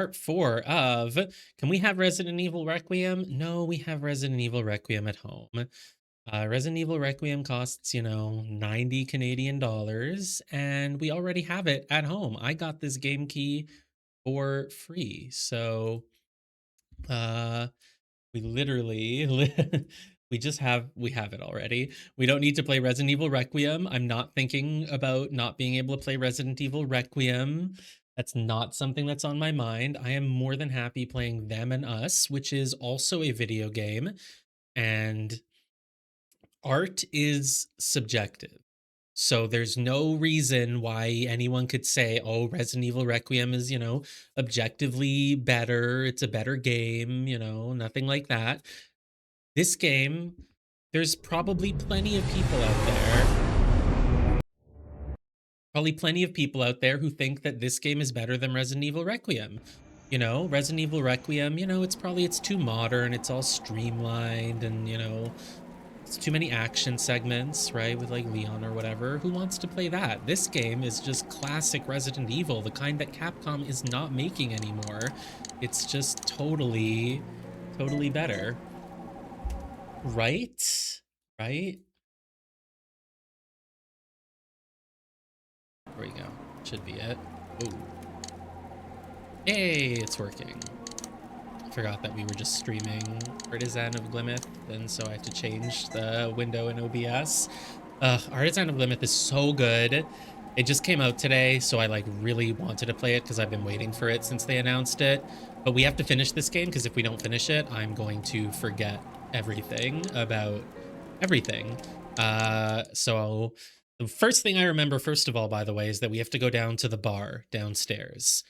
part 4 of Can We Have Resident Evil Requiem? No, we have Resident Evil Requiem at home. Resident Evil Requiem costs, 90 Canadian dollars, and we already have it at home. I got this game key for free. So, uh, we literally we have it already. We don't need to play Resident Evil Requiem. I'm not thinking about not being able to play Resident Evil Requiem. That's not something that's on my mind. I am more than happy playing Them and Us, which is also a video game, and art is subjective. So there's no reason why anyone could say, "Oh, Resident Evil Requiem is, objectively better. It's a better game," nothing like that. This game, there's probably plenty of people out there who think that this game is better than Resident Evil Requiem. Resident Evil Requiem, it's too modern, it's all streamlined, and it's too many action segments, right? With like Leon or whatever. Who wants to play that? This game is just classic Resident Evil, the kind that Capcom is not making anymore. It's just totally, totally better. Right? Right? There we go. Should be it. Oh. Hey, it's working. Forgot that we were just streaming Artisan of Glimeth, and so I had to change the window in OBS. Artisan of Glimeth is so good. It just came out today, so I like really wanted to play it because I've been waiting for it since they announced it. But we have to finish this game because if we don't finish it, I'm going to forget everything about everything. So the first thing I remember, first of all, by the way, is that we have to go down to the bar downstairs.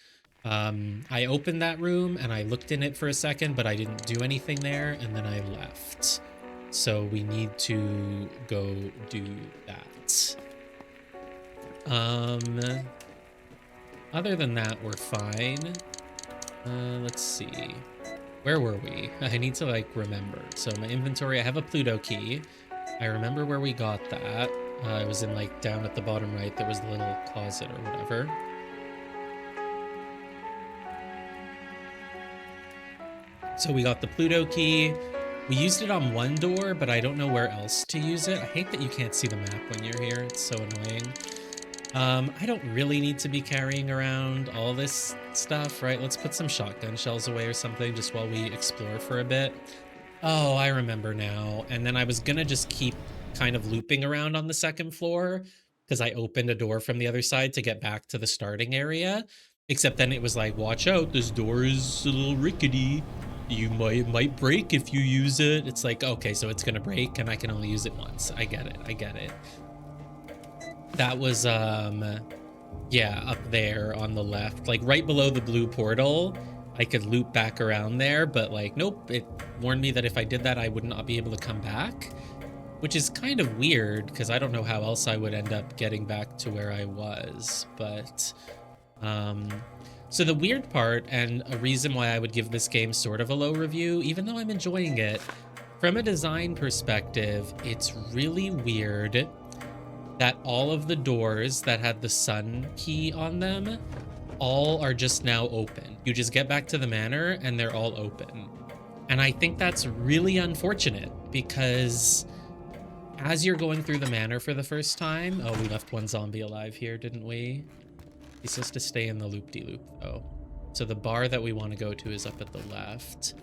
I opened that room and I looked in it for a second, but I didn't do anything there, and then I left. So we need to go do that. Other than that, we're fine. Let's see. Where were we? I need to like remember. So my inventory, I have a Pluto key. I remember where we got that. It was in like down at the bottom right. There was a little closet or whatever. So we got the Pluto key. We used it on one door, but I don't know where else to use it. I hate that you can't see the map when you're here. It's so annoying. I don't really need to be carrying around all this stuff, right? Let's put some shotgun shells away or something just while we explore for a bit. Oh, I remember now. And then I was gonna just keep kind of looping around on the second floor because I opened a door from the other side to get back to the starting area. Except then it was like, watch out, this door is a little rickety. You might break if you use it. It's like, okay, so it's gonna break and I can only use it once. I get it. That was yeah, up there on the left, like right below the blue portal. I could loop back around there, but like, nope, it warned me that if I did that, I would not be able to come back, which is kind of weird because I don't know how else I would end up getting back to where I was. But so the weird part, and a reason why I would give this game sort of a low review, even though I'm enjoying it, from a design perspective, it's really weird that all of the doors that had the sun key on them all are just now open. You just get back to the manor and they're all open. And I think that's really unfortunate because as you're going through the manor for the first time, oh, we left one zombie alive here, didn't we? He's supposed to stay in the loop-de-loop though. So the bar that we want to go to is up at the left.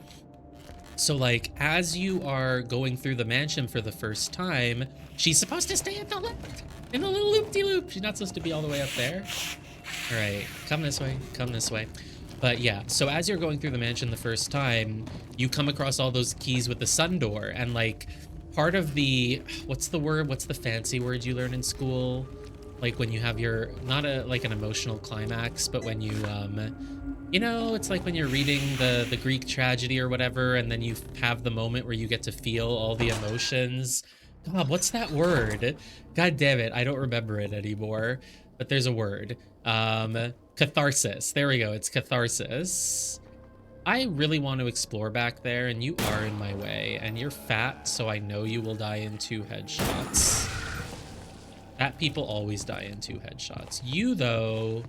So like, as you are going through the mansion for the first time, she's supposed to stay at the left, in the little loop-de-loop. She's not supposed to be all the way up there. All right, come this way, come this way. But yeah, so as you're going through the mansion the first time, you come across all those keys with the sun door, and like, part of the, what's the word? What's the fancy word you learn in school? Like when you have your, not like an emotional climax, but when you, it's like when you're reading the Greek tragedy or whatever, and then you have the moment where you get to feel all the emotions. God, what's that word? God damn it, I don't remember it anymore, but there's a word. Catharsis. There we go, it's catharsis. I really want to explore back there, and you are in my way, and you're fat, so I know you will die in 2 headshots. Fat people always die in 2 headshots. You, though,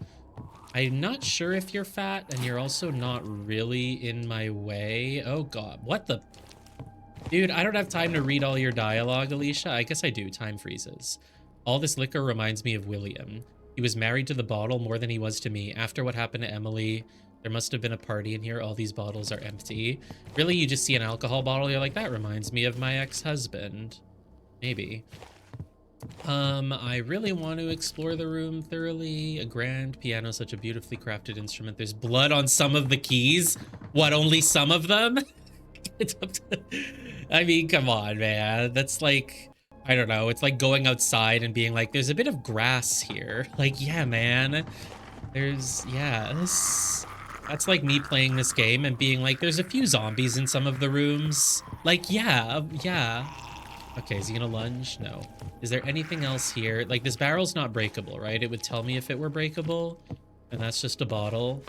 I'm not sure if you're fat, and you're also not really in my way. Oh god, what the? Dude, I don't have time to read all your dialogue, Alicia. I guess I do. Time freezes. All this liquor reminds me of William. He was married to the bottle more than he was to me. After what happened to Emily, there must have been a party in here. All these bottles are empty. Really, you just see an alcohol bottle, you're like, that reminds me of my ex-husband. Maybe. I really want to explore the room thoroughly. A grand piano, such a beautifully crafted instrument. There's blood on some of the keys. What, only some of them? It's up to... I mean, come on, man. That's like, I don't know. It's like going outside and being like, there's a bit of grass here. Like, yeah, man. There's, yeah, that's like me playing this game and being like, there's a few zombies in some of the rooms. Like, yeah, yeah. Okay, is he gonna lunge? No. Is there anything else here? Like, this barrel's not breakable, right? It would tell me if it were breakable. And that's just a bottle.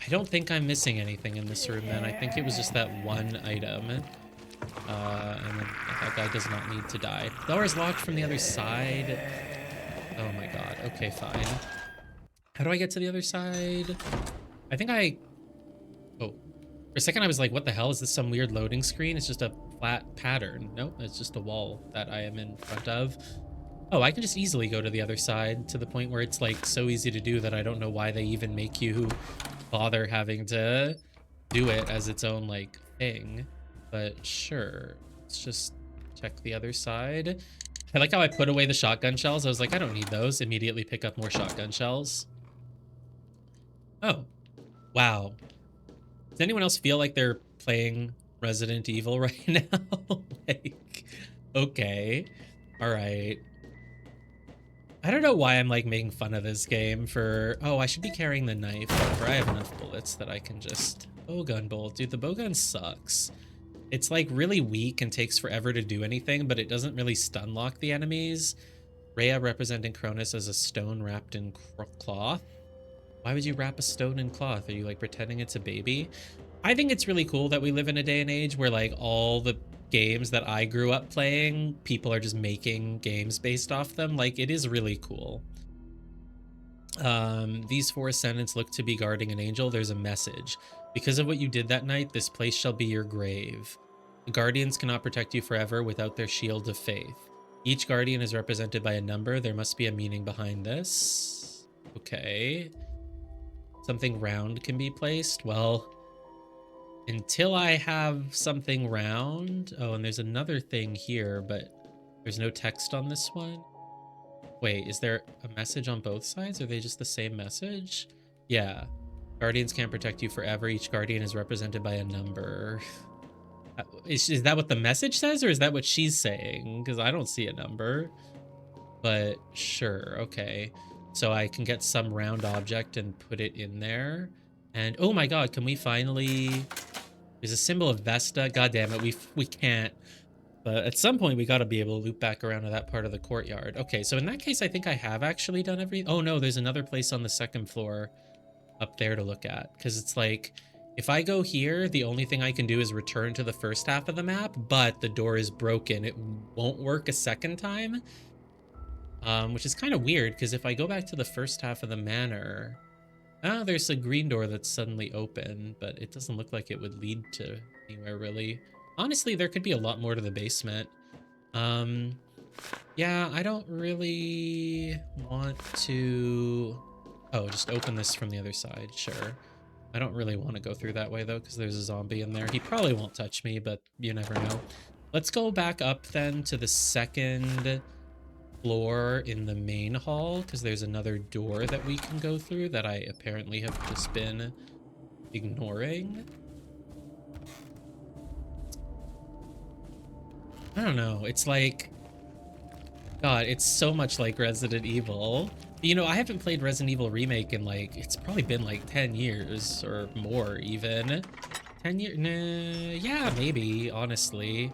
I don't think I'm missing anything in this room, then. I think it was just that one item. And then that guy does not need to die. Door is locked from the other side. Oh my god. Okay, fine. How do I get to the other side? I think I... Oh. For a second I was like, what the hell? Is this some weird loading screen? It's just a flat pattern. Nope, it's just a wall that I am in front of. Oh, I can just easily go to the other side, to the point where it's like so easy to do that I don't know why they even make you bother having to do it as its own like thing. But sure, let's just check the other side. I like how I put away the shotgun shells. I was like, I don't need those. Immediately pick up more shotgun shells. Oh, wow. Does anyone else feel like they're playing Resident Evil right now? Like, okay, all right. I don't know why I'm like making fun of this game for, oh, I should be carrying the knife, or I have enough bullets that I can just, bowgun bolt. Dude, the bowgun sucks. It's like really weak and takes forever to do anything, but it doesn't really stun lock the enemies. Rhea representing Cronus as a stone wrapped in cloth. Why would you wrap a stone in cloth? Are you like pretending it's a baby? I think it's really cool that we live in a day and age where like all the games that I grew up playing, people are just making games based off them. Like, it is really cool. These four ascendants look to be guarding an angel. There's a message. Because of what you did that night, this place shall be your grave. The guardians cannot protect you forever without their shield of faith. Each guardian is represented by a number. There must be a meaning behind this. Okay. Something round can be placed. Well, until I have something round. Oh, and there's another thing here, but there's no text on this one. Wait, is there a message on both sides? Are they just the same message? Yeah. Guardians can't protect you forever. Each guardian is represented by a number. Is that what the message says, or is that what she's saying? Because I don't see a number. But sure, okay. So I can get some round object and put it in there. And oh my god, can we finally... There's a symbol of Vesta. God damn it, we can't. But at some point we got to be able to loop back around to that part of the courtyard. Okay, so in that case, I think I have actually done everything. Oh no, there's another place on the second floor up there to look at. Because it's like, if I go here, the only thing I can do is return to the first half of the map, but the door is broken. It won't work a second time. Which is kind of weird, because if I go back to the first half of the manor... Ah, there's a green door that's suddenly open, but it doesn't look like it would lead to anywhere, really. Honestly, there could be a lot more to the basement. Yeah, I don't really want to... Oh, just open this from the other side, sure. I don't really want to go through that way, though, because there's a zombie in there. He probably won't touch me, but you never know. Let's go back up, then, to the second floor in the main hall, because there's another door that we can go through that I apparently have just been ignoring. I don't know, it's like, god, it's so much like Resident Evil. You know, I haven't played Resident Evil Remake in like, it's probably been like 10 years or more even. 10 years? Nah, yeah, maybe, honestly.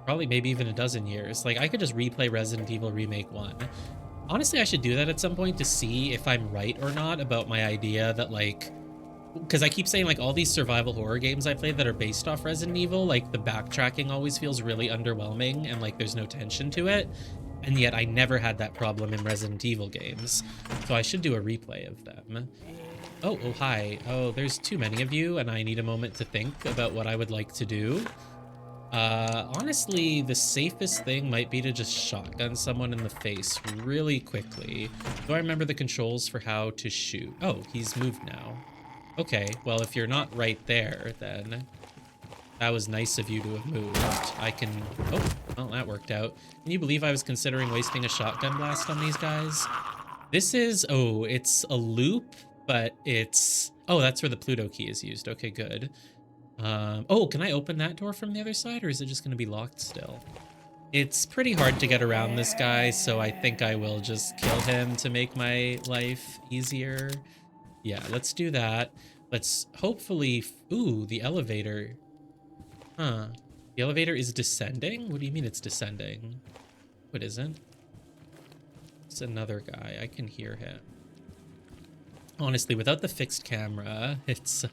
Probably maybe even a dozen years. Like, I could just replay Resident Evil Remake 1. Honestly, I should do that at some point to see if I'm right or not about my idea that, like... Because I keep saying, like, all these survival horror games I played that are based off Resident Evil, like, the backtracking always feels really underwhelming and, like, there's no tension to it. And yet I never had that problem in Resident Evil games. So I should do a replay of them. Oh, hi. Oh, there's too many of you, and I need a moment to think about what I would like to do. Honestly, the safest thing might be to just shotgun someone in the face really quickly. Do I remember the controls for how to shoot? Oh, he's moved now. Okay, well, if you're not right there, then that was nice of you to have moved. I can... Oh, well, that worked out. Can you believe I was considering wasting a shotgun blast on these guys? This is... Oh, it's a loop, but it's... Oh, that's where the Pluto key is used. Okay, good. Oh, can I open that door from the other side, or is it just going to be locked still? It's pretty hard to get around this guy, so I think I will just kill him to make my life easier. Yeah, let's do that. Let's hopefully... Ooh, the elevator... Huh. The elevator is descending? What do you mean it's descending? What isn't? It's another guy. I can hear him. Honestly, without the fixed camera, it's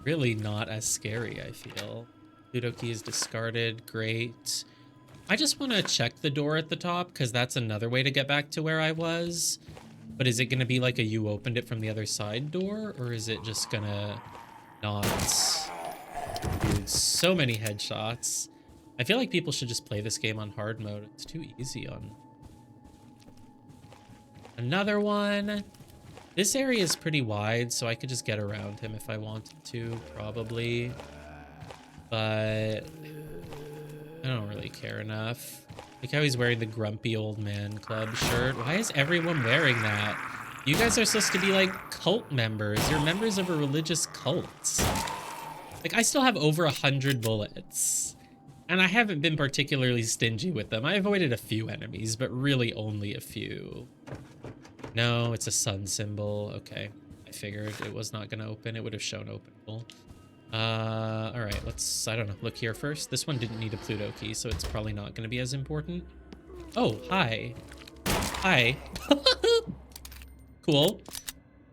really not as scary, I feel. Pluto key is discarded. Great. I just want to check the door at the top, because that's another way to get back to where I was. But is it going to be like a you opened it from the other side door? Or is it just going to not... Dude, so many headshots. I feel like people should just play this game on hard mode. It's too easy on... Another one. This area is pretty wide, so I could just get around him if I wanted to, probably. But I don't really care enough. Like how he's wearing the grumpy old man club shirt. Why is everyone wearing that? You guys are supposed to be like cult members. You're members of a religious cult. Like, I still have over 100 bullets, and I haven't been particularly stingy with them. I avoided a few enemies, but really only a few. No, it's a sun symbol. Okay, I figured it was not going to open. It would have shown openable. All right, let's, I don't know, look here first. This one didn't need a Pluto key, so it's probably not going to be as important. Oh, hi. Hi. Cool.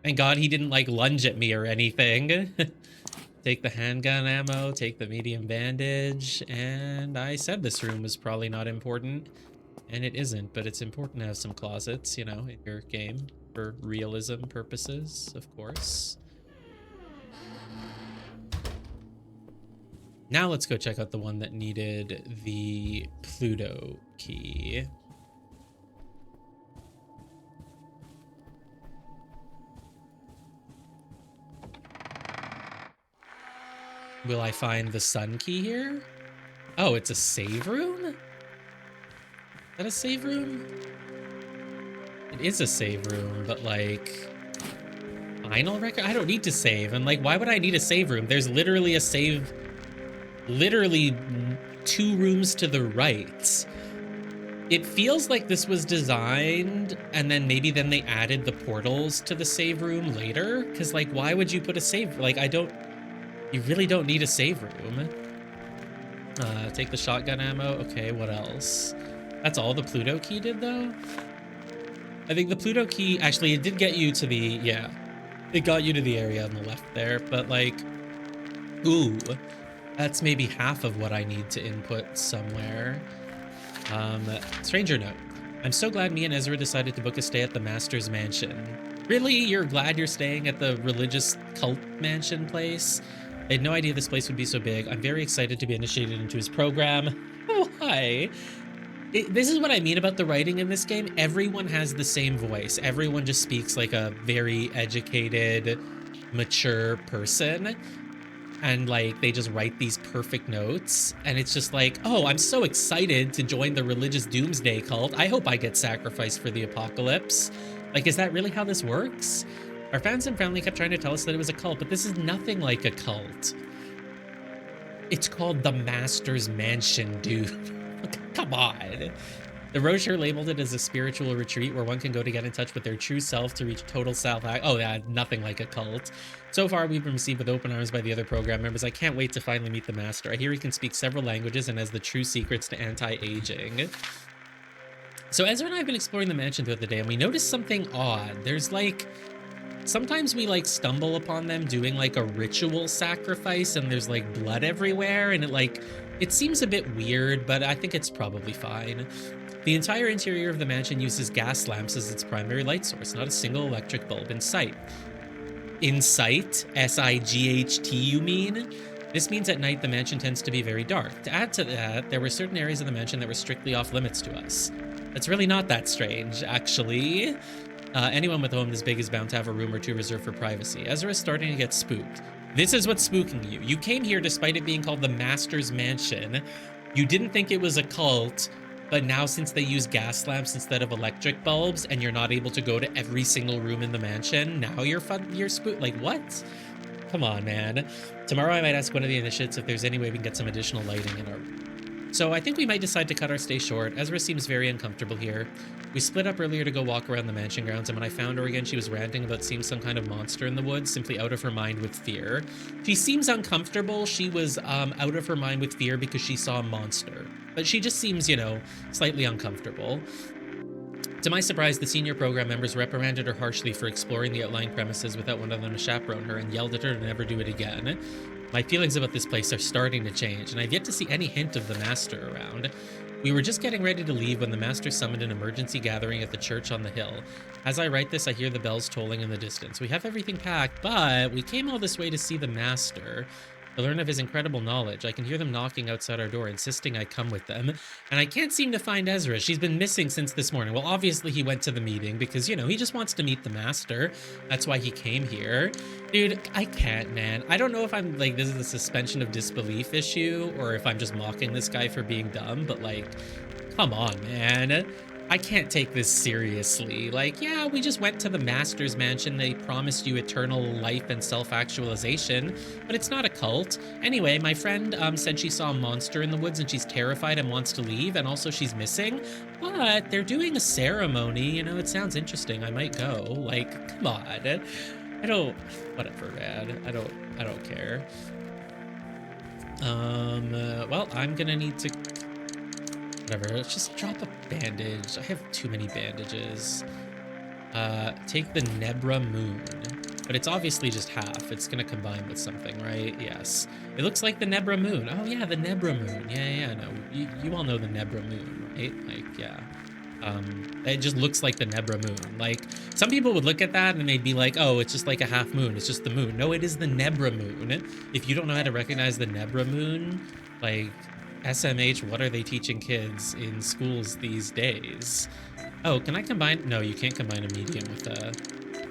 Thank God he didn't, like, lunge at me or anything. Take the handgun ammo, take the medium bandage, and I said this room was probably not important, and it isn't, but it's important to have some closets, you know, in your game, for realism purposes, of course. Now let's go check out the one that needed the Pluto key. Will I find the sun key here? Oh, it's a save room? Is that a save room? It is a save room, but like... Final record? I don't need to save. And like, why would I need a save room? There's literally a save... Literally 2 rooms to the right. It feels like this was designed, and then maybe then they added the portals to the save room later? Because like, why would you put a save... Like, I don't... You really don't need a save room. Take the shotgun ammo. Okay, what else? That's all the Pluto key did, though? I think the Pluto key... Actually, it did get you to the... Yeah. It got you to the area on the left there, but, like... Ooh. That's maybe half of what I need to input somewhere. Stranger note. I'm so glad me and Ezra decided to book a stay at the Master's Mansion. Really? You're glad you're staying at the religious cult mansion place? I had no idea this place would be so big. I'm very excited to be initiated into his program. Oh, hi. This is what I mean about the writing in this game. Everyone has the same voice. Everyone just speaks like a very educated, mature person. And like, they just write these perfect notes. And it's just like, oh, I'm so excited to join the religious doomsday cult. I hope I get sacrificed for the apocalypse. Like, is that really how this works? Our fans and family kept trying to tell us that it was a cult, but this is nothing like a cult. It's called the Master's Mansion, dude. Come on. The Rocher labeled it as a spiritual retreat where one can go to get in touch with their true self to reach total self-act. Oh, yeah, nothing like a cult. So far, we've been received with open arms by the other program members. I can't wait to finally meet the Master. I hear he can speak several languages and has the true secrets to anti-aging. So Ezra and I have been exploring the mansion throughout the day, and we noticed something odd. There's like... Sometimes we like stumble upon them doing like a ritual sacrifice and there's like blood everywhere and it seems a bit weird, but I think it's probably fine. The entire interior of the mansion uses gas lamps as its primary light source, not a single electric bulb in sight. In sight? S-I-G-H-T, you mean? This means at night the mansion tends to be very dark. To add to that, there were certain areas of the mansion that were strictly off limits to us. That's really not that strange, actually. Anyone with a home this big is bound to have a room or two reserved for privacy. Ezra is starting to get spooked. This is what's spooking you. You came here despite it being called the Master's Mansion. You didn't think it was a cult, but now since they use gas lamps instead of electric bulbs and you're not able to go to every single room in the mansion, now you're spooked. Like, what? Come on, man. Tomorrow I might ask one of the initiates if there's any way we can get some additional lighting in our room. So I think we might decide to cut our stay short. Ezra seems very uncomfortable here. We split up earlier to go walk around the mansion grounds, and when I found her again, she was ranting about seeing some kind of monster in the woods, simply out of her mind with fear. She seems uncomfortable. She was out of her mind with fear because she saw a monster. But she just seems, you know, slightly uncomfortable. To my surprise, the senior program members reprimanded her harshly for exploring the outlying premises without one of them to chaperone her and yelled at her to never do it again. My feelings about this place are starting to change, and I've yet to see any hint of the Master around. We were just getting ready to leave when the Master summoned an emergency gathering at the church on the hill. As I write this, I hear the bells tolling in the distance. We have everything packed, but we came all this way to see the Master, to learn of his incredible knowledge. I can hear them knocking outside our door, insisting I come with them. And I can't seem to find Ezra. She's been missing since this morning. Well, obviously he went to the meeting because, you know, he just wants to meet the Master. That's why he came here. Dude, I can't, man. I don't know if I'm, like, this is a suspension of disbelief issue or if I'm just mocking this guy for being dumb, but, like, come on, man. I can't take this seriously. Like, yeah, we just went to the Master's Mansion. They promised you eternal life and self-actualization, but it's not a cult. Anyway, my friend said she saw a monster in the woods and she's terrified and wants to leave, and also she's missing. But they're doing a ceremony, you know, it sounds interesting. I might go. Like, come on. I don't, whatever, man. I don't care. Well, I'm gonna need to, whatever, let's just drop a bandage. I have too many bandages. Take the Nebra Moon, but it's obviously just half. It's gonna combine with something, right? Yes. It looks like the Nebra Moon. Oh yeah, the Nebra Moon. Yeah, no, you all know the Nebra Moon, right? Like, yeah. It just looks like the Nebra Moon. Like, some people would look at that and they'd be like, oh, it's just like a half moon. It's just the moon. No, it is the Nebra Moon. If you don't know how to recognize the Nebra Moon, like, SMH, what are they teaching kids in schools these days? Oh, can I combine? No, you can't combine a medium with a...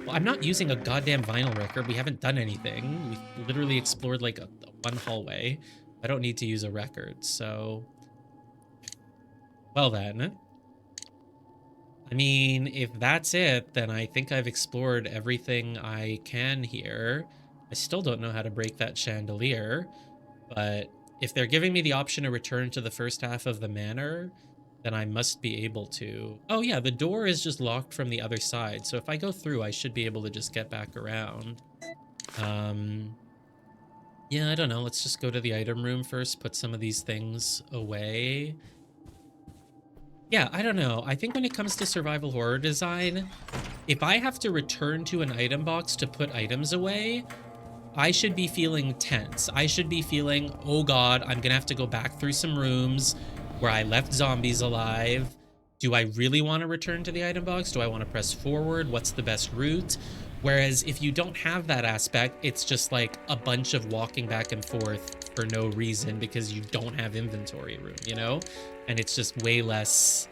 Well, I'm not using a goddamn vinyl record. We haven't done anything. We've literally explored like one hallway. I don't need to use a record, so... Well then. I mean, if that's it, then I think I've explored everything I can here. I still don't know how to break that chandelier, but if they're giving me the option to return to the first half of the manor, then I must be able to. Oh yeah, the door is just locked from the other side, so if I go through, I should be able to just get back around. Yeah, I don't know. Let's just go to the item room first, put some of these things away. Yeah, I don't know. I think when it comes to survival horror design, if I have to return to an item box to put items away, I should be feeling tense. I should be feeling, oh God, I'm gonna have to go back through some rooms where I left zombies alive. Do I really want to return to the item box? Do I want to press forward? What's the best route? Whereas if you don't have that aspect, it's just like a bunch of walking back and forth for no reason because you don't have inventory room, you know? And it's just way less,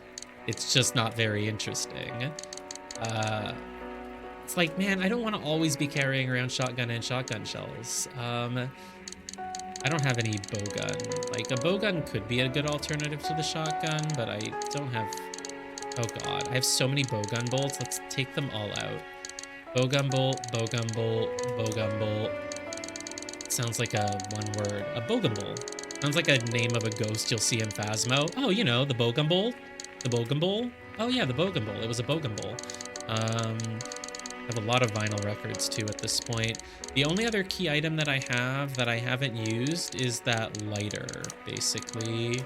it's just not very interesting. It's like, man, I don't want to always be carrying around shotgun and shotgun shells. I don't have any bowgun. Like, a bowgun could be a good alternative to the shotgun, but I don't have... Oh God, I have so many bowgun bolts. Let's take them all out. Bowgun bolt, bowgun bolt, bowgun bolt. Sounds like a one word. A bowgun bolt. Sounds like a name of a ghost you'll see in Phasmo. Oh, you know, the bowgun bolt? The bowgun bolt? Oh yeah, the bowgun bolt. It was a bowgun bolt. I have a lot of vinyl records too at this point. The only other key item that I haven't used is that lighter, basically.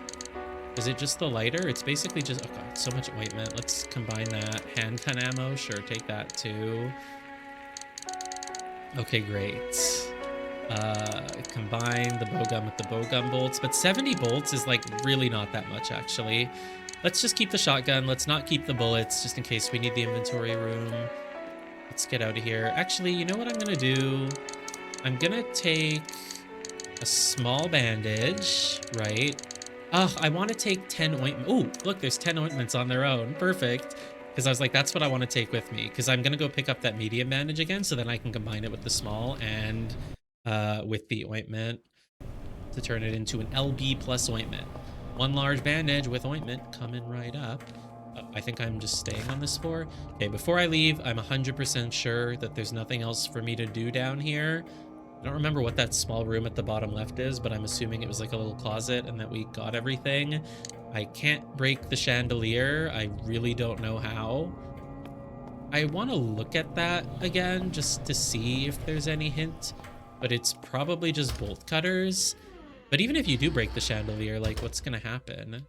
Is it just the lighter? It's basically just, oh God, so much ointment. Let's combine that. Handgun ammo, sure, take that too. Okay, great. Combine the bowgun with the bowgun bolts, but 70 bolts is like really not that much actually. Let's just keep the shotgun. Let's not keep the bullets, just in case we need the inventory room. Let's get out of here. Actually, you know what I'm gonna do? I'm gonna take a small bandage, right? Oh, I want to take 10 ointment. Oh, look, there's 10 ointments on their own. Perfect. Because I was like, that's what I want to take with me. Because I'm going to go pick up that medium bandage again, so then I can combine it with the small and with the ointment to turn it into an LB plus ointment. One large bandage with ointment coming right up. I think I'm just staying on this floor. Okay, before I leave, I'm 100% sure that there's nothing else for me to do down here. I don't remember what that small room at the bottom left is, but I'm assuming it was like a little closet and that we got everything. I can't break the chandelier. I really don't know how. I want to look at that again just to see if there's any hint, but it's probably just bolt cutters. But even if you do break the chandelier, like, what's gonna happen?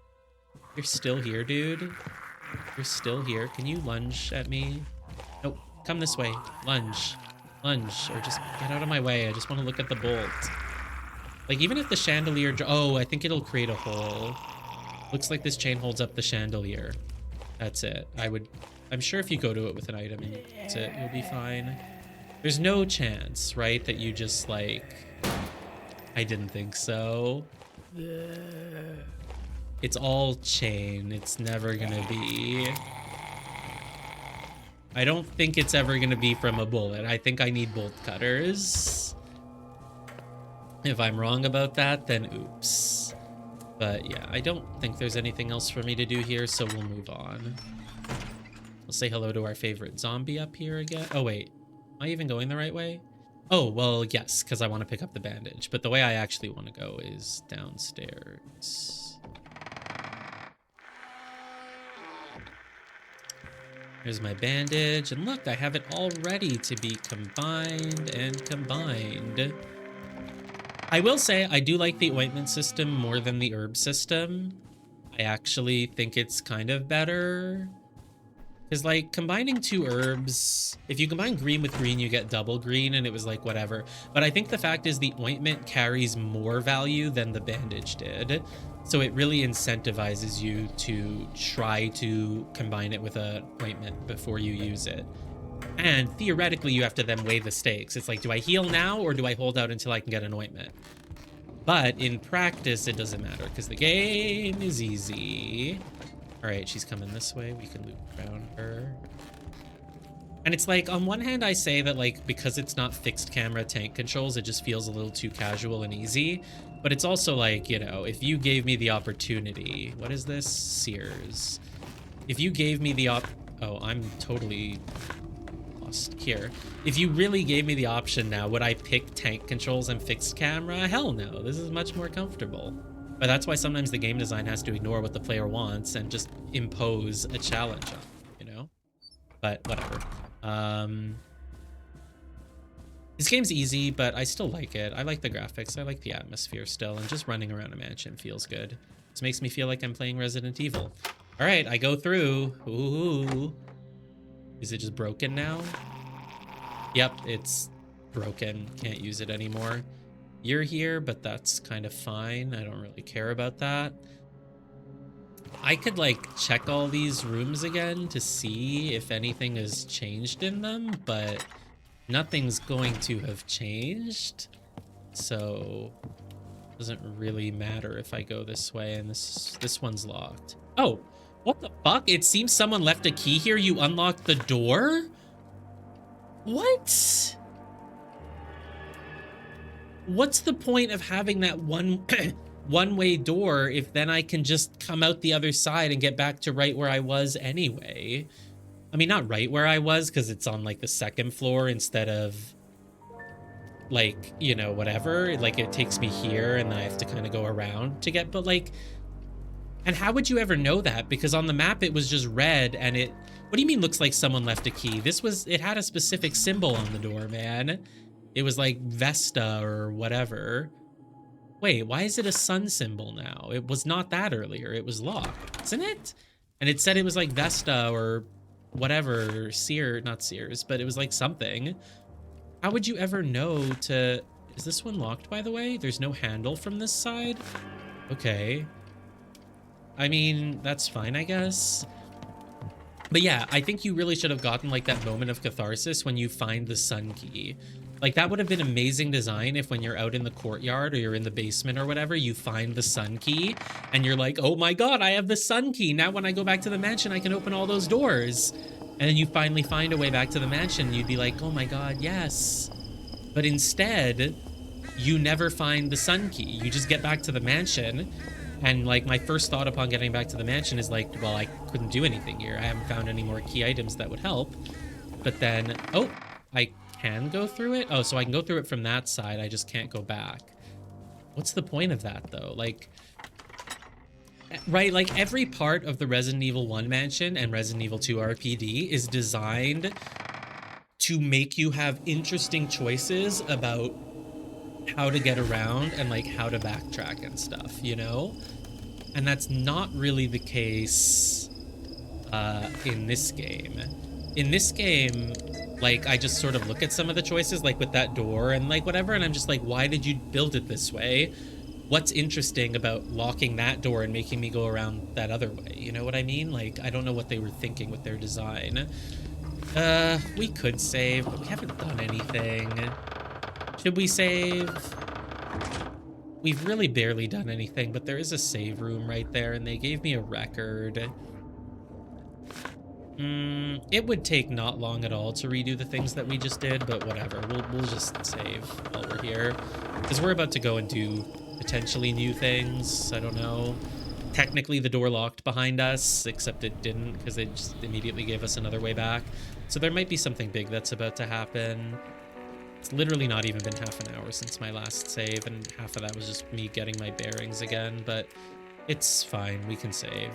You're still here, dude. You're still here. Can you lunge at me? Nope. Come this way. Lunge. Lunge, or just get out of my way. I just want to look at the bolt. Like, even if the chandelier... Oh, I think it'll create a hole. Looks like this chain holds up the chandelier. That's it. I'm sure if you go to it with an item and use it, you'll be fine. There's no chance, right, that you just, like... I didn't think so. It's all chain. It's never gonna be... I don't think it's ever going to be from a bullet. I think I need bolt cutters. If I'm wrong about that, then oops. But yeah, I don't think there's anything else for me to do here, so we'll move on. We'll say hello to our favorite zombie up here again. Oh, wait. Am I even going the right way? Oh, well, yes, because I want to pick up the bandage. But the way I actually want to go is downstairs. Here's my bandage, and look, I have it all ready to be combined and combined. I will say, I do like the ointment system more than the herb system. I actually think it's kind of better. Because, like, combining two herbs, if you combine green with green, you get double green, and it was like, whatever. But I think the fact is the ointment carries more value than the bandage did. So it really incentivizes you to try to combine it with an ointment before you use it. And theoretically, you have to then weigh the stakes. It's like, do I heal now or do I hold out until I can get an ointment? But in practice, it doesn't matter because the game is easy. All right, she's coming this way. We can loop around her. And it's like, on one hand, I say that, like, because it's not fixed camera tank controls, it just feels a little too casual and easy. But it's also like, you know, if you gave me the opportunity... What is this? Sears. If you gave me the Oh, I'm totally lost here. If you really gave me the option now, would I pick tank controls and fixed camera? Hell no. This is much more comfortable. But that's why sometimes the game design has to ignore what the player wants and just impose a challenge on them, you know? But whatever. This game's easy, but I still like it. I like the graphics. I like the atmosphere still, and just running around a mansion feels good. This makes me feel like I'm playing Resident Evil. All right, I go through. Ooh. Is it just broken now? Yep, it's broken. Can't use it anymore. You're here, but that's kind of fine. I don't really care about that. I could, like, check all these rooms again to see if anything has changed in them, but nothing's going to have changed. So it doesn't really matter if I go this way, and this one's locked. Oh, what the fuck? It seems someone left a key here. You unlocked the door? What? What's the point of having that one-way door if then I can just come out the other side and get back to right where I was anyway? I mean, not right where I was, because it's on, like, the second floor instead of, like, you know, whatever. Like, it takes me here, and then I have to kind of go around to get, but, like... And how would you ever know that? Because on the map, it was just red, and it... What do you mean looks like someone left a key? It had a specific symbol on the door, man. It was, like, Vesta or whatever. Wait, why is it a sun symbol now? It was not that earlier. It was locked, isn't it? And it said it was, like, Vesta or... whatever, not Sears, but it was like something. How would you ever know to... Is this one locked, by the way? There's no handle from this side? Okay. I mean, that's fine, I guess. But yeah, I think you really should have gotten like that moment of catharsis when you find the sun key. Like that would have been amazing design if when you're out in the courtyard or you're in the basement or whatever, you find the sun key and you're like, oh my God, I have the sun key. Now when I go back to the mansion, I can open all those doors. And then you finally find a way back to the mansion. You'd be like, oh my God, yes. But instead, you never find the sun key. You just get back to the mansion. And like my first thought upon getting back to the mansion is like, well, I couldn't do anything here. I haven't found any more key items that would help. But then, oh, I can go through it. Oh, so I can go through it from that side. I just can't go back. What's the point of that though? Like, right, like every part of the Resident Evil 1 mansion and Resident Evil 2 RPD is designed to make you have interesting choices about how to get around and like how to backtrack and stuff, you know? And that's not really the case in this game. In this game, like I just sort of look at some of the choices, like with that door and like whatever, and I'm just like, why did you build it this way? What's interesting about locking that door and making me go around that other way? You know what I mean? Like, I don't know what they were thinking with their design. We could save, but we haven't done anything. Should we save? We've really barely done anything, but there is a save room right there, and they gave me a record. It would take not long at all to redo the things that we just did, but whatever. We'll just save while we're here, because we're about to go and do potentially new things. I don't know. Technically, the door locked behind us, except it didn't, because they just immediately gave us another way back. So there might be something big that's about to happen. It's literally not even been half an hour since my last save, and half of that was just me getting my bearings again, but it's fine. We can save.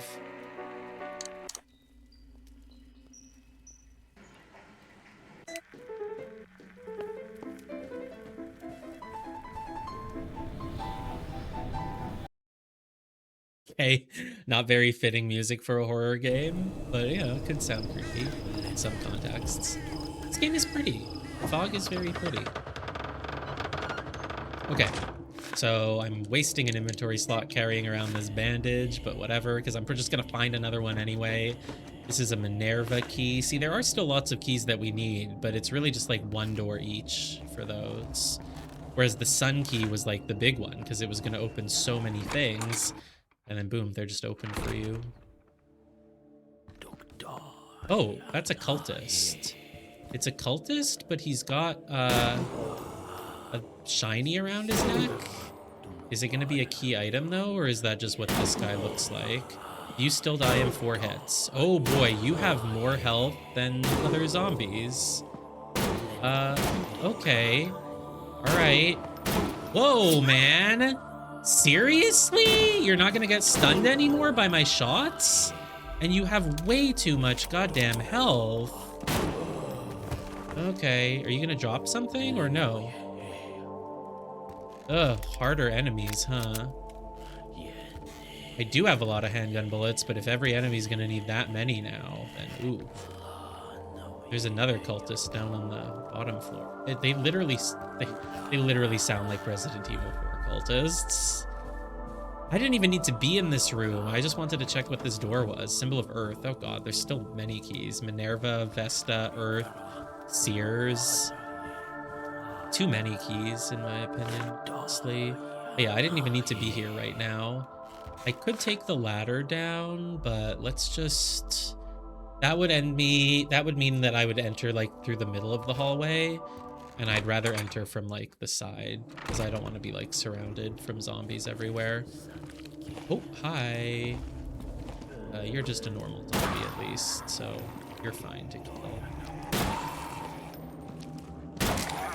Okay, not very fitting music for a horror game, but you know, it could sound creepy in some contexts. This game is pretty. Fog is very pretty. Okay, so I'm wasting an inventory slot carrying around this bandage, but whatever, because I'm just gonna find another one anyway. This is a Minerva key. See, there are still lots of keys that we need, but it's really just like one door each for those. Whereas the sun key was like the big one, because it was gonna open so many things. And then boom, they're just open for you. Oh, that's a cultist. It's a cultist, but he's got a shiny around his neck. Is it gonna be a key item though, or is that just what this guy looks like? You still die in 4 hits. Oh boy, you have more health than other zombies. Okay. All right. Whoa, man. Seriously? You're not gonna get stunned anymore by my shots? And you have way too much goddamn health. Okay, are you gonna drop something or no? Ugh, harder enemies, huh? I do have a lot of handgun bullets, but if every enemy's gonna need that many now, then ooh. There's another cultist down on the bottom floor. They literally sound like Resident Evil 4 cultists. I didn't even need to be in this room. I just wanted to check what this door was. Symbol of Earth. Oh god, there's still many keys. Minerva, Vesta, Earth, Sears. Too many keys, in my opinion, honestly. But yeah, I didn't even need to be here right now. I could take the ladder down, but let's just... That would mean that I would enter like through the middle of the hallway, and I'd rather enter from like the side because I don't want to be like surrounded from zombies everywhere. Oh, hi. You're just a normal zombie at least, so you're fine to kill.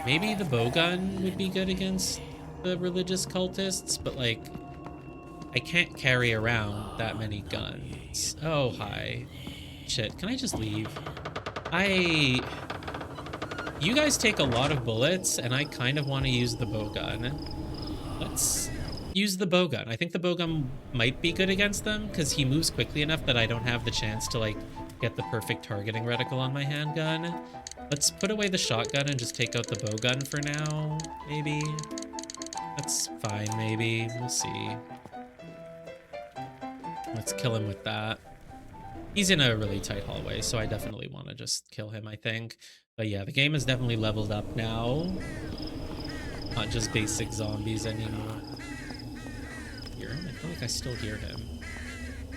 Maybe the bowgun would be good against the religious cultists, but like I can't carry around that many guns. Oh, hi. Shit, can I just leave? You guys take a lot of bullets, and I kind of want to use the bowgun. Let's use the bowgun. I think the bowgun might be good against them, because he moves quickly enough that I don't have the chance to, like, get the perfect targeting reticle on my handgun. Let's put away the shotgun and just take out the bowgun for now, maybe. That's fine, maybe. We'll see. Let's kill him with that. He's in a really tight hallway, so I definitely want to just kill him, I think. But yeah, the game is definitely leveled up now. Not just basic zombies anymore. Hear him? I feel like I still hear him.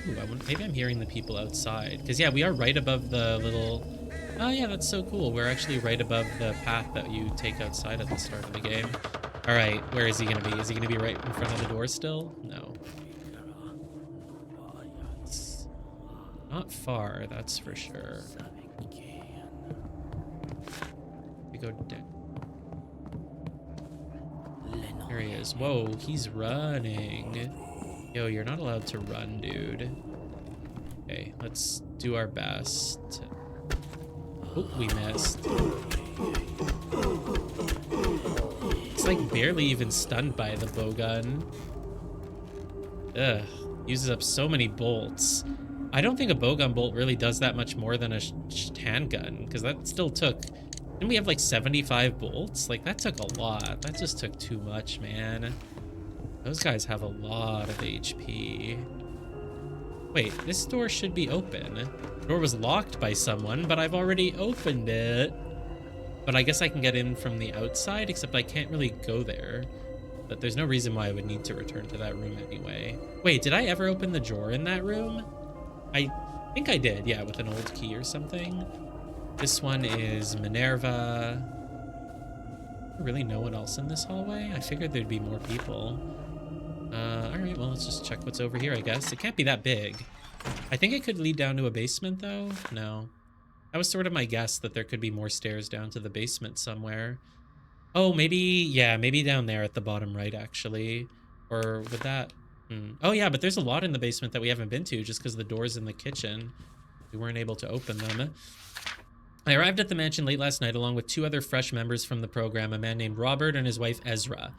Ooh, maybe I'm hearing the people outside. Because yeah, we are right above the little... Oh yeah, that's so cool. We're actually right above the path that you take outside at the start of the game. All right, where is he going to be? Is he going to be right in front of the door still? No. It's not far, that's for sure. We go down. There he is. Whoa, he's running. Yo, you're not allowed to run, dude. Okay, let's do our best. Oh, we missed. It's like barely even stunned by the bowgun. Ugh, uses up so many bolts. I don't think a bowgun bolt really does that much more than a handgun, because that still took... Didn't we have like 75 bolts? Like, that took a lot. That just took too much, man. Those guys have a lot of HP. Wait, this door should be open. The door was locked by someone, but I've already opened it. But I guess I can get in from the outside, except I can't really go there. But there's no reason why I would need to return to that room anyway. Wait, did I ever open the drawer in that room? I think I did, yeah, with an old key or something. This one is Minerva. Really no one else in this hallway? I figured there'd be more people. All right, well, let's just check what's over here, I guess. It can't be that big. I think it could lead down to a basement, though. No. That was sort of my guess, that there could be more stairs down to the basement somewhere. Oh, maybe, yeah, maybe down there at the bottom right, actually. Or would that... Oh, yeah, but there's a lot in the basement that we haven't been to just because the door's in the kitchen. We weren't able to open them. I arrived at the mansion late last night along with 2 other fresh members from the program, a man named Robert and his wife Ezra.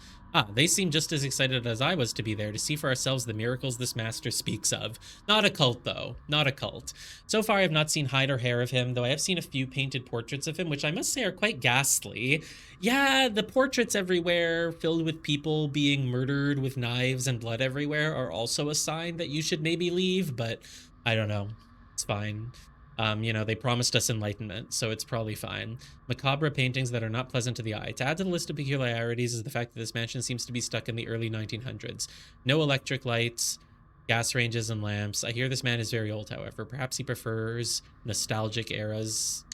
They seemed just as excited as I was to be there to see for ourselves the miracles this master speaks of. Not a cult, though. Not a cult. So far, I have not seen hide or hair of him, though I have seen a few painted portraits of him, which I must say are quite ghastly. Yeah, the portraits everywhere, filled with people being murdered with knives and blood everywhere, are also a sign that you should maybe leave, but I don't know. It's fine. You know, they promised us enlightenment, so it's probably fine. Macabre paintings that are not pleasant to the eye. To add to the list of peculiarities is the fact that this mansion seems to be stuck in the early 1900s. No electric lights, gas ranges, and lamps. I hear this man is very old, however. Perhaps he prefers nostalgic eras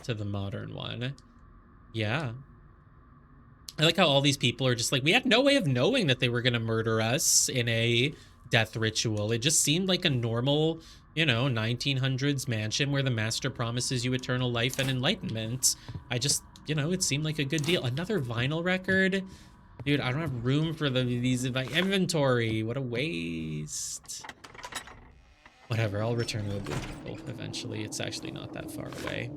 to the modern one. Yeah. I like how all these people are just like, we had no way of knowing that they were going to murder us in a death ritual. It just seemed like a normal... you know, 1900s mansion where the master promises you eternal life and enlightenment. I just, you know, it seemed like a good deal. Another vinyl record? Dude, I don't have room for these in my inventory. What a waste. Whatever, I'll return to a booth eventually. It's actually not that far away.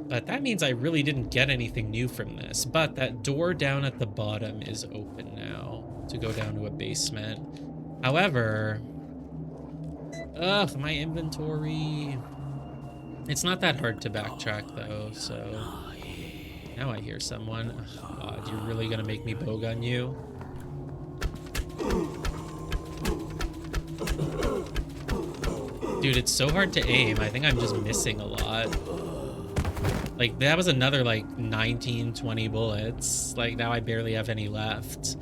But that means I really didn't get anything new from this. But that door down at the bottom is open now to go down to a basement. However... ugh, my inventory. It's not that hard to backtrack, though, so... now I hear someone. Oh, God, you're really gonna make me bowgun you? Dude, it's so hard to aim. I think I'm just missing a lot. Like, that was another, like, 19, 20 bullets. Like, now I barely have any left.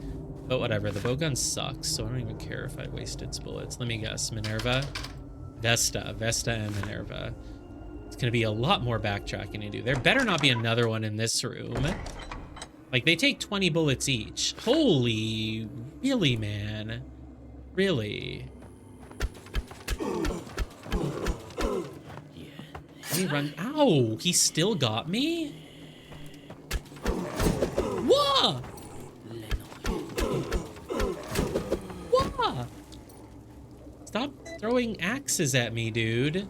But whatever, the bowgun sucks, so I don't even care if I waste its bullets. Let me guess, Minerva? Vesta and Minerva. It's gonna be a lot more backtracking to do. There better not be another one in this room. Like, they take 20 bullets each. Holy, really, man? Really? Let me run. Ow, he still got me? Whoa! Stop throwing axes at me, dude.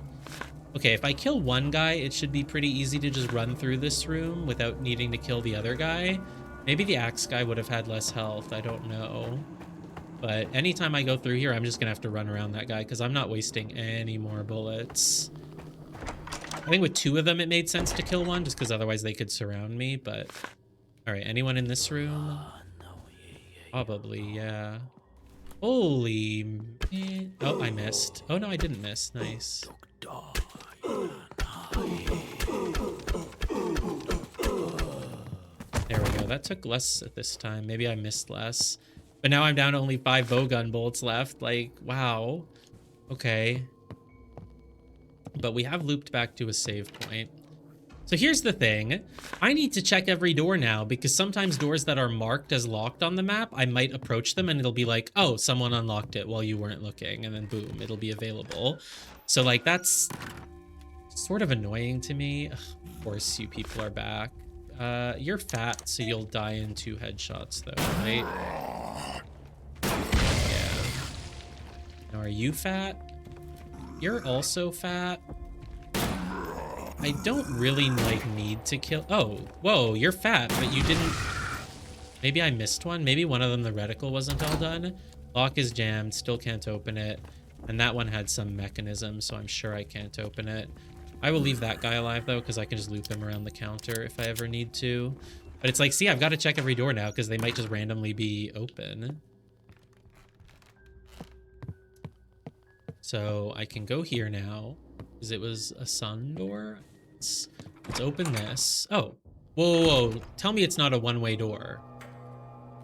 Okay, if I kill one guy, it should be pretty easy to just run through this room without needing to kill the other guy. Maybe the axe guy would have had less health, I don't know. But anytime I go through here, I'm just gonna have to run around that guy because I'm not wasting any more bullets. I think with 2 of them, it made sense to kill one just because otherwise they could surround me, but... all right, anyone in this room? Probably, yeah. Holy man. Oh, I missed. Oh, no, I didn't miss. Nice. There we go. That took less at this time. Maybe I missed less. But now I'm down to only 5 bowgun bolts left. Like, wow. Okay. But we have looped back to a save point. So here's the thing. I need to check every door now because sometimes doors that are marked as locked on the map, I might approach them and it'll be like, oh, someone unlocked it while you weren't looking. And then boom, it'll be available. So like, that's sort of annoying to me. Ugh, of course you people are back. You're fat, so you'll die in 2 headshots though, right? Yeah. Now, are you fat? You're also fat. I don't really, like, need to kill... Oh, whoa, you're fat, but you didn't... Maybe I missed one? Maybe one of them, the reticle, wasn't all done? Lock is jammed, still can't open it. And that one had some mechanism, so I'm sure I can't open it. I will leave that guy alive, though, because I can just loop him around the counter if I ever need to. But it's like, see, I've got to check every door now, because they might just randomly be open. So I can go here now, because it was a sun door. Let's open this. Oh, whoa, whoa, whoa. Tell me it's not a one-way door.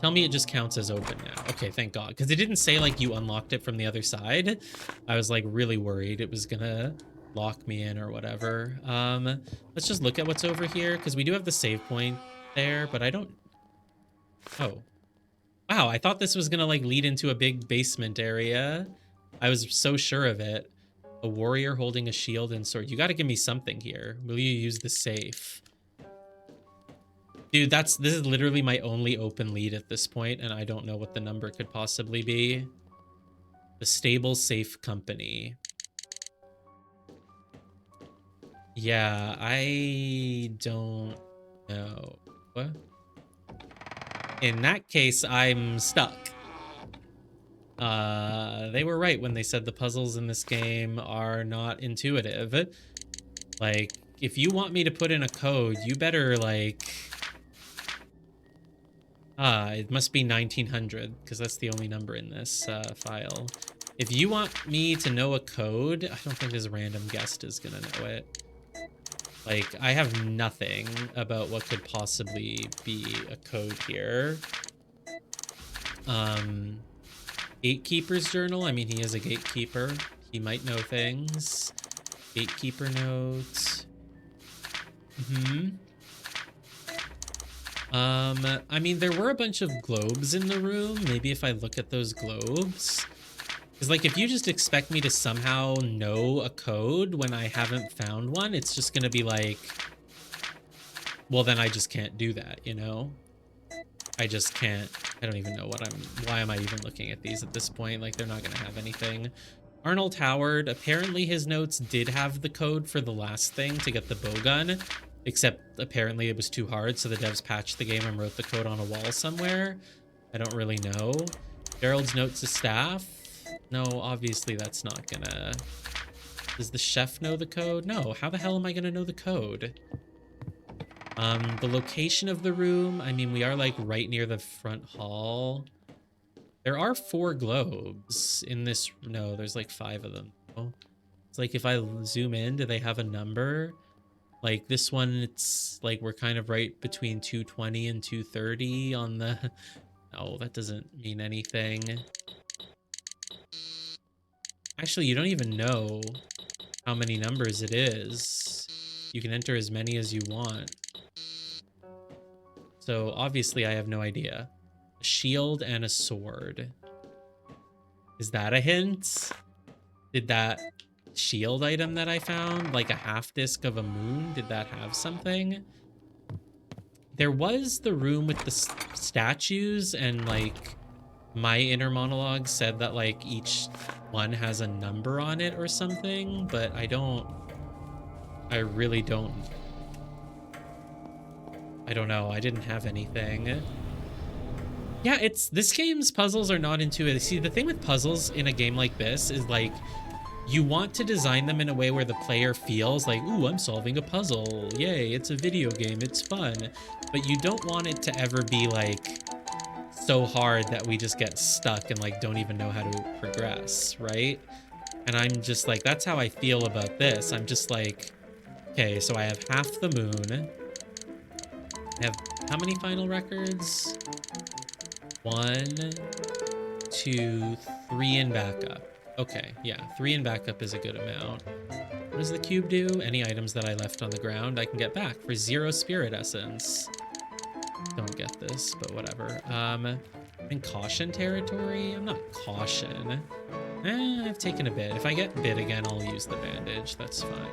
Tell me it just counts as open now. Okay, thank God. Because it didn't say, like, you unlocked it from the other side. I was, like, really worried it was gonna lock me in or whatever. Let's just look at what's over here, because we do have the save point there, but I don't... Oh. Wow, I thought this was gonna, like, lead into a big basement area. I was so sure of it. A warrior holding a shield and sword. You got to give me something here. Will you use the safe? Dude, this is literally my only open lead at this point, and I don't know what the number could possibly be. The Stable Safe Company. Yeah, I don't know. What? In that case, I'm stuck. They were right when they said the puzzles in this game are not intuitive. Like, if you want me to put in a code, you better, like... it must be 1900, because that's the only number in this file. If you want me to know a code, I don't think this random guest is gonna know it. Like, I have nothing about what could possibly be a code here. Gatekeeper's journal. I mean, he is a gatekeeper. He might know things. Gatekeeper notes. I mean, there were a bunch of globes in the room. Maybe if I look at those globes. Because, like, if you just expect me to somehow know a code when I haven't found one, it's just gonna be like, well, then I just can't do that, you know? I just can't. I don't even know why am I even looking at these at this point? Like, they're not gonna have anything. Arnold Howard, apparently his notes did have the code for the last thing to get the bowgun, except apparently it was too hard, so the devs patched the game and wrote the code on a wall somewhere. I don't really know. Gerald's notes to staff. No, obviously that's not gonna... Does the chef know the code? No, how the hell am I gonna know the code? The location of the room, I mean, we are, like, right near the front hall. There are 4 globes in this... No, there's, like, 5 of them. Oh. It's like, if I zoom in, do they have a number? Like, this one, it's, like, we're kind of right between 220 and 230 on the... No, that doesn't mean anything. Actually, you don't even know how many numbers it is. You can enter as many as you want. So, obviously, I have no idea. A shield and a sword. Is that a hint? Did that shield item that I found, like a half disc of a moon, did that have something? There was the room with the statues, and, like, my inner monologue said that, like, each one has a number on it or something, but I really don't know. I didn't have anything. Yeah, this game's puzzles are not intuitive. See, the thing with puzzles in a game like this is, like, you want to design them in a way where the player feels like, ooh, I'm solving a puzzle. Yay, it's a video game, it's fun. But you don't want it to ever be, like, so hard that we just get stuck and like don't even know how to progress, right? And I'm just like, that's how I feel about this. I'm just like, okay, so I have half the moon. I have how many final records? 1, 2, 3 in backup. Okay, yeah, 3 in backup is a good amount. What does the cube do? Any items that I left on the ground I can get back for 0 spirit essence. Don't get this, but whatever. In caution territory? I'm not caution. I've taken a bit. If I get bit again, I'll use the bandage. That's fine.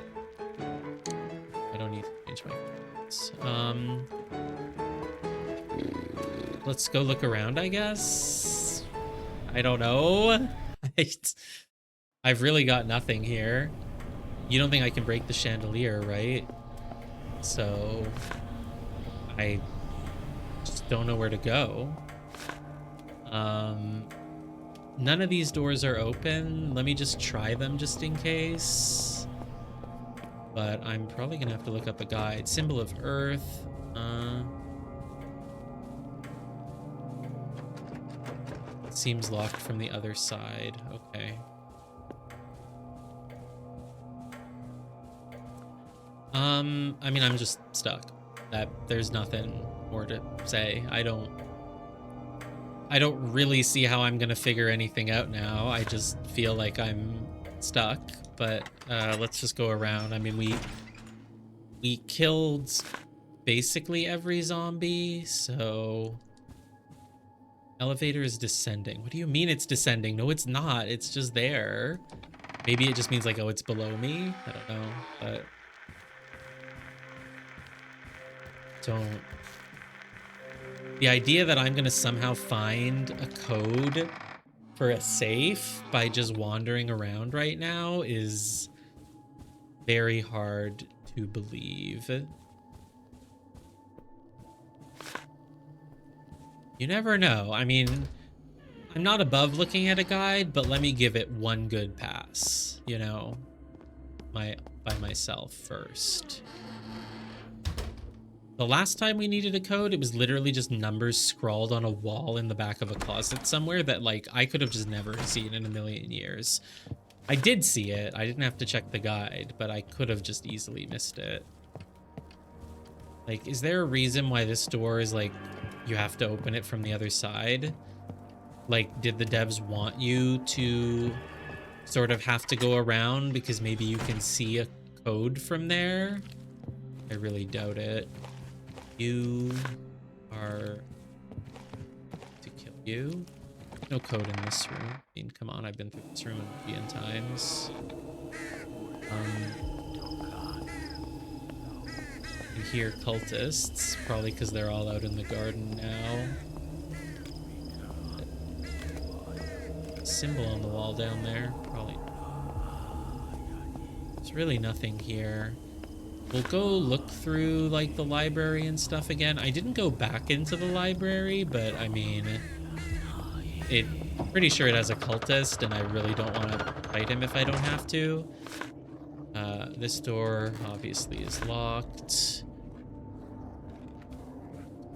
I don't need to change my cards. Let's go look around, I guess. I don't know. I've really got nothing here. You don't think I can break the chandelier, right? So I just don't know where to go. None of these doors are open. Let me just try them just in case. But I'm probably gonna have to look up a guide. Symbol of Earth. Seems locked from the other side. Okay. I mean, I'm just stuck. There's nothing more to say. I don't really see how I'm gonna figure anything out now. I just feel like I'm stuck, but let's just go around. I mean, we killed basically every zombie, so elevator is descending. What do you mean it's descending? No, it's not. It's just there. Maybe it just means like, oh, it's below me. I don't know, but don't. The idea that I'm gonna somehow find a code for a safe by just wandering around right now is very hard to believe. You never know. I mean, I'm not above looking at a guide, but let me give it one good pass, you know, by myself first. The last time we needed a code, it was literally just numbers scrawled on a wall in the back of a closet somewhere that, like, I could have just never seen in a million years. I did see it. I didn't have to check the guide, but I could have just easily missed it. Like, is there a reason why this door is, like, you have to open it from the other side? Like, did the devs want you to sort of have to go around because maybe you can see a code from there? I really doubt it. You are to kill you. No code in this room. I mean, come on, I've been through this room a million times. You hear cultists, probably because they're all out in the garden now. Symbol on the wall down there, probably. There's really nothing here. We'll go look through, like, the library and stuff again. I didn't go back into the library, but, I mean, pretty sure it has a cultist, and I really don't want to fight him if I don't have to. This door, obviously, is locked.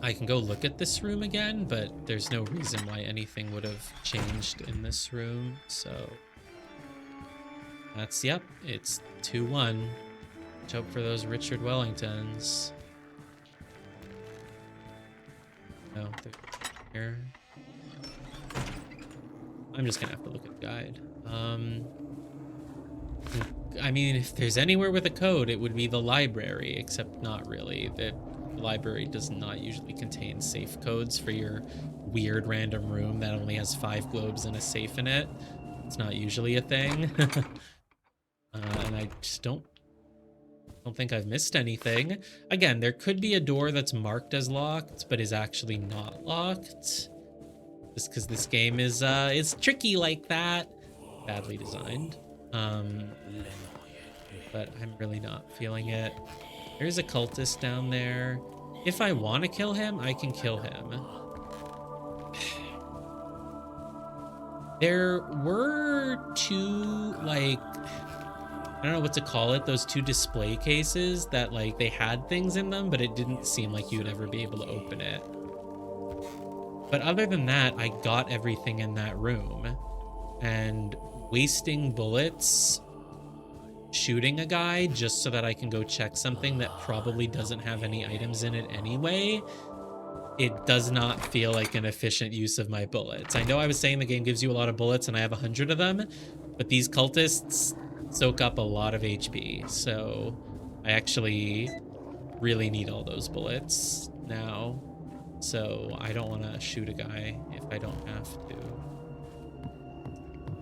I can go look at this room again, but there's no reason why anything would have changed in this room, so... That's, yep, it's 2-1. Watch out for those Richard Wellingtons. No, they're here. I'm just gonna have to look at the guide. I mean, if there's anywhere with a code, it would be the library, except not really. The library does not usually contain safe codes for your weird random room that only has 5 globes and a safe in it. It's not usually a thing. And I just don't think I've missed anything. Again, there could be a door that's marked as locked, but is actually not locked. Just because this game is tricky like that. Badly designed. But I'm really not feeling it. There's a cultist down there. If I want to kill him, I can kill him. There were 2, like, I don't know what to call it, those 2 display cases that, like, they had things in them, but it didn't seem like you'd ever be able to open it. But other than that, I got everything in that room. And wasting bullets shooting a guy just so that I can go check something that probably doesn't have any items in it anyway, it does not feel like an efficient use of my bullets. I know I was saying the game gives you a lot of bullets and I have 100 of them, but these cultists soak up a lot of HP, so I actually really need all those bullets now. So I don't want to shoot a guy if I don't have to.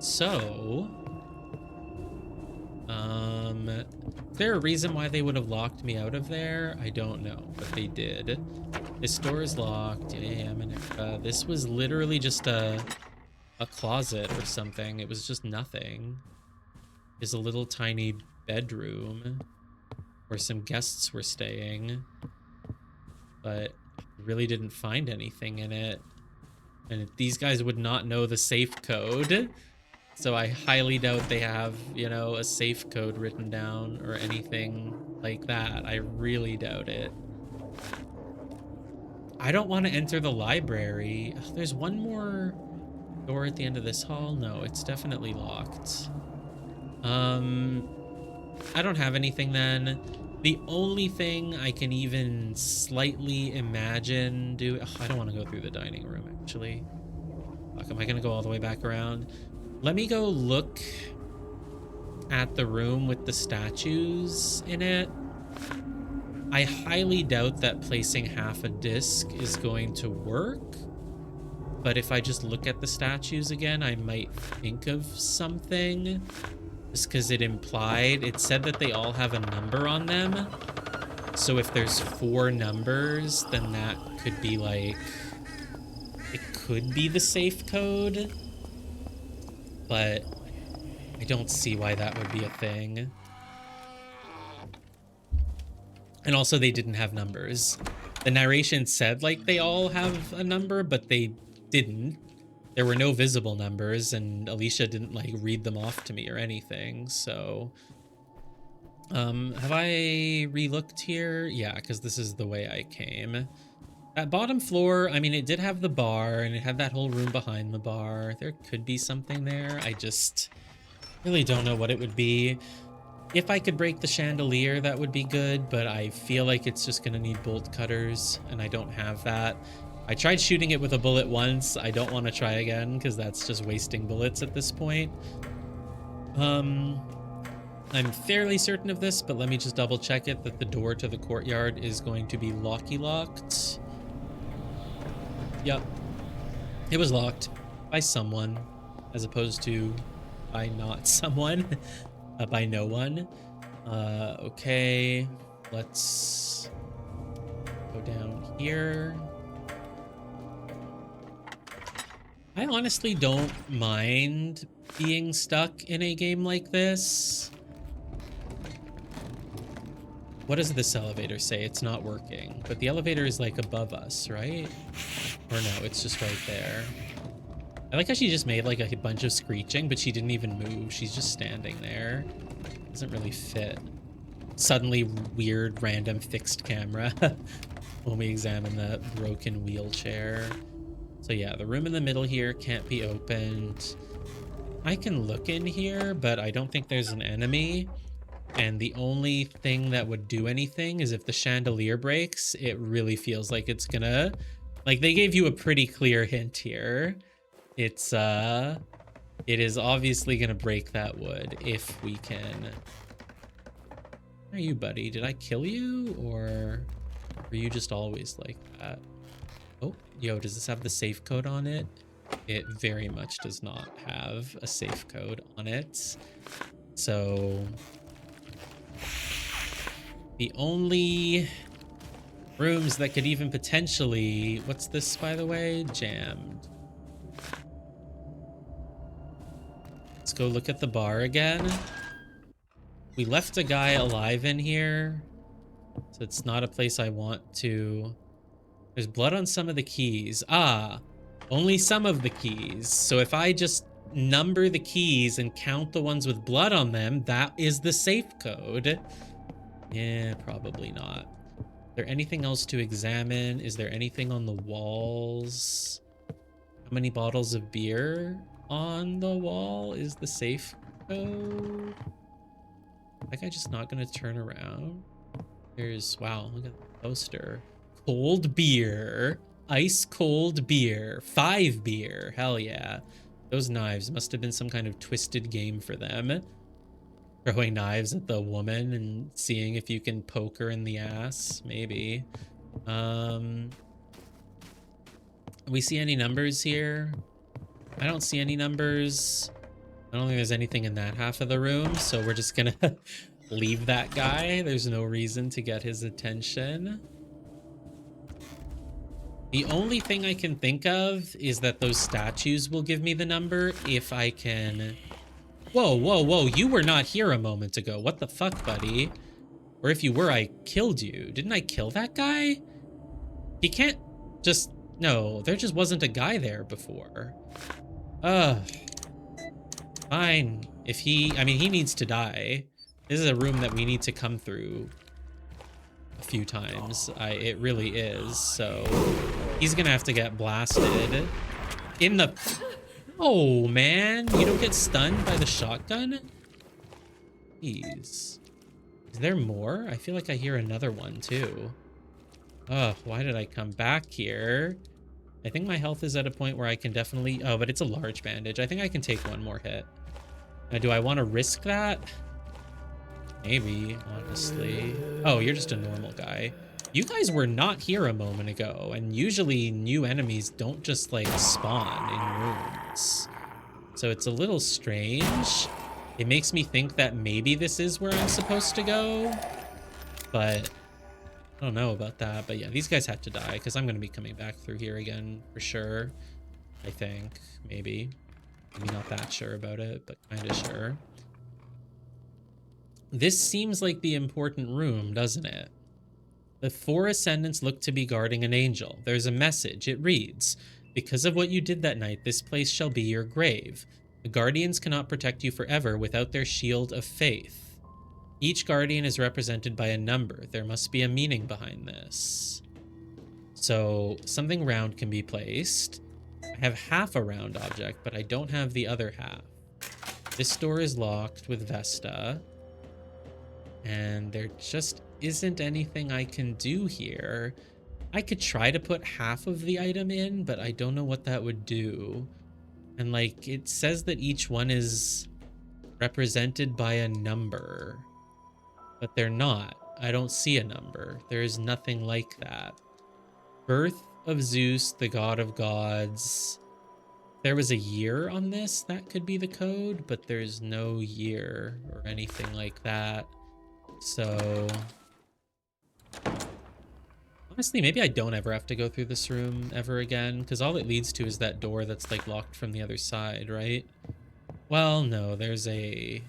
So, is there a reason why they would have locked me out of there? I don't know, but they did. This door is locked. This was literally just a closet or something. It was just nothing. There's a little tiny bedroom where some guests were staying, but I really didn't find anything in it. And these guys would not know the safe code. So I highly doubt they have, you know, a safe code written down or anything like that. I really doubt it. I don't want to enter the library. Ugh, there's one more door at the end of this hall. No, it's definitely locked. I don't have anything then. The only thing I can even slightly imagine do... Ugh, I don't want to go through the dining room, actually. Fuck, am I going to go all the way back around? Let me go look at the room with the statues in it. I highly doubt that placing half a disc is going to work. But if I just look at the statues again, I might think of something. Just because it said that they all have a number on them. So if there's 4 numbers, then that could be like... It could be the safe code. But I don't see why that would be a thing. And also they didn't have numbers. The narration said like they all have a number, but they didn't. There were no visible numbers, and Alicia didn't like read them off to me or anything. So have I re-looked here? Yeah, because this is the way I came. That bottom floor, I mean, it did have the bar, and it had that whole room behind the bar. There could be something there. I just really don't know what it would be. If I could break the chandelier, that would be good, but I feel like it's just gonna need bolt cutters, and I don't have that. I tried shooting it with a bullet once. I don't want to try again, because that's just wasting bullets at this point. I'm fairly certain of this, but let me just double check it, that the door to the courtyard is going to be locked. Yep. It was locked by someone, as opposed to by not someone, by no one. Okay, let's go down here. I honestly don't mind being stuck in a game like this. What does this elevator say? It's not working, but the elevator is like above us, right? Or no, it's just right there. I like how she just made like a bunch of screeching, but she didn't even move. She's just standing there. Doesn't really fit. Suddenly weird, random fixed camera when we examine the broken wheelchair. So yeah, the room in the middle here can't be opened. I can look in here, but I don't think there's an enemy. And the only thing that would do anything is if the chandelier breaks. It really feels like it's gonna... Like, they gave you a pretty clear hint here. It is obviously gonna break that wood if we can. Where are you, buddy? Did I kill you, or were you just always like that? Oh, yo, does this have the safe code on it? It very much does not have a safe code on it. So the only rooms that could even potentially... What's this, by the way? Jammed. Let's go look at the bar again. We left a guy alive in here, so it's not a place I want to... There's blood on some of the keys. Ah, only some of the keys. So if I just number the keys and count the ones with blood on them, that is the safe code. Yeah, probably not. Is there anything else to examine? Is there anything on the walls? How many bottles of beer on the wall is the safe code? That guy just not gonna turn around? There's, wow, look at the poster. Cold beer. Ice cold beer. 5 beer. Hell yeah. Those knives must have been some kind of twisted game for them. Throwing knives at the woman and seeing if you can poke her in the ass. Maybe. We see any numbers here? I don't see any numbers. I don't think there's anything in that half of the room, so we're just gonna leave that guy. There's no reason to get his attention. The only thing I can think of is that those statues will give me the number if I can... Whoa, whoa, whoa, you were not here a moment ago. What the fuck, buddy? Or if you were, I killed you. Didn't I kill that guy? He can't just... No, there just wasn't a guy there before. Ugh. Fine. If he... I mean, he needs to die. This is a room that we need to come through a few times. It really is, so... He's gonna have to get blasted. In the... Oh, man. You don't get stunned by the shotgun? Jeez. Is there more? I feel like I hear another one, too. Oh, why did I come back here? I think my health is at a point where I can definitely... Oh, but it's a large bandage. I think I can take one more hit. Now, do I want to risk that? Maybe, honestly. Oh, you're just a normal guy. You guys were not here a moment ago, and usually new enemies don't just, like, spawn in rooms. So it's a little strange. It makes me think that maybe this is where I'm supposed to go, but... I don't know about that, but yeah, these guys had to die because I'm going to be coming back through here again for sure. I think, maybe. Maybe not that sure about it, but kind of sure. This seems like the important room, doesn't it? The 4 ascendants look to be guarding an angel. There's a message. It reads, "Because of what you did that night, this place shall be your grave. The guardians cannot protect you forever without their shield of faith. Each guardian is represented by a number. There must be a meaning behind this." So something round can be placed. I have half a round object, but I don't have the other half. This door is locked with Vesta. And there just isn't anything I can do here. I could try to put half of the item in, but I don't know what that would do. And like, it says that each one is represented by a number. But they're not. I don't see a number. There is nothing like that. Birth of Zeus, the god of gods. If there was a year on this, that could be the code, but there's no year or anything like that. So... honestly, maybe I don't ever have to go through this room ever again, because all it leads to is that door that's like locked from the other side, right? Well, no, there's a...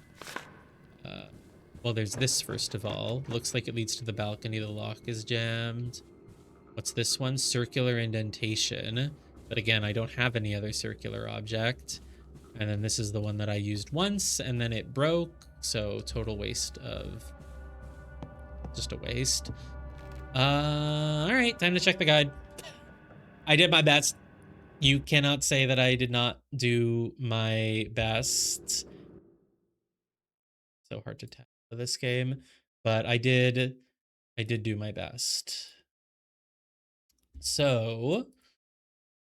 well, there's this first of all. Looks like it leads to the balcony. The lock is jammed. What's this one? Circular indentation. But again, I don't have any other circular object. And then this is the one that I used once, and then it broke. So total waste of... just a waste. All right, time to check the guide. I did my best. You cannot say that I did not do my best. So hard to tell this game, but I did do my best. So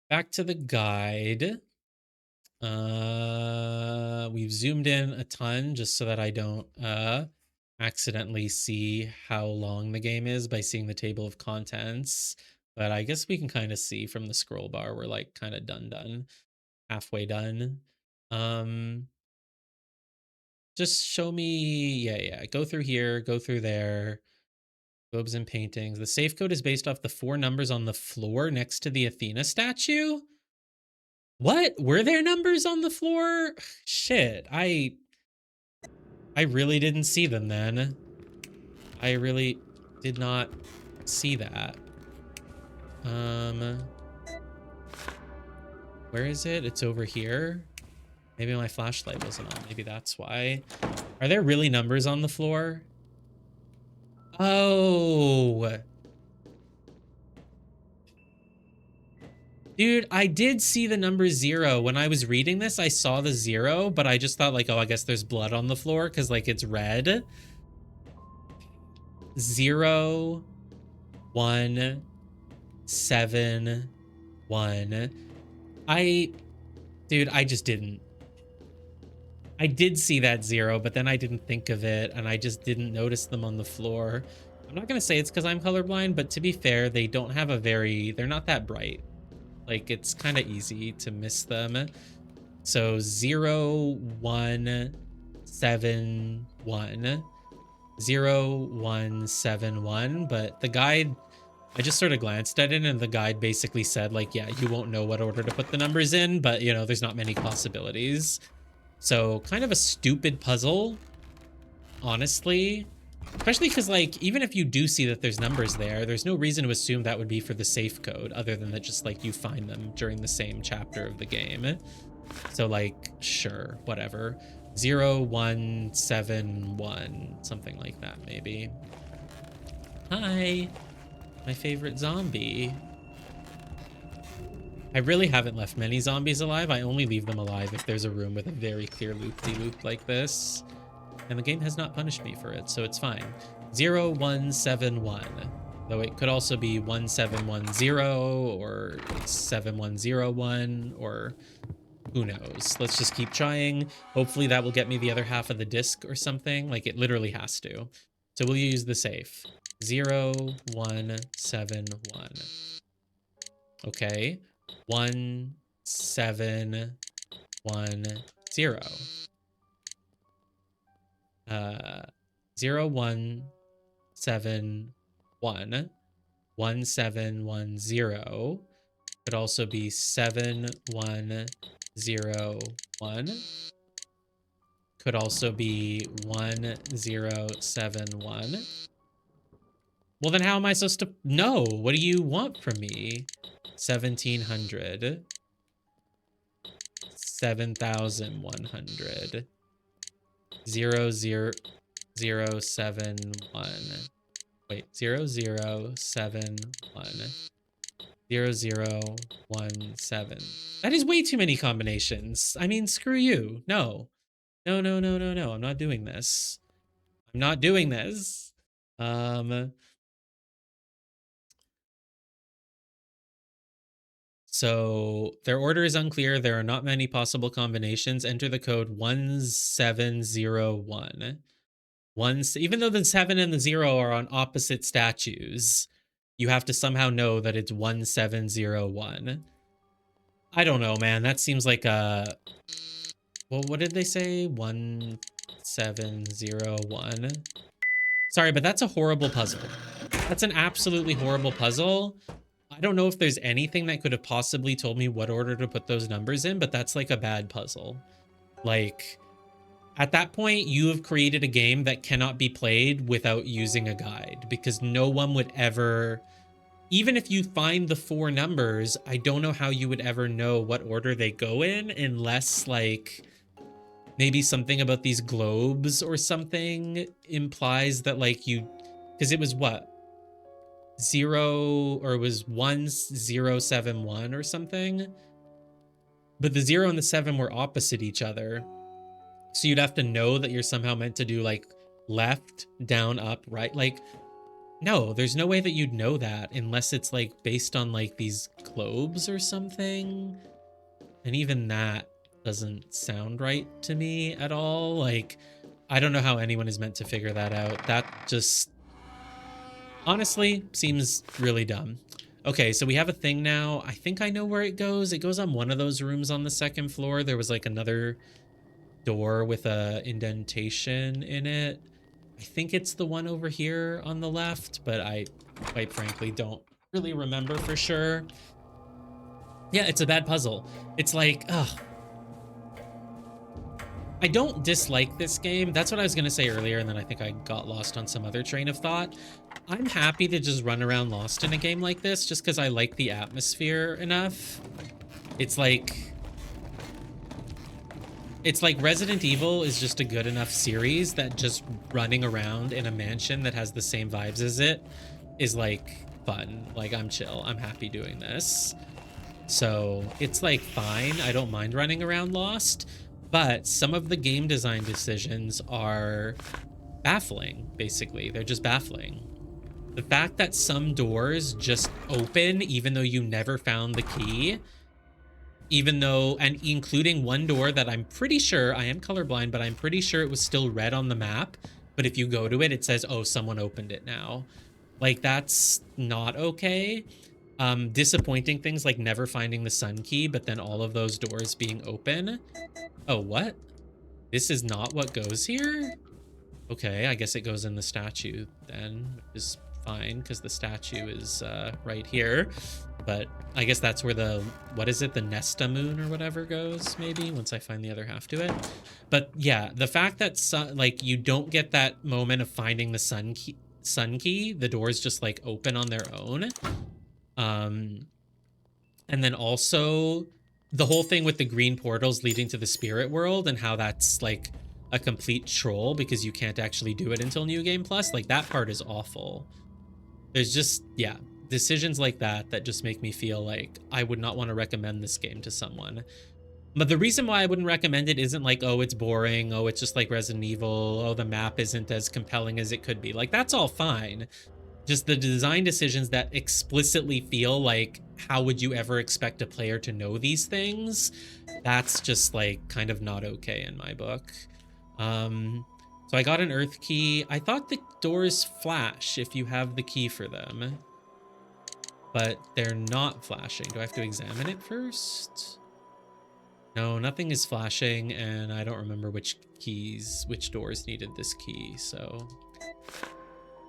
back to the guide. We've zoomed in a ton just so that I don't accidentally see how long the game is by seeing the table of contents, but I guess we can kind of see from the scroll bar we're like kind of done, halfway done. Just show me, yeah, go through here, go through there. Globes and paintings. The safe code is based off the 4 numbers on the floor next to the Athena statue. What? Were there numbers on the floor? Shit, I really didn't see them then. I really did not see that. Where is it? It's over here. Maybe my flashlight wasn't on. Maybe that's why. Are there really numbers on the floor? Oh. Dude, I did see the number 0. When I was reading this, I saw the 0, but I just thought like, oh, I guess there's blood on the floor because like it's red. 0, 1, 7, 1. Dude, I just didn't. I did see that 0, but then I didn't think of it, and I just didn't notice them on the floor. I'm not gonna say it's because I'm colorblind, but to be fair, they don't have a they're not that bright. Like, it's kind of easy to miss them. So 0, 1, 7, 1. 0, 1, 7, 1. But the guide, I just sort of glanced at it, and the guide basically said, like, yeah, you won't know what order to put the numbers in, but, you know, there's not many possibilities. So kind of a stupid puzzle, honestly. Especially because, like, even if you do see that there's numbers there, there's no reason to assume that would be for the safe code, other than that just, like, you find them during the same chapter of the game. So, like, sure, whatever. 0, 1, 7, 1. Something like that, maybe. Hi. My favorite zombie. I really haven't left many zombies alive. I only leave them alive if there's a room with a very clear loop-de-loop like this. And the game has not punished me for it, so it's fine. 0, 1, 7, 1. Though it could also be 1, 7, 1, 0, or 7, 1, 0, 1, or who knows. Let's just keep trying. Hopefully that will get me the other half of the disc or something. Like, it literally has to. So we'll use the safe. 0, 1, 7, 1. Okay. 1, 7, 1, 0. 0, 1, 7, 1. 1, 7, 1, 0. Could also be 7, 1, 0, 1. Could also be 1, 0, 7, 1. Well, then how am I supposed to know? What do you want from me? 1700. 7100. 0, 0, 0, 7, 1. Wait, 0, 0, 7, 1. 0, 0, 1, 7. That is way too many combinations. I mean, screw you. No. No, no, no, no, no. I'm not doing this. I'm not doing this. So their order is unclear. There are not many possible combinations. Enter the code 1701. Even though the 7 and the 0 are on opposite statues, you have to somehow know that it's 1701. I don't know, man. That seems like a... Well, what did they say? 1701. Sorry, but that's a horrible puzzle. That's an absolutely horrible puzzle. I don't know if there's anything that could have possibly told me what order to put those numbers in, but that's like a bad puzzle. Like, at that point, you have created a game that cannot be played without using a guide, because no one would ever... Even if you find the 4 numbers, I don't know how you would ever know what order they go in unless, like, maybe something about these globes or something implies that, like, you... Because it was what? 0, or it was 1, 0, 7, 1 or something? But the 0 and the 7 were opposite each other. So you'd have to know that you're somehow meant to do, like, left, down, up, right? Like, no, there's no way that you'd know that unless it's, like, based on, like, these globes or something. And even that doesn't sound right to me at all. Like, I don't know how anyone is meant to figure that out. That just... honestly seems really dumb. Okay, so we have a thing now. I think I know where it goes. It goes on one of those rooms on the 2nd floor. There was, like, another door with a indentation in it. I think it's the one over here on the left, but I quite frankly don't really remember for sure. Yeah, it's a bad puzzle. It's like, ugh. I don't dislike this game. That's what I was going to say earlier, and then I think I got lost on some other train of thought. I'm happy to just run around lost in a game like this just because I like the atmosphere enough. It's like Resident Evil is just a good enough series that just running around in a mansion that has the same vibes as it is, like, fun. Like, I'm chill. I'm happy doing this. So it's like fine. I don't mind running around lost, but some of the game design decisions are baffling, basically. They're just baffling. The fact that some doors just open even though you never found the key, even though, and including one door that I'm pretty sure, I am colorblind, but I'm pretty sure it was still red on the map. But if you go to it, it says, oh, someone opened it now. Like, that's not okay. Disappointing things like never finding the sun key, but then all of those doors being open. Oh, what? This is not what goes here? Okay, I guess it goes in the statue then, which is fine because the statue is right here. But I guess that's where the, what is it, the Nesta moon or whatever goes, maybe, once I find the other half to it. But yeah, the fact that like you don't get that moment of finding the sun key, the doors just like open on their own. And then also the whole thing with the green portals leading to the spirit world and how that's like a complete troll because you can't actually do it until New Game Plus, like that part is awful. There's just, yeah, decisions like that that just make me feel like I would not want to recommend this game to someone. But the reason why I wouldn't recommend it isn't like, oh, it's boring, oh, it's just like Resident Evil, oh, the map isn't as compelling as it could be. Like, that's all fine. Just the design decisions that explicitly feel like, how would you ever expect a player to know these things? That's just like kind of not okay in my book. So I got an earth key. I thought the doors flash if you have the key for them, but they're not flashing. Do I have to examine it first? No, nothing is flashing, and I don't remember which doors needed this key, so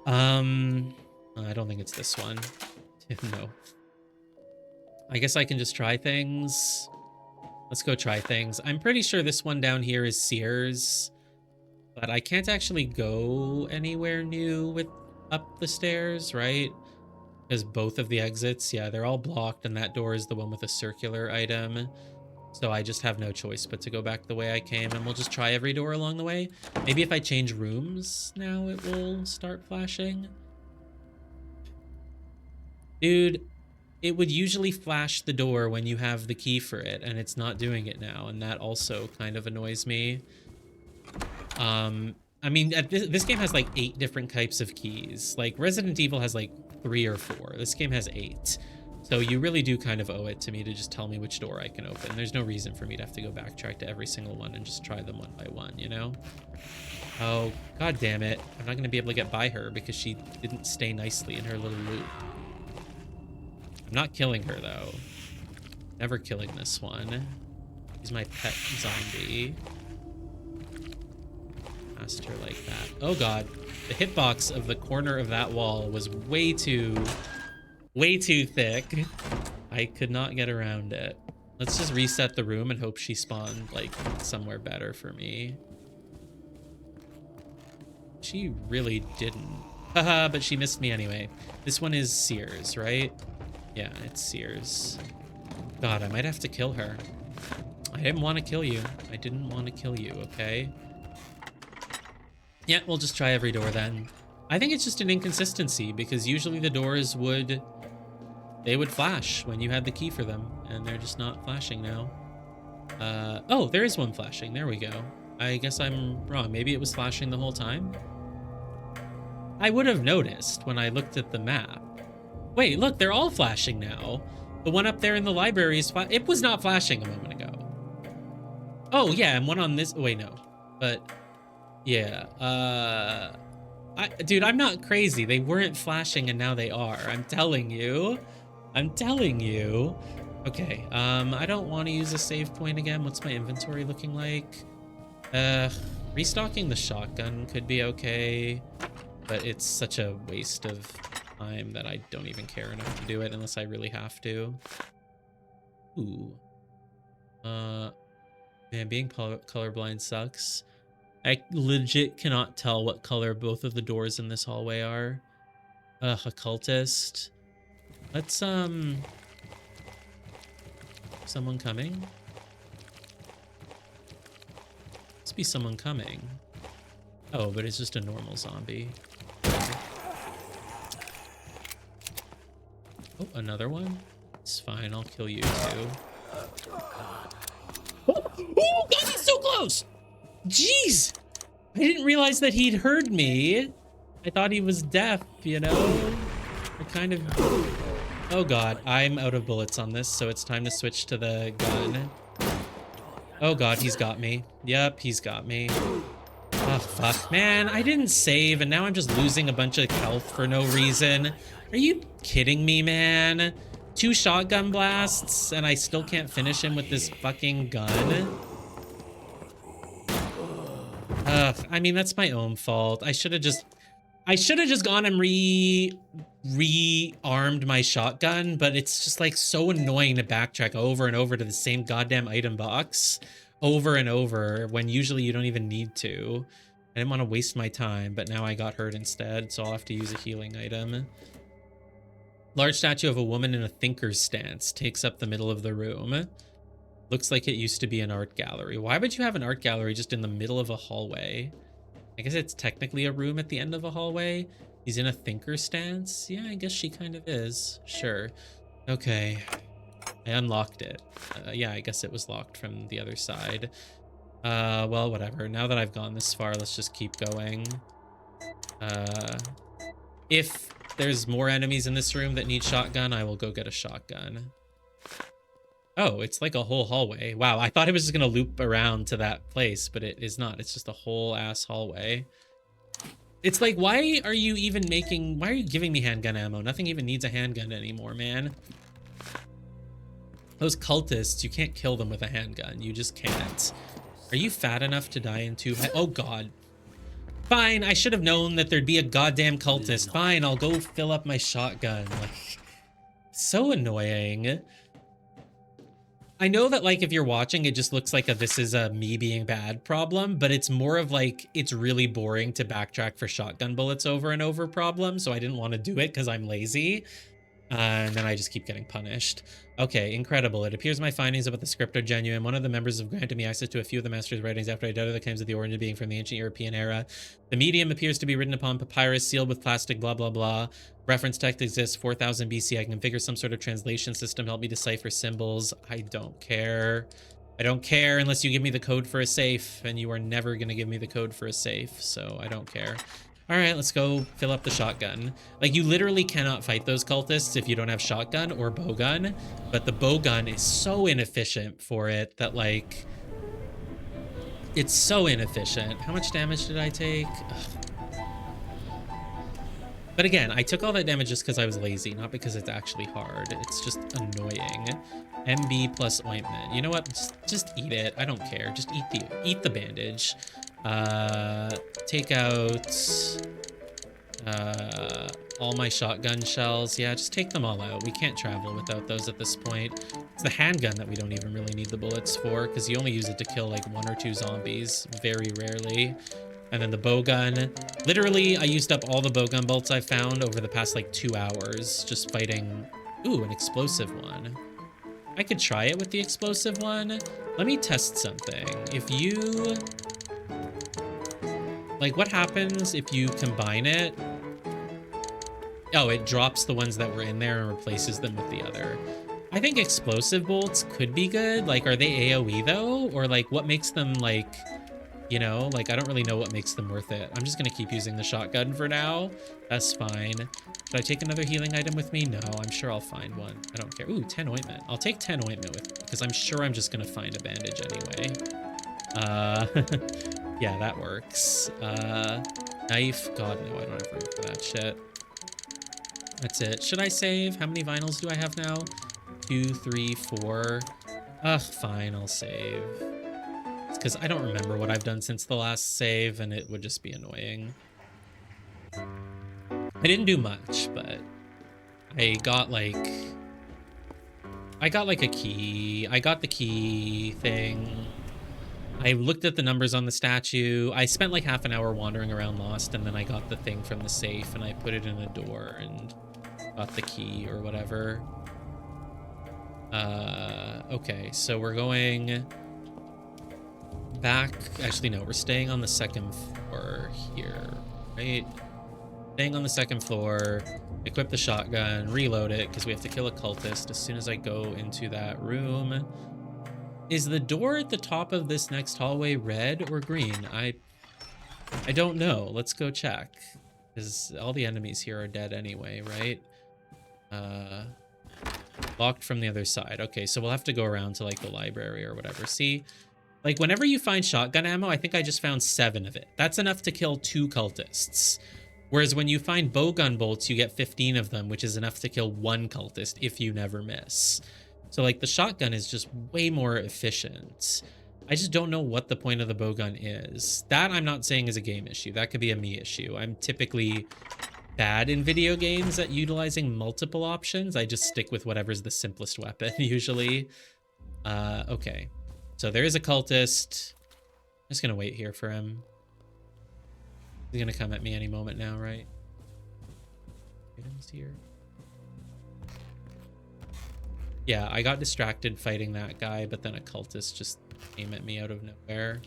I don't think it's this one. No. I guess I can just try things. Let's go try things. I'm pretty sure this one down here is Sears, but I can't actually go anywhere new with up the stairs, right? Because both of the exits, yeah, they're all blocked, and that door is the one with a circular item. So I just have no choice but to go back the way I came, and we'll just try every door along the way. Maybe if I change rooms now, it will start flashing. Dude, it would usually flash the door when you have the key for it, and it's not doing it now, and that also kind of annoys me. I mean, this game has like 8 different types of keys. Like Resident Evil has like 3 or 4. This game has 8. So you really do kind of owe it to me to just tell me which door I can open. There's no reason for me to have to go backtrack to every single one and just try them one by one, you know? Oh, god damn it. I'm not going to be able to get by her because she didn't stay nicely in her little loop. I'm not killing her, though. Never killing this one. He's my pet zombie. Past her like that. Oh god. The hitbox of the corner of that wall was way too thick. I could not get around it. Let's just reset the room and hope she spawned like somewhere better for me. She really didn't. Haha, but she missed me anyway. This one is Sears, right? Yeah, it's Sears. God, I might have to kill her. I didn't want to kill you. I didn't want to kill you, okay? Yeah, we'll just try every door then. I think it's just an inconsistency because usually the doors would flash when you had the key for them, and they're just not flashing now. Oh, there is one flashing. There we go. I guess I'm wrong. Maybe it was flashing the whole time? I would have noticed when I looked at the map. Wait, look, they're all flashing now. The one up there in the library is it was not flashing a moment ago. Oh, yeah, and one on this. Wait, no. But, yeah. Dude, I'm not crazy. They weren't flashing, and now they are. I'm telling you. I'm telling you. Okay, I don't want to use a save point again. What's my inventory looking like? Restocking the shotgun could be okay, but it's such a waste of time that I don't even care enough to do it unless I really have to. Ooh. Man, being colorblind sucks. I legit cannot tell what color both of the doors in this hallway are. Occultist. Let's, someone coming? Must be someone coming. Oh, but it's just a normal zombie. Oh, another one? It's fine, I'll kill you too. Oh, God, he's so close! Jeez! I didn't realize that he'd heard me. I thought he was deaf, you know? I kind of... Oh God, I'm out of bullets on this, so it's time to switch to the gun. Oh God, he's got me. Yep, he's got me. Oh, fuck. Man, I didn't save, and now I'm just losing a bunch of health for no reason. Are you kidding me, man? 2 shotgun blasts, and I still can't finish him with this fucking gun? I mean, that's my own fault. I should have just gone and rearmed my shotgun, but it's just like so annoying to backtrack over and over to the same goddamn item box over and over when usually you don't even need to. I didn't want to waste my time, but now I got hurt instead, so I'll have to use a healing item. Large statue of a woman in a thinker's stance takes up the middle of the room. Looks like it used to be an art gallery. Why would you have an art gallery just in the middle of a hallway? I guess it's technically a room at the end of a hallway. He's in a thinker stance. Yeah, I guess she kind of is. Sure. Okay. I unlocked it. Yeah, I guess it was locked from the other side. Well, whatever. Now that I've gone this far, let's just keep going. If there's more enemies in this room that need shotgun, I will go get a shotgun. Oh, it's like a whole hallway. Wow, I thought it was just gonna loop around to that place, but it is not. It's just a whole ass hallway. It's like, why are you giving me handgun ammo? Nothing even needs a handgun anymore, man. Those cultists, you can't kill them with a handgun. You just can't. Are you fat enough to die in 2? Oh God. Fine, I should have known that there'd be a goddamn cultist. Fine, I'll go fill up my shotgun. Like, so annoying. I know that, like, if you're watching, it just looks like this is a me being bad problem, but it's more of like, it's really boring to backtrack for shotgun bullets over and over problem, so I didn't want to do it because I'm lazy. And then I just keep getting punished. Okay, incredible. It appears my findings about the script are genuine. One of the members have granted me access to a few of the master's writings after I doubted the claims of the origin being from the ancient European era. The medium appears to be written upon papyrus, sealed with plastic, blah, blah, blah. Reference text exists, 4000 BC. I can configure some sort of translation system, help me decipher symbols. I don't care. I don't care unless you give me the code for a safe, and you are never going to give me the code for a safe, so I don't care. All right, let's go fill up the shotgun. Like, you literally cannot fight those cultists if you don't have shotgun or bowgun, but the bowgun is so inefficient for it that, like, it's so inefficient. How much damage did I take? Ugh. But again, I took all that damage just because I was lazy, not because it's actually hard. It's just annoying. MB plus ointment. You know what? Just eat it. I don't care. Just eat the bandage. Take out all my shotgun shells. Yeah, just take them all out. We can't travel without those at this point. It's the handgun that we don't even really need the bullets for, because you only use it to kill like 1 or 2 zombies, very rarely. And then the bowgun. Literally, I used up all the bowgun bolts I found over the past like 2 hours just fighting. Ooh, an explosive one. I could try it with the explosive one. Let me test something. If you... Like, what happens if you combine it? Oh, it drops the ones that were in there and replaces them with the other. I think explosive bolts could be good. Like, are they AoE though? Or like, what makes them like, you know, like, I don't really know what makes them worth it. I'm just gonna keep using the shotgun for now. That's fine. Should I take another healing item with me? No, I'm sure I'll find one. I don't care. Ooh, 10 ointment. I'll take 10 ointment with me because I'm sure I'm just gonna find a bandage anyway. Yeah, that works. Knife. God, no, I don't have room for that shit. That's it. Should I save? How many vinyls do I have now? 2, 3, 4. Ugh, fine, I'll save. It's because I don't remember what I've done since the last save, and it would just be annoying. I didn't do much, but I got like a key. I got the key thing. I looked at the numbers on the statue. I spent like half an hour wandering around lost, and then I got the thing from the safe and I put it in a door and got the key or whatever. Okay, so we're going back. Actually, no, we're staying on the 2nd floor here, right? Staying on the second floor, equip the shotgun, reload it, because we have to kill a cultist as soon as I go into that room. Is the door at the top of this next hallway red or green? I don't know. Let's go check. Because all the enemies here are dead anyway, right? Locked from the other side. Okay, so we'll have to go around to like the library or whatever. See, like whenever you find shotgun ammo, I think I just found 7 of it. That's enough to kill 2 cultists. Whereas when you find bowgun bolts, you get 15 of them, which is enough to kill 1 cultist if you never miss. So like the shotgun is just way more efficient. I just don't know what the point of the bowgun is. That I'm not saying is a game issue. That could be a me issue. I'm typically bad in video games at utilizing multiple options. I just stick with whatever's the simplest weapon usually. Okay, so there is a cultist. I'm just gonna wait here for him. He's gonna come at me any moment now, right? Items here. Yeah, I got distracted fighting that guy, but then a cultist just came at me out of nowhere.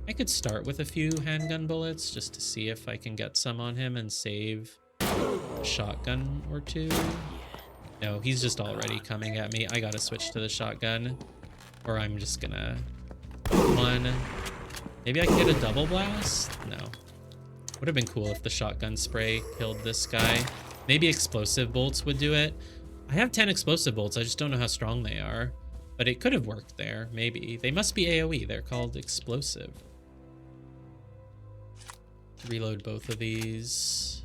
I could start with a few handgun bullets just to see if I can get some on him and save a shotgun or 2. No, he's just already coming at me. I gotta switch to the shotgun, or I'm just gonna... 1. Maybe I can get a double blast? No. Would have been cool if the shotgun spray killed this guy. Maybe explosive bolts would do it. I have 10 explosive bolts. I just don't know how strong they are. But it could have worked there, maybe. They must be AoE. They're called explosive. Reload both of these.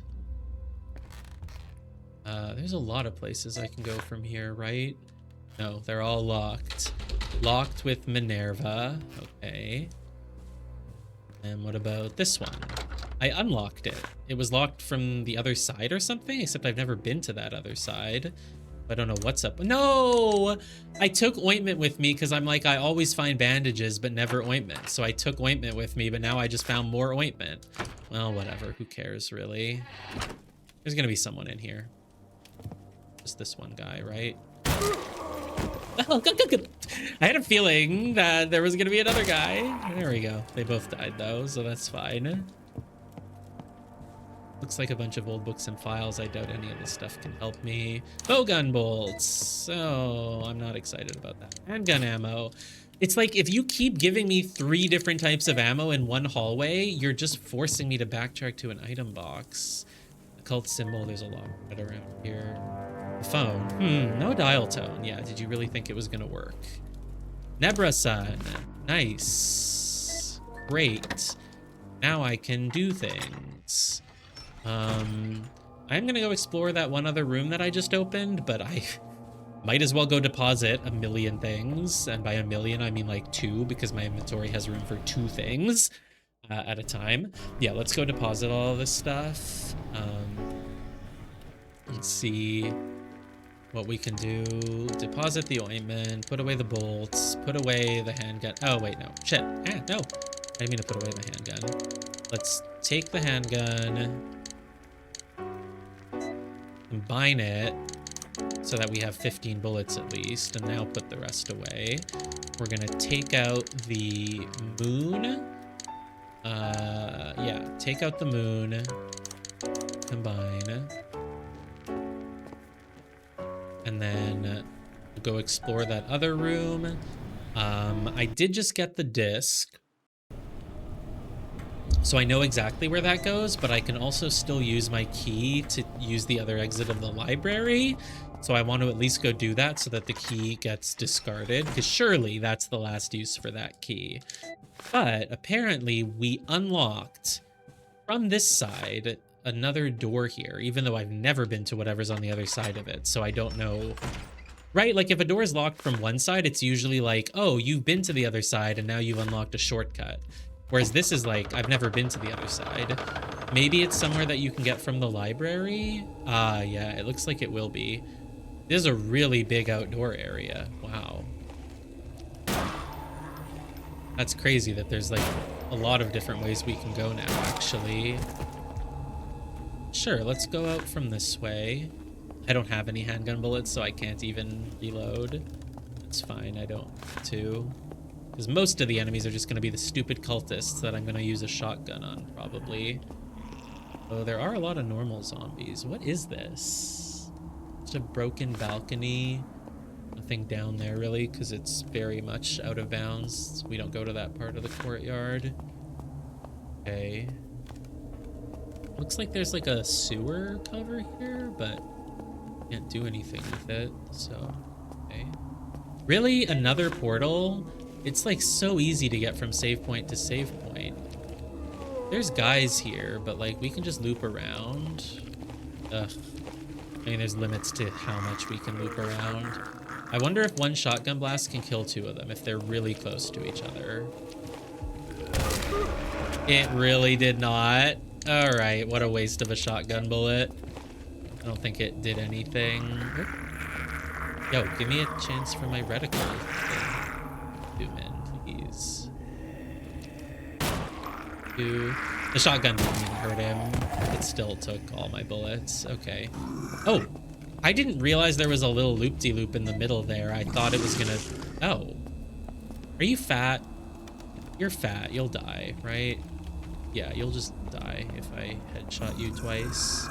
There's a lot of places I can go from here, right? No, they're all locked. Locked with Minerva. Okay. And what about this one? I unlocked it. It was locked from the other side or something, except I've never been to that other side. I don't know what's up. No! I took ointment with me because I'm like, I always find bandages, but never ointment. So I took ointment with me, but now I just found more ointment. Well, whatever. Who cares, really? There's going to be someone in here. Just this one guy, right? Oh, good. I had a feeling that there was going to be another guy. There we go. They both died, though, so that's fine. Looks like a bunch of old books and files. I doubt any of this stuff can help me. Bowgun bolts. So I'm not excited about that. Handgun ammo. It's like if you keep giving me 3 different types of ammo in one hallway, you're just forcing me to backtrack to an item box. Occult symbol. There's a lot right around here. The phone. No dial tone. Yeah, did you really think it was going to work? Nebra-san. Nice. Great. Now I can do things. I'm gonna go explore that one other room that I just opened, but I might as well go deposit a million things. And by a million, I mean like 2, because my inventory has room for 2 things at a time. Yeah, let's go deposit all of this stuff. Let's see what we can do. Deposit the ointment, put away the bolts, put away the handgun. Oh, wait, no. Shit. No. I didn't mean to put away the handgun. Let's take the handgun, combine it so that we have 15 bullets at least, and now put the rest away. We're gonna take out the moon. Yeah, take out the moon, combine, and then go explore that other room. I did just get the disc, so I know exactly where that goes, but I can also still use my key to use the other exit of the library. So I want to at least go do that so that the key gets discarded, because surely that's the last use for that key. But apparently we unlocked from this side another door here, even though I've never been to whatever's on the other side of it. So I don't know, right? Like if a door is locked from one side, it's usually like, oh, you've been to the other side and now you've unlocked a shortcut. Whereas this is like, I've never been to the other side. Maybe it's somewhere that you can get from the library. Yeah, it looks like it will be. This is a really big outdoor area. Wow. That's crazy that there's like a lot of different ways we can go now, actually. Sure, let's go out from this way. I don't have any handgun bullets, so I can't even reload. It's fine, I don't need to. Because most of the enemies are just going to be the stupid cultists that I'm going to use a shotgun on, probably. Oh, there are a lot of normal zombies. What is this? It's a broken balcony. Nothing down there really, because it's very much out of bounds. We don't go to that part of the courtyard. Okay. Looks like there's like a sewer cover here, but can't do anything with it, so okay. Really? Another portal? It's like so easy to get from save point to save point. There's guys here, but like we can just loop around. Ugh. I mean, there's limits to how much we can loop around. I wonder if one shotgun blast can kill two of them if they're really close to each other. It really did not. All right, what a waste of a shotgun bullet. I don't think it did anything. Oop. Yo, give me a chance for my reticle. Zoom in, please. The shotgun didn't even hurt him. It still took all my bullets. Okay. Oh, I didn't realize there was a little loop-de-loop in the middle there. I thought it was gonna... Oh. Are you fat? You're fat. You'll die, right? Yeah, you'll just die if I headshot you twice.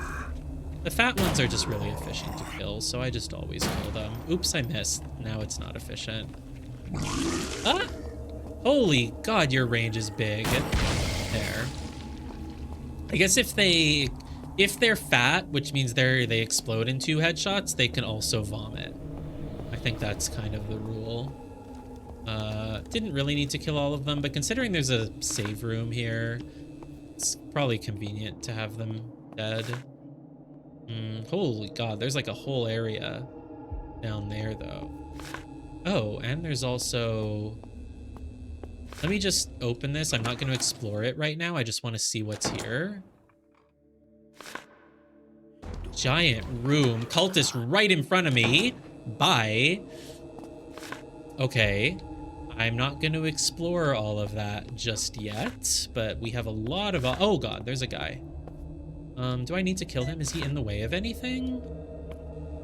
The fat ones are just really efficient to kill, so I just always kill them. Oops, I missed. Now it's not efficient. Ah! Holy God, your range is big. There. I guess if they're fat, which means they explode in 2 headshots, they can also vomit. I think that's kind of the rule. Didn't really need to kill all of them, but considering there's a save room here, it's probably convenient to have them dead. Holy God, there's like a whole area down there though. Oh, and there's also... Let me just open this. I'm not going to explore it right now. I just want to see what's here. Giant room. Cultist right in front of me. Bye. Okay. I'm not going to explore all of that just yet, but we have a lot of... Oh God, there's a guy. Do I need to kill him? Is he in the way of anything?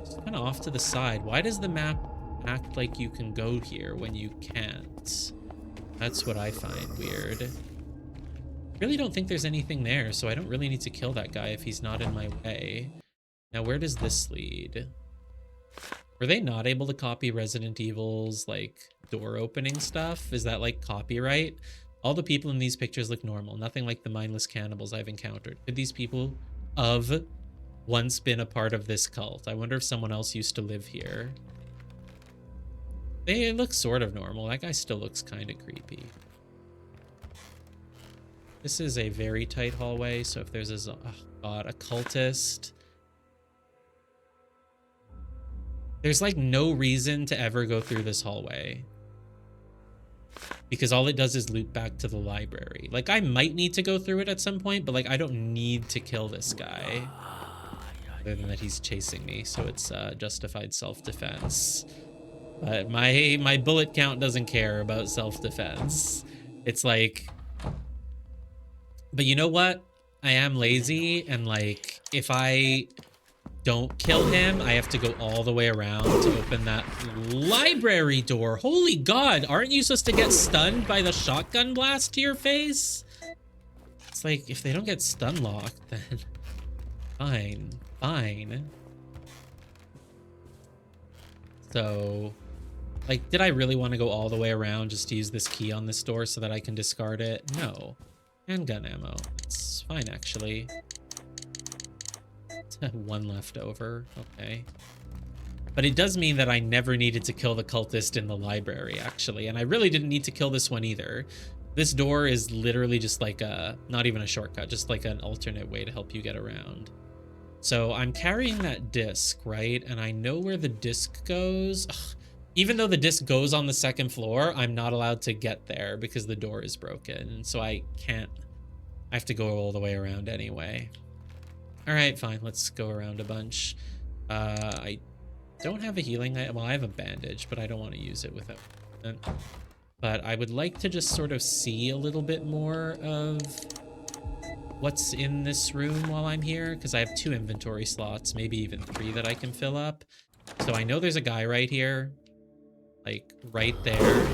He's kind of off to the side. Why does the map act like you can go here when you can't? That's what I find weird. Really don't think there's anything there, so I don't really need to kill that guy if he's not in my way. Now, where does this lead? Were they not able to copy Resident Evil's, like, door opening stuff? Is that, like, copyright? All the people in these pictures look normal, nothing like the mindless cannibals I've encountered. Could these people have once been a part of this cult? I wonder if someone else used to live here. They look sort of normal. That guy still looks kind of creepy. This is a very tight hallway, so if there's a... Oh God, a cultist. There's like no reason to ever go through this hallway, because all it does is loop back to the library. Like, I might need to go through it at some point, but like, I don't need to kill this guy. Other than that he's chasing me, so it's justified self-defense. But my bullet count doesn't care about self-defense. It's like... But you know what? I am lazy, and like, if I don't kill him, I have to go all the way around to open that library door. Holy God, aren't you supposed to get stunned by the shotgun blast to your face? It's like, if they don't get stun locked, then fine, fine. So, like, did I really want to go all the way around just to use this key on this door so that I can discard it? No. Handgun ammo. It's fine, actually. One left over. Okay. But it does mean that I never needed to kill the cultist in the library, actually. And I really didn't need to kill this one either. This door is literally just like a... Not even a shortcut, just like an alternate way to help you get around. So I'm carrying that disc, right? And I know where the disc goes. Ugh. Even though the disc goes on the 2nd floor, I'm not allowed to get there because the door is broken. So I can't... I have to go all the way around anyway. All right, fine. Let's go around a bunch. I don't have a healing... Well, I have a bandage, but I don't want to use it without it. But I would like to just sort of see a little bit more of what's in this room while I'm here, because I have 2 inventory slots, maybe even 3 that I can fill up. So I know there's a guy right here. Like, right there.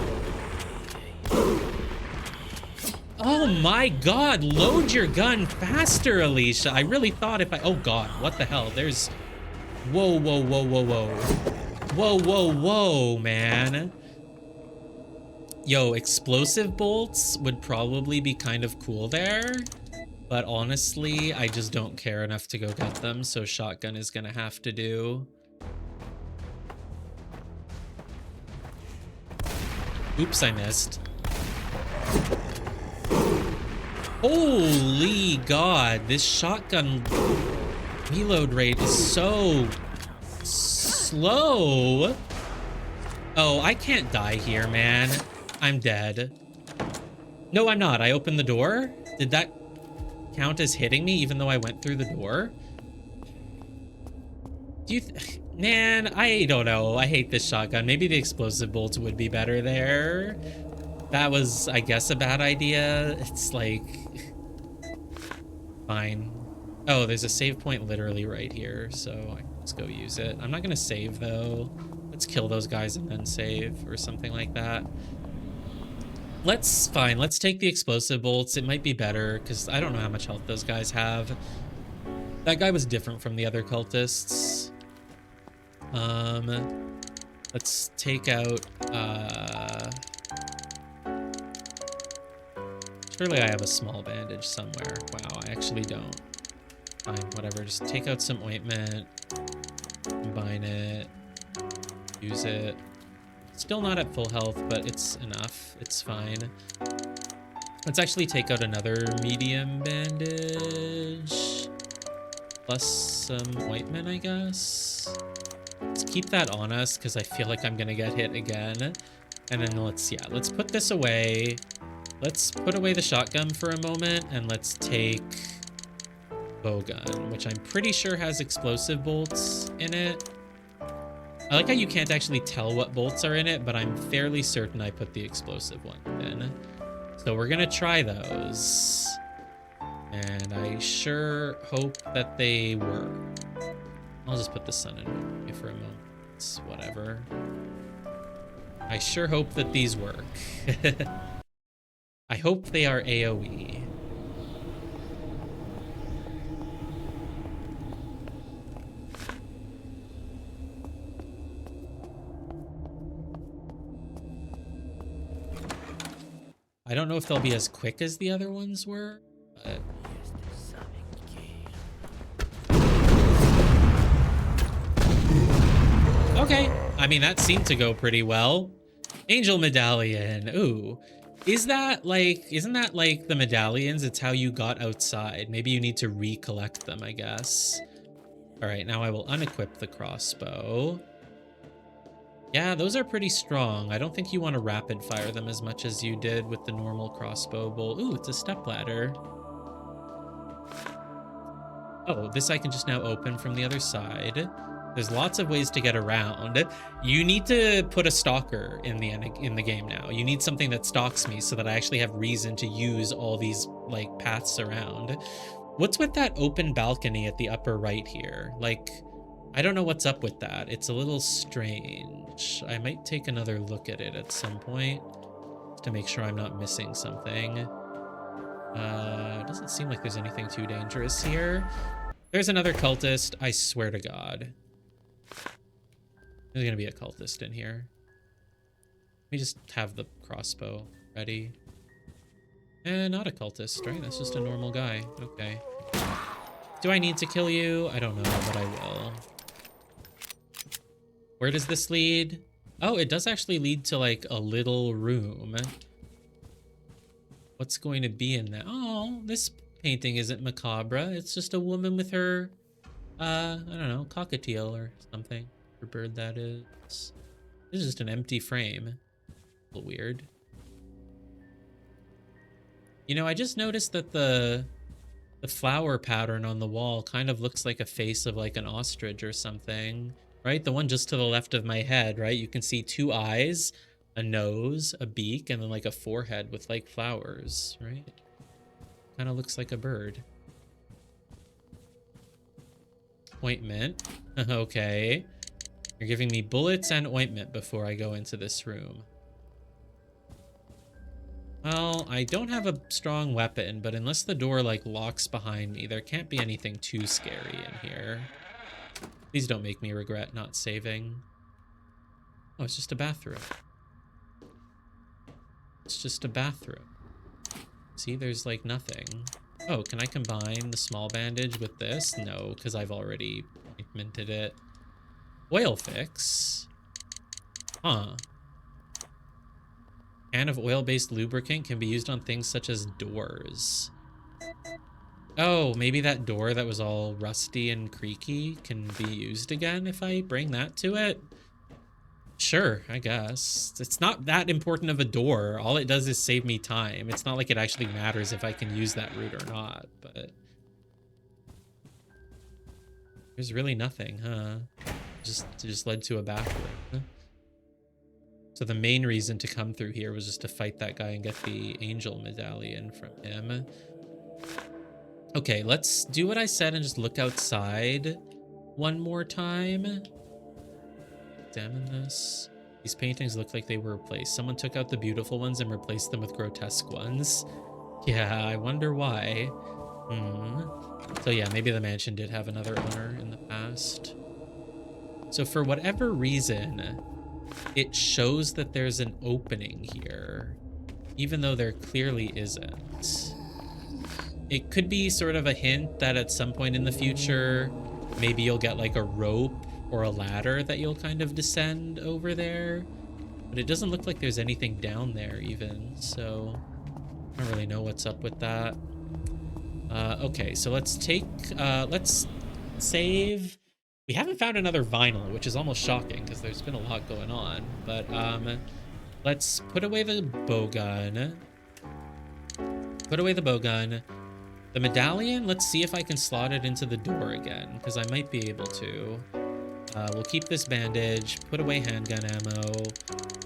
Oh my god, load your gun faster, Alicia. I really thought if I... Oh god, what the hell? There's... Whoa, whoa, whoa, whoa, whoa. Whoa, whoa, whoa, man. Yo, explosive bolts would probably be kind of cool there. But honestly, I just don't care enough to go get them, so shotgun is gonna have to do. Oops, I missed. Holy god, this shotgun reload rate is so slow. Oh, I can't die here, man. I'm dead. No, I'm not. I opened the door. Did that count as hitting me even though I went through the door? Do you... Man, I don't know. I hate this shotgun. Maybe the explosive bolts would be better there. That was, I guess, a bad idea. It's like... Fine. Oh, there's a save point literally right here, so let's go use it. I'm not gonna save, though. Let's kill those guys and then save, or something like that. Fine, let's take the explosive bolts. It might be better, because I don't know how much health those guys have. That guy was different from the other cultists. Let's take out, surely I have a small bandage somewhere. Wow, I actually don't. Fine, whatever. Just take out some ointment, combine it, use it. Still not at full health, but it's enough. It's fine. Let's actually take out another medium bandage. Plus some ointment, I guess. Let's keep that on us, because I feel like I'm going to get hit again. And then let's put this away. Let's put away the shotgun for a moment, and let's take bowgun, which I'm pretty sure has explosive bolts in it. I like how you can't actually tell what bolts are in it, but I'm fairly certain I put the explosive one in. So we're gonna try those. And I sure hope that they work. I'll just put the sun in for a moment. It's whatever. I sure hope that these work. I hope they are AoE. I don't know if they'll be as quick as the other ones were, but... Okay, I mean, that seemed to go pretty well. Angel medallion, ooh. Isn't that like the medallions? It's how you got outside. Maybe you need to recollect them, I guess. All right, now I will unequip the crossbow. Yeah, those are pretty strong. I don't think you want to rapid fire them as much as you did with the normal crossbow bolt. Ooh, it's a stepladder. Oh, this I can just now open from the other side. There's lots of ways to get around. You need to put a stalker in the game now. You need something that stalks me so that I actually have reason to use all these like paths around. What's with that open balcony at the upper right here? Like, I don't know what's up with that. It's a little strange. I might take another look at it at some point to make sure I'm not missing something. It doesn't seem like there's anything too dangerous here. There's another cultist, I swear to God. There's gonna be a cultist in here. Let me just have the crossbow ready. Not a cultist, right? That's just a normal guy. Okay. Do I need to kill you? I don't know, but I will. Where does this lead? Oh, it does actually lead to like a little room. What's going to be in that? Oh, this painting isn't macabre. It's just a woman with her, I don't know, cockatiel or something. Or bird that is. This is just an empty frame. A little weird. You know, I just noticed that the flower pattern on the wall kind of looks like a face of like an ostrich or something, right? The one just to the left of my head, right? You can see two eyes, a nose, a beak, and then like a forehead with like flowers, right? Kind of looks like a bird. Ointment. Okay. You're giving me bullets and ointment before I go into this room. Well, I don't have a strong weapon, but unless the door, like, locks behind me, there can't be anything too scary in here. Please don't make me regret not saving. Oh, it's just a bathroom. It's just a bathroom. See, there's, like, nothing. Oh, can I combine the small bandage with this? No, because I've already ointmented it. Oil fix? Huh. Can of oil-based lubricant can be used on things such as doors. Oh, maybe that door that was all rusty and creaky can be used again if I bring that to it? Sure, I guess. It's not that important of a door. All it does is save me time. It's not like it actually matters if I can use that route or not, but there's really nothing, huh? Just led to a bathroom. So the main reason to come through here was just to fight that guy and get the angel medallion from him. Okay, let's do what I said and just look outside one more time. Examine this. These paintings look like they were replaced. Someone took out the beautiful ones and replaced them with grotesque ones. Yeah, I wonder why. Hmm. So yeah, maybe the mansion did have another owner in the past. So for whatever reason, it shows that there's an opening here, even though there clearly isn't. It could be sort of a hint that at some point in the future, maybe you'll get like a rope or a ladder that you'll kind of descend over there. But it doesn't look like there's anything down there even, so I don't really know what's up with that. Okay, so let's save. We haven't found another vinyl, which is almost shocking because there's been a lot going on. But let's put away the bowgun. Put away the bowgun. The medallion, let's see if I can slot it into the door again, because I might be able to. We'll keep this bandage, put away handgun ammo.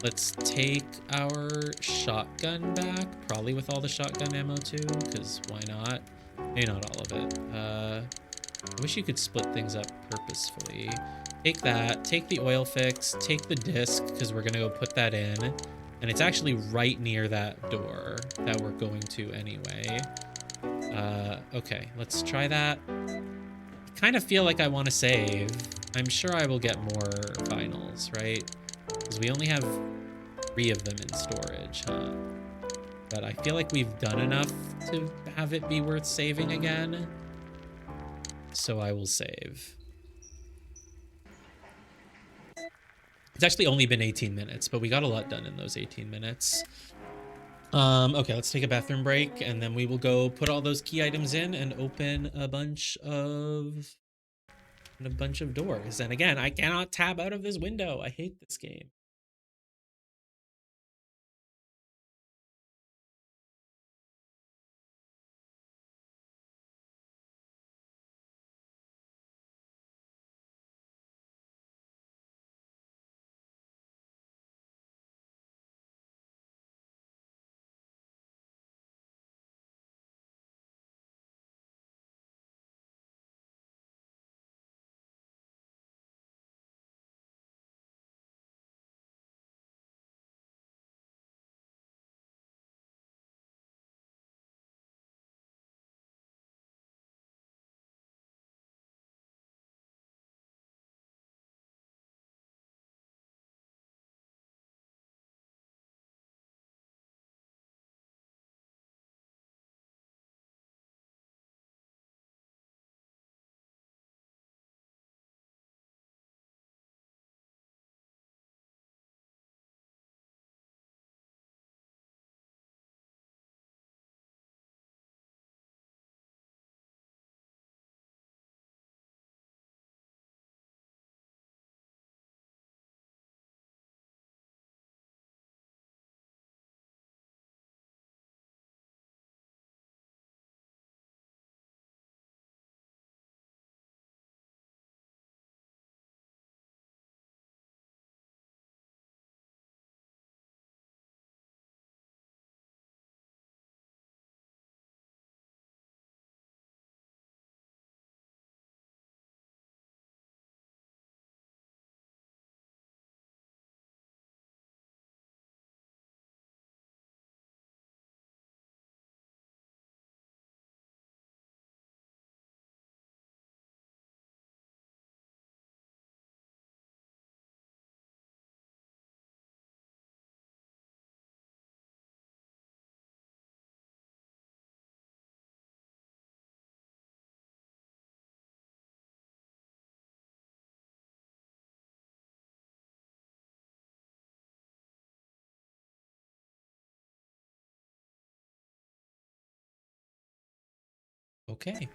Let's take our shotgun back, probably with all the shotgun ammo too, because why not? Maybe not all of it. I wish you could split things up purposefully. Take that, take the oil fix, take the disc, because we're going to go put that in. And it's actually right near that door that we're going to anyway. Okay, let's try that. I kind of feel like I want to save. I'm sure I will get more vinyls, right? Because we only have 3 of them in storage, huh? But I feel like we've done enough to have it be worth saving again. So I will save. It's actually only been 18 minutes, but we got a lot done in those 18 minutes. Okay, let's take a bathroom break, and then we will go put all those key items in and open a bunch of doors. And again, I cannot tab out of this window. I hate this game. Okay.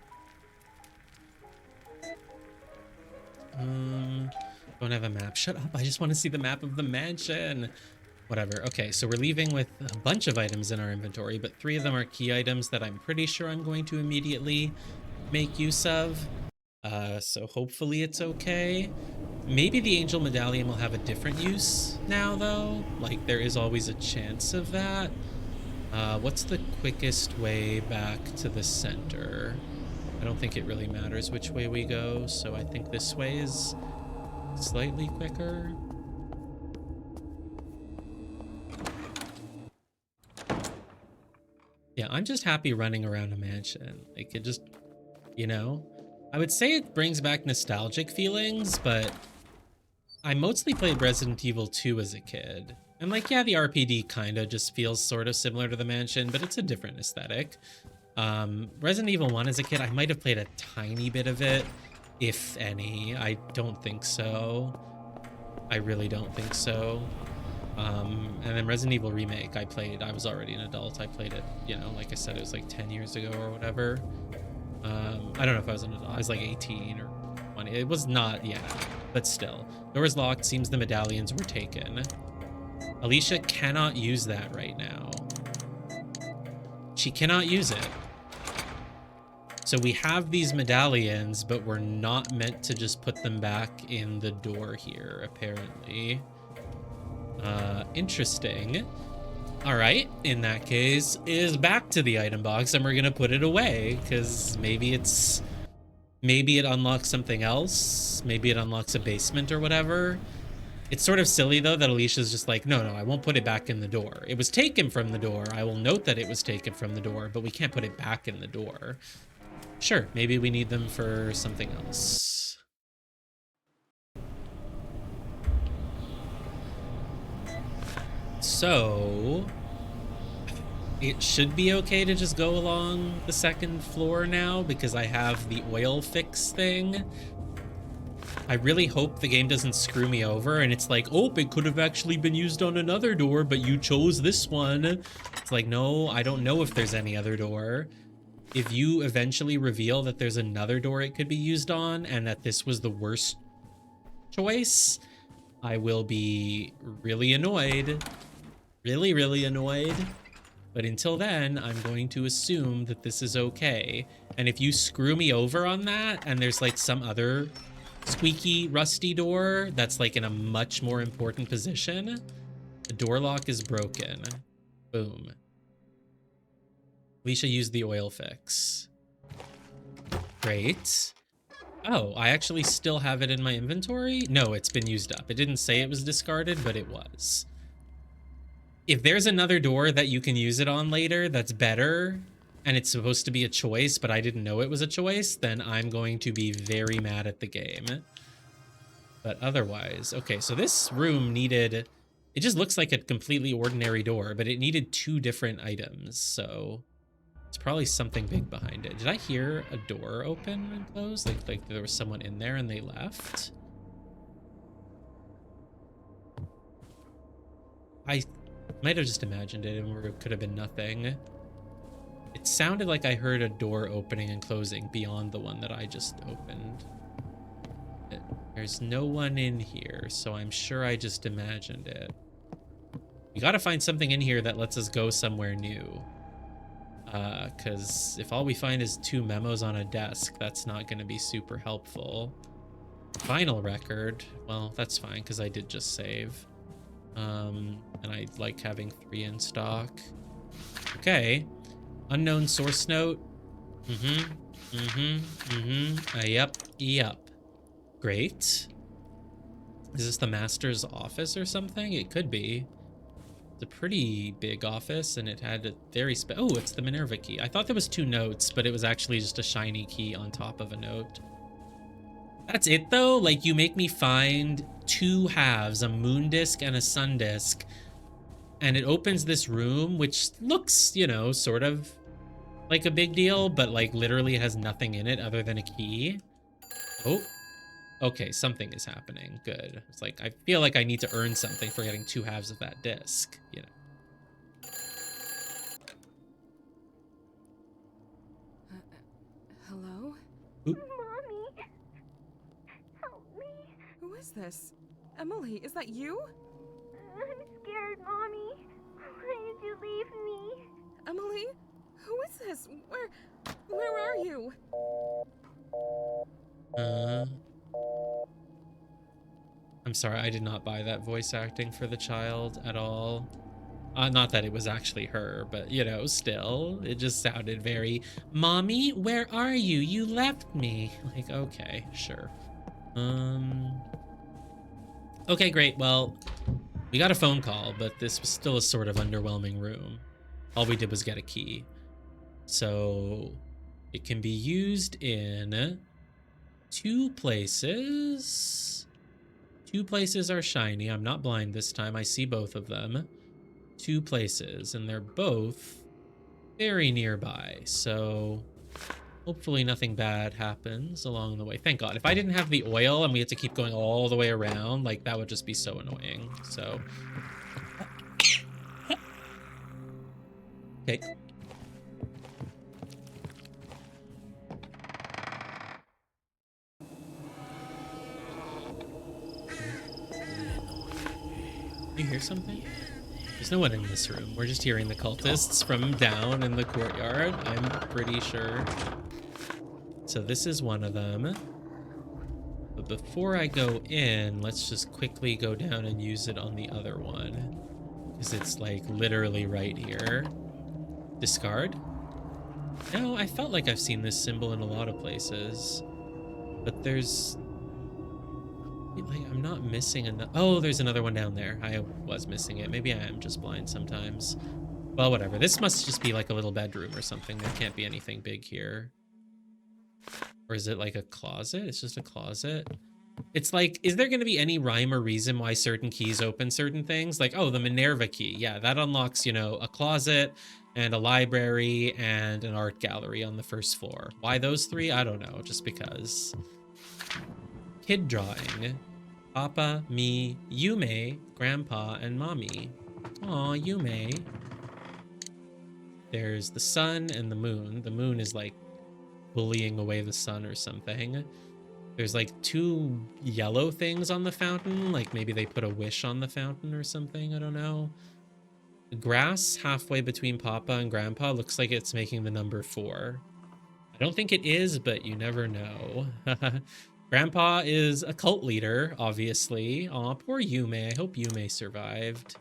Don't have a map. Shut up. I just want to see the map of the mansion. Whatever. Okay, so we're leaving with a bunch of items in our inventory, but 3 of them are key items that I'm pretty sure I'm going to immediately make use of. So hopefully it's okay. Maybe the angel medallion will have a different use now, though. Like, there is always a chance of that. What's the quickest way back to the center? I don't think it really matters which way we go, so I think this way is slightly quicker. Yeah, I'm just happy running around a mansion. Like, it just, you know, I would say it brings back nostalgic feelings, but I mostly played Resident Evil 2 as a kid. And like, yeah, the RPD kind of just feels sort of similar to the mansion, but it's a different aesthetic. Resident Evil 1 as a kid, I might have played a tiny bit of it, if any. I don't think so. I really don't think so. And then Resident Evil Remake, I was already an adult. I played it, you know, like I said, it was like 10 years ago or whatever. I don't know if I was an adult. I was like 18 or 20. It was not, yeah, but still. Doors locked, seems the medallions were taken. Alicia cannot use that right now. She cannot use it. So we have these medallions, but we're not meant to just put them back in the door here, apparently. Interesting. All right, in that case, is back to the item box, and we're gonna put it away, because maybe it unlocks something else. Maybe it unlocks a basement or whatever. It's sort of silly, though, that Alicia's just like, no, I won't put it back in the door. It was taken from the door. I will note that it was taken from the door, but we can't put it back in the door. Sure, maybe we need them for something else. So it should be okay to just go along the second floor now because I have the oil fix thing. I really hope the game doesn't screw me over and it's like, oh, it could have actually been used on another door, but you chose this one. It's like, no, I don't know if there's any other door. If you eventually reveal that there's another door it could be used on and that this was the worst choice, I will be really annoyed. Really, really annoyed. But until then, I'm going to assume that this is okay. And if you screw me over on that and there's like some other squeaky, rusty door that's like in a much more important position, the door lock is broken. Boom. Alicia used the oil fix. Great. Oh, I actually still have it in my inventory? No, it's been used up. It didn't say it was discarded, but it was. If there's another door that you can use it on later that's better, and it's supposed to be a choice, but I didn't know it was a choice, then I'm going to be very mad at the game. But otherwise, okay, so this room needed, it just looks like a completely ordinary door, but it needed 2 different items, so it's probably something big behind it. Did I hear a door open and close? Like there was someone in there and they left? I might have just imagined it and it could have been nothing. It sounded like I heard a door opening and closing beyond the one that I just opened. There's no one in here, so I'm sure I just imagined it. We gotta find something in here that lets us go somewhere new. Because if all we find is 2 memos on a desk, that's not going to be super helpful. Final record. Well, that's fine, because I did just save. And I like having 3 in stock. Okay. Unknown source note. Yep. Great. Is this the master's office or something? It could be. It's a pretty big office, and it had a very oh, it's the Minerva key. I thought there was 2 notes, but it was actually just a shiny key on top of a note. That's it, though? Like, you make me find 2 halves, a moon disk and a sun disk, and it opens this room, which looks, you know, sort of like a big deal, but, like, literally has nothing in it other than a key. Oh. Okay, something is happening. Good. It's like, I feel like I need to earn something for getting 2 halves of that disc, you know. Oop. Mommy, help me. Who is this? Emily, is that you? I'm scared, Mommy. Why did you leave me? Emily? Who is this? Where are you? I'm sorry, I did not buy that voice acting for the child at all. Not that it was actually her, but you know, still, it just sounded very, Mommy, where are you? You left me. Like, okay, sure. Okay, great. Well, we got a phone call, but this was still a sort of underwhelming room. All we did was get a key. So it can be used in 2 places. 2 places are shiny. I'm not blind this time. I see both of them. 2 places, and they're both very nearby. So hopefully nothing bad happens along the way. Thank God. If I didn't have the oil and we had to keep going all the way around, like that would just be so annoying. So okay. You hear something? There's no one in this room. We're just hearing the cultists from down in the courtyard, I'm pretty sure. So this is one of them. But before I go in, let's just quickly go down and use it on the other one. Because it's like literally right here. Discard? No, I felt like I've seen this symbol in a lot of places. But there's... like, I'm not missing enough. Oh, there's another one down there. I was missing it. Maybe I am just blind sometimes. Well, whatever. This must just be like a little bedroom or something. There can't be anything big here. Or is it like a closet? It's just a closet. It's like, is there going to be any rhyme or reason why certain keys open certain things? Like, oh, the Minerva key. Yeah, that unlocks, you know, a closet and a library and an art gallery on the first floor. Why those 3? I don't know. Just because. Kid drawing. Papa, me, Yume, Grandpa, and Mommy. Aw, Yume. There's the sun and the moon. The moon is like bullying away the sun or something. There's like 2 yellow things on the fountain. Like maybe they put a wish on the fountain or something. I don't know. The grass halfway between Papa and Grandpa looks like it's making the number 4. I don't think it is, but you never know. Grandpa is a cult leader, obviously. Aw, poor Yume. I hope Yume survived.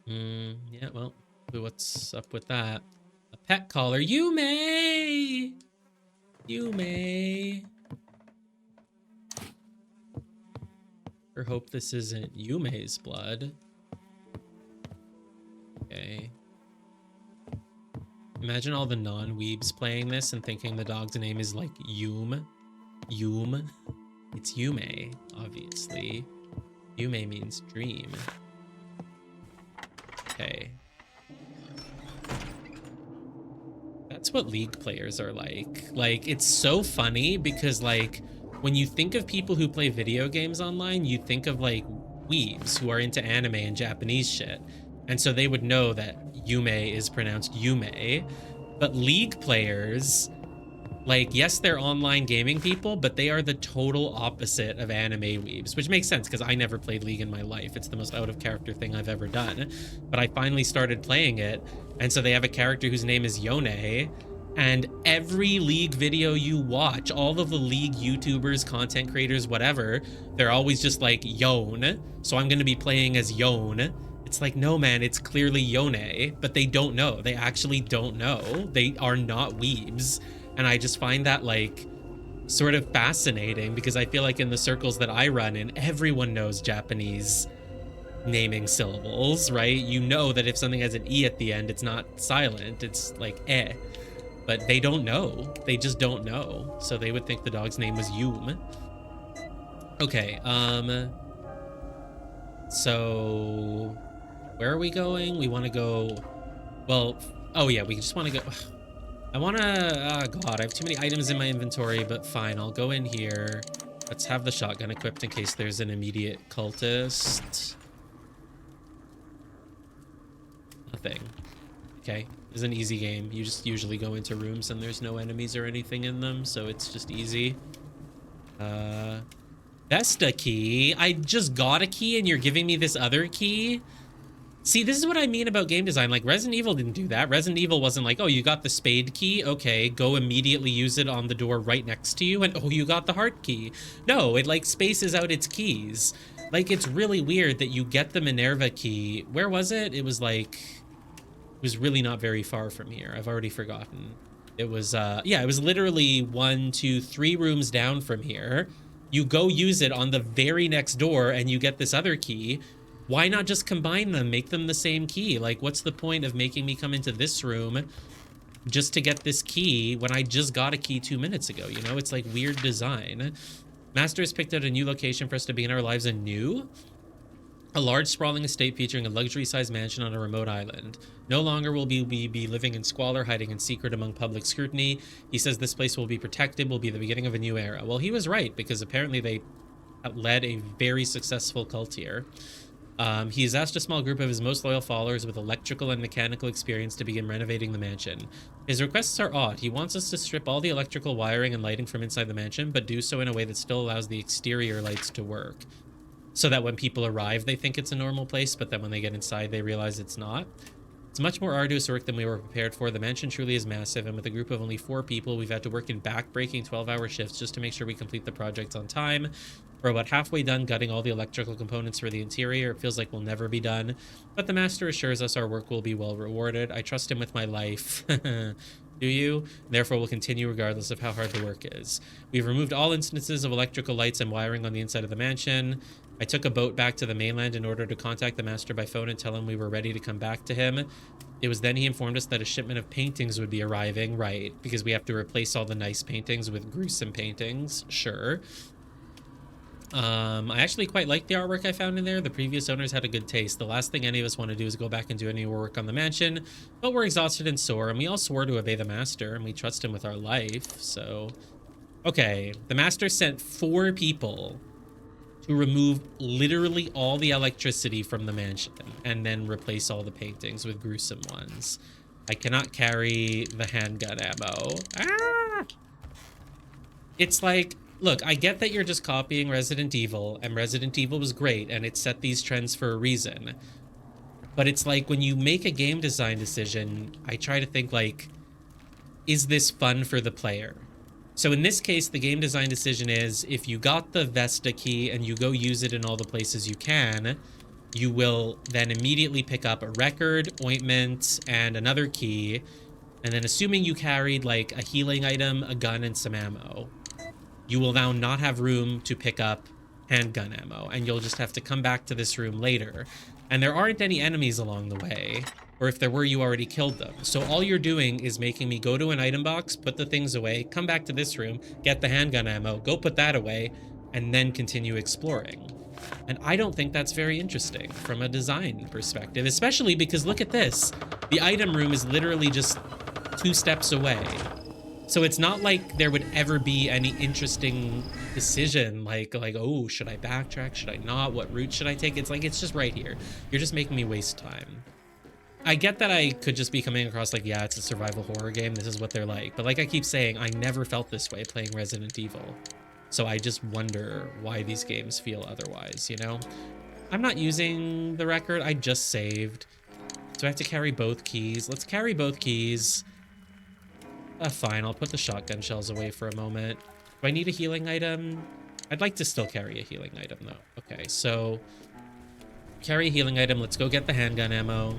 Yeah, well, what's up with that? A pet collar. Yume! Yume. I hope this isn't Yume's blood. Okay. Imagine all the non-weebs playing this and thinking the dog's name is like Yume. Yume. It's Yume, obviously. Yume means dream. Okay. That's what League players are like. Like, it's so funny because, like, when you think of people who play video games online, you think of, like, weebs who are into anime and Japanese shit. And so they would know that Yume is pronounced Yume. But League players, like, yes, they're online gaming people, but they are the total opposite of anime weebs, which makes sense because I never played League in my life. It's the most out of character thing I've ever done. But I finally started playing it, and so they have a character whose name is Yone, and every League video you watch, all of the League YouTubers, content creators, whatever, they're always just like, Yone, so I'm going to be playing as Yone. It's like, no, man, it's clearly Yone, but they don't know. They actually don't know. They are not weebs. And I just find that, like, sort of fascinating because I feel like in the circles that I run in, everyone knows Japanese naming syllables, right? You know that if something has an E at the end, it's not silent. It's like eh. But they don't know. They just don't know. So they would think the dog's name was Yum. Okay, so where are we going? We want to go, well, oh yeah, we just want to go. I want to, oh God, I have too many items in my inventory, but fine, I'll go in here. Let's have the shotgun equipped in case there's an immediate cultist. Nothing. Okay, it's an easy game. You just usually go into rooms and there's no enemies or anything in them, so it's just easy. Vesta key? I just got a key and you're giving me this other key? See, this is what I mean about game design. Like, Resident Evil didn't do that. Resident Evil wasn't like, oh, you got the spade key? Okay, go immediately use it on the door right next to you, and oh, you got the heart key. No, it, like, spaces out its keys. Like, it's really weird that you get the Minerva key. Where was it? It was, like... It was really not very far from here. I've already forgotten. It was, yeah, it was literally 1, 2, 3 rooms down from here. You go use it on the very next door, and you get this other key. Why not just combine them, make them the same key? Like, what's the point of making me come into this room just to get this key when I just got a key 2 minutes ago? You know, it's like weird design. Master has picked out a new location for us to begin our lives anew. A large sprawling estate featuring a luxury-sized mansion on a remote island. No longer will we be living in squalor, hiding in secret among public scrutiny. He says this place will be protected, will be the beginning of a new era. Well, he was right, because apparently they led a very successful cult here. He has asked a small group of his most loyal followers with electrical and mechanical experience to begin renovating the mansion. His requests are odd. He wants us to strip all the electrical wiring and lighting from inside the mansion, but do so in a way that still allows the exterior lights to work. So that when people arrive, they think it's a normal place, but then when they get inside, they realize it's not. It's much more arduous work than we were prepared for. The mansion truly is massive, and with a group of only 4 people, we've had to work in back-breaking 12-hour shifts just to make sure we complete the project on time. We're about halfway done gutting all the electrical components for the interior. It feels like we'll never be done, but the master assures us our work will be well rewarded. I trust him with my life. Do you? Therefore, we'll continue regardless of how hard the work is. We've removed all instances of electrical lights and wiring on the inside of the mansion. I took a boat back to the mainland in order to contact the master by phone and tell him we were ready to come back to him. It was then he informed us that a shipment of paintings would be arriving, right? Because we have to replace all the nice paintings with gruesome paintings. Sure. I actually quite like the artwork I found in there. The previous owners had a good taste. The last thing any of us want to do is go back and do any work on the mansion, but we're exhausted and sore, and we all swore to obey the master, and we trust him with our life, so... Okay, the master sent 4 people to remove literally all the electricity from the mansion and then replace all the paintings with gruesome ones. I cannot carry the handgun ammo. Ah! It's like... Look, I get that you're just copying Resident Evil, and Resident Evil was great, and it set these trends for a reason. But it's like, when you make a game design decision, I try to think, like, is this fun for the player? So in this case, the game design decision is, if you got the Vesta key and you go use it in all the places you can, you will then immediately pick up a record, ointment, and another key, and then assuming you carried, like, a healing item, a gun, and some ammo, you will now not have room to pick up handgun ammo, and you'll just have to come back to this room later. And there aren't any enemies along the way, or if there were, you already killed them. So all you're doing is making me go to an item box, put the things away, come back to this room, get the handgun ammo, go put that away, and then continue exploring. And I don't think that's very interesting from a design perspective, especially because look at this. The item room is literally just 2 steps away. So it's not like there would ever be any interesting decision, like, oh, should I backtrack? Should I not? What route should I take? It's like, it's just right here. You're just making me waste time. I get that I could just be coming across like, yeah, it's a survival horror game. This is what they're like. But like I keep saying, I never felt this way playing Resident Evil. So I just wonder why these games feel otherwise, you know? I'm not using the record. I just saved. So I have to carry both keys. Let's carry both keys. Fine, I'll put the shotgun shells away for a moment. Do I need a healing item? I'd like to still carry a healing item, though. Okay, so... carry a healing item. Let's go get the handgun ammo,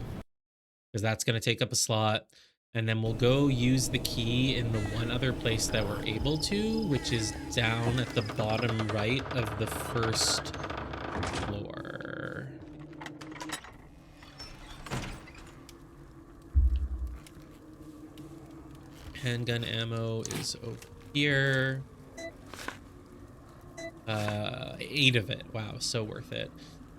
because that's going to take up a slot. And then we'll go use the key in the one other place that we're able to, which is down at the bottom right of the first floor. Handgun ammo is over here. 8 of it. Wow, so worth it.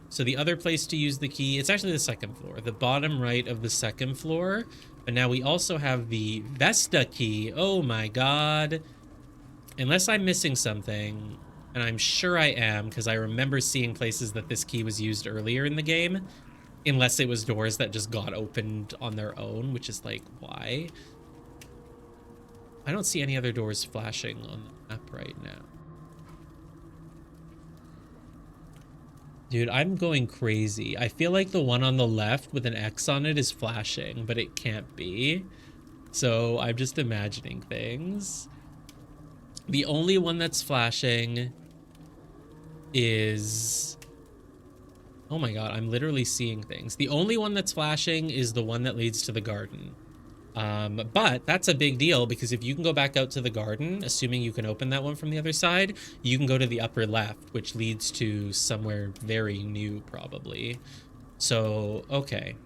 So the other place to use the key, it's actually the 2nd floor, the bottom right of the 2nd floor. But now we also have the Vesta key. Oh my god. Unless I'm missing something, and I'm sure I am, because I remember seeing places that this key was used earlier in the game. Unless it was doors that just got opened on their own, which is like, why? I don't see any other doors flashing on the map right now. Dude, I'm going crazy. I feel like the one on the left with an X on it is flashing, but it can't be. So I'm just imagining things. The only one that's flashing is... Oh my god, I'm literally seeing things. The only one that's flashing is the one that leads to the garden. But that's a big deal because if you can go back out to the garden, assuming you can open that one from the other side, you can go to the upper left, which leads to somewhere very new probably. So, okay.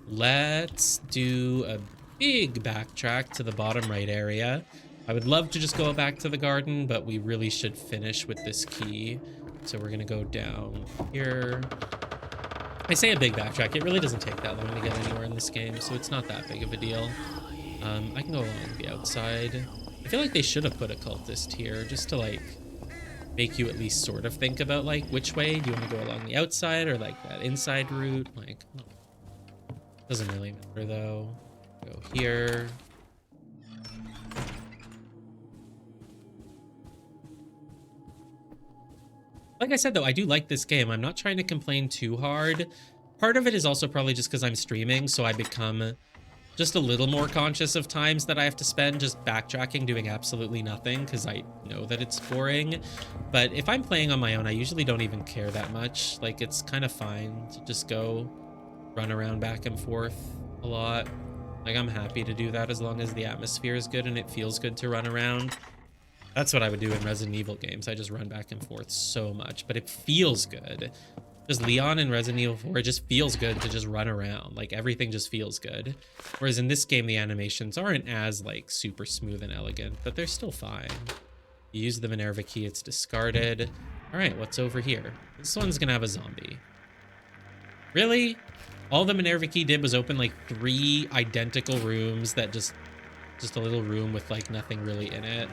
Let's do a big backtrack to the bottom right area. I would love to just go back to the garden, but we really should finish with this key. So we're gonna go down here. I say a big backtrack, it really doesn't take that long to get anywhere in this game, so it's not that big of a deal. I can go along the outside. I feel like they should have put a cultist here, just to like make you at least sort of think about like which way do you want to go along the outside or like that inside route. Like, doesn't really matter though. Go here. Like I said, though, I do like this game. I'm not trying to complain too hard. Part of it is also probably just because I'm streaming, so I become just a little more conscious of times that I have to spend just backtracking, doing absolutely nothing, because I know that it's boring. But if I'm playing on my own, I usually don't even care that much. Like, it's kind of fine to just go run around back and forth a lot. Like, I'm happy to do that as long as the atmosphere is good and it feels good to run around. That's what I would do in Resident Evil games. I just run back and forth so much, but it feels good. Just Leon in Resident Evil 4, it just feels good to just run around. Like, everything just feels good. Whereas in this game, the animations aren't as, like, super smooth and elegant, but they're still fine. You use the Minerva key, it's discarded. All right, what's over here? This one's gonna have a zombie. Really? All the Minerva key did was open, like, 3 identical rooms that just a little room with, like, nothing really in it.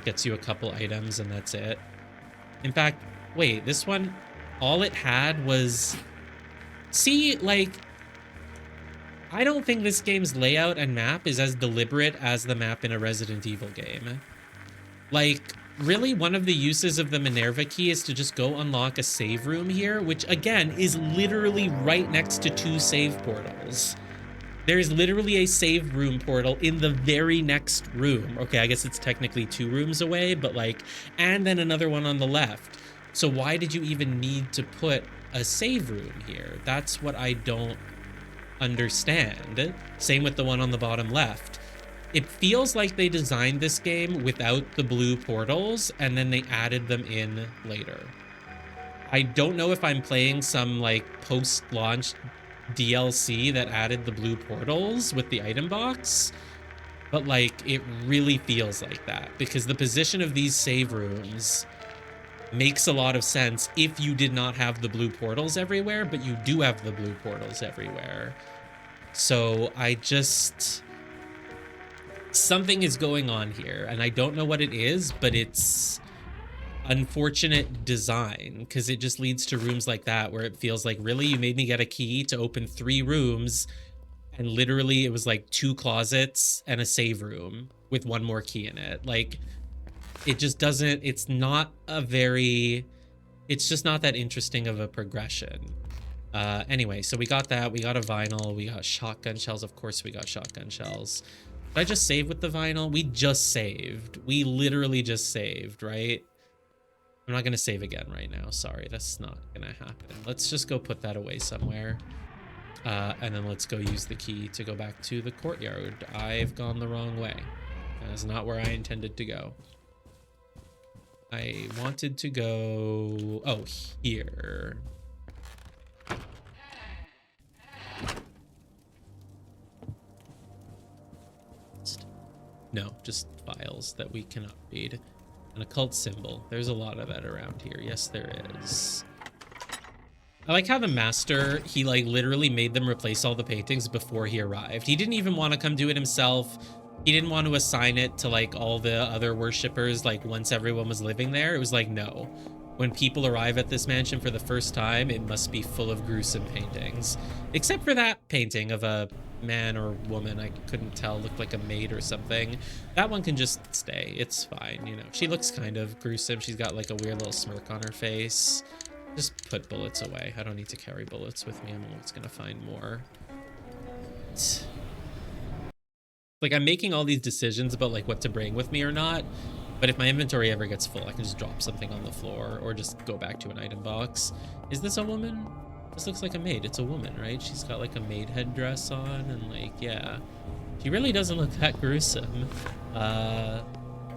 Gets you a couple items and that's it. In fact, wait, this one, all it had was... See, like, I don't think this game's layout and map is as deliberate as the map in a Resident Evil game. Like, really, one of the uses of the Minerva key is to just go unlock a save room here, which, again, is literally right next to 2 save portals. There is literally a save room portal in the very next room. Okay, I guess it's technically 2 rooms away, but like, and then another one on the left. So why did you even need to put a save room here? That's what I don't understand. Same with the one on the bottom left. It feels like they designed this game without the blue portals and then they added them in later. I don't know if I'm playing some like post-launch DLC that added the blue portals with the item box, but like it really feels like that because the position of these save rooms makes a lot of sense if you did not have the blue portals everywhere, but you do have the blue portals everywhere. So I just... something is going on here and I don't know what it is, but it's unfortunate design because it just leads to rooms like that where it feels like, really, you made me get a key to open 3 rooms and literally it was like 2 closets and a save room with 1 more key in it. Like, it just doesn't, it's not a very, it's just not that interesting of a progression. Anyway, so we got that, we got a vinyl, we got shotgun shells. Of course we got shotgun shells. Did I just save with the vinyl? We just saved. We literally just saved, right? I'm not gonna save again right now. Sorry, that's not gonna happen. Let's just go put that away somewhere. And then let's go use the key to go back to the courtyard. I've gone the wrong way. That is not where I intended to go. I wanted to go... oh, here. No, just files that we cannot read. An occult symbol. There's a lot of that around here. Yes, there is. I like how the master, he like literally made them replace all the paintings before he arrived. He didn't even want to come do it himself. He didn't want to assign it to like all the other worshippers like once everyone was living there. It was like, no, when people arrive at this mansion for the first time, it must be full of gruesome paintings. Except for that painting of a man or woman, I couldn't tell, looked like a maid or something. That one can just stay, it's fine, you know. She looks kind of gruesome. She's got like a weird little smirk on her face. Just put bullets away. I don't need to carry bullets with me. I'm always gonna find more. Like, I'm making all these decisions about like what to bring with me or not, but if my inventory ever gets full, I can just drop something on the floor or just go back to an item box. Is this a woman? This looks like a maid. It's a woman, right? She's got like a maid headdress on and like, yeah. She really doesn't look that gruesome.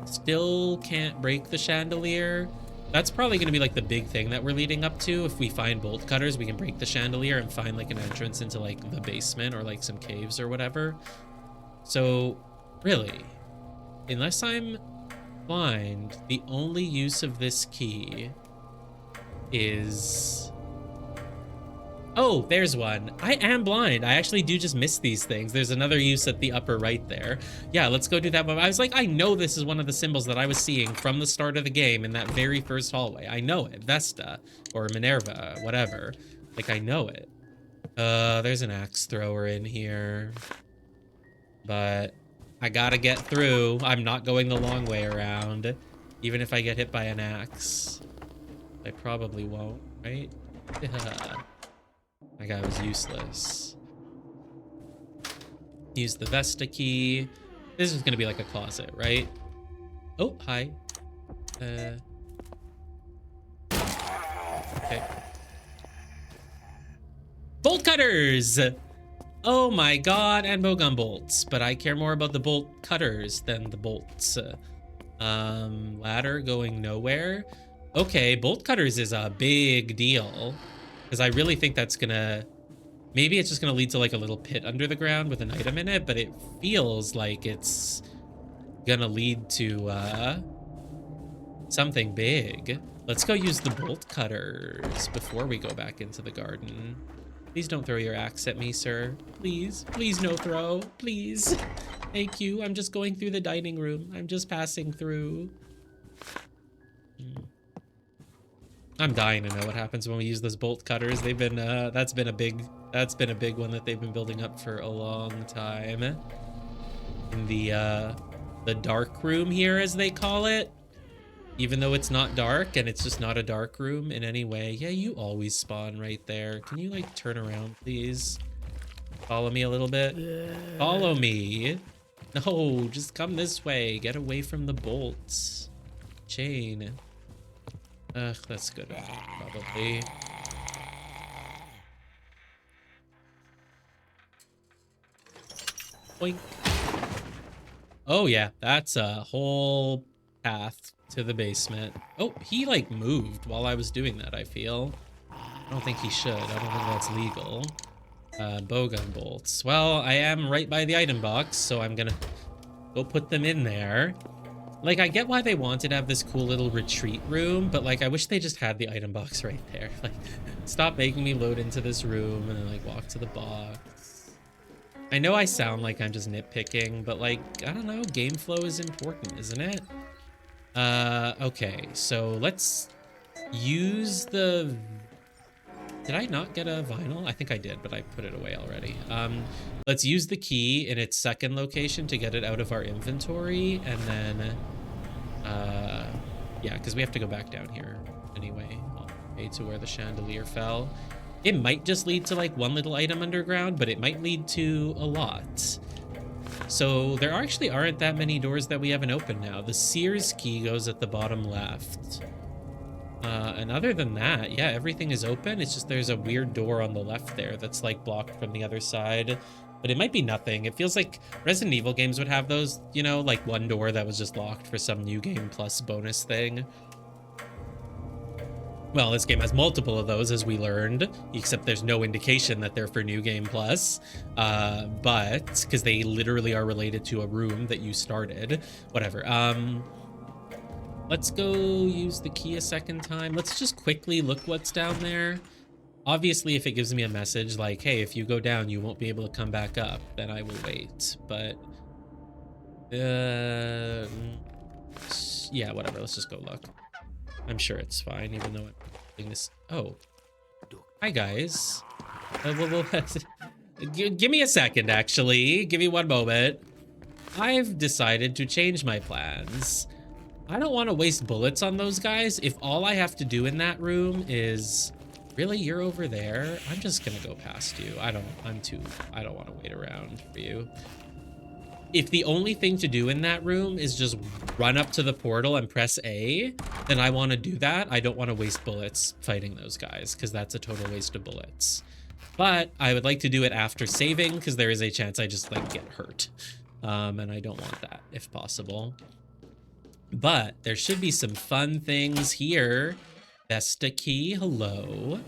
Still can't break the chandelier. That's probably gonna be like the big thing that we're leading up to. If we find bolt cutters, we can break the chandelier and find like an entrance into like the basement or like some caves or whatever. So really, unless I'm blind, the only use of this key is... Oh, there's one. I am blind. I actually do just miss these things. There's another use at the upper right there. Yeah, let's go do that one. I was like, I know this is one of the symbols that I was seeing from the start of the game in that very first hallway. I know it. Vesta or Minerva, whatever. Like, I know it. There's an axe thrower in here. But I gotta get through. I'm not going the long way around. Even if I get hit by an axe. I probably won't, right? That guy was useless. Use the Vesta key. This is gonna be like a closet, right? Oh, hi. Okay. Bolt cutters! Oh my god, and bowgun bolts. But I care more about the bolt cutters than the bolts. Ladder going nowhere. Okay, bolt cutters is a big deal. Because I really think that's gonna... Maybe it's just gonna lead to like a little pit under the ground with an item in it, but it feels like it's gonna lead to something big. Let's go use the bolt cutters before we go back into the garden. Please don't throw your axe at me, sir. Please, please no throw, please. Thank you, I'm just going through the dining room. I'm just passing through. I'm dying to know what happens when we use those bolt cutters. They've been, that's been a big one that they've been building up for a long time. In the dark room here, as they call it. Even though it's not dark and it's just not a dark room in any way. Yeah, you always spawn right there. Can you like turn around, please? Follow me a little bit. Follow me. No, just come this way. Get away from the bolts. Chain. Ugh, that's good, probably. Boink. Oh yeah, that's a whole path to the basement. Oh, he like moved while I was doing that, I feel. I don't think he should. I don't think that's legal. Bowgun bolts. Well, I am right by the item box, so I'm gonna go put them in there. Like, I get why they wanted to have this cool little retreat room, but like, I wish they just had the item box right there. Like, stop making me load into this room and then like walk to the box. I know I sound like I'm just nitpicking, but like, I don't know, game flow is important, isn't it? Okay, so let's use the... Did I not get a vinyl? I think I did, but I put it away already. Let's use the key in its second location to get it out of our inventory, and then, yeah, because we have to go back down here anyway, all the way to where the chandelier fell. It might just lead to like one little item underground, but it might lead to a lot. So there actually aren't that many doors that we haven't opened now. The Sears key goes at the bottom left. And other than that, yeah, everything is open. It's just there's a weird door on the left there that's like blocked from the other side. But it might be nothing. It feels like Resident Evil games would have those, you know, like one door that was just locked for some new game plus bonus thing. Well, this game has multiple of those, as we learned, except there's no indication that they're for New Game Plus, but because they literally are related to a room that you started. Whatever. Let's go use the key a second time. Let's just quickly look what's down there. Obviously, if it gives me a message like, hey, if you go down, you won't be able to come back up, then I will wait. But, yeah, whatever. Let's just go look. I'm sure it's fine, even though I'm doing this. Oh, hi guys. Give me a second, actually. Give me one moment. I've decided to change my plans. I don't want to waste bullets on those guys. If all I have to do in that room is... Really, you're over there? I'm just gonna go past you. I don't want to wait around for you. If the only thing to do in that room is just run up to the portal and press A, then I want to do that. I don't want to waste bullets fighting those guys, because that's a total waste of bullets. But I would like to do it after saving, because there is a chance I just like get hurt. And I don't want that if possible. But there should be some fun things here. Vesta key, hello.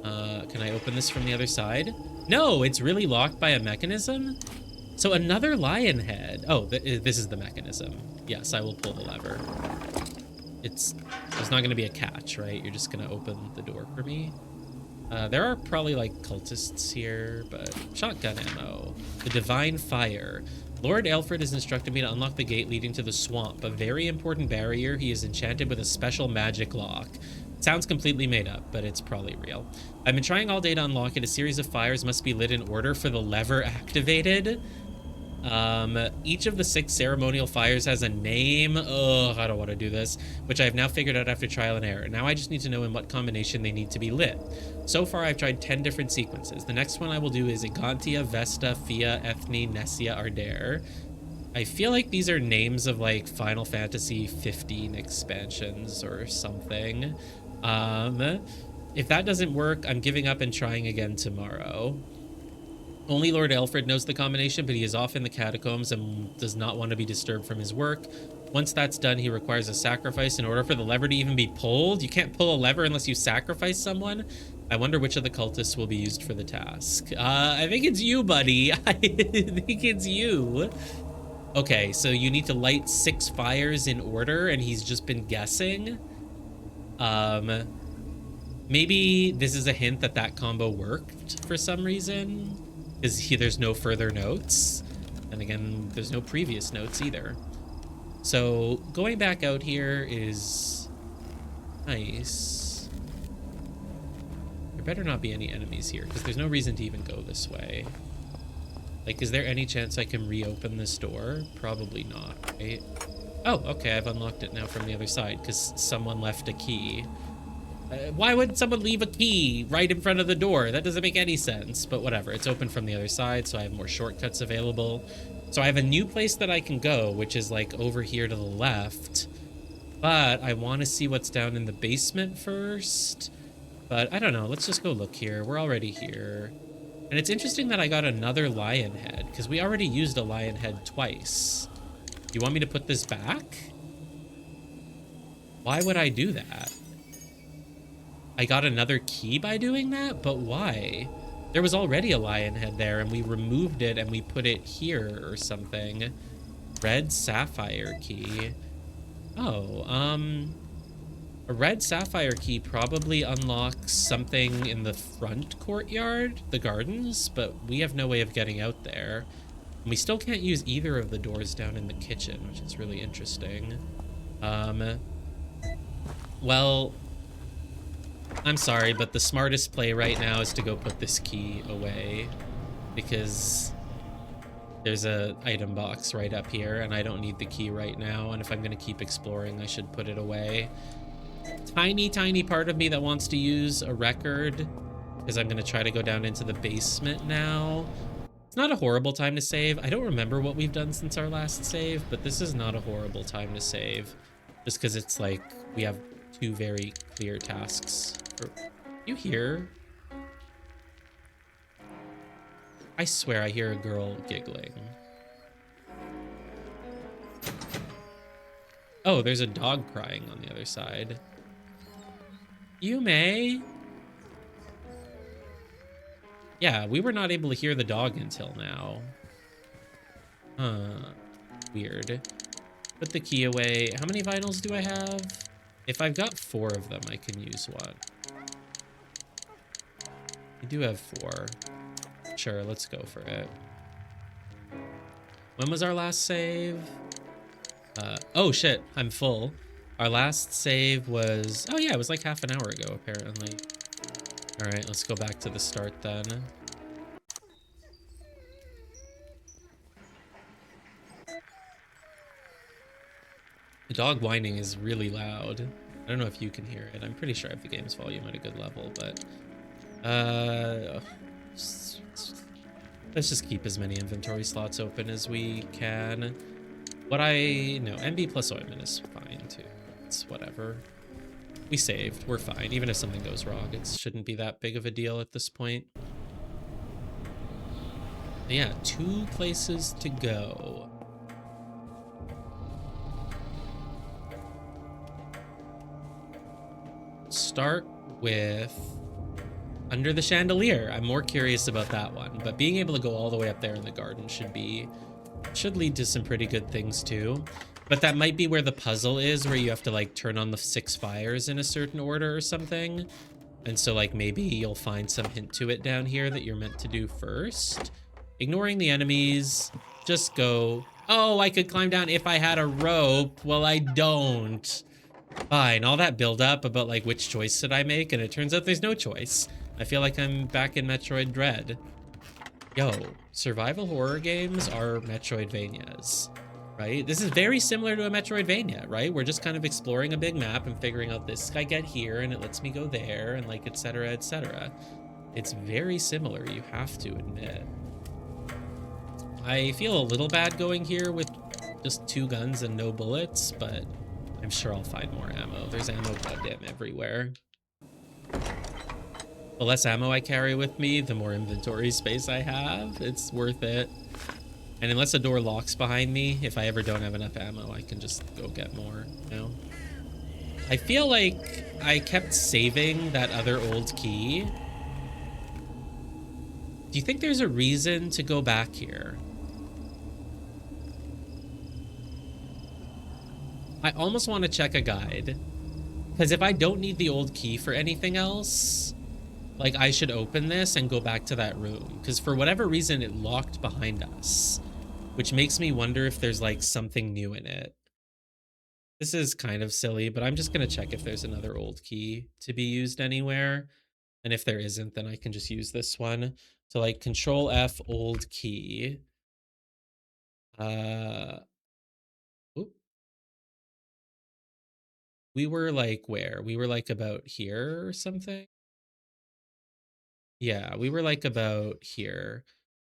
Can I open this from the other side? No, it's really locked by a mechanism. So another lion head. Oh, this is the mechanism. Yes, I will pull the lever. There's not gonna be a catch, right? You're just gonna open the door for me. There are probably like cultists here, but shotgun ammo. The Divine Fire. Lord Alfred has instructed me to unlock the gate leading to the swamp, a very important barrier he is enchanted with a special magic lock. It sounds completely made up, but it's probably real. I've been trying all day to unlock it. A series of fires must be lit in order for the lever activated. Each of the 6 ceremonial fires has a name. Ugh, I don't want to do this, which I've now figured out after trial and error. Now I just need to know in what combination they need to be lit. So far, I've tried 10 different sequences. The next one I will do is Egantia, Vesta, Fia, Ethne, Nessia, Ardare. I feel like these are names of like Final Fantasy 15 expansions or something. If that doesn't work, I'm giving up and trying again tomorrow. Only Lord Alfred knows the combination, but he is off in the catacombs and does not want to be disturbed from his work. Once that's done, he requires a sacrifice in order for the lever to even be pulled. You can't pull a lever unless you sacrifice someone. I wonder which of the cultists will be used for the task. I think it's you, buddy. I think it's you. Okay, so you need to light 6 fires in order, and he's just been guessing. Maybe this is a hint that that combo worked for some reason. Because there's no further notes. And again, there's no previous notes either. So going back out here is nice. There better not be any enemies here, because there's no reason to even go this way. Like, is there any chance I can reopen this door? Probably not, right? Oh, okay, I've unlocked it now from the other side, because someone left a key. Why would someone leave a key right in front of the door? That doesn't make any sense, but whatever. It's open from the other side, so I have more shortcuts available. So I have a new place that I can go, which is like over here to the left. But I want to see what's down in the basement first. But I don't know. Let's just go look here. We're already here. And it's interesting that I got another lion head, because we already used a lion head twice. You want me to put this back? Why would I do that? I got another key by doing that, but why? There was already a lion head there, and we removed it and we put it here or something. Red sapphire key. Oh, a red sapphire key probably unlocks something in the front courtyard, the gardens, but we have no way of getting out there. And we still can't use either of the doors down in the kitchen, which is really interesting. Well, I'm sorry, but the smartest play right now is to go put this key away, because there's a item box right up here and I don't need the key right now, and if I'm going to keep exploring, I should put it away. Tiny part of me that wants to use a record, because I'm going to try to go down into the basement now. It's not a horrible time to save. I don't remember what we've done since our last save, but this is not a horrible time to save, just because it's like we have 2 very clear tasks. You hear? I swear I hear a girl giggling. Oh, there's a dog crying on the other side. Yume? Yeah, we were not able to hear the dog until now. Huh. Weird. Put the key away. How many vinyls do I have? If I've got 4 of them, I can use one. I do have 4. Sure, let's go for it. When was our last save? Oh shit, I'm full. Our last save was... Oh yeah, it was like half an hour ago, apparently. All right, let's go back to the start then. The dog whining is really loud. I don't know if you can hear it. I'm pretty sure I have the game's volume at a good level, but... let's just keep as many inventory slots open as we can. No, MB plus ointment is fine too. It's whatever. We saved. We're fine. Even if something goes wrong, it shouldn't be that big of a deal at this point. But yeah, 2 places to go. Start with Under the Chandelier. I'm more curious about that one, but being able to go all the way up there in the garden should lead to some pretty good things too. But that might be where the puzzle is, where you have to like turn on the 6 fires in a certain order or something. And so like maybe you'll find some hint to it down here that you're meant to do first. Ignoring the enemies, just go, oh, I could climb down if I had a rope. Well, I don't. Fine, all that build up about like which choice should I make, and it turns out there's no choice. I feel like I'm back in Metroid Dread. Yo, survival horror games are Metroidvanias, right? This is very similar to a Metroidvania, right? We're just kind of exploring a big map and figuring out this I get here and it lets me go there and like etc, etc. It's very similar, you have to admit. I feel a little bad going here with just 2 guns and no bullets, but I'm sure I'll find more ammo. There's ammo goddamn everywhere. The less ammo I carry with me, the more inventory space I have. It's worth it. And unless a door locks behind me, if I ever don't have enough ammo, I can just go get more, you know? I feel like I kept saving that other old key. Do you think there's a reason to go back here? I almost want to check a guide. Because if I don't need the old key for anything else, like I should open this and go back to that room. Because for whatever reason, it locked behind us. Which makes me wonder if there's like something new in it. This is kind of silly, but I'm just going to check if there's another old key to be used anywhere. And if there isn't, then I can just use this one. So like Control F old key. Oop. We were like where? We were like about here or something? Yeah, we were like about here.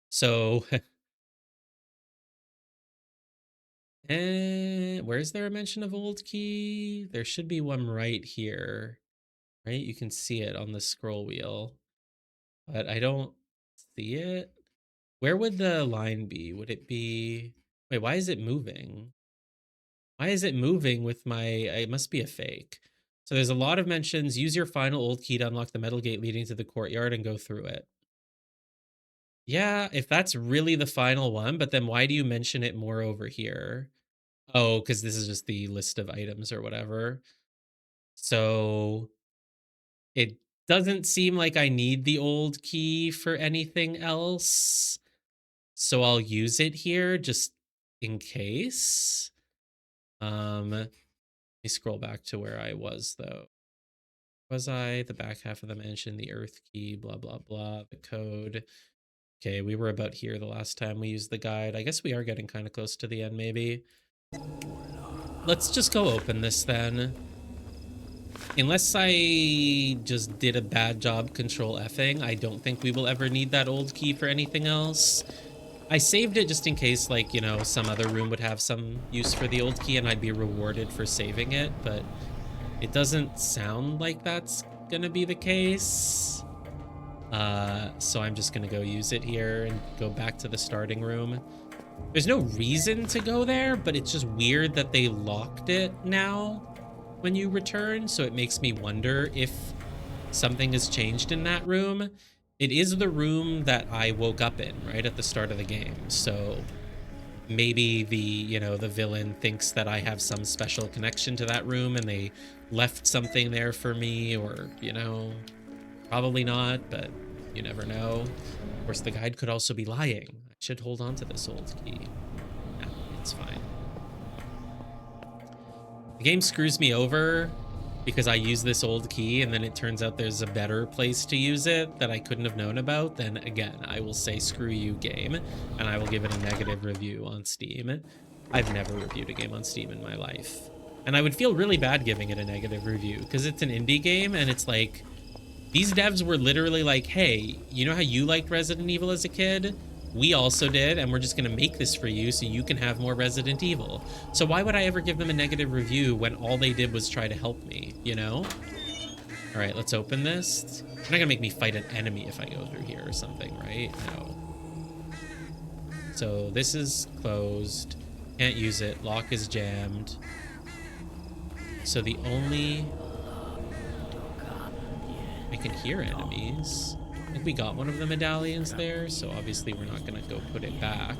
So where's there a mention of old key? There should be one right here, right? You can see it on the scroll wheel, but I don't see it. Where would the line be? Would it be... Wait, why is it moving? Why is it moving with my... It must be a fake. So there's a lot of mentions. Use your final old key to unlock the metal gate leading to the courtyard and go through it. Yeah, if that's really the final one, but then why do you mention it more over here? Oh, because this is just the list of items or whatever. So it doesn't seem like I need the old key for anything else. So I'll use it here just in case. Let me scroll back to where I was though. Was I the back half of the mention, the earth key, blah, blah, blah, the code. Okay, we were about here the last time we used the guide. I guess we are getting kind of close to the end maybe. Let's just go open this then. Unless I just did a bad job control F'ing, I don't think we will ever need that old key for anything else. I saved it just in case, like, you know, some other room would have some use for the old key and I'd be rewarded for saving it, but it doesn't sound like that's gonna be the case. So I'm just gonna go use it here and go back to the starting room. There's no reason to go there, but it's just weird that they locked it now when you return, so it makes me wonder if something has changed in that room. It is the room that I woke up in right at the start of the game, so maybe the, you know, the villain thinks that I have some special connection to that room and they left something there for me, or, you know, probably not, but you never know. Of course, the guide could also be lying. I should hold on to this old key. Nah, it's fine. The game screws me over because I use this old key and then it turns out there's a better place to use it that I couldn't have known about, then again, I will say screw you, game, and I will give it a negative review on Steam. I've never reviewed a game on Steam in my life. And I would feel really bad giving it a negative review because it's an indie game and it's like, these devs were literally like, hey, you know how you liked Resident Evil as a kid? We also did, and we're just gonna make this for you so you can have more Resident Evil. So why would I ever give them a negative review when all they did was try to help me, you know? All right, let's open this. They're not gonna make me fight an enemy if I go through here or something, right? No. So this is closed. Can't use it. Lock is jammed. So the only... I can hear enemies. I think we got one of the medallions there, so obviously we're not gonna go put it back.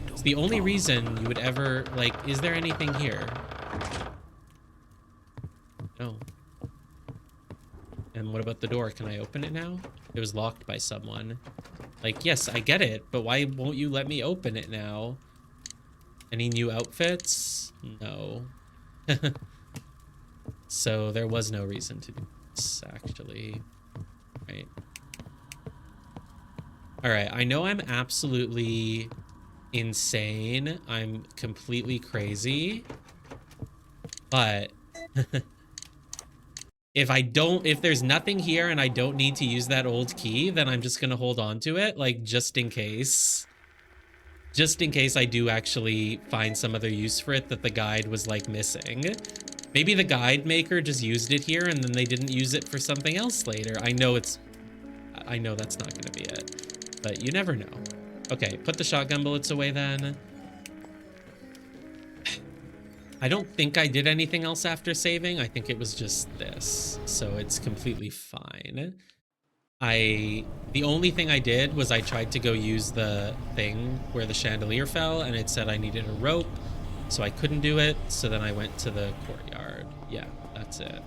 It's the only reason you would ever, like, is there anything here? No. And what about the door? Can I open it now? It was locked by someone. Like, yes, I get it, but why won't you let me open it now? Any new outfits? No. So there was no reason to do this, actually. Right. All right, I know I'm absolutely insane. I'm completely crazy. But if there's nothing here and I don't need to use that old key, then I'm just gonna hold on to it, like, just in case. Just in case I do actually find some other use for it that the guide was, like, missing. Maybe the guide maker just used it here and then they didn't use it for something else later. I know that's not gonna be it, but you never know. Okay, put the shotgun bullets away then. I don't think I did anything else after saving. I think it was just this, so it's completely fine. The only thing I did was I tried to go use the thing where the chandelier fell and it said I needed a rope, so I couldn't do it, so then I went to the courtyard. Yeah, that's it.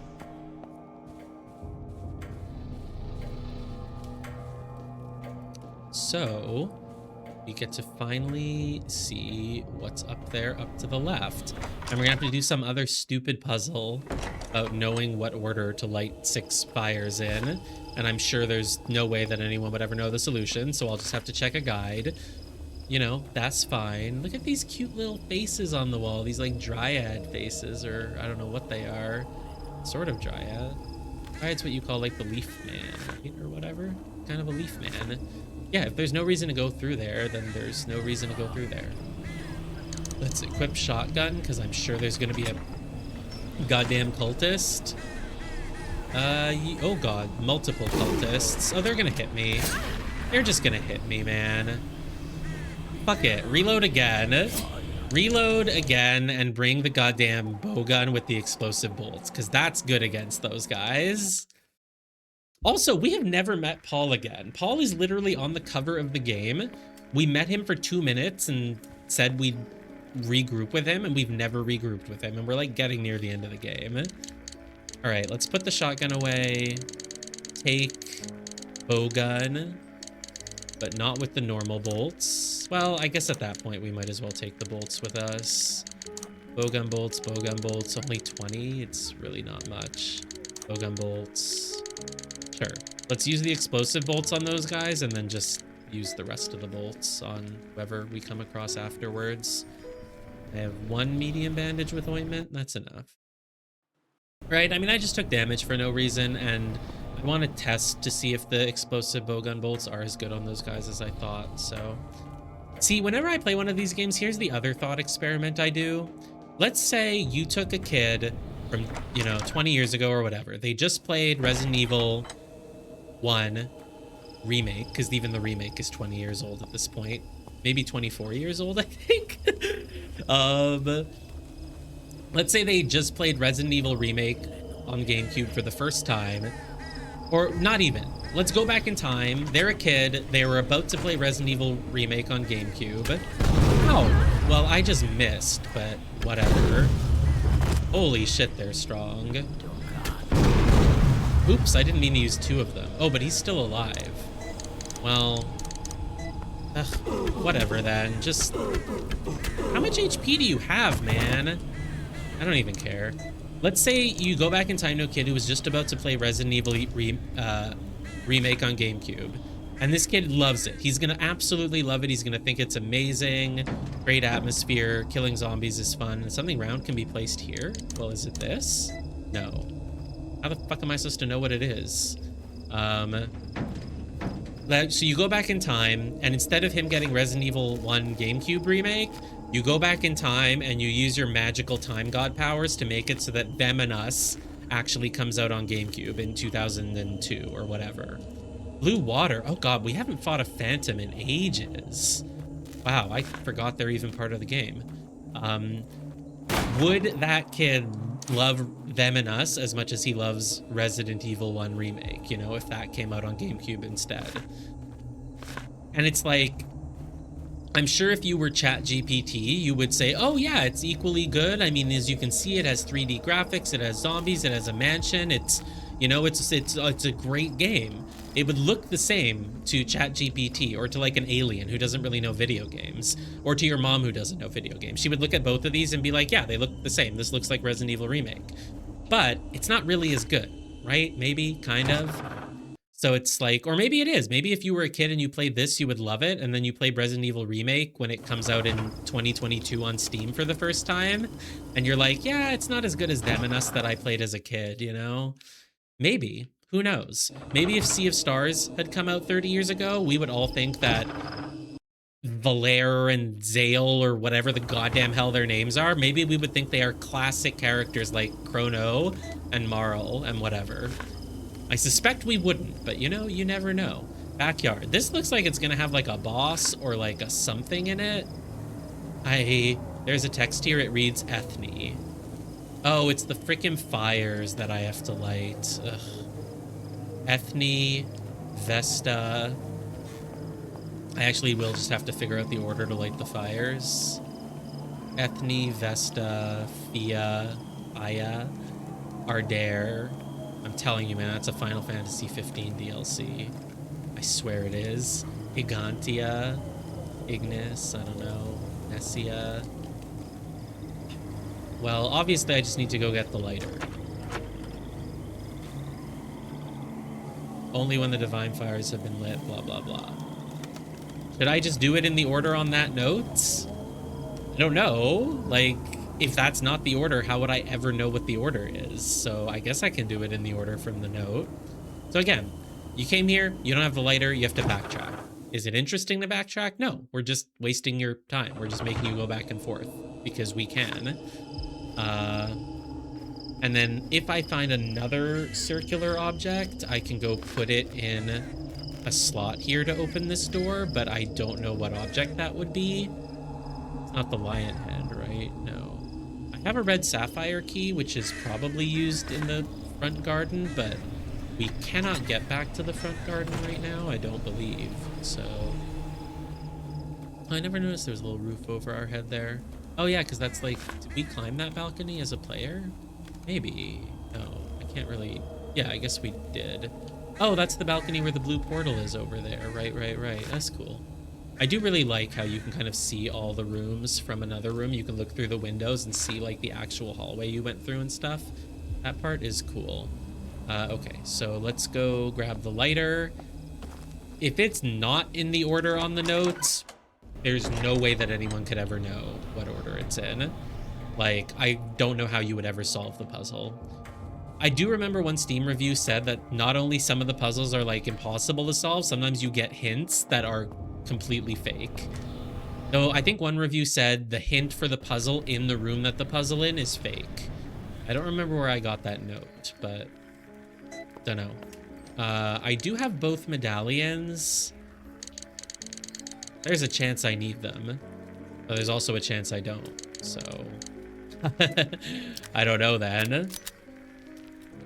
So we get to finally see what's up there up to the left. And we're gonna have to do some other stupid puzzle about knowing what order to light 6 fires in. And I'm sure there's no way that anyone would ever know the solution, so I'll just have to check a guide. You know, that's fine. Look at these cute little faces on the wall. These like dryad faces, or I don't know what they are. Sort of dryad. Dryad's what you call like the leaf man, right? Or whatever. Kind of a leaf man. Yeah, if there's no reason to go through there, then there's no reason to go through there. Let's equip shotgun, because I'm sure there's going to be a goddamn cultist. Oh god, multiple cultists. Oh, they're going to hit me. They're just going to hit me, man. Fuck it. Reload again. Reload again and bring the goddamn bowgun with the explosive bolts, because that's good against those guys. Also, we have never met Paul again. Paul is literally on the cover of the game. We met him for 2 minutes and said we'd regroup with him, and we've never regrouped with him, and we're like getting near the end of the game. All right, let's put the shotgun away. Take bowgun, but not with the normal bolts. Well, I guess at that point we might as well take the bolts with us. Bowgun bolts, only 20. It's really not much. Bowgun bolts. Sure. Let's use the explosive bolts on those guys and then just use the rest of the bolts on whoever we come across afterwards. I have 1 medium bandage with ointment. That's enough. Right? I mean, I just took damage for no reason, and I want to test to see if the explosive bowgun bolts are as good on those guys as I thought, so... See, whenever I play one of these games, here's the other thought experiment I do. Let's say you took a kid from, you know, 20 years ago or whatever. They just played Resident Evil 1 remake, because even the remake is 20 years old at this point. Maybe 24 years old, I think. Let's say they just played Resident Evil remake on GameCube for the first time. Or not even. Let's go back in time. They're a kid. They were about to play Resident Evil remake on GameCube. Oh, well, I just missed, but whatever. Holy shit, they're strong. Oops, I didn't mean to use 2 of them. Oh, but he's still alive. Well, whatever then. Just, how much HP do you have, man? I don't even care. Let's say you go back in time to a kid who was just about to play Resident Evil remake on GameCube. And this kid loves it. He's gonna absolutely love it. He's gonna think it's amazing, great atmosphere, killing zombies is fun. Something round can be placed here. Well, is it this? No. How the fuck am I supposed to know what it is? So you go back in time, and instead of him getting Resident Evil 1 GameCube remake, you go back in time and you use your magical time god powers to make it so that Them and Us actually comes out on GameCube in 2002 or whatever. Blue Water. Oh god, we haven't fought a Phantom in ages. Wow, I forgot they're even part of the game. Would that kid love Them and Us as much as he loves Resident Evil 1 remake, you know, if that came out on GameCube instead? And it's like, I'm sure if you were ChatGPT, you would say, oh yeah, it's equally good. I mean, as you can see, it has 3D graphics, it has zombies, it has a mansion, it's, you know, it's a great game. It would look the same to ChatGPT or to like an alien who doesn't really know video games, or to your mom who doesn't know video games. She would look at both of these and be like, yeah, they look the same. This looks like Resident Evil Remake. But it's not really as good, right? Maybe, kind of. So it's like, or maybe it is. Maybe if you were a kid and you played this, you would love it. And then you played Resident Evil Remake when it comes out in 2022 on Steam for the first time. And you're like, yeah, it's not as good as Them and Us that I played as a kid, you know? Maybe. Who knows? Maybe if Sea of Stars had come out 30 years ago, we would all think that Valere and Zale or whatever the goddamn hell their names are, maybe we would think they are classic characters like Chrono and Marl and whatever. I suspect we wouldn't, but you know, you never know. Backyard. This looks like it's gonna have like a boss or like a something in it. There's a text here, it reads Ethne. Oh, it's the freaking fires that I have to light. Ugh. Ethne, Vesta. I actually will just have to figure out the order to light the fires. Ethne, Vesta, Fia, Aya, Ardare. I'm telling you, man, that's a Final Fantasy 15 DLC. I swear it is. Gigantia, Ignis, I don't know, Nessia. Well, obviously I just need to go get the lighter. Only when the divine fires have been lit, blah, blah, blah. Should I just do it in the order on that note? I don't know. Like, if that's not the order, how would I ever know what the order is? So I guess I can do it in the order from the note. So again, you came here, you don't have the lighter, you have to backtrack. Is it interesting to backtrack? No, we're just wasting your time. We're just making you go back and forth because we can. And then if I find another circular object, I can go put it in a slot here to open this door, but I don't know what object that would be. It's not the lion head, right? No. I have a red sapphire key, which is probably used in the front garden, but we cannot get back to the front garden right now, I don't believe. So I never noticed there was a little roof over our head there. Oh yeah, because that's like, did we climb that balcony as a player? Maybe. No, I can't really. Yeah, I guess we did. Oh, that's the balcony where the blue portal is over there. Right. That's cool. I do really like how you can kind of see all the rooms from another room. You can look through the windows and see like the actual hallway you went through and stuff. That part is cool. Okay, so let's go grab the lighter. If it's not in the order on the notes, there's no way that anyone could ever know what order it's in. Like, I don't know how you would ever solve the puzzle. I do remember one Steam review said that not only some of the puzzles are like impossible to solve, sometimes you get hints that are completely fake. Though I think one review said the hint for the puzzle in the room that the puzzle in is fake. I don't remember where I got that note, but don't know. I do have both medallions. There's a chance I need them, but there's also a chance I don't, so I don't know then.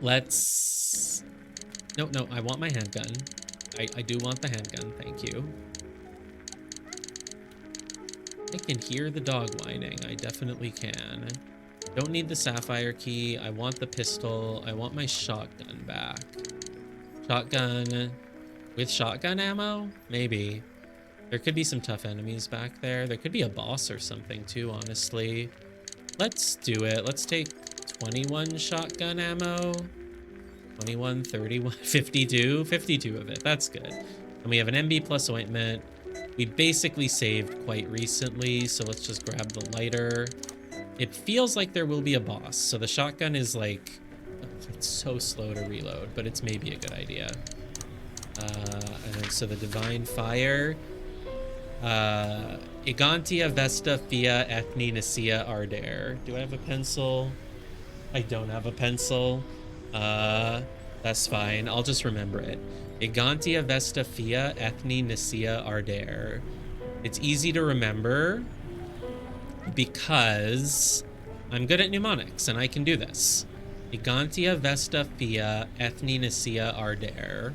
Let's... No, I want my handgun. I do want the handgun, thank you. I can hear the dog whining, I definitely can. Don't need the sapphire key, I want the pistol, I want my shotgun back. Shotgun with shotgun ammo? Maybe. There could be some tough enemies back there. There could be a boss or something too, honestly. Let's do it. Let's take 21 shotgun ammo. 21, 31, 52. 52 of it. That's good. And we have an MB plus ointment. We basically saved quite recently, so let's just grab the lighter. It feels like there will be a boss, so the shotgun is like... It's so slow to reload, but it's maybe a good idea. And then, so the Divine Fire... Igantia, Vesta, Fia, Ethne, Nicaea, Ardare. Do I have a pencil? I don't have a pencil. That's fine. I'll just remember it. Igantia, Vesta, Fia, Ethne, Nicaea, Ardare. It's easy to remember because I'm good at mnemonics and I can do this. Igantia, Vesta, Fia, Ethne, Nicaea, Ardare.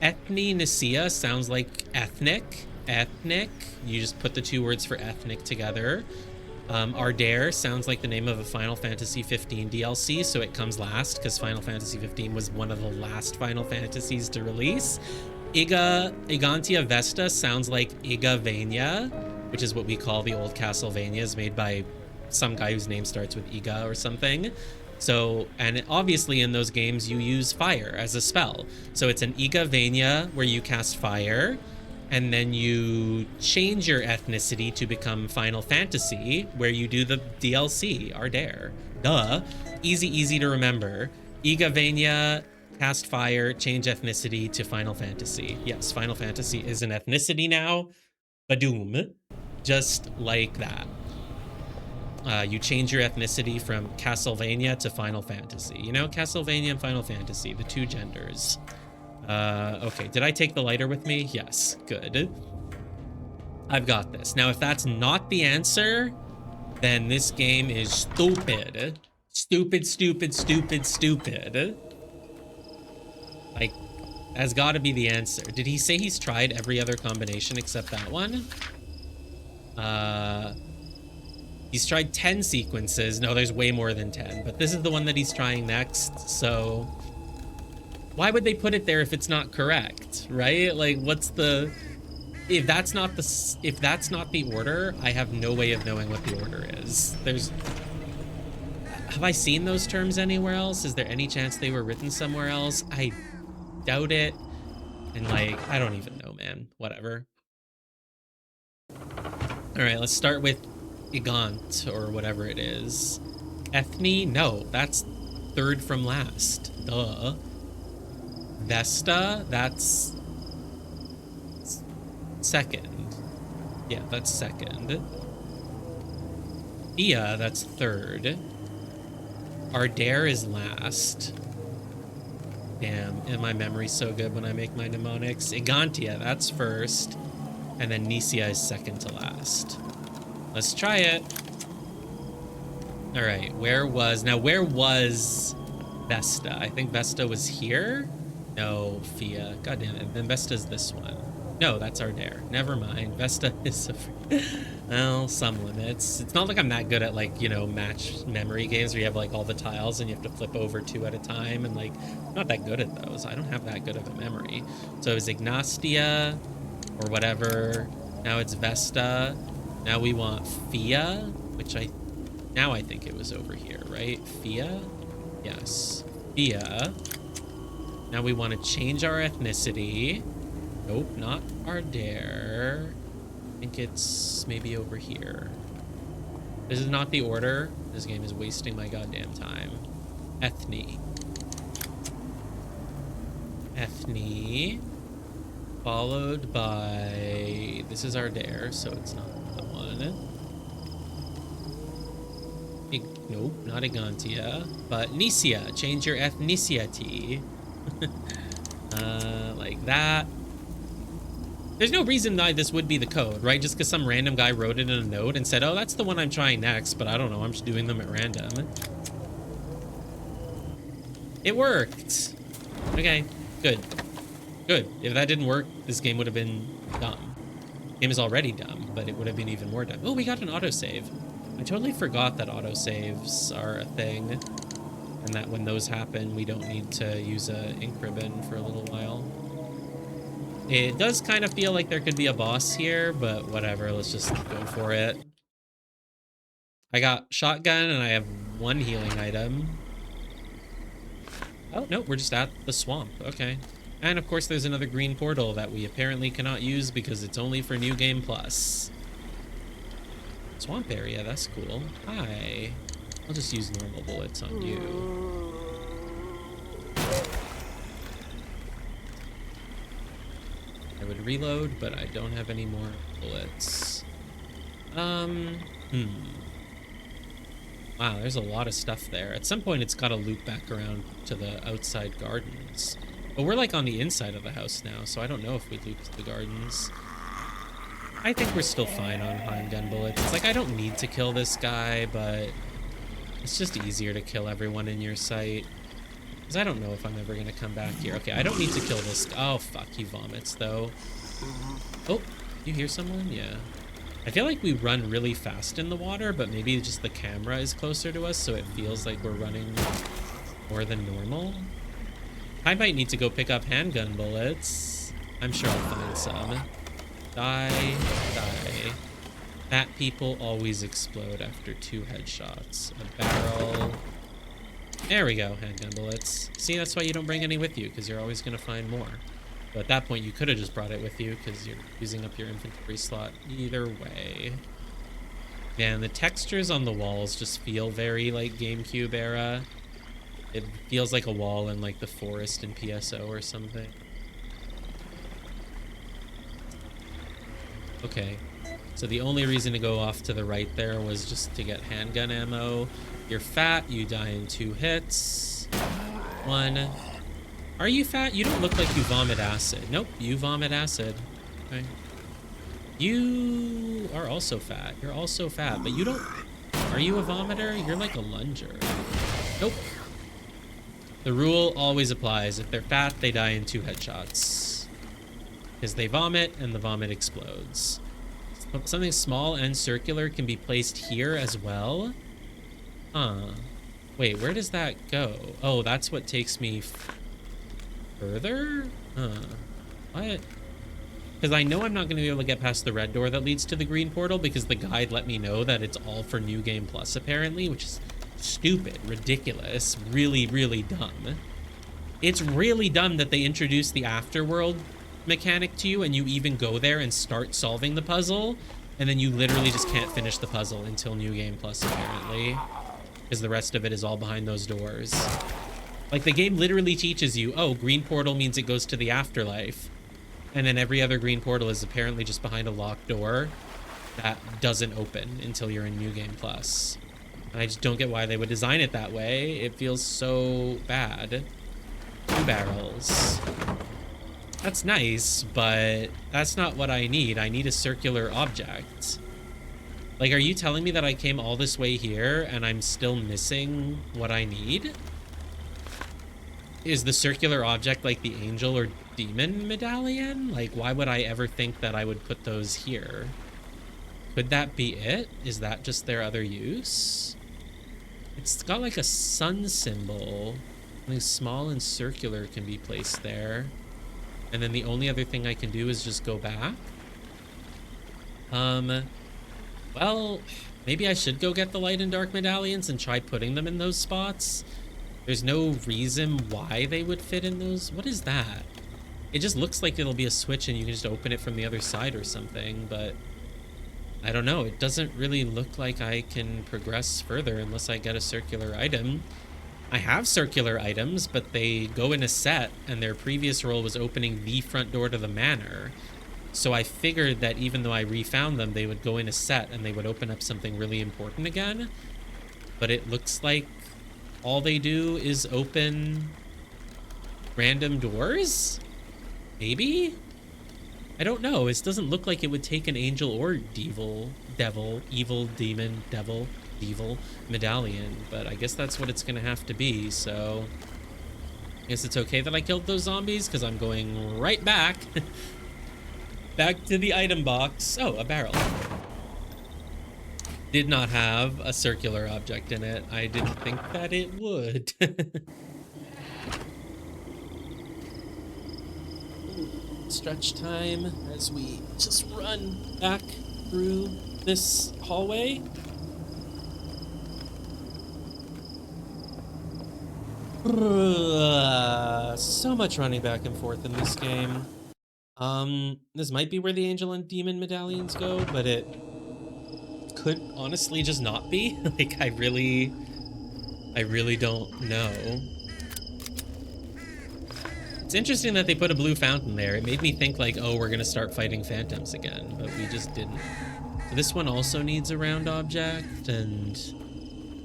Ethne, Nicaea sounds like ethnic. Ethnic. You just put the two words for ethnic together. Ardare sounds like the name of a Final Fantasy 15 DLC, so it comes last because Final Fantasy 15 was one of the last Final Fantasies to release. Igantia Vesta sounds like Igavania, which is what we call the old Castlevanias made by some guy whose name starts with Iga or something. So, and obviously in those games you use fire as a spell. So it's an Igavania where you cast fire, and then you change your ethnicity to become Final Fantasy, where you do the DLC, Ardare. Duh. Easy to remember. Igavania, cast fire, change ethnicity to Final Fantasy. Yes, Final Fantasy is an ethnicity now. Badoom. Just like that. You change your ethnicity from Castlevania to Final Fantasy. You know, Castlevania and Final Fantasy, the two genders. Okay, did I take the lighter with me? Yes, good. I've got this. Now, if that's not the answer, then this game is stupid. Stupid. Like, that's gotta be the answer. Did he say he's tried every other combination except that one? He's tried 10 sequences. No, there's way more than 10, but this is the one that he's trying next, so... Why would they put it there if it's not correct, right? Like, what's the... If that's not the order, I have no way of knowing what the order is. Have I seen those terms anywhere else? Is there any chance they were written somewhere else? I doubt it. And like, I don't even know, man. Whatever. All right, let's start with Igant, or whatever it is. Ethne? No, that's third from last. Duh. Vesta? That's second. Yeah, that's second. Fia, that's third. Ardare is last. Damn, and my memory's so good when I make my mnemonics. Igantia, that's first. And then Nicaea is second to last. Let's try it. All right, where was Vesta? I think Vesta was here. No, Fia. God damn it. Then Vesta's this one. No, that's Ardare. Never mind. Vesta is well, some limits. It's not like I'm that good at, like, you know, match memory games where you have like all the tiles and you have to flip over 2 at a time, and like, I'm not that good at those. I don't have that good of a memory. So it was Ignastia or whatever. Now it's Vesta. Now we want Fia, which now I think it was over here, right? Fia? Yes. Fia. Now we want to change our ethnicity. Nope, not Ardare. I think it's maybe over here. This is not the order. This game is wasting my goddamn time. Ethne. Ethne. Followed by... This is Ardare, so it's not the one. Nope, not Igantia. But Nicaea. Change your ethnicity. Like that. There's no reason why this would be the code, right? Just because some random guy wrote it in a note and said, oh, that's the one I'm trying next, but I don't know, I'm just doing them at random. It worked. Okay, good. Good. If that didn't work, this game would have been dumb. The game is already dumb, but it would have been even more dumb. Oh, we got an autosave. I totally forgot that autosaves are a thing, and that when those happen, we don't need to use a ink ribbon for a little while. It does kind of feel like there could be a boss here, but whatever, let's just go for it. I got shotgun and I have 1 healing item. Oh, no, we're just at the swamp. Okay. And of course, there's another green portal that we apparently cannot use because it's only for New Game Plus. Swamp area, that's cool. Hi. I'll just use normal bullets on you. I would reload, but I don't have any more bullets. Wow, there's a lot of stuff there. At some point, it's got to loop back around to the outside gardens. But we're like on the inside of the house now, so I don't know if we loop to the gardens. I think we're still fine on handgun bullets. It's like, I don't need to kill this guy, but it's just easier to kill everyone in your sight. Because I don't know if I'm ever going to come back here. Okay, I don't need to kill this. Oh, fuck, he vomits, though. Oh, you hear someone? Yeah. I feel like we run really fast in the water, but maybe just the camera is closer to us, so it feels like we're running more than normal. I might need to go pick up handgun bullets. I'm sure I'll find some. Die, die. Fat people always explode after 2 headshots. A barrel. There we go, handgun bullets. See, that's why you don't bring any with you, because you're always going to find more. But at that point, you could have just brought it with you, because you're using up your inventory slot either way. Man, the textures on the walls just feel very, like, GameCube era. It feels like a wall in, like, the forest in PSO or something. Okay, so the only reason to go off to the right there was just to get handgun ammo. You're fat, you die in 2 hits. 1. Are you fat? You don't look like you vomit acid. Nope, you vomit acid. Okay. You are also fat. You're also fat, but you don't... Are you a vomiter? You're like a lunger. Nope. The rule always applies. If they're fat, they die in 2 headshots. Because they vomit, and the vomit explodes. Something small and circular can be placed here as well. Huh. Wait, where does that go? Oh, that's what takes me further? Huh. What? Because I know I'm not going to be able to get past the red door that leads to the green portal because the guide let me know that it's all for New Game Plus, apparently, which is stupid, ridiculous, really, really dumb. It's really dumb that they introduced the afterworld mechanic to you and you even go there and start solving the puzzle, and then you literally just can't finish the puzzle until New Game Plus, apparently, because the rest of it is all behind those doors. Like, the game literally teaches you, oh, green portal means it goes to the afterlife, and then every other green portal is apparently just behind a locked door that doesn't open until you're in New Game Plus. And I just don't get why they would design it that way. It feels so bad. 2 barrels. That's nice, but that's not what I need. I need a circular object. Like, are you telling me that I came all this way here and I'm still missing what I need? Is the circular object like the angel or demon medallion? Like, why would I ever think that I would put those here? Could that be it? Is that just their other use? It's got like a sun symbol. Something small and circular can be placed there. And then the only other thing I can do is just go back. Well, maybe I should go get the light and dark medallions and try putting them in those spots. There's no reason why they would fit in those. What is that? It just looks like it'll be a switch and you can just open it from the other side or something, but I don't know. It doesn't really look like I can progress further unless I get a circular item. I have circular items, but they go in a set, and their previous role was opening the front door to the manor. So I figured that even though I refound them, they would go in a set and they would open up something really important again. But it looks like all they do is open random doors? Maybe? I don't know. It doesn't look like it would take an angel or evil medallion, but I guess that's what it's gonna have to be. So I guess it's okay that I killed those zombies because I'm going right back back to the item box. Oh, a barrel. Did not have a circular object in it. I didn't think that it would. Stretch time as we just run back through this hallway. So much running back and forth in this game. This might be where the angel and demon medallions go, but it could honestly just not be. Like, I really don't know. It's interesting that they put a blue fountain there. It made me think like, oh, we're gonna start fighting phantoms again, but we just didn't. So this one also needs a round object, and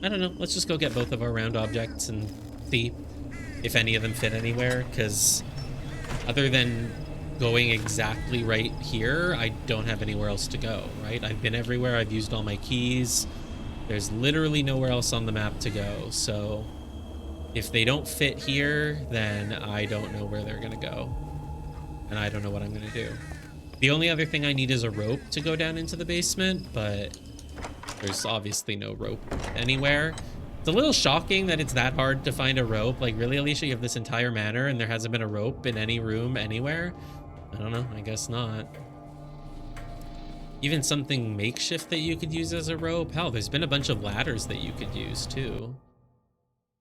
I don't know. Let's just go get both of our round objects and see if any of them fit anywhere, because other than going exactly right here, I don't have anywhere else to go, right? I've been everywhere. I've used all my keys. There's literally nowhere else on the map to go, so if they don't fit here, then I don't know where they're gonna go, and I don't know what I'm gonna do. The only other thing I need is a rope to go down into the basement, but there's obviously no rope anywhere. It's a little shocking that it's that hard to find a rope. Like, really, Alicia, you have this entire manor and there hasn't been a rope in any room anywhere? I don't know, I guess not. Even something makeshift that you could use as a rope? Hell, there's been a bunch of ladders that you could use too.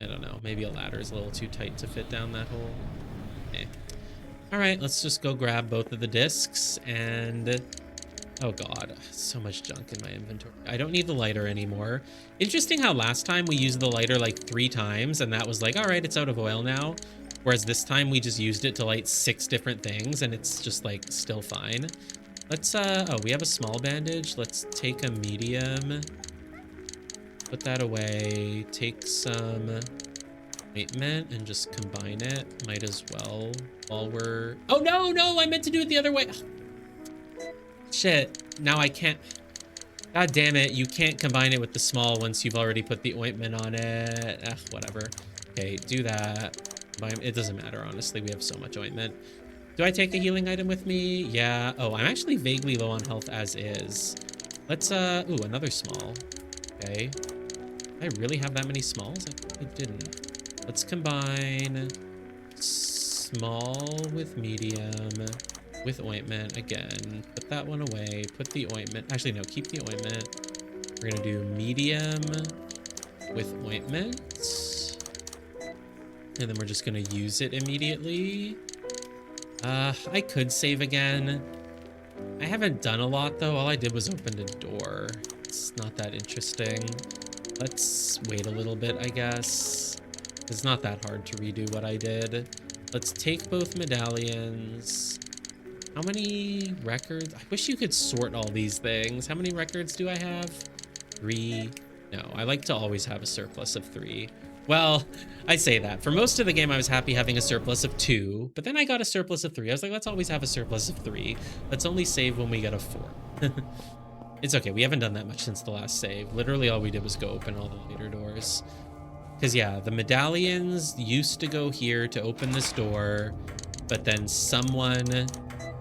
I don't know, maybe a ladder is a little too tight to fit down that hole. Eh. All right, let's just go grab both of the discs and... Oh god, so much junk in my inventory. I don't need the lighter anymore. Interesting how last time we used the lighter like 3 times and that was like, all right, it's out of oil now. Whereas this time we just used it to light 6 different things and it's just like still fine. Let's, oh, we have a small bandage. Let's take a medium. Put that away. Take some ointment and just combine it. Might as well while we're... Oh, no, I meant to do it the other way. Shit, now I can't. God damn it, you can't combine it with the small once you've already put the ointment on it. Whatever. Okay, do that. It doesn't matter, honestly. We have so much ointment. Do I take a healing item with me? Yeah. Oh, I'm actually vaguely low on health as is. Let's, ooh, another small. Okay. I really have that many smalls? I didn't. Let's combine small with medium. With ointment again. Put that one away. Put the ointment. Actually, no, keep the ointment. We're gonna do medium with ointment. And then we're just gonna use it immediately. I could save again. I haven't done a lot though. All I did was open a door. It's not that interesting. Let's wait a little bit, I guess. It's not that hard to redo what I did. Let's take both medallions. How many records? I wish you could sort all these things. How many records do I have? 3. No, I like to always have a surplus of 3. Well, I say that. For most of the game, I was happy having a surplus of 2, but then I got a surplus of 3. I was like, let's always have a surplus of 3. Let's only save when we get a 4. It's okay. We haven't done that much since the last save. Literally, all we did was go open all the later doors. Because, yeah, the medallions used to go here to open this door, but then someone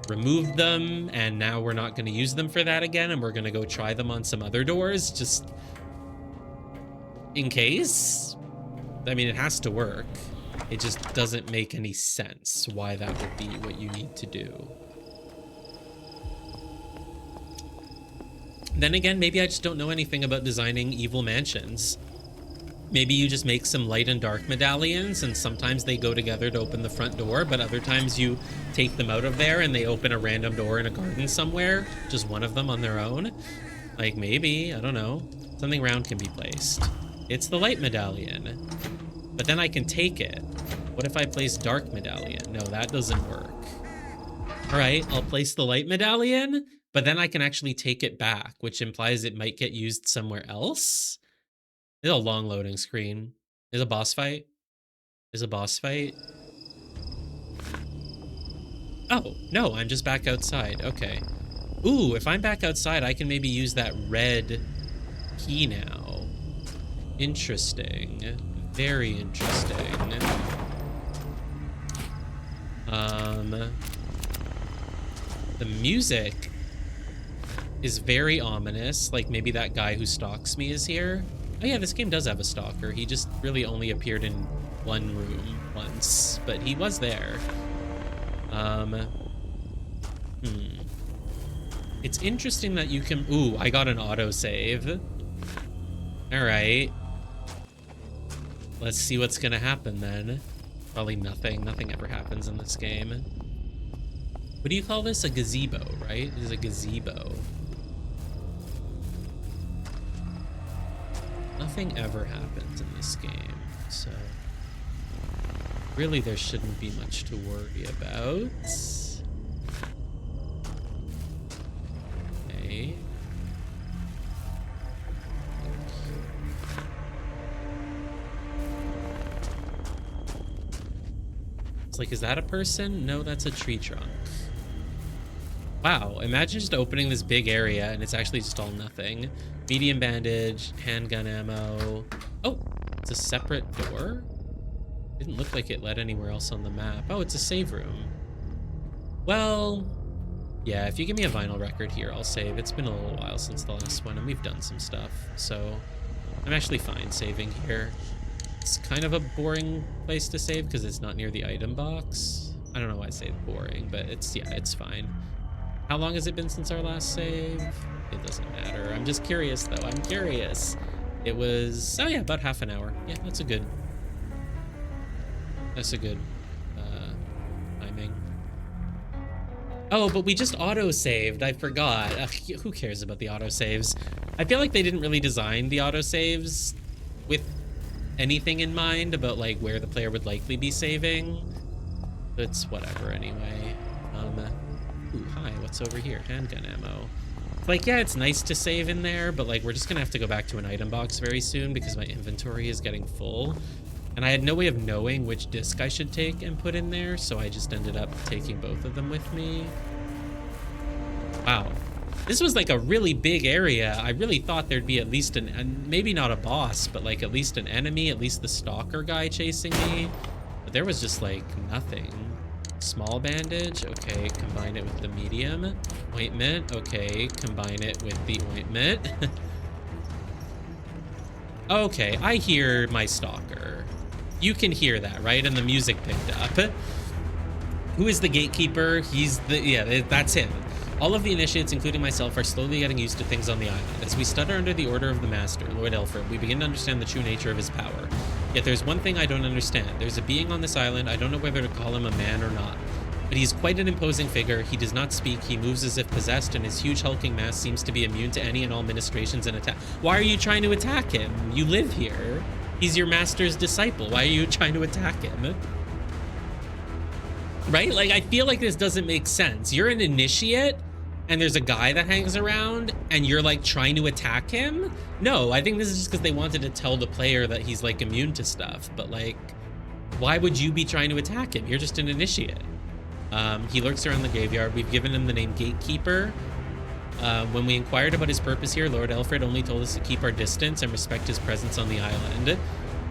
removed them, and now we're not going to use them for that again, and we're going to go try them on some other doors, just in case. I mean, it has to work. It just doesn't make any sense why that would be what you need to do. Then again, maybe I just don't know anything about designing evil mansions. Maybe you just make some light and dark medallions, and sometimes they go together to open the front door, but other times you take them out of there and they open a random door in a garden somewhere, just one of them on their own. Like, maybe, I don't know. Something round can be placed. It's the light medallion. But then I can take it. What if I place dark medallion? No, that doesn't work. All right, I'll place the light medallion, but then I can actually take it back, which implies it might get used somewhere else. It's a long loading screen. Is a boss fight? Is a boss fight? Oh, no, I'm just back outside. Okay. Ooh, if I'm back outside, I can maybe use that red key now. Interesting. Very interesting. The music is very ominous. Like, maybe that guy who stalks me is here. Oh yeah, this game does have a stalker. He just really only appeared in one room once, but he was there. It's interesting that you can... Ooh, I got an autosave. All right. Let's see what's gonna happen then. Probably nothing. Nothing ever happens in this game. What do you call this? A gazebo, right? It is a gazebo. Nothing ever happens in this game, so really there shouldn't be much to worry about. Okay. It's like, is that a person? No, that's a tree trunk. Wow, imagine just opening this big area and it's actually just all nothing. Medium bandage, handgun ammo. Oh, it's a separate door? Didn't look like it led anywhere else on the map. Oh, it's a save room. Well, yeah, if you give me a vinyl record here, I'll save. It's been a little while since the last one and we've done some stuff. So I'm actually fine saving here. It's kind of a boring place to save because it's not near the item box. I don't know why I say boring, but it's, yeah, it's fine. How long has it been since our last save? It doesn't matter. I'm just curious, though. I'm curious. It was, oh yeah, about half an hour. Yeah, that's a good timing. Oh, but we just auto-saved. I forgot. Ugh, who cares about the autosaves? I feel like they didn't really design the autosaves with anything in mind about like where the player would likely be saving. It's whatever anyway. Ooh, hi, what's over here? Handgun ammo. Like, yeah, it's nice to save in there, but like we're just gonna have to go back to an item box very soon because my inventory is getting full. And I had no way of knowing which disc I should take and put in there, so I just ended up taking both of them with me. Wow. This was like a really big area. I really thought there'd be at least maybe not a boss, but like at least an enemy, at least the stalker guy chasing me. But there was just like nothing. Small bandage, okay, combine it with the medium. Ointment, okay, combine it with the ointment. Okay, I hear my stalker. You can hear that, right? And the music picked up. Who is the gatekeeper? He's the, yeah, that's him. All of the initiates, including myself, are slowly getting used to things on the island. As we stutter under the order of the Master, Lord Elfred, we begin to understand the true nature of his power. Yet there's one thing I don't understand. There's a being on this island. I don't know whether to call him a man or not. But he's quite an imposing figure. He does not speak. He moves as if possessed, and his huge hulking mass seems to be immune to any and all ministrations and attack. Why are you trying to attack him? You live here. He's your master's disciple. Why are you trying to attack him? Right? Like, I feel like this doesn't make sense. You're an initiate, and there's a guy that hangs around, and you're, like, trying to attack him? No, I think this is just because they wanted to tell the player that he's, like, immune to stuff. But, like, why would you be trying to attack him? You're just an initiate. He lurks around the graveyard. We've given him the name Gatekeeper. When we inquired about his purpose here, Lord Elfred only told us to keep our distance and respect his presence on the island.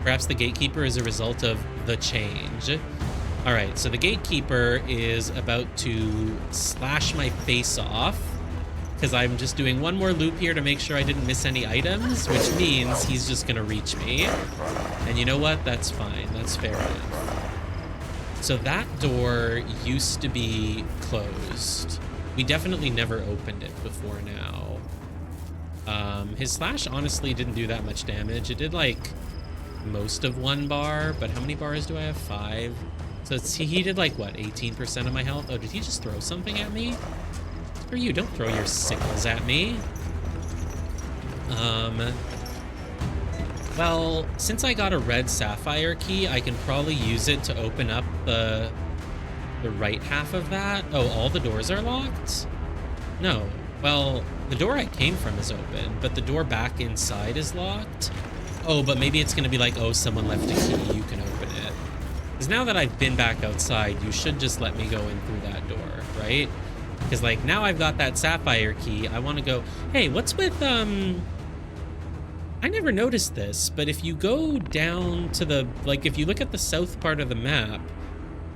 Perhaps the Gatekeeper is a result of the change. All right, so the Gatekeeper is about to slash my face off because I'm just doing one more loop here to make sure I didn't miss any items, which means he's just gonna reach me. And you know what? That's fine. That's fair enough. So that door used to be closed. We definitely never opened it before now. His slash honestly didn't do that much damage. It did like most of 1 bar, but how many bars do I have? 5. So he did like what, 18% of my health? Oh, did he just throw something at me? Or you don't throw your sickles at me. Well, since I got a red sapphire key, I can probably use it to open up the right half of that. Oh, all the doors are locked? No. Well, the door I came from is open, but the door back inside is locked. Oh, but maybe it's gonna be like, oh, someone left a key, you can open it. Because now that I've been back outside, you should just let me go in through that door, right? Because like now I've got that sapphire key, I want to go, hey, what's with, I never noticed this, but if you go down to the, like if you look at the south part of the map,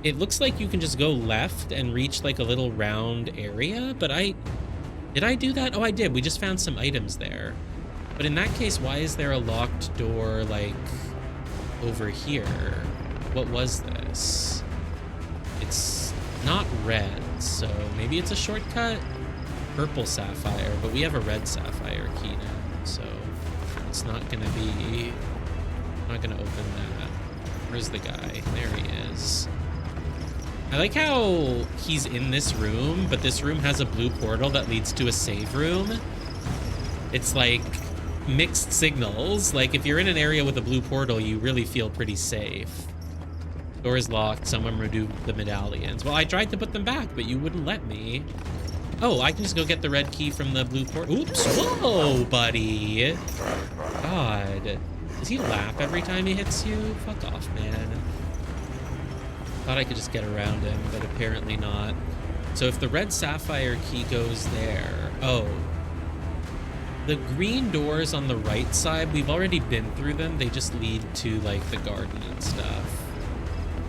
it looks like you can just go left and reach like a little round area, but did I do that? Oh, I did. We just found some items there. But in that case, why is there a locked door like over here? What was this? It's not red, so maybe it's a shortcut? Purple sapphire, but we have a red sapphire key now, so it's not gonna be I'm not gonna open that. Where's the guy? There he is. I like how he's in this room, but this room has a blue portal that leads to a save room. It's like mixed signals. Like if you're in an area with a blue portal, you really feel pretty safe. Door is locked. Someone removed the medallions. Well, I tried to put them back, but you wouldn't let me. Oh, I can just go get the red key from the blue portal. Oops. Whoa, buddy. God. Does he laugh every time he hits you? Fuck off, man. Thought I could just get around him, but apparently not. So if the red sapphire key goes there... Oh. The green doors on the right side, we've already been through them. They just lead to, like, the garden and stuff.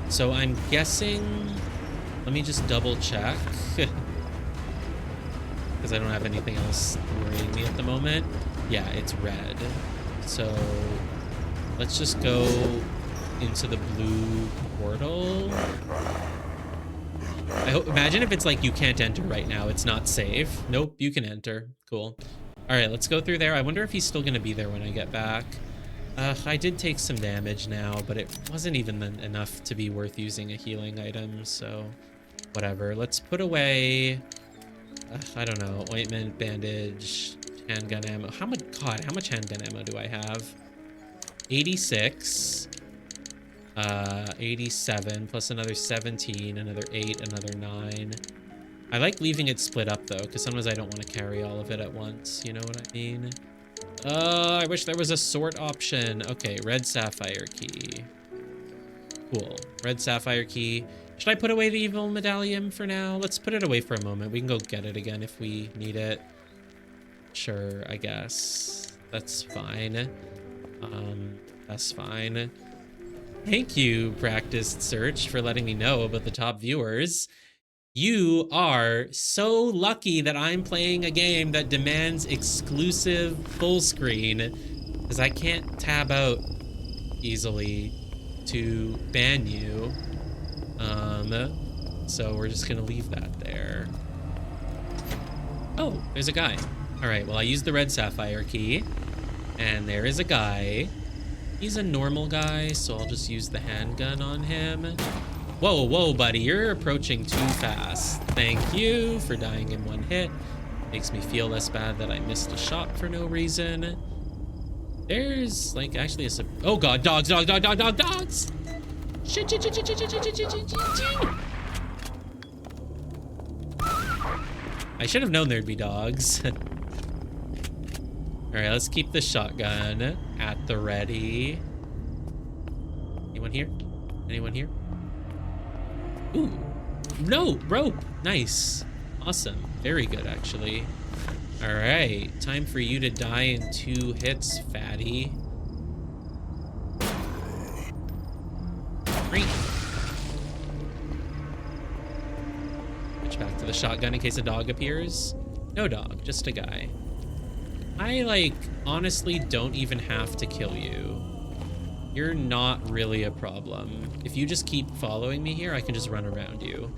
So I'm guessing... Let me just double check. Because I don't have anything else worrying me at the moment. Yeah, it's red. So let's just go into the blue portal. Imagine if it's like you can't enter right now. It's not safe. Nope, you can enter. Cool. All right, let's go through there. I wonder if he's still going to be there when I get back. I did take some damage now, but it wasn't even enough to be worth using a healing item, so whatever. Let's put away, I don't know, ointment, bandage, handgun ammo. How much handgun ammo do I have? 86. 87 plus another 17, another 8, another 9. I like leaving it split up though, because sometimes I don't want to carry all of it at once. You know what I mean? I wish there was a sort option. Okay, red sapphire key. Cool. Red sapphire key. Should I put away the evil medallion for now? Let's put it away for a moment. We can go get it again if we need it. Sure, I guess. That's fine. That's fine. Thank you, Practiced Search, for letting me know about the top viewers. You are so lucky that I'm playing a game that demands exclusive full screen, because I can't tab out easily to ban you. So we're just gonna leave that there. Oh, there's a guy. All right, well, I used the red sapphire key, and there is a guy. He's a normal guy, so I'll just use the handgun on him. Whoa, whoa, buddy, you're approaching too fast. Thank you for dying in one hit. Makes me feel less bad that I missed a shot for no reason. There's, like, actually a... Oh, God, dogs, dogs, dogs, dogs, dogs, dogs! Shit, shit, shit, shit, shit, shit, shit, shit, shit, shit. I should have known there'd be dogs. All right, let's keep the shotgun at the ready. Anyone here? Anyone here? Ooh, no, rope. Nice. Awesome. Very good, actually. All right, time for you to die in 2 hits, fatty. Great. Switch back to the shotgun in case a dog appears. No dog, just a guy. I, like, honestly don't even have to kill you. You're not really a problem. If you just keep following me here, I can just run around you.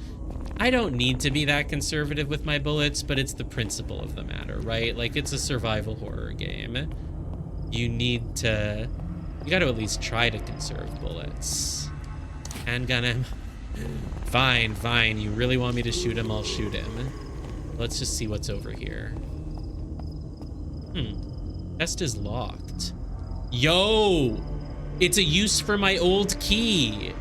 I don't need to be that conservative with my bullets, but it's the principle of the matter, right? Like, it's a survival horror game. You need to... You gotta at least try to conserve bullets. Handgun him. Fine, fine. You really want me to shoot him? I'll shoot him. Let's just see what's over here. Chest is locked. Yo! It's a use for my old key.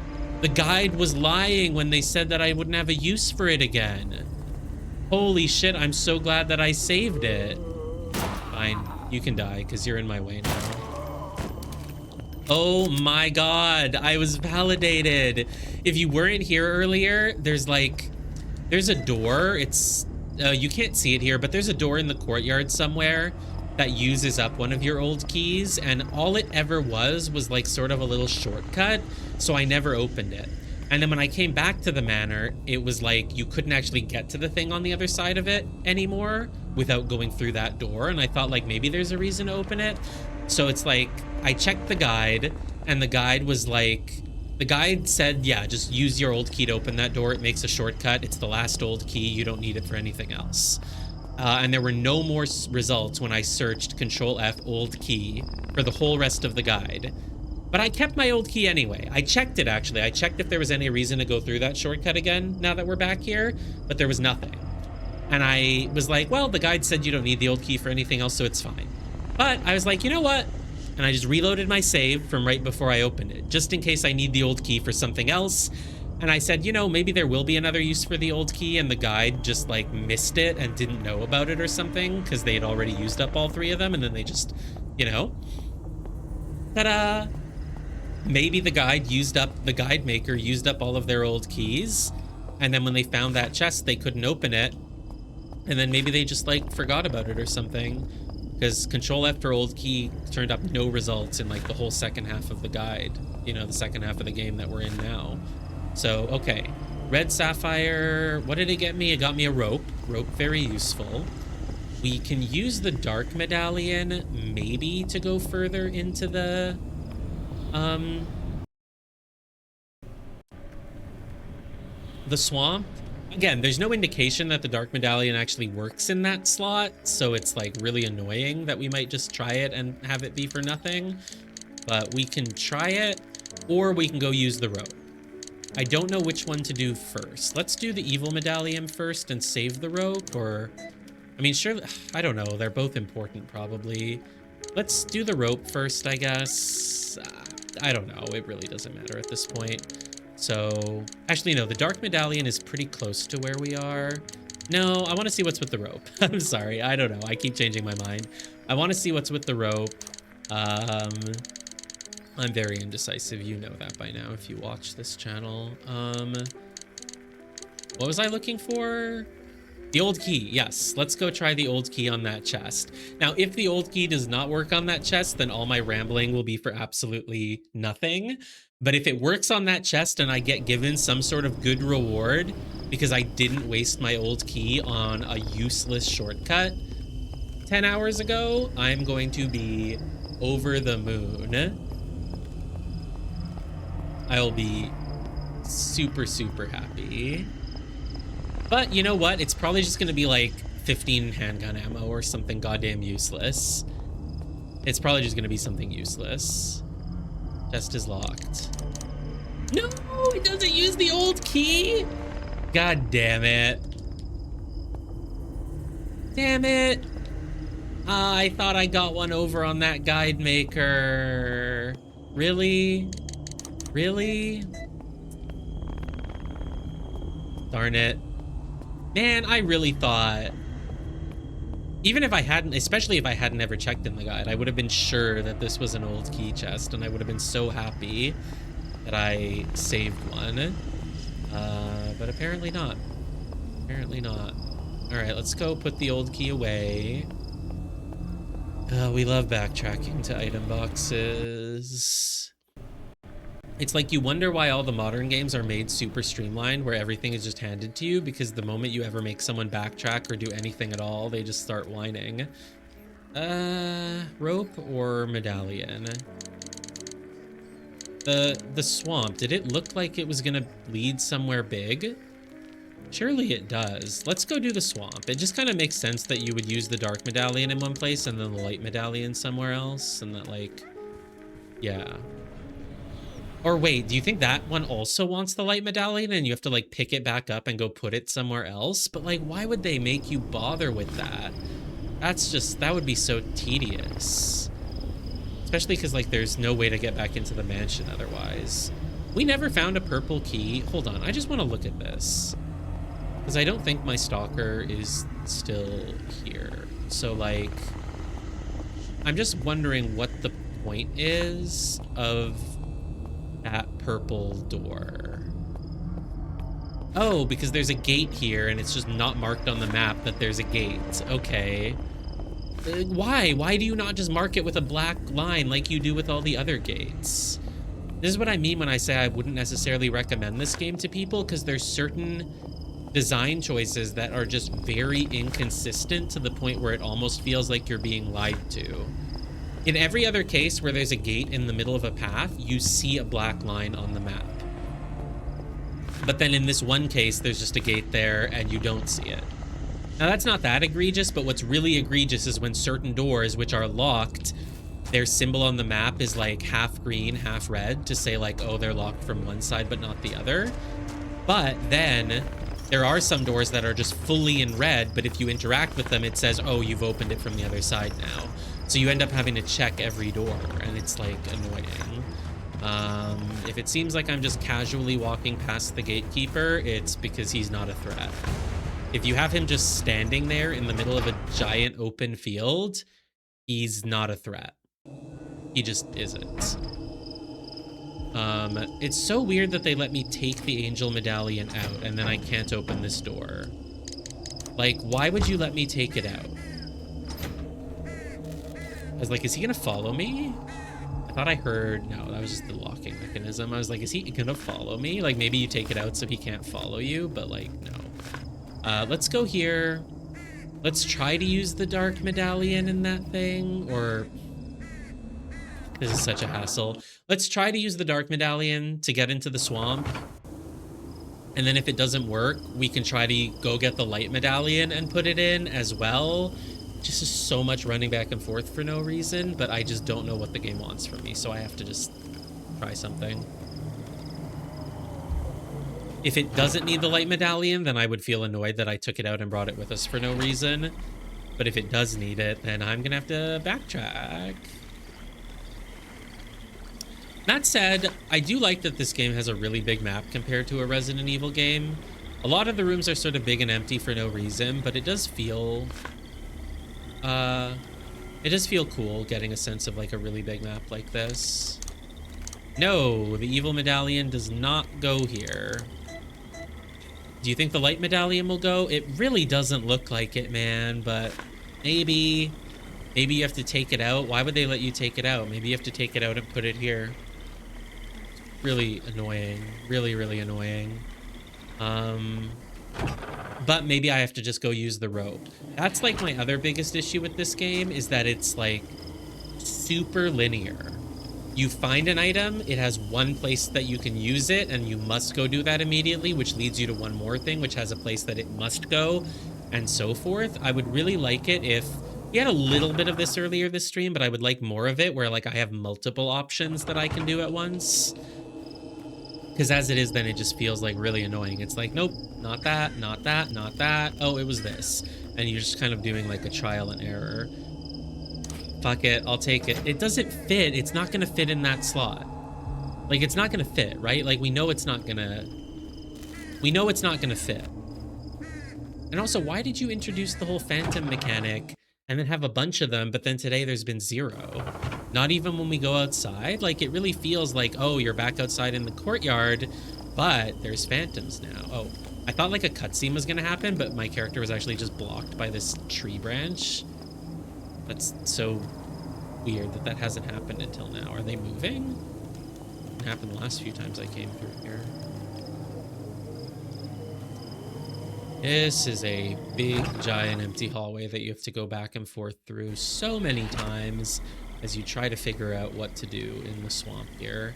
The guide was lying when they said that I wouldn't have a use for it again. Holy shit, I'm so glad that I saved it. Fine, you can die because you're in my way now. Oh my God, I was validated. If you weren't here earlier, there's a door. It's, you can't see it here, but there's a door in the courtyard somewhere that uses up one of your old keys, and all it ever was like sort of a little shortcut, so I never opened it. And then when I came back to the manor, it was like you couldn't actually get to the thing on the other side of it anymore without going through that door, and I thought like maybe there's a reason to open it. So it's like I checked the guide, and the guide was like, the guide said, yeah, just use your old key to open that door. It makes a shortcut. It's the last old key. You don't need it for anything else. And there were no more results when I searched Control F old key for the whole rest of the guide. But I kept my old key anyway. I checked it, actually. I checked if there was any reason to go through that shortcut again now that we're back here, but there was nothing. And I was like, well, the guide said you don't need the old key for anything else, so it's fine. But I was like, you know what? And I just reloaded my save from right before I opened it, just in case I need the old key for something else. And I said, you know, maybe there will be another use for the old key, and the guide just like missed it and didn't know about it or something because they had already used up all 3 of them, and then they just, you know, ta-da. Maybe the guide maker used up all of their old keys, and then when they found that chest, they couldn't open it, and then maybe they just like forgot about it or something, because Control F for old key turned up no results in like the whole second half of the guide, you know, the second half of the game that we're in now. So, okay, red sapphire, what did it get me? It got me a rope, very useful. We can use the dark medallion maybe to go further into the swamp. Again, there's no indication that the dark medallion actually works in that slot, so it's like really annoying that we might just try it and have it be for nothing. But we can try it, or we can go use the rope. I don't know which one to do first. Let's do the evil medallion first and save the rope, or I mean, sure, I don't know, they're both important probably. Let's do the rope first, I guess. I don't know, it really doesn't matter at this point. So, actually, no, the dark medallion is pretty close to where we are. No, I want to see what's with the rope. I'm sorry, I don't know. I keep changing my mind. I want to see what's with the rope. I'm very indecisive. You know that by now if you watch this channel. What was I looking for? The old key. Yes, let's go try the old key on that chest. Now, if the old key does not work on that chest, then all my rambling will be for absolutely nothing. But if it works on that chest and I get given some sort of good reward because I didn't waste my old key on a useless shortcut 10 hours ago, I'm going to be over the moon. I'll be super, super happy. But you know what? It's probably just going to be like 15 handgun ammo or something goddamn useless. It's probably just going to be something useless. Chest is locked. No, it doesn't use the old key. God damn it. Damn it. I thought I got one over on that guide maker. Really? Really? Darn it. Man, I really thought, even if I hadn't, especially if I hadn't ever checked in the guide, I would have been sure that this was an old key chest, and I would have been so happy that I saved one. But apparently not. Apparently not. All right, let's go put the old key away. We love backtracking to item boxes. It's like you wonder why all the modern games are made super streamlined, where everything is just handed to you, because the moment you ever make someone backtrack or do anything at all, they just start whining. Rope or medallion? The swamp, did it look like it was gonna lead somewhere big? Surely it does. Let's go do the swamp. It just kind of makes sense that you would use the dark medallion in one place and then the light medallion somewhere else, and that, like, yeah. Or wait, do you think that one also wants the light medallion and you have to like pick it back up and go put it somewhere else? But like, why would they make you bother with that? That's just, that would be so tedious. Especially because like there's no way to get back into the mansion otherwise. We never found a purple key. Hold on, I just want to look at this. Because I don't think my stalker is still here. So like, I'm just wondering what the point is of that purple door. Oh, because there's a gate here and it's just not marked on the map that there's a gate. Okay. Why? Why do you not just mark it with a black line like you do with all the other gates? This is what I mean when I say I wouldn't necessarily recommend this game to people, because there's certain design choices that are just very inconsistent to the point where it almost feels like you're being lied to. In every other case where there's a gate in the middle of a path, you see a black line on the map. But then in this one case, there's just a gate there and you don't see it. Now that's not that egregious, but what's really egregious is when certain doors, which are locked, their symbol on the map is like half green, half red to say like, oh, they're locked from one side but not the other. But then there are some doors that are just fully in red, but if you interact with them, it says, oh, you've opened it from the other side now. So you end up having to check every door, and it's like annoying. If it seems like I'm just casually walking past the gatekeeper, it's because he's not a threat. If you have him just standing there in the middle of a giant open field, he's not a threat. He just isn't. It's so weird that they let me take the angel medallion out and then I can't open this door. Like, why would you let me take it out? I was like, is he gonna follow me? I thought I heard, no, that was just the locking mechanism. I was like, is he gonna follow me? Like, maybe you take it out so he can't follow you, but like, no. Let's go here. Let's try to use the dark medallion in that thing, or... This is such a hassle. Let's try to use the dark medallion to get into the swamp. And then if it doesn't work, we can try to go get the light medallion and put it in as well. Just is so much running back and forth for no reason, but I just don't know what the game wants from me, so I have to just try something. If it doesn't need the light medallion, then I would feel annoyed that I took it out and brought it with us for no reason. But if it does need it, then I'm gonna have to backtrack. That said, I do like that this game has a really big map compared to a Resident Evil game. A lot of the rooms are sort of big and empty for no reason, but it does feel... it does feel cool getting a sense of like a really big map like this. No, the evil medallion does not go here. Do you think the light medallion will go? It really doesn't look like it, man, but maybe you have to take it out. Why would they let you take it out? Maybe you have to take it out and put it here. Really annoying. Really, really annoying. But maybe I have to just go use the rope. That's like my other biggest issue with this game, is that it's like super linear. You find an item, it has one place that you can use it, and you must go do that immediately, which leads you to one more thing, which has a place that it must go, and so forth. I would really like it if... We had a little bit of this earlier this stream, but I would like more of it, where like I have multiple options that I can do at once. Because as it is, then it just feels like really annoying. It's like, nope, not that, not that, not that. Oh, it was this. And you're just kind of doing like a trial and error. Fuck it, I'll take it. It doesn't fit. It's not gonna fit in that slot. Like, it's not gonna fit, right? Like, we know it's not gonna fit. And also, why did you introduce the whole phantom mechanic and then have a bunch of them, but then today there's been zero? Not even when we go outside? Like, it really feels like, oh, you're back outside in the courtyard, but there's phantoms now. Oh, I thought like a cutscene was gonna happen, but my character was actually just blocked by this tree branch. That's so weird that that hasn't happened until now. Are they moving? It happened the last few times I came through here. This is a big, giant, empty hallway that you have to go back and forth through so many times as you try to figure out what to do in the swamp here.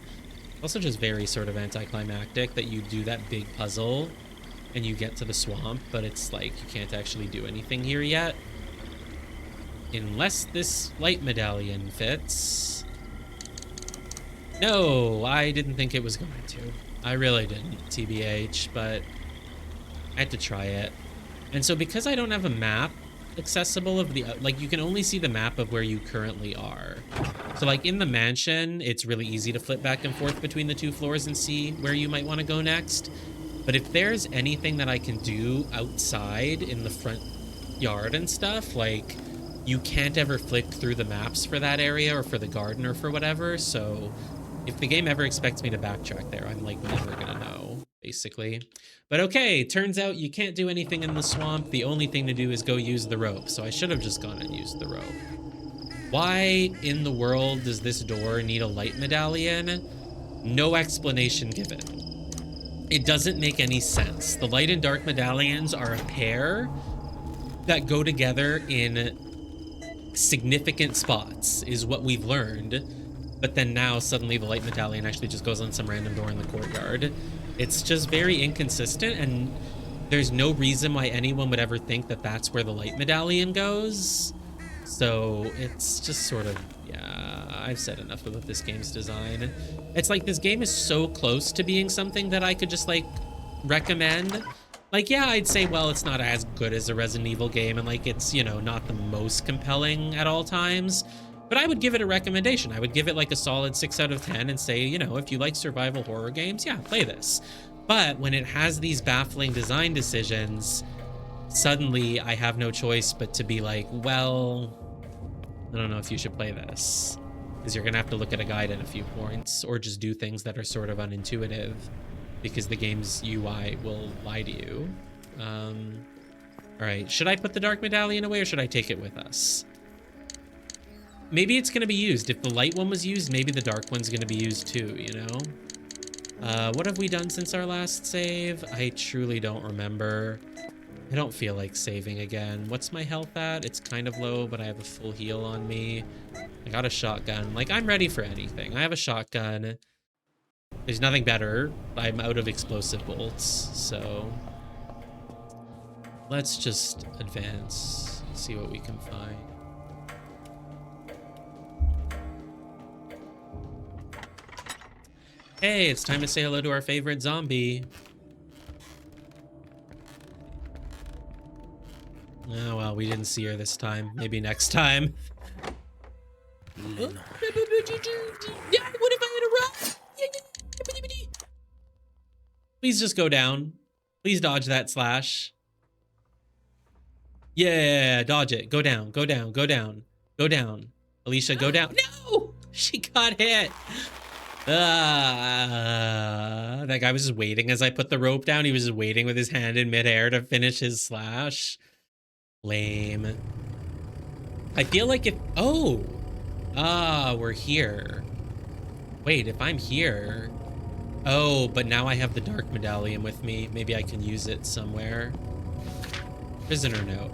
Also just very sort of anticlimactic that you do that big puzzle and you get to the swamp, but it's like you can't actually do anything here yet. Unless this light medallion fits. No, I didn't think it was going to. I really didn't, TBH, but I had to try it. And so because I don't have a map accessible of the, like, you can only see the map of where you currently are. So like in the mansion, it's really easy to flip back and forth between the two floors and see where you might want to go next. But if there's anything that I can do outside in the front yard and stuff, like, you can't ever flick through the maps for that area or for the garden or for whatever. So if the game ever expects me to backtrack there, I'm like never gonna know, basically. But okay, turns out you can't do anything in the swamp. The only thing to do is go use the rope. So I should have just gone and used the rope. Why in the world does this door need a light medallion? No explanation given. It doesn't make any sense. The light and dark medallions are a pair that go together in significant spots, is what we've learned. But then now suddenly the light medallion actually just goes on some random door in the courtyard. It's just very inconsistent, and there's no reason why anyone would ever think that that's where the light medallion goes. So it's just sort of, Yeah, I've said enough about this game's design. It's like this game is so close to being something that I could just like recommend. Like, yeah, I'd say, well, it's not as good as a Resident Evil game, and like it's, you know, not the most compelling at all times, but I would give it a recommendation. I would give it like a solid 6 out of 10 and say, you know, if you like survival horror games, yeah, play this. But when it has these baffling design decisions, suddenly I have no choice but to be like, well, I don't know if you should play this, because you're gonna have to look at a guide at a few points or just do things that are sort of unintuitive because the game's UI will lie to you. All right, should I put the dark medallion away or should I take it with us? Maybe it's gonna be used. If the light one was used, maybe the dark one's gonna be used too, you know? What have we done since our last save? I truly don't remember. I don't feel like saving again. What's my health at? It's kind of low, but I have a full heal on me. I got a shotgun. Like, I'm ready for anything. I have a shotgun. There's nothing better. I'm out of explosive bolts, so let's just advance, see what we can find. Hey, it's time to say hello to our favorite zombie. Oh, well, we didn't see her this time. Maybe next time. What if I had a run? Please just go down. Please dodge that slash. Yeah, dodge it. Go down, go down, go down, go down. Alicia, go down. No! She got hit. That guy was just waiting as I put the rope down. He was just waiting with his hand in midair to finish his slash. Lame. I feel like if... Oh! We're here. Wait, if I'm here... Oh, but now I have the dark medallion with me. Maybe I can use it somewhere. Prisoner note.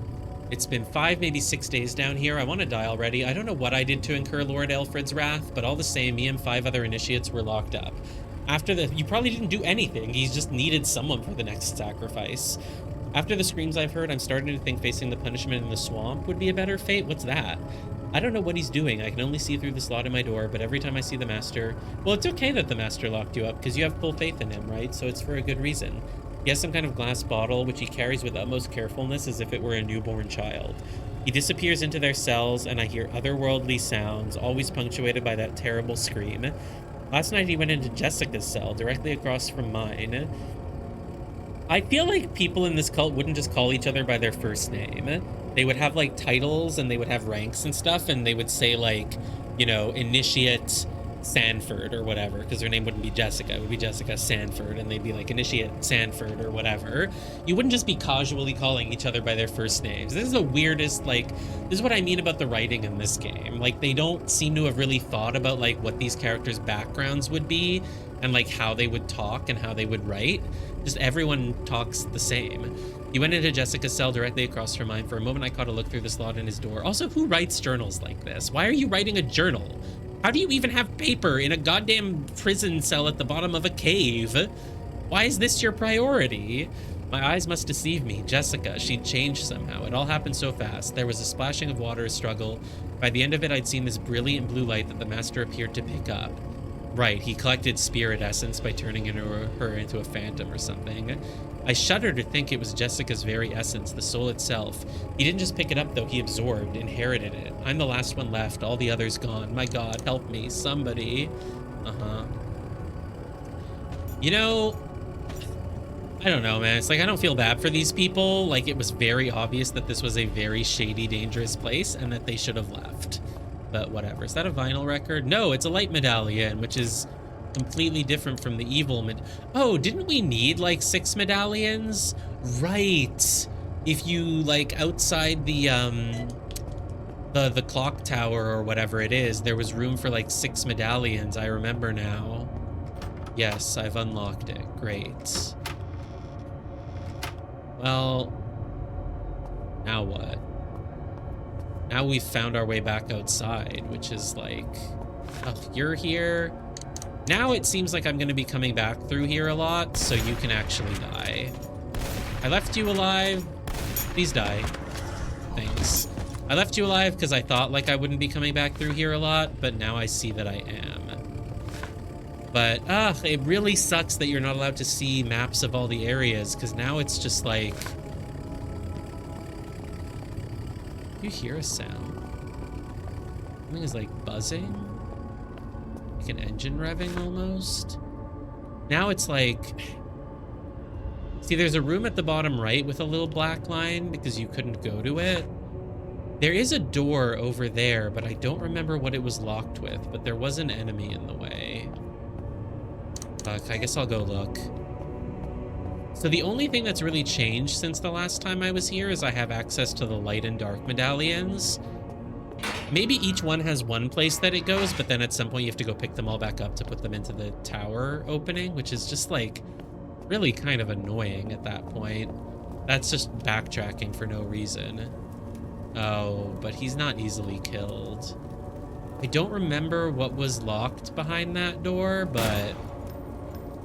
It's been 5, maybe 6 days down here. I want to die already. I don't know what I did to incur Lord Alfred's wrath, but all the same, me and 5 other initiates were locked up. After the... You probably didn't do anything. He's just needed someone for the next sacrifice. After the screams I've heard, I'm starting to think facing the punishment in the swamp would be a better fate. What's that? I don't know what he's doing. I can only see through the slot in my door, but every time I see the Master... Well, it's okay that the Master locked you up, because you have full faith in him, right? So it's for a good reason. He has some kind of glass bottle, which he carries with utmost carefulness as if it were a newborn child. He disappears into their cells, and I hear otherworldly sounds, always punctuated by that terrible scream. Last night he went into Jessica's cell, directly across from mine. I feel like people in this cult wouldn't just call each other by their first name. They would have like titles and they would have ranks and stuff, and they would say like, you know, Initiate Sanford or whatever, because their name wouldn't be Jessica, it would be Jessica Sanford, and they'd be like Initiate Sanford or whatever. You wouldn't just be casually calling each other by their first names. This is the weirdest, like, this is what I mean about the writing in this game. Like, they don't seem to have really thought about like what these characters' backgrounds would be and like how they would talk and how they would write. Just everyone talks the same. He went into Jessica's cell directly across from mine. For a moment, I caught a look through the slot in his door. Also, who writes journals like this? Why are you writing a journal? How do you even have paper in a goddamn prison cell at the bottom of a cave? Why is this your priority? My eyes must deceive me. Jessica, she'd changed somehow. It all happened so fast. There was a splashing of water, a struggle. By the end of it, I'd seen this brilliant blue light that the Master appeared to pick up. Right, he collected spirit essence by turning her into a phantom or something. I shudder to think it was Jessica's very essence, the soul itself. He didn't just pick it up, though. He absorbed, inherited it. I'm the last one left, all the others gone. My God, help me, somebody. You know, I don't know, man. It's like, I don't feel bad for these people. Like, it was very obvious that this was a very shady, dangerous place and that they should have left. But whatever. Is that a vinyl record? No, it's a light medallion, which is completely different from the evil Oh, didn't we need like 6 medallions? Right. If you like outside the clock tower or whatever it is, there was room for like 6 medallions. I remember now. Yes, I've unlocked it. Great. Well, now what? Now we've found our way back outside, which is like, oh, you're here. Now it seems like I'm going to be coming back through here a lot, so you can actually die. I left you alive. Please die. Thanks. I left you alive because I thought like I wouldn't be coming back through here a lot, but now I see that I am. But it really sucks that you're not allowed to see maps of all the areas, because now it's just like, you hear a sound. Something is like buzzing, like an engine revving almost. Now it's like, see, there's a room at the bottom right with a little black line because you couldn't go to it. There is a door over there, but I don't remember what it was locked with, but there was an enemy in the way. Fuck, I guess I'll go look. So the only thing that's really changed since the last time I was here is I have access to the light and dark medallions. Maybe each one has one place that it goes, but then at some point you have to go pick them all back up to put them into the tower opening, which is just like really kind of annoying at that point. That's just backtracking for no reason. Oh, but he's not easily killed. I don't remember what was locked behind that door, but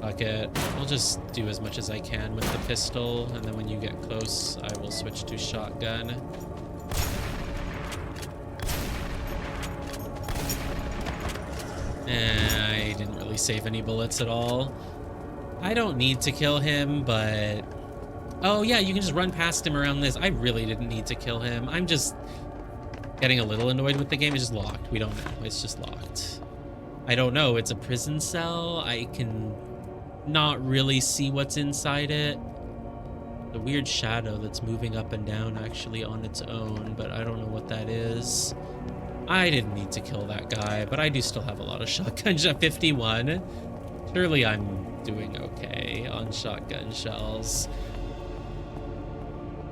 fuck it. I'll just do as much as I can with the pistol, and then when you get close, I will switch to shotgun. I didn't really save any bullets at all. I don't need to kill him, but... Oh yeah, you can just run past him around this. I really didn't need to kill him. I'm just getting a little annoyed with the game. It's just locked. We don't know. It's just locked. I don't know. It's a prison cell. I can not really see what's inside it. The weird shadow that's moving up and down actually on its own, but I don't know what that is. I didn't need to kill that guy, but I do still have a lot of shotgun. 51. Surely I'm doing okay on shotgun shells.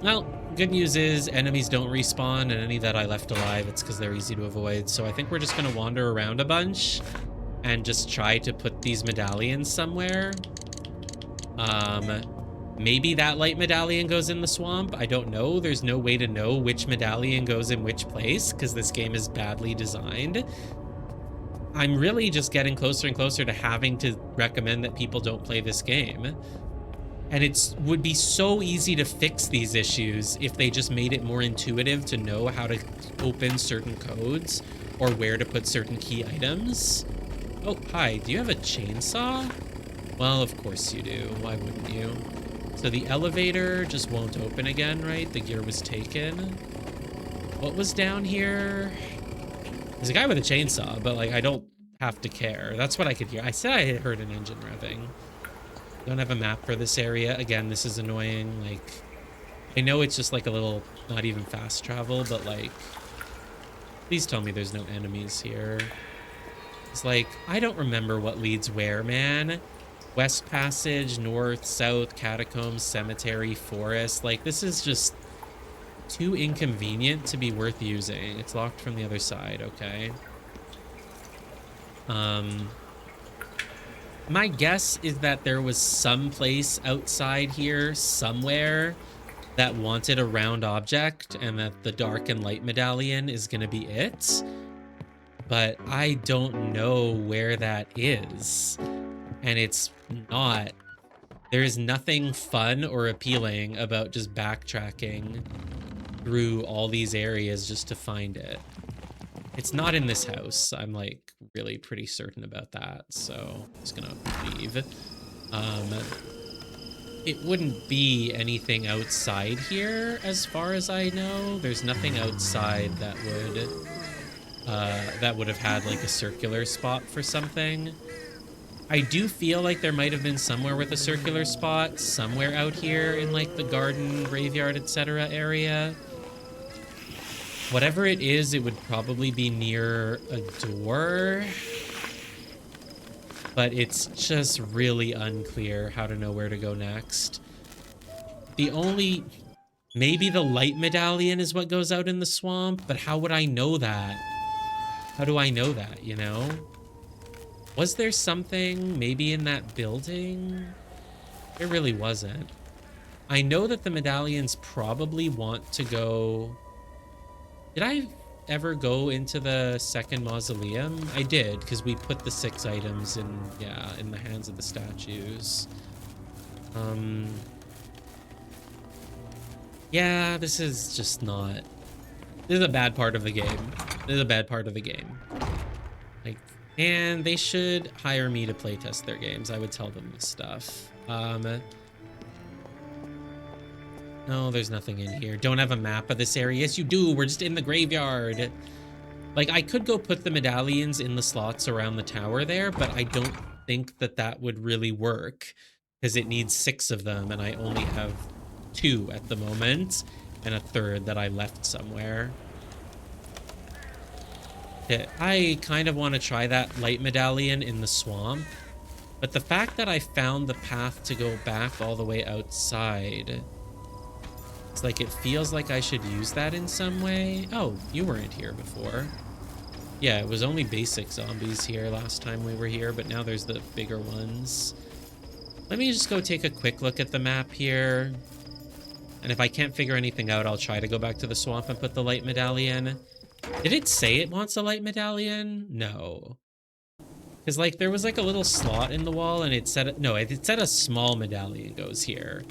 Well, good news is enemies don't respawn, and any that I left alive, it's because they're easy to avoid. So I think we're just going to wander around a bunch and just try to put these medallions somewhere. Maybe that light medallion goes in the swamp. I don't know. There's no way to know which medallion goes in which place because this game is badly designed. I'm really just getting closer and closer to having to recommend that people don't play this game. And it would be so easy to fix these issues if they just made it more intuitive to know how to open certain codes or where to put certain key items. Oh, hi. Do you have a chainsaw? Well, of course you do. Why wouldn't you? So the elevator just won't open again, right? The gear was taken. What was down here? There's a guy with a chainsaw, but like I don't have to care. That's what I could hear. I said I had heard an engine revving. Don't have a map for this area. Again, this is annoying. Like, I know it's just like a little, not even fast travel, but like, please tell me there's no enemies here. It's like, I don't remember what leads where, man. West Passage, North, South, Catacombs, Cemetery, Forest. Like, this is just too inconvenient to be worth using. It's locked from the other side, okay. My guess is that there was some place outside here somewhere that wanted a round object and that the dark and light medallion is going to be it. But I don't know where that is. And it's not. There is nothing fun or appealing about just backtracking through all these areas just to find it. It's not in this house. I'm like really pretty certain about that. So I'm just gonna leave. It wouldn't be anything outside here as far as I know. There's nothing outside that would have had like a circular spot for something. I do feel like there might have been somewhere with a circular spot somewhere out here in like the garden, graveyard, etc. area. Whatever it is, it would probably be near a door. But it's just really unclear how to know where to go next. Maybe the light medallion is what goes out in the swamp, but how would I know that? How do I know that, you know? Was there something maybe in that building? There really wasn't. I know that the medallions probably want to go... Did I ever go into the second mausoleum? I did, because we put the 6 items in, yeah, in the hands of the statues. Yeah, this is just not This is a bad part of the game. This is a bad part of the game. Like, and they should hire me to playtest their games. I would tell them this stuff. No, there's nothing in here. Don't have a map of this area. Yes, you do. We're just in the graveyard. Like, I could go put the medallions in the slots around the tower there, but I don't think that that would really work because it needs 6 of them, and I only have 2 at the moment, and a 3rd that I left somewhere. Okay, I kind of want to try that light medallion in the swamp, but the fact that I found the path to go back all the way outside, it's like it feels like I should use that in some way. Oh, you weren't here before. Yeah, it was only basic zombies here last time we were here, but now there's the bigger ones. Let me just go take a quick look at the map here. And if I can't figure anything out, I'll try to go back to the swamp and put the light medallion. Did it say it wants a light medallion? No. Because, like, there was, like, a little slot in the wall, and it said... No, it said a small medallion goes here.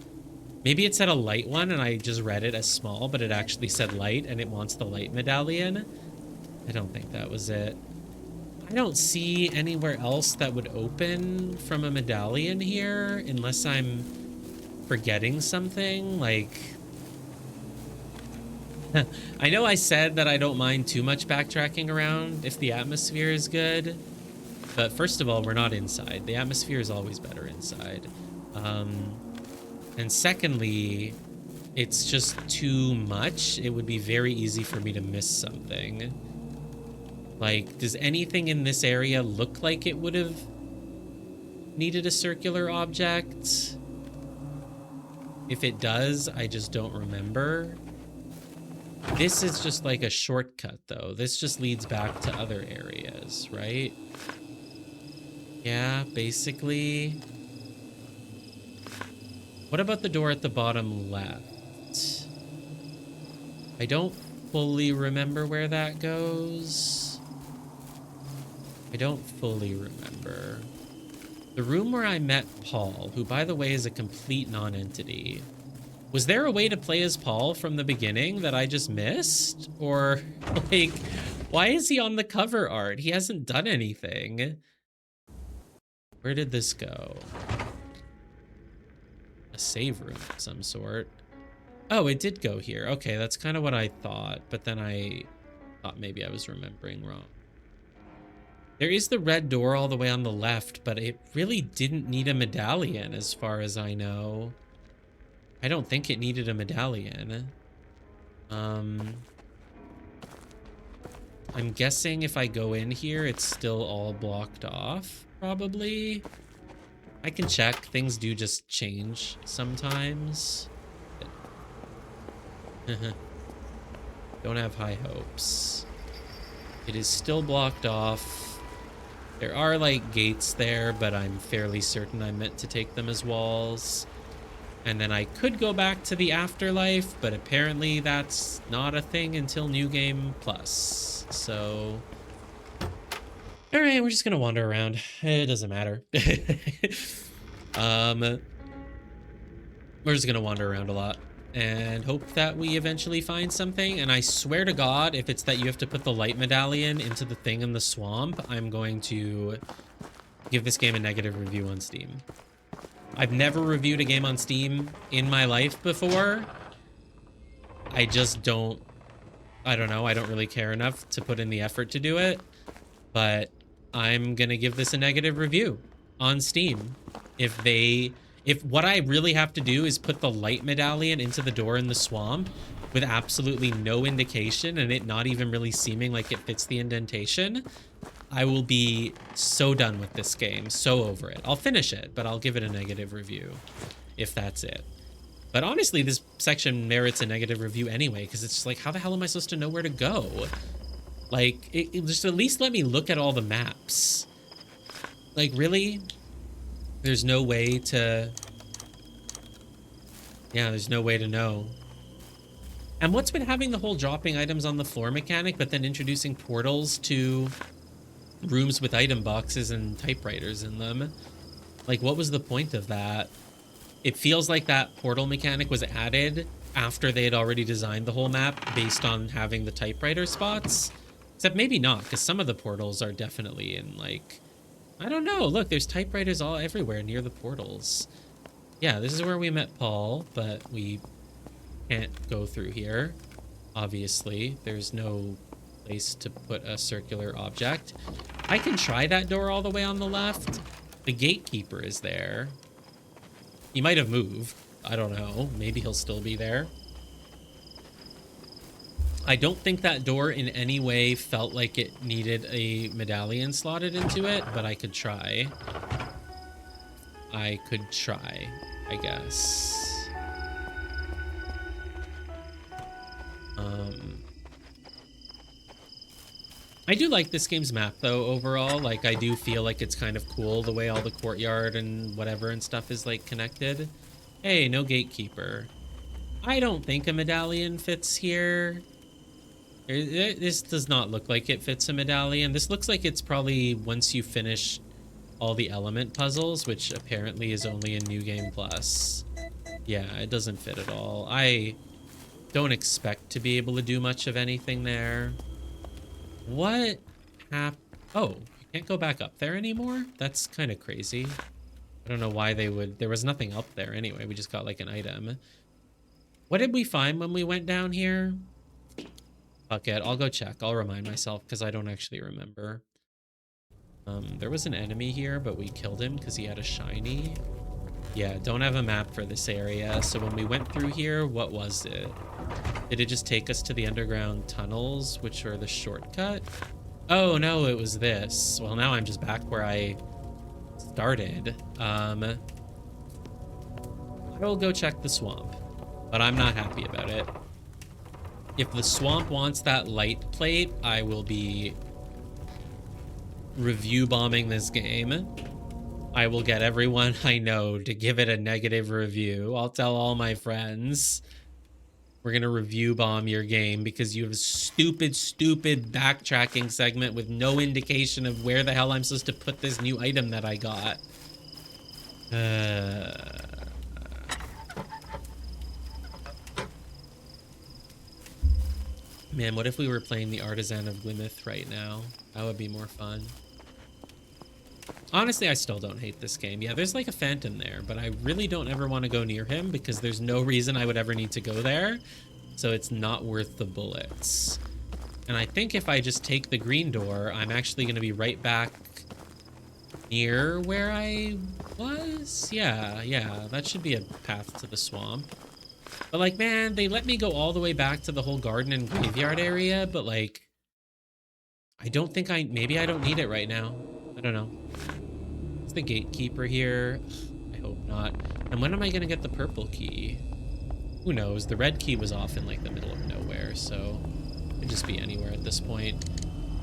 Maybe it said a light one, and I just read it as small, but it actually said light, and it wants the light medallion. I don't think that was it. I don't see anywhere else that would open from a medallion here, unless I'm forgetting something. Like, I know I said that I don't mind too much backtracking around if the atmosphere is good, but first of all, we're not inside. The atmosphere is always better inside. And secondly, it's just too much. It would be very easy for me to miss something. Like, does anything in this area look like it would have needed a circular object? If it does, I just don't remember. This is just like a shortcut, though. This just leads back to other areas, right? Yeah, basically. What about the door at the bottom left? I don't fully remember where that goes. I don't fully remember. The room where I met Paul, who, by the way, is a complete non-entity. Was there a way to play as Paul from the beginning that I just missed? Or, like, why is he on the cover art? He hasn't done anything. Where did this go? A save room of some sort. Oh, it did go here. Okay, that's kind of what I thought, but then I thought maybe I was remembering wrong. There is the red door all the way on the left, but it really didn't need a medallion as far as I know. I don't think it needed a medallion. I'm guessing if I go in here, it's still all blocked off, probably. I can check. Things do just change sometimes. Don't have high hopes. It is still blocked off. There are, like, gates there, but I'm fairly certain I meant to take them as walls. And then I could go back to the afterlife, but apparently that's not a thing until New Game Plus. So... Alright, we're just gonna wander around. It doesn't matter. We're just gonna wander around a lot and hope that we eventually find something. And I swear to God, if it's that you have to put the light medallion into the thing in the swamp, I'm going to give this game a negative review on Steam. I've never reviewed a game on Steam in my life before. I just don't... I don't know. I don't really care enough to put in the effort to do it. But I'm going to give this a negative review on Steam. If what I really have to do is put the light medallion into the door in the swamp with absolutely no indication and it not even really seeming like it fits the indentation, I will be so done with this game, so over it. I'll finish it, but I'll give it a negative review if that's it. But honestly, this section merits a negative review anyway, because it's just like, how the hell am I supposed to know where to go? Like, it just at least let me look at all the maps. Like, really? There's no way to... Yeah, there's no way to know. And what's been having the whole dropping items on the floor mechanic, but then introducing portals to rooms with item boxes and typewriters in them? Like, what was the point of that? It feels like that portal mechanic was added after they had already designed the whole map based on having the typewriter spots. Except maybe not, because some of the portals are definitely in, like, I don't know. Look, there's typewriters all everywhere near the portals. Yeah, this is where we met Paul, but we can't go through here. Obviously, there's no place to put a circular object. I can try that door all the way on the left. The gatekeeper is there. He might have moved. I don't know. Maybe he'll still be there. I don't think that door in any way felt like it needed a medallion slotted into it, but I could try. I could try, I guess. I do like this game's map, though, overall. Like, I do feel like it's kind of cool the way all the courtyard and whatever and stuff is, like, connected. Hey, no gatekeeper. I don't think a medallion fits here. This does not look like it fits a medallion. This looks like it's probably once you finish all the element puzzles, which apparently is only in New Game Plus. Yeah, it doesn't fit at all. I don't expect to be able to do much of anything there. What happened? Oh, you can't go back up there anymore? That's kind of crazy. I don't know why they would. There was nothing up there anyway. We just got like an item. What did we find when we went down here? Fuck it. I'll go check. I'll remind myself because I don't actually remember. There was an enemy here, but we killed him because he had a shiny. Yeah, don't have a map for this area. So when we went through here, what was it? Did it just take us to the underground tunnels, which are the shortcut? Oh, no, it was this. Well, now I'm just back where I started. I will go check the swamp, but I'm not happy about it. If the swamp wants that light plate, I will be review bombing this game. I will get everyone I know to give it a negative review. I'll tell all my friends. We're gonna review bomb your game because you have a stupid backtracking segment with no indication of where the hell I'm supposed to put this new item that I got. Man, what if we were playing the Artisan of Glymmith right now? That would be more fun. Honestly, I still don't hate this game. Yeah, there's like a phantom there, but I really don't ever want to go near him because there's no reason I would ever need to go there. So it's not worth the bullets. And I think if I just take the green door, I'm actually going to be right back near where I was. Yeah, that should be a path to the swamp. But like, man, they let me go all the way back to the whole garden and graveyard area, but like, I don't think maybe I don't need it right now. I don't know. Is the gatekeeper here? I hope not. And when am I gonna get the purple key? Who knows? The red key was off in like the middle of nowhere, so it could just be anywhere at this point.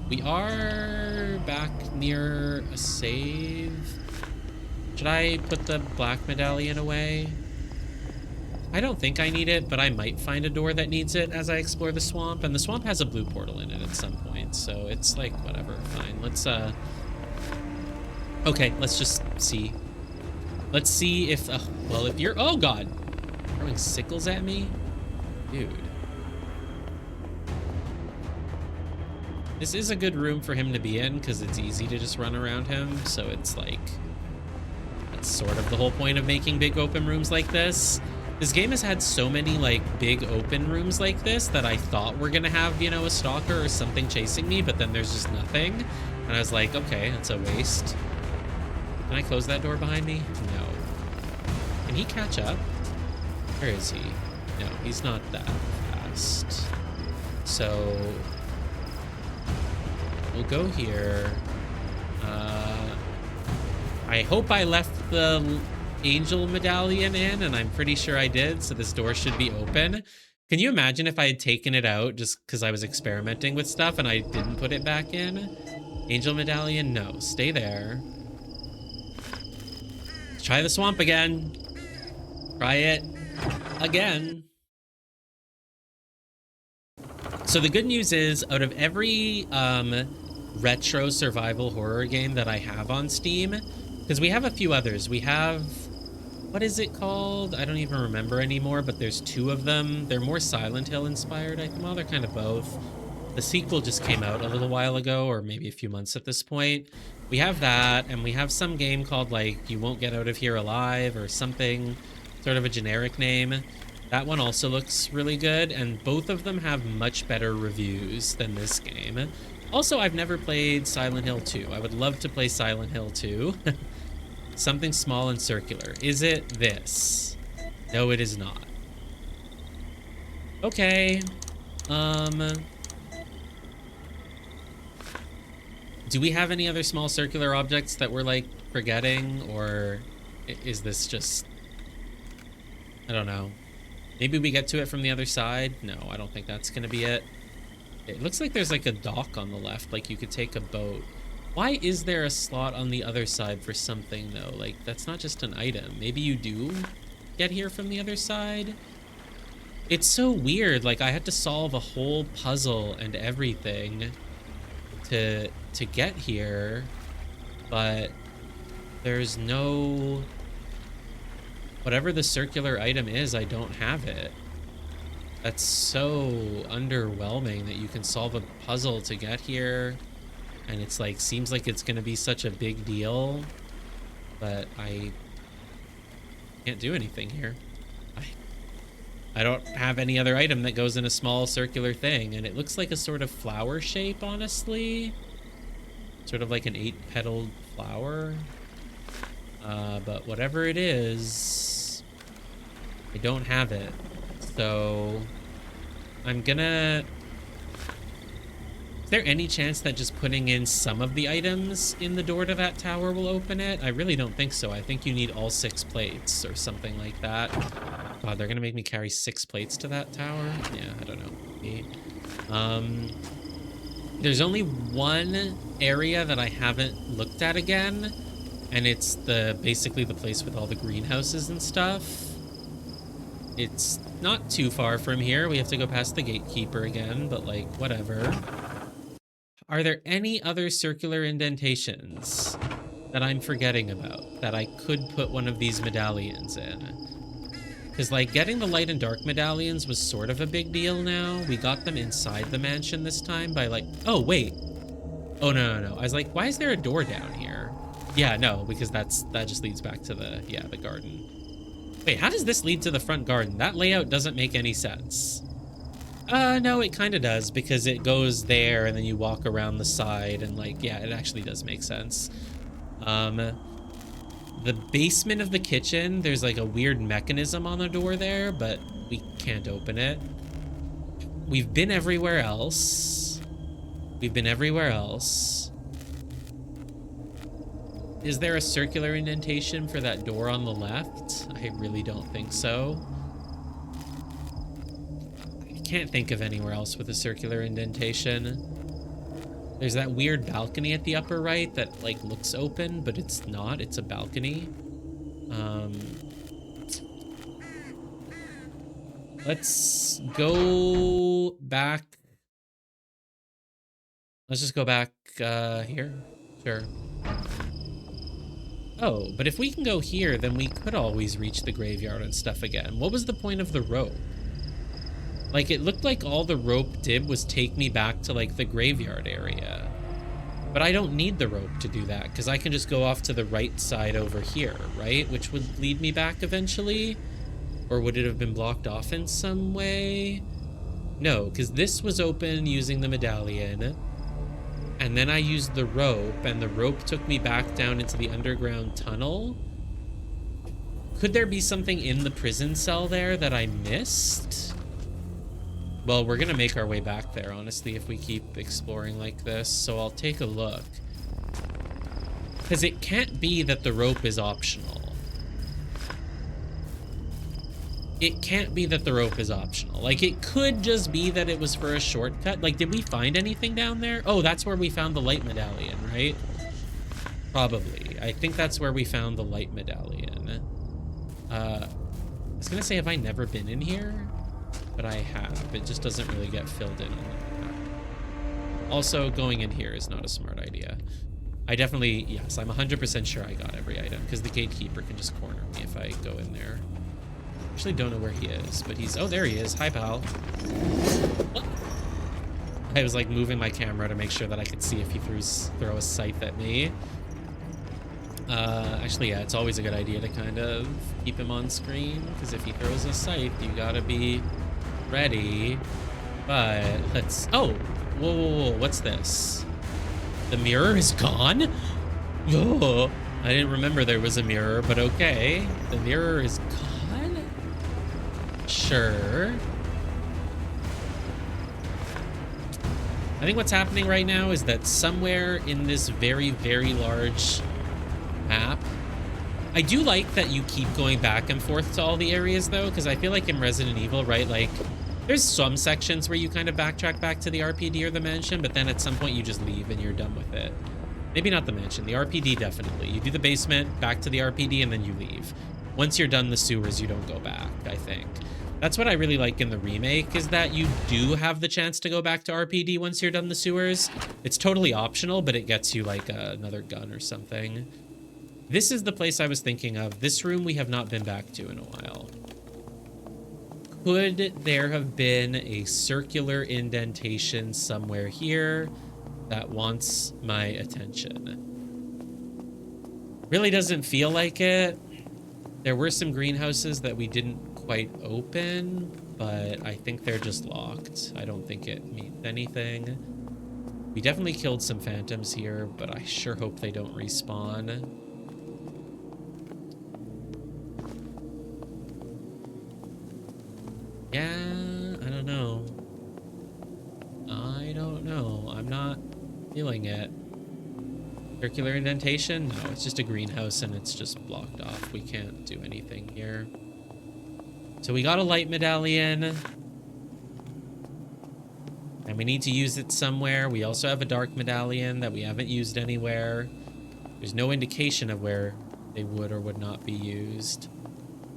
We are back near a save. Should I put the black medallion away? I don't think I need it, but I might find a door that needs it as I explore the swamp. And the swamp has a blue portal in it at some point, so it's like, whatever, fine. Let's, okay, let's just see. Let's see if, well, if you're, oh God. Throwing sickles at me? Dude. This is a good room for him to be in because it's easy to just run around him. So it's like, that's sort of the whole point of making big open rooms like this. This game has had so many like big open rooms like this that I thought we're gonna have, you know, a stalker or something chasing me, but then there's just nothing. And I was like, okay, that's a waste. Can I close that door behind me? No. Can he catch up? Where is he? No, he's not that fast. So we'll go here. I hope I left the angel medallion in, and I'm pretty sure I did, so this door should be open. Can you imagine if I had taken it out just because I was experimenting with stuff and I didn't put it back in? Angel medallion, no, stay there. Let's try the swamp again. Try it again. So the good news is, out of every retro survival horror game that I have on Steam, because we have a few others. We have what is it called? I don't even remember anymore, but there's two of them. They're more Silent Hill inspired. Well, they're kind of both. The sequel just came out a little while ago, or maybe a few months at this point. We have that, and we have some game called, like, You Won't Get Out of Here Alive or something, sort of a generic name. That one also looks really good, and both of them have much better reviews than this game. Also, I've never played Silent Hill 2. I would love to play Silent Hill 2. Something small and circular. Is it this? No, it is not. Okay. Do we have any other small circular objects that we're, like, forgetting? Or is this just... I don't know. Maybe we get to it from the other side? No, I don't think that's gonna be it. It looks like there's, like, a dock on the left. Like, you could take a boat. Why is there a slot on the other side for something, though? Like, that's not just an item. Maybe you do get here from the other side? It's so weird. Like, I had to solve a whole puzzle and everything to get here, but there's no... Whatever the circular item is, I don't have it. That's so underwhelming that you can solve a puzzle to get here, and it's like, seems like it's gonna be such a big deal, but I can't do anything here. I don't have any other item that goes in a small circular thing, and it looks like a sort of flower shape, honestly. Sort of like an 8-petaled flower. But whatever it is, I don't have it. So I'm gonna... Is there any chance that just putting in some of the items in the door to that tower will open it? I really don't think so. I think you need all 6 plates or something like that. God, they're gonna make me carry 6 plates to that tower? Yeah, I don't know. Maybe. There's only one area that I haven't looked at again, and it's basically the place with all the greenhouses and stuff. It's not too far from here. We have to go past the gatekeeper again, but, like, whatever. Are there any other circular indentations that I'm forgetting about that I could put one of these medallions in? Because, like, getting the light and dark medallions was sort of a big deal now. We got them inside the mansion this time by, like... Oh, wait. Oh, no. I was like, why is there a door down here? Yeah, no, because that just leads back to the garden. Wait, how does this lead to the front garden? That layout doesn't make any sense. No, it kind of does, because it goes there and then you walk around the side and, like, yeah, it actually does make sense. The basement of the kitchen, there's like a weird mechanism on the door there, but we can't open it. We've been everywhere else. Is there a circular indentation for that door on the left? I really don't think so. I can't think of anywhere else with a circular indentation. There's that weird balcony at the upper right that, like, looks open, but it's not. It's a balcony. Let's go back. Let's just go back here. Sure. Oh, but if we can go here, then we could always reach the graveyard and stuff again. What was the point of the rope? Like, it looked like all the rope did was take me back to, like, the graveyard area. But I don't need the rope to do that, because I can just go off to the right side over here, right? Which would lead me back eventually? Or would it have been blocked off in some way? No, because this was open using the medallion. And then I used the rope, and the rope took me back down into the underground tunnel. Could there be something in the prison cell there that I missed? Well, we're gonna make our way back there, honestly, if we keep exploring like this, so I'll take a look. Because it can't be that the rope is optional. It can't be that the rope is optional. Like, it could just be that it was for a shortcut. Like, did we find anything down there? Oh, that's where we found the light medallion, right? Probably. I think that's where we found the light medallion. I was gonna say, have I never been in here? But I have. It just doesn't really get filled in on the map. Also, going in here is not a smart idea. I definitely, yes, I'm 100% sure I got every item because the gatekeeper can just corner me if I go in there. Actually don't know where he is, but he's, oh, there he is. Hi, pal. I was like moving my camera to make sure that I could see if he throw a scythe at me. Actually, yeah, it's always a good idea to kind of keep him on screen because if he throws a scythe, you gotta be ready. But let's, oh, whoa, whoa, whoa, what's this? The mirror is gone? Oh, I didn't remember there was a mirror, but okay. The mirror is gone? Sure. I think what's happening right now is that somewhere in this very, very large map, I do like that you keep going back and forth to all the areas though, because I feel like in Resident Evil, right, like there's some sections where you kind of backtrack back to the RPD or the mansion, but then at some point you just leave and you're done with it. Maybe not the mansion, the RPD definitely. You do the basement, back to the RPD, and then you leave. Once you're done the sewers, you don't go back, I think. That's what I really like in the remake, is that you do have the chance to go back to RPD once you're done the sewers. It's totally optional, but it gets you like another gun or something. This is the place I was thinking of. This room we have not been back to in a while. Could there have been a circular indentation somewhere here that wants my attention? Really doesn't feel like it. There were some greenhouses that we didn't quite open, but I think they're just locked. I don't think it means anything. We definitely killed some phantoms here, but I sure hope they don't respawn. Yeah, I don't know. I don't know. I'm not feeling it. Circular indentation? No, it's just a greenhouse and it's just blocked off. We can't do anything here. So we got a light medallion. And we need to use it somewhere. We also have a dark medallion that we haven't used anywhere. There's no indication of where they would or would not be used.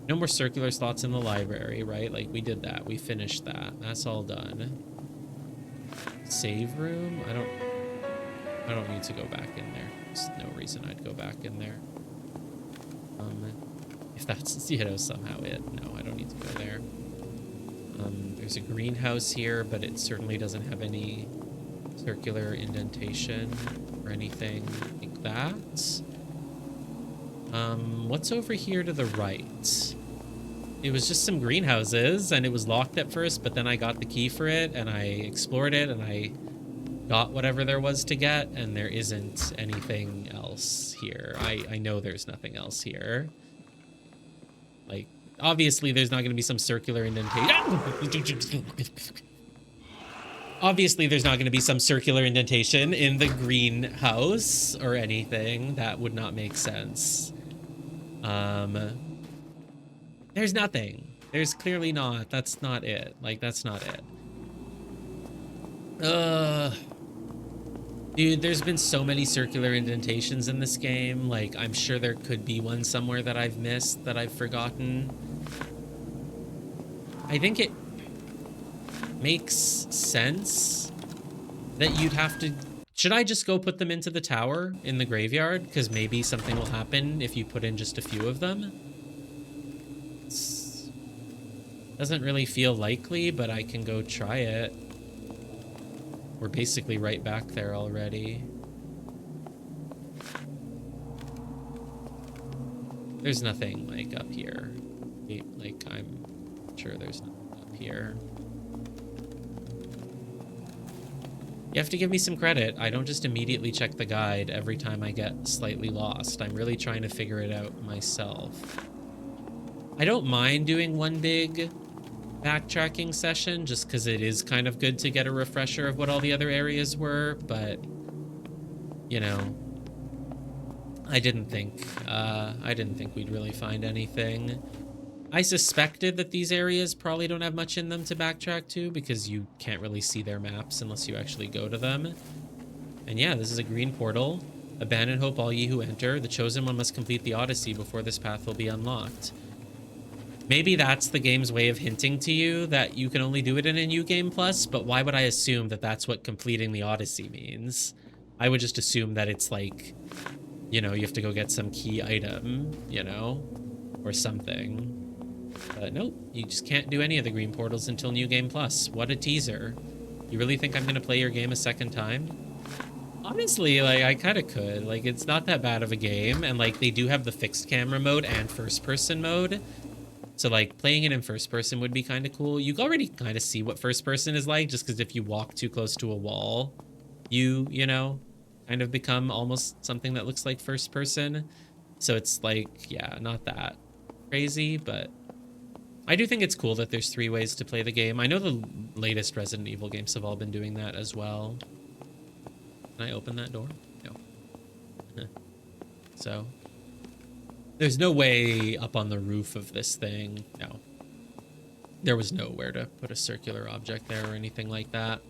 No more circular slots in the library, right? Like, we did that. We finished that. That's all done. Save room? I don't need to go back in there. There's no reason I'd go back in there. If that's, you know, somehow it. No, I don't need to go there. There's a greenhouse here, but it certainly doesn't have any circular indentation or anything like that. What's over here to the right? It was just some greenhouses, and it was locked at first, but then I got the key for it, and I explored it, and I got whatever there was to get, and there isn't anything else here. I know there's nothing else here. Like, obviously there's not going to be some circular indentation. Obviously there's not going to be some circular indentation in the greenhouse or anything. That would not make sense. There's nothing. There's clearly not. That's not it. Like, that's not it. Dude, there's been so many circular indentations in this game. Like, I'm sure there could be one somewhere that I've missed, that I've forgotten. I think it makes sense that you'd have to... Should I just go put them into the tower in the graveyard? Because maybe something will happen if you put in just a few of them. Doesn't really feel likely, but I can go try it. We're basically right back there already. There's nothing, like, up here. Like, I'm sure there's nothing up here. You have to give me some credit. I don't just immediately check the guide every time I get slightly lost. I'm really trying to figure it out myself. I don't mind doing one big backtracking session just because it is kind of good to get a refresher of what all the other areas were, but you know, I didn't think we'd really find anything. I suspected that these areas probably don't have much in them to backtrack to because you can't really see their maps unless you actually go to them. And yeah, this is a green portal. Abandon hope, all ye who enter. The chosen one must complete the Odyssey before this path will be unlocked. Maybe that's the game's way of hinting to you that you can only do it in a New Game Plus, but why would I assume that that's what completing the Odyssey means? I would just assume that it's like, you know, you have to go get some key item, you know, or something. But nope, you just can't do any of the green portals until New Game Plus. What a teaser. You really think I'm going to play your game a second time? Honestly, like, I kind of could. Like, it's not that bad of a game, and, like, they do have the fixed camera mode and first-person mode. So, like, playing it in first-person would be kind of cool. You already kind of see what first-person is like, just because if you walk too close to a wall, you know, kind of become almost something that looks like first-person. So it's, like, yeah, not that crazy, but I do think it's cool that there's 3 ways to play the game. I know the latest Resident Evil games have all been doing that as well. Can I open that door? No. So, there's no way up on the roof of this thing. No. There was nowhere to put a circular object there or anything like that.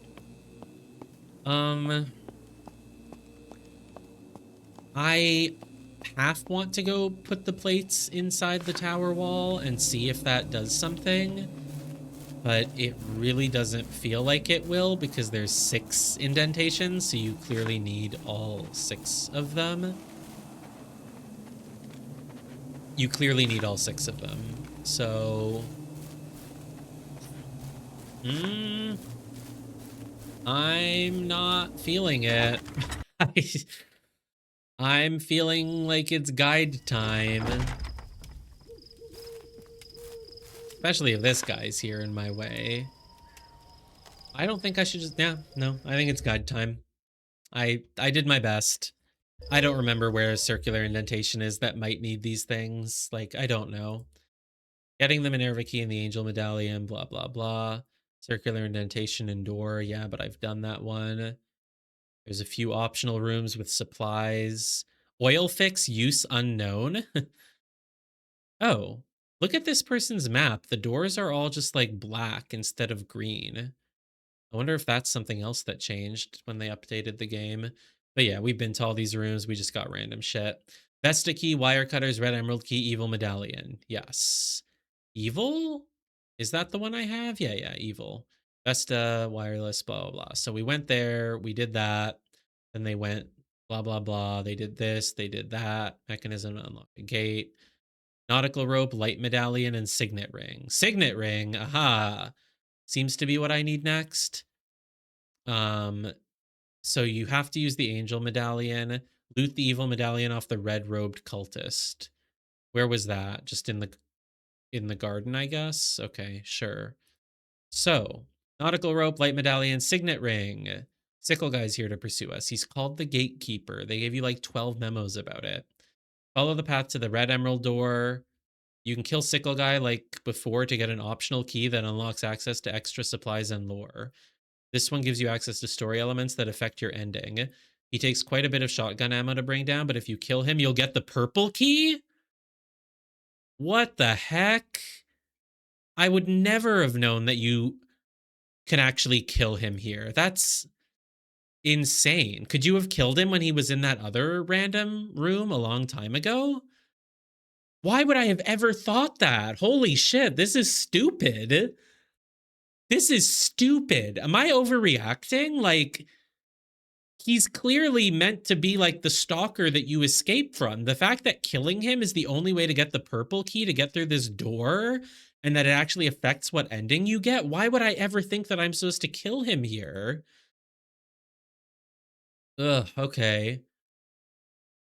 I half want to go put the plates inside the tower wall and see if that does something. But it really doesn't feel like it will because there's 6 indentations, so you clearly need all 6 of them. You clearly need all 6 of them. So... I'm not feeling it. I'm feeling like it's guide time. Especially if this guy's here in my way. I don't think I should just... Yeah, no. I think it's guide time. I did my best. I don't remember where a circular indentation is that might need these things. Like, I don't know. Getting the Minerva key and the Angel Medallion, blah, blah, blah. Circular indentation and door. Yeah, but I've done that one. There's a few optional rooms with supplies. Oil fix use unknown. Oh, look at this person's map. The doors are all just like black instead of green. I wonder if that's something else that changed when they updated the game. But yeah, we've been to all these rooms. We just got random shit. Vesta key, wire cutters, red emerald key, evil medallion. Yes. Evil? Is that the one I have? Yeah, evil. Vesta, wireless, blah, blah, blah. So we went there. We did that. Then they went blah, blah, blah. They did this. They did that. Mechanism to unlock the gate. Nautical rope, light medallion, and signet ring. Signet ring, aha. Seems to be what I need next. So you have to use the angel medallion, loot the evil medallion off the red-robed cultist. Where was that? Just in the garden, I guess? Okay, sure. So, nautical rope, light medallion, signet ring. Sickle guy's here to pursue us. He's called the gatekeeper. They gave you like 12 memos about it. Follow the path to the red emerald door. You can kill Sickle Guy like before to get an optional key that unlocks access to extra supplies and lore. This one gives you access to story elements that affect your ending. He takes quite a bit of shotgun ammo to bring down, but if you kill him, you'll get the purple key? What the heck? I would never have known that you can actually kill him here. That's insane. Could you have killed him when he was in that other random room a long time ago? Why would I have ever thought that? Holy shit, this is stupid. This is stupid. Am I overreacting? Like, he's clearly meant to be like the stalker that you escape from. The fact that killing him is the only way to get the purple key to get through this door and that it actually affects what ending you get. Why would I ever think that I'm supposed to kill him here? Ugh, okay.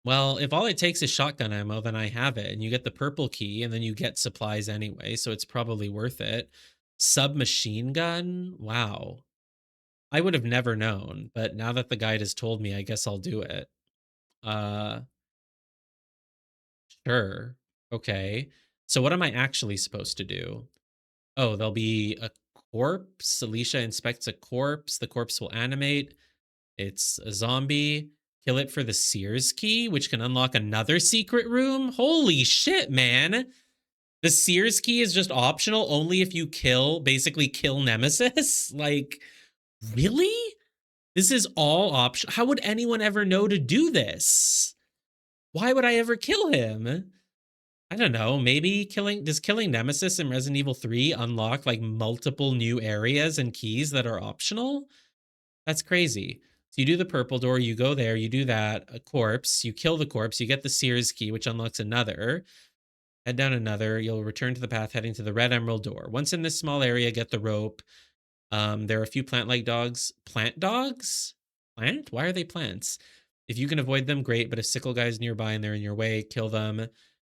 Well, if all it takes is shotgun ammo, then I have it, and you get the purple key, and then you get supplies anyway, so it's probably worth it. Submachine gun? Wow. I would have never known, but now that the guide has told me, I guess I'll do it. Sure. Okay. So what am I actually supposed to do? Oh, there'll be a corpse. Alicia inspects a corpse. The corpse will animate. It's a zombie. Kill it for the Sears key, which can unlock another secret room. Holy shit, man. The Sears key is just optional only if you basically kill Nemesis. Like, really? This is all optional. How would anyone ever know to do this? Why would I ever kill him? I don't know. Maybe does killing Nemesis in Resident Evil 3 unlock like multiple new areas and keys that are optional? That's crazy. So you do the purple door, you go there, you do that, a corpse, you kill the corpse, you get the Sears key, which unlocks another. Head down another, you'll return to the path heading to the red emerald door. Once in this small area, get the rope. There are a few plant-like dogs. Plant dogs? Plant? Why are they plants? If you can avoid them, great. But if sickle guys nearby and they're in your way, kill them.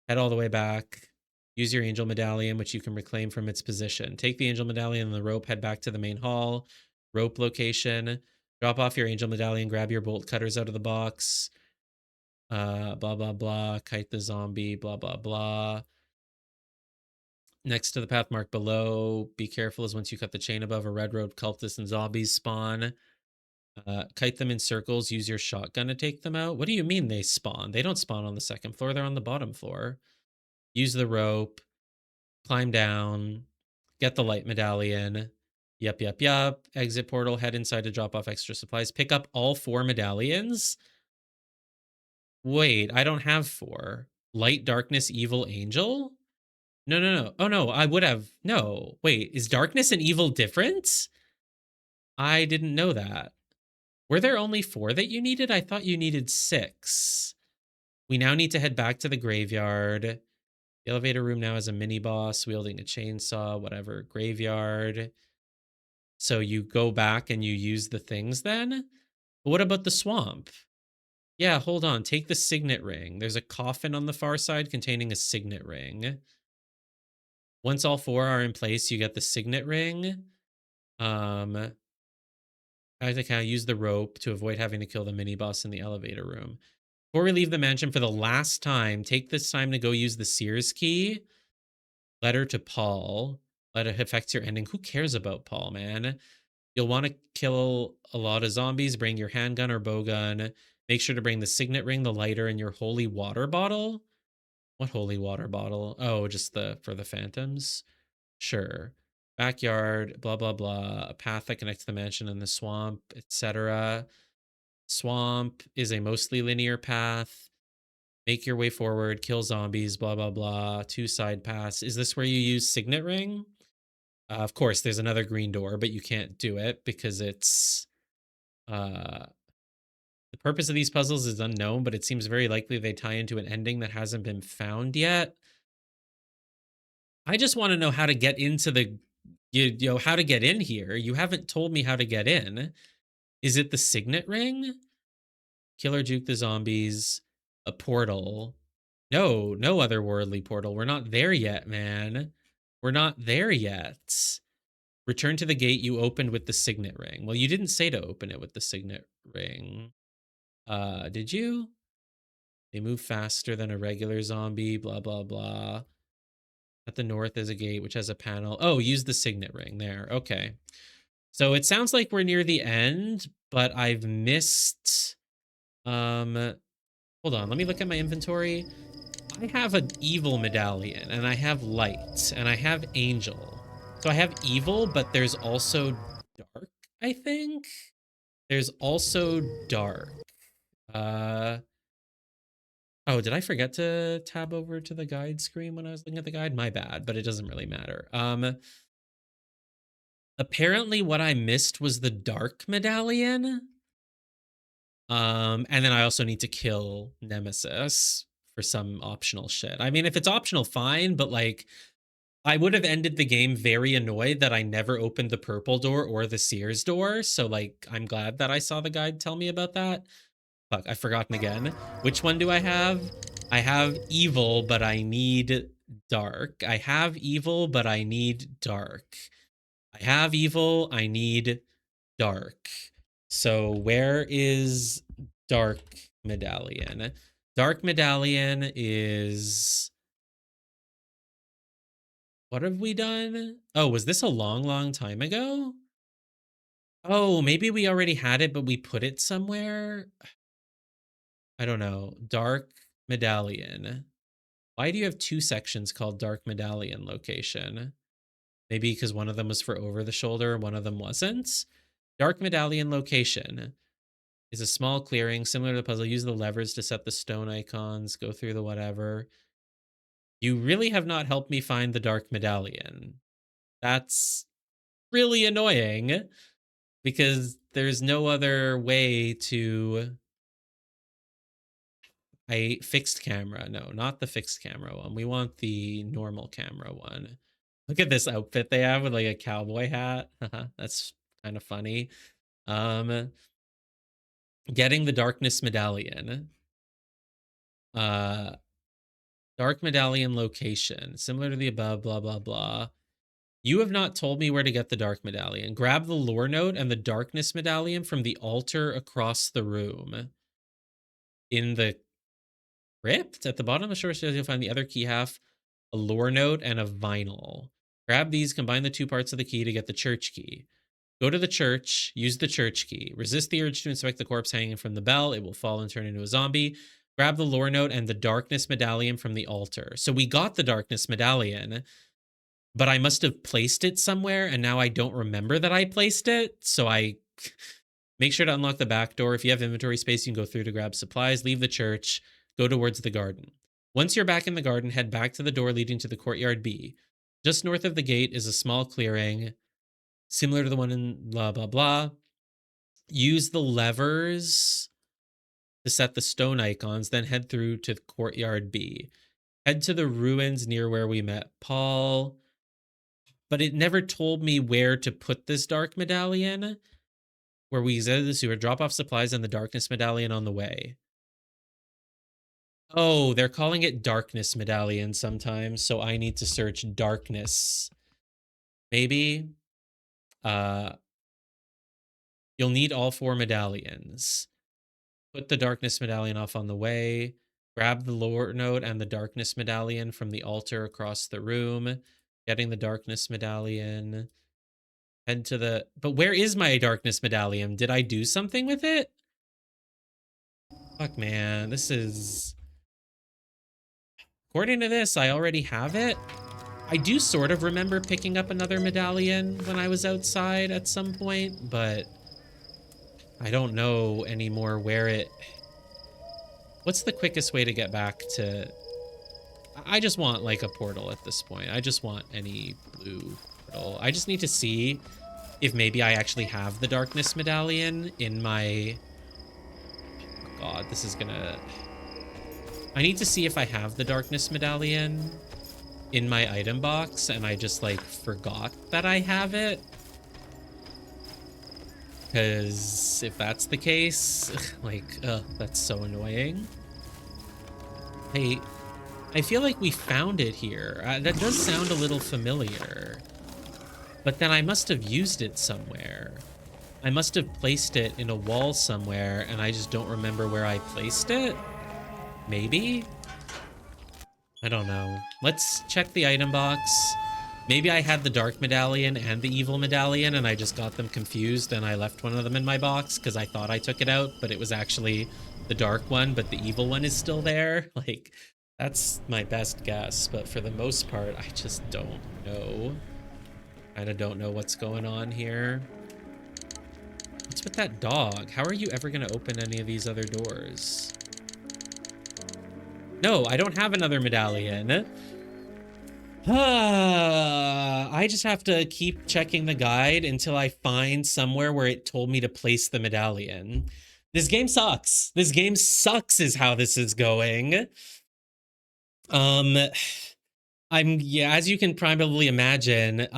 Head all the way back. Use your angel medallion, which you can reclaim from its position. Take the angel medallion and the rope. Head back to the main hall. Rope location. Drop off your angel medallion. Grab your bolt cutters out of the box. Blah, blah, blah. Kite the zombie. Blah, blah, blah. Next to the path marked below, be careful as once you cut the chain above, a red road cultists and zombies spawn. Kite them in circles, use your shotgun to take them out. What do you mean they spawn? They don't spawn on the second floor, they're on the bottom floor. Use the rope, climb down, get the light medallion. Yep. Exit portal, head inside to drop off extra supplies. Pick up all 4 medallions. Wait, I don't have 4. Light, darkness, evil, angel? No. Oh, no, I would have. No, wait, is darkness and evil different? I didn't know that. Were there only 4 that you needed? I thought you needed 6. We now need to head back to the graveyard. The elevator room now has a mini boss wielding a chainsaw, whatever. Graveyard. So you go back and you use the things then? But what about the swamp? Yeah, hold on. Take the signet ring. There's a coffin on the far side containing a signet ring. Once all 4 are in place, you get the signet ring. I have to kind of use the rope to avoid having to kill the mini boss in the elevator room. Before we leave the mansion for the last time, take this time to go use the Sears key. Letter to Paul. Let it affect your ending. Who cares about Paul, man? You'll want to kill a lot of zombies. Bring your handgun or bowgun. Make sure to bring the signet ring, the lighter, and your holy water bottle. What holy water bottle? Oh, just for the phantoms? Sure. Backyard, blah, blah, blah. A path that connects the mansion and the swamp, etc. Swamp is a mostly linear path. Make your way forward, kill zombies, blah, blah, blah. 2 side paths. Is this where you use signet ring? Of course, there's another green door, but you can't do it because it's... the purpose of these puzzles is unknown, but it seems very likely they tie into an ending that hasn't been found yet. I just want to know how to get into the... how to get in here. You haven't told me how to get in. Is it the signet ring? Killer juke the zombies. A portal. No otherworldly portal. We're not there yet, man. We're not there yet. Return to the gate you opened with the signet ring. Well, you didn't say to open it with the signet ring. Did you? They move faster than a regular zombie, blah, blah, blah. At the north is a gate which has a panel. Oh, use the signet ring there. Okay. So it sounds like we're near the end, but I've missed... hold on, let me look at my inventory. I have an evil medallion, and I have light, and I have angel. So I have evil, but there's also dark, I think? There's also dark. Oh, did I forget to tab over to the guide screen when I was looking at the guide? My bad, but it doesn't really matter. Apparently what I missed was the dark medallion. And then I also need to kill Nemesis for some optional shit. I mean, if it's optional, fine, but like, I would have ended the game very annoyed that I never opened the purple door or the Sears door. So like, I'm glad that I saw the guide tell me about that. Fuck, I've forgotten again. Which one do I have? I have evil, but I need dark. I have evil, but I need dark. I have evil, I need dark. So where is dark medallion? Dark medallion is... What have we done? Oh, was this a long time ago? Oh, maybe we already had it, but we put it somewhere? I don't know. Dark medallion. Why do you have 2 sections called dark medallion location? Maybe because one of them was for over the shoulder and one of them wasn't? Dark medallion location is a small clearing similar to the puzzle. Use the levers to set the stone icons. Go through the whatever. You really have not helped me find the dark medallion. That's really annoying. because there's no other way to... I fixed camera. No, not the fixed camera one. We want the normal camera one. Look at this outfit they have with like a cowboy hat. That's kind of funny. Getting the darkness medallion. Dark medallion location. Similar to the above, blah, blah, blah. You have not told me where to get the dark medallion. Grab the lore note and the darkness medallion from the altar across the room. In the crypt? At the bottom of the short stairs, you'll find the other key half, a lore note, and a vinyl. Grab these, combine the two parts of the key to get the church key. Go to the church, use the church key. Resist the urge to inspect the corpse hanging from the bell. It will fall and turn into a zombie. Grab the lore note and the darkness medallion from the altar. So we got the darkness medallion, but I must have placed it somewhere, and now I don't remember that I placed it. So I make sure to unlock the back door. If you have inventory space, you can go through to grab supplies. Leave the church. Go towards the garden. Once you're back in the garden, head back to the door leading to the courtyard B. Just north of the gate is a small clearing, similar to the one in blah, blah, blah. Use the levers to set the stone icons, then head through to courtyard B. Head to the ruins near where we met Paul. But it never told me where to put this dark medallion. Where we exited the sewer, drop off supplies and the darkness medallion on the way. Oh, they're calling it darkness medallion sometimes, so I need to search darkness. Maybe. You'll need all 4 medallions. Put the darkness medallion off on the way. Grab the lore note and the darkness medallion from the altar across the room. Getting the darkness medallion. Head to the... But where is my darkness medallion? Did I do something with it? Fuck, man. This is... According to this, I already have it. I do sort of remember picking up another medallion when I was outside at some point, but I don't know anymore where it... What's the quickest way to get back to... I just want like a portal at this point. I just want any blue portal. I just need to see if maybe I actually have the darkness medallion in my... Oh God, this is gonna... I need to see if I have the darkness medallion in my item box and I just like forgot that I have it. Because if that's the case, like, that's so annoying. Hey, I feel like we found it here. That does sound a little familiar. But then I must have used it somewhere. I must have placed it in a wall somewhere and I just don't remember where I placed it. Maybe? I don't know. Let's check the item box. Maybe I had the dark medallion and the evil medallion and I just got them confused and I left one of them in my box because I thought I took it out, but it was actually the dark one, but the evil one is still there. Like, that's my best guess, but for the most part, I just don't know. Kinda don't know what's going on here. What's with that dog? How are you ever gonna open any of these other doors? No, I don't have another medallion. I just have to keep checking the guide until I find somewhere where it told me to place the medallion. This game sucks. This game sucks is how this is going. Yeah, as you can probably imagine,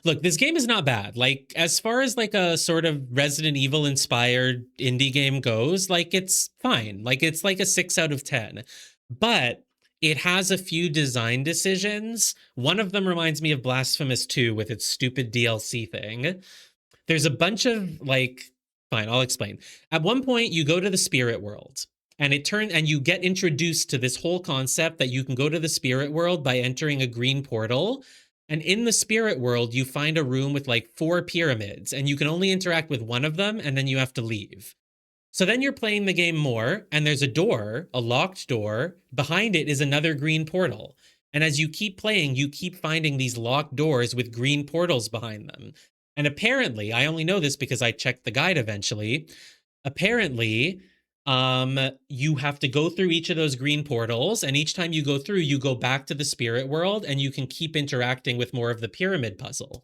look, this game is not bad. Like, as far as like a sort of Resident Evil inspired indie game goes, like, it's fine. Like, it's like a 6 out of 10. But it has a few design decisions. One of them reminds me of Blasphemous 2 with its stupid DLC thing. There's a bunch of like, fine, I'll explain. At one point, you go to the spirit world. And you get introduced to this whole concept that you can go to the spirit world by entering a green portal. And in the spirit world, you find a room with like 4 pyramids and you can only interact with one of them and then you have to leave. So then you're playing the game more and there's a door, a locked door. Behind it is another green portal. And as you keep playing, you keep finding these locked doors with green portals behind them. And apparently, I only know this because I checked the guide eventually. Apparently, you have to go through each of those green portals, and each time you go through, you go back to the spirit world, and you can keep interacting with more of the pyramid puzzle.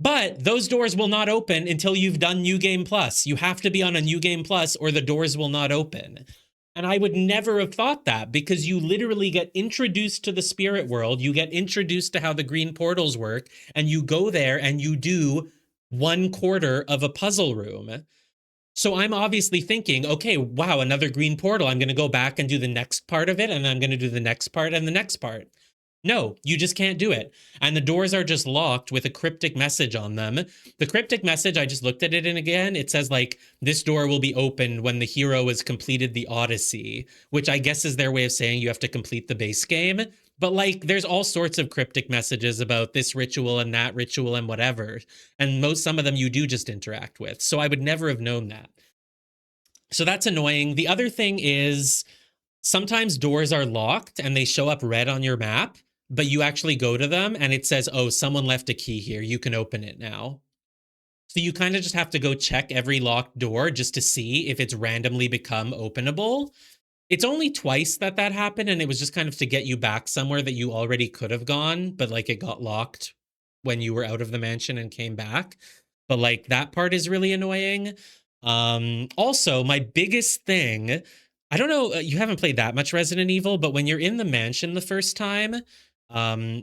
But those doors will not open until you've done New Game Plus. You have to be on a New Game Plus or the doors will not open. And I would never have thought that, because you literally get introduced to the spirit world. You get introduced to how the green portals work, and you go there and you do 1/4 of a puzzle room. So I'm obviously thinking, okay, wow, another green portal. I'm going to go back and do the next part of it, and I'm going to do the next part and the next part. No, you just can't do it. And the doors are just locked with a cryptic message on them. The cryptic message, I just looked at it and again, it says like, this door will be opened when the hero has completed the Odyssey, which I guess is their way of saying you have to complete the base game. But like, there's all sorts of cryptic messages about this ritual and that ritual and whatever. And some of them you do just interact with. So I would never have known that. So that's annoying. The other thing is sometimes doors are locked and they show up red on your map, but you actually go to them and it says, oh, someone left a key here. You can open it now. So you kind of just have to go check every locked door just to see if it's randomly become openable. It's only twice that happened, and it was just kind of to get you back somewhere that you already could have gone, but like it got locked when you were out of the mansion and came back. But like that part is really annoying. Also, my biggest thing, I don't know, you haven't played that much Resident Evil, but when you're in the mansion the first time,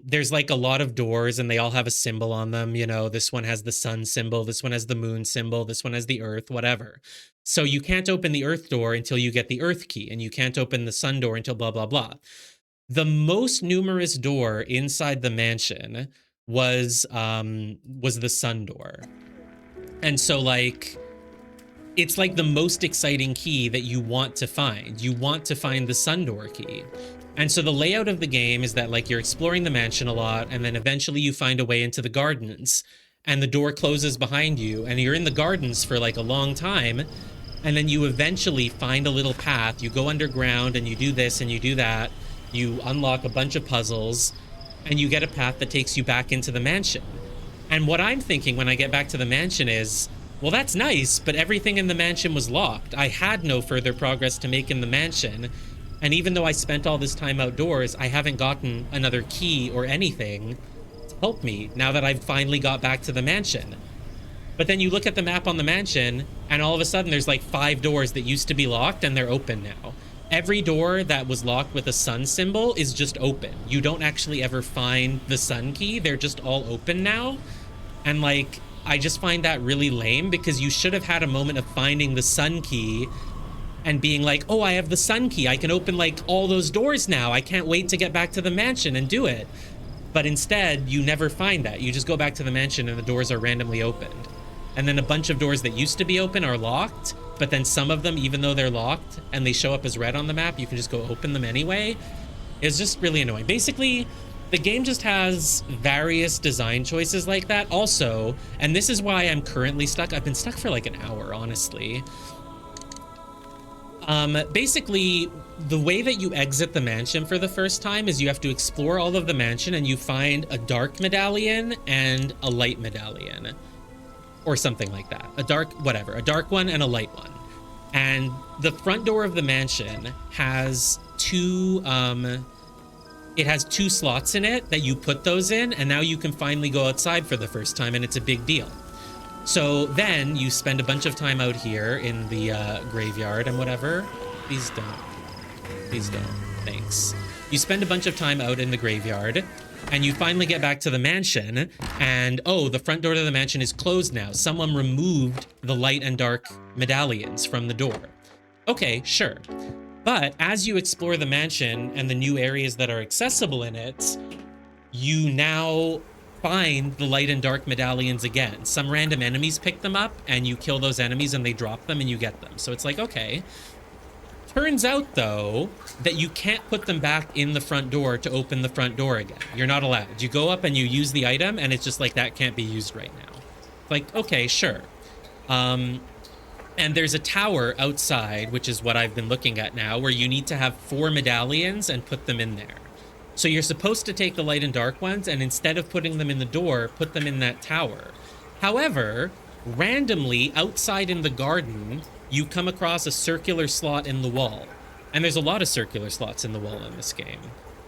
there's like a lot of doors and they all have a symbol on them. You know, this one has the sun symbol, this one has the moon symbol, this one has the earth, whatever. So you can't open the earth door until you get the earth key, and you can't open the sun door until blah, blah, blah. The most numerous door inside the mansion was the sun door. And so like, it's like the most exciting key that you want to find. You want to find the sun door key. And so the layout of the game is that like you're exploring the mansion a lot, and then eventually you find a way into the gardens, and the door closes behind you, and you're in the gardens for like a long time, and then you eventually find a little path. You go underground and you do this and you do that. You unlock a bunch of puzzles, and you get a path that takes you back into the mansion. And what I'm thinking when I get back to the mansion is, well, that's nice, but everything in the mansion was locked. I had no further progress to make in the mansion. And even though I spent all this time outdoors, I haven't gotten another key or anything to help me now that I've finally got back to the mansion. But then you look at the map on the mansion, and all of a sudden there's like 5 doors that used to be locked and they're open now. Every door that was locked with a sun symbol is just open. You don't actually ever find the sun key. They're just all open now. And like, I just find that really lame, because you should have had a moment of finding the sun key and being like, oh, I have the sun key. I can open like all those doors now. I can't wait to get back to the mansion and do it. But instead, you never find that. You just go back to the mansion and the doors are randomly opened. And then a bunch of doors that used to be open are locked, but then some of them, even though they're locked and they show up as red on the map, you can just go open them anyway. It's just really annoying. Basically, the game just has various design choices like that. Also, and this is why I'm currently stuck. I've been stuck for like an hour, honestly. Basically, the way that you exit the mansion for the first time is you have to explore all of the mansion, and you find a dark medallion and a light medallion, or something like that. A dark one and a light one. And the front door of the mansion has two slots in it that you put those in, and now you can finally go outside for the first time, and it's a big deal. So then you spend a bunch of time out here in the graveyard and whatever. Please don't. Thanks. You spend a bunch of time out in the graveyard, and you finally get back to the mansion, and oh, the front door to the mansion is closed now. Someone removed the light and dark medallions from the door. Okay, sure. But as you explore the mansion and the new areas that are accessible in it, you now find the light and dark medallions again. Some random enemies pick them up, and you kill those enemies and they drop them and you get them. So it's like, okay. Turns out, though, that you can't put them back in the front door to open the front door again. You're not allowed. You go up and you use the item, and it's just like, that can't be used right now. Like, okay, sure. And there's a tower outside, which is what I've been looking at now, where you need to have 4 medallions and put them in there. So you're supposed to take the light and dark ones, and instead of putting them in the door, put them in that tower. However, randomly outside in the garden, you come across a circular slot in the wall. And there's a lot of circular slots in the wall in this game.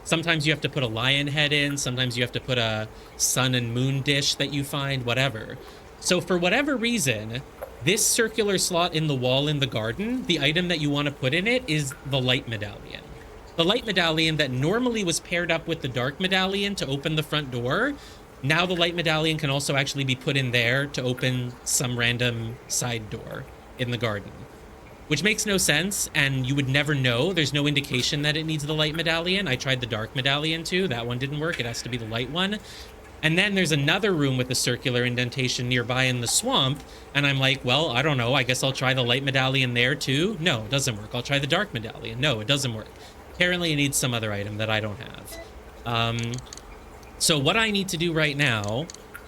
Sometimes you have to put a lion head in. Sometimes you have to put a sun and moon dish that you find, whatever. So for whatever reason, this circular slot in the wall in the garden, the item that you want to put in it is the light medallion. The light medallion that normally was paired up with the dark medallion to open the front door. Now the light medallion can also actually be put in there to open some random side door in the garden, which makes no sense, and you would never know. There's no indication that it needs the light medallion. I tried the dark medallion too. That one didn't work. It has to be the light one. And then there's another room with a circular indentation nearby in the swamp, and I'm like, well, I don't know. I guess I'll try the light medallion there too. No, it doesn't work. I'll try the dark medallion. No, it doesn't work. Apparently it needs some other item that I don't have. So what I need to do right now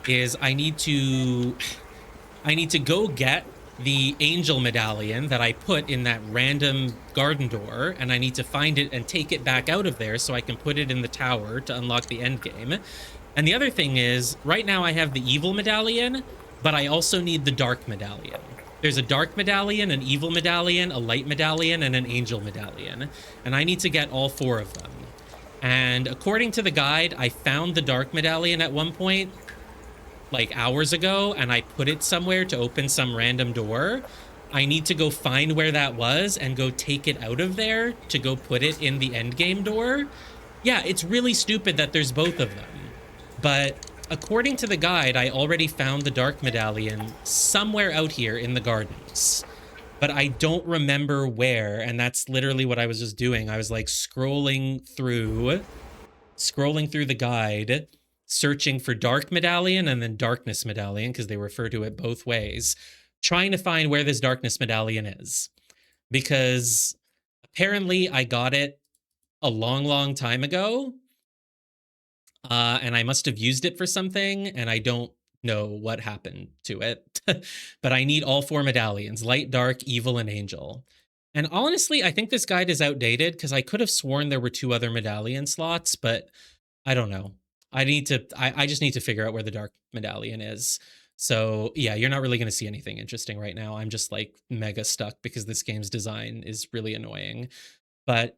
is I need to go get the angel medallion that I put in that random garden door, and I need to find it and take it back out of there so I can put it in the tower to unlock the end game. And the other thing is, right now I have the evil medallion, but I also need the dark medallion. There's a dark medallion, an evil medallion, a light medallion, and an angel medallion, and I need to get all 4 of them. And according to the guide, I found the dark medallion at one point, like hours ago, and I put it somewhere to open some random door. I need to go find where that was and go take it out of there to go put it in the endgame door. Yeah, it's really stupid that there's both of them. But according to the guide, I already found the dark medallion somewhere out here in the gardens. But I don't remember where, and that's literally what I was just doing. I was like scrolling through the guide, searching for dark medallion and then darkness medallion, because they refer to it both ways, trying to find where this darkness medallion is. Because apparently I got it a long time ago, and I must have used it for something, and I don't know what happened to it. But I need all 4 medallions: light, dark, evil, and angel. And honestly, I think this guide is outdated, because I could have sworn there were 2 other medallion slots, but I don't know. I just need to figure out where the dark medallion is. So yeah, you're not really going to see anything interesting right now. I'm just like mega stuck because this game's design is really annoying. But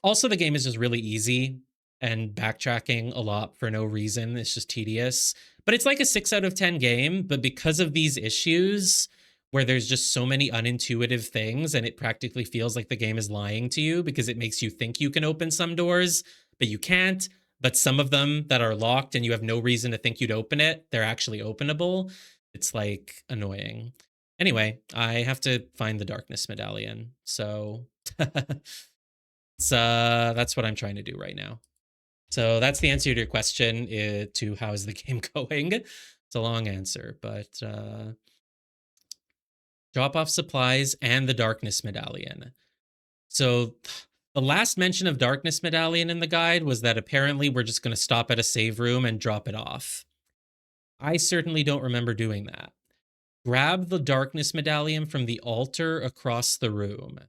also the game is just really easy, and backtracking a lot for no reason. It's just tedious. But it's like a 6 out of 10 game, but because of these issues where there's just so many unintuitive things, and it practically feels like the game is lying to you because it makes you think you can open some doors, but you can't. But some of them that are locked and you have no reason to think you'd open it, they're actually openable. It's like annoying. Anyway, I have to find the darkness medallion. So that's what I'm trying to do right now. So that's the answer to your question, to how is the game going. It's a long answer, but drop off supplies and the darkness medallion. So the last mention of darkness medallion in the guide was that apparently we're just going to stop at a save room and drop it off. I certainly don't remember doing that. Grab the darkness medallion from the altar across the room.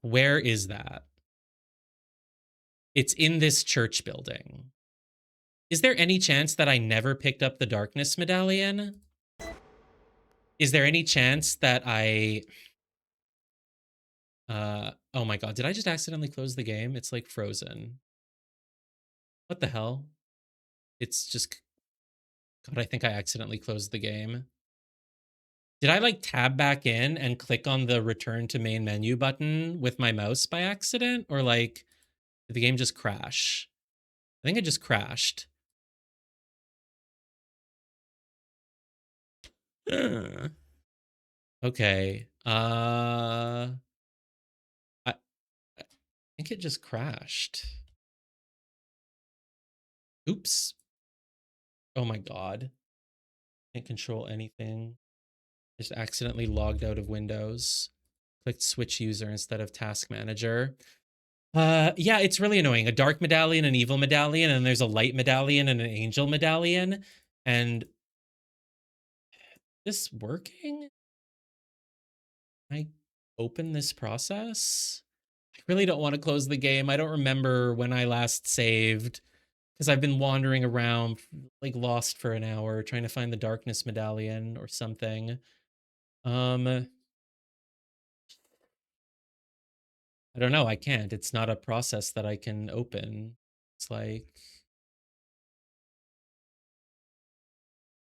Where is that? It's in this church building. Is there any chance that I never picked up the darkness medallion? Is there any chance that I... oh my god, did I just accidentally close the game? It's like frozen. What the hell? It's just... God, I think I accidentally closed the game. Did I like tab back in and click on the return to main menu button with my mouse by accident? Or like, did the game just crash? I think it just crashed. Okay. I think it just crashed. Oops. Oh my god. Can't control anything. Just accidentally logged out of Windows. Clicked switch user instead of task manager. Yeah, it's really annoying. A dark medallion, an evil medallion, and there's a light medallion and an angel medallion. And this working? I open this process? I really don't want to close the game. I don't remember when I last saved, because I've been wandering around like lost for an hour trying to find the darkness medallion or something. I don't know, I can't. It's not a process that I can open. It's like...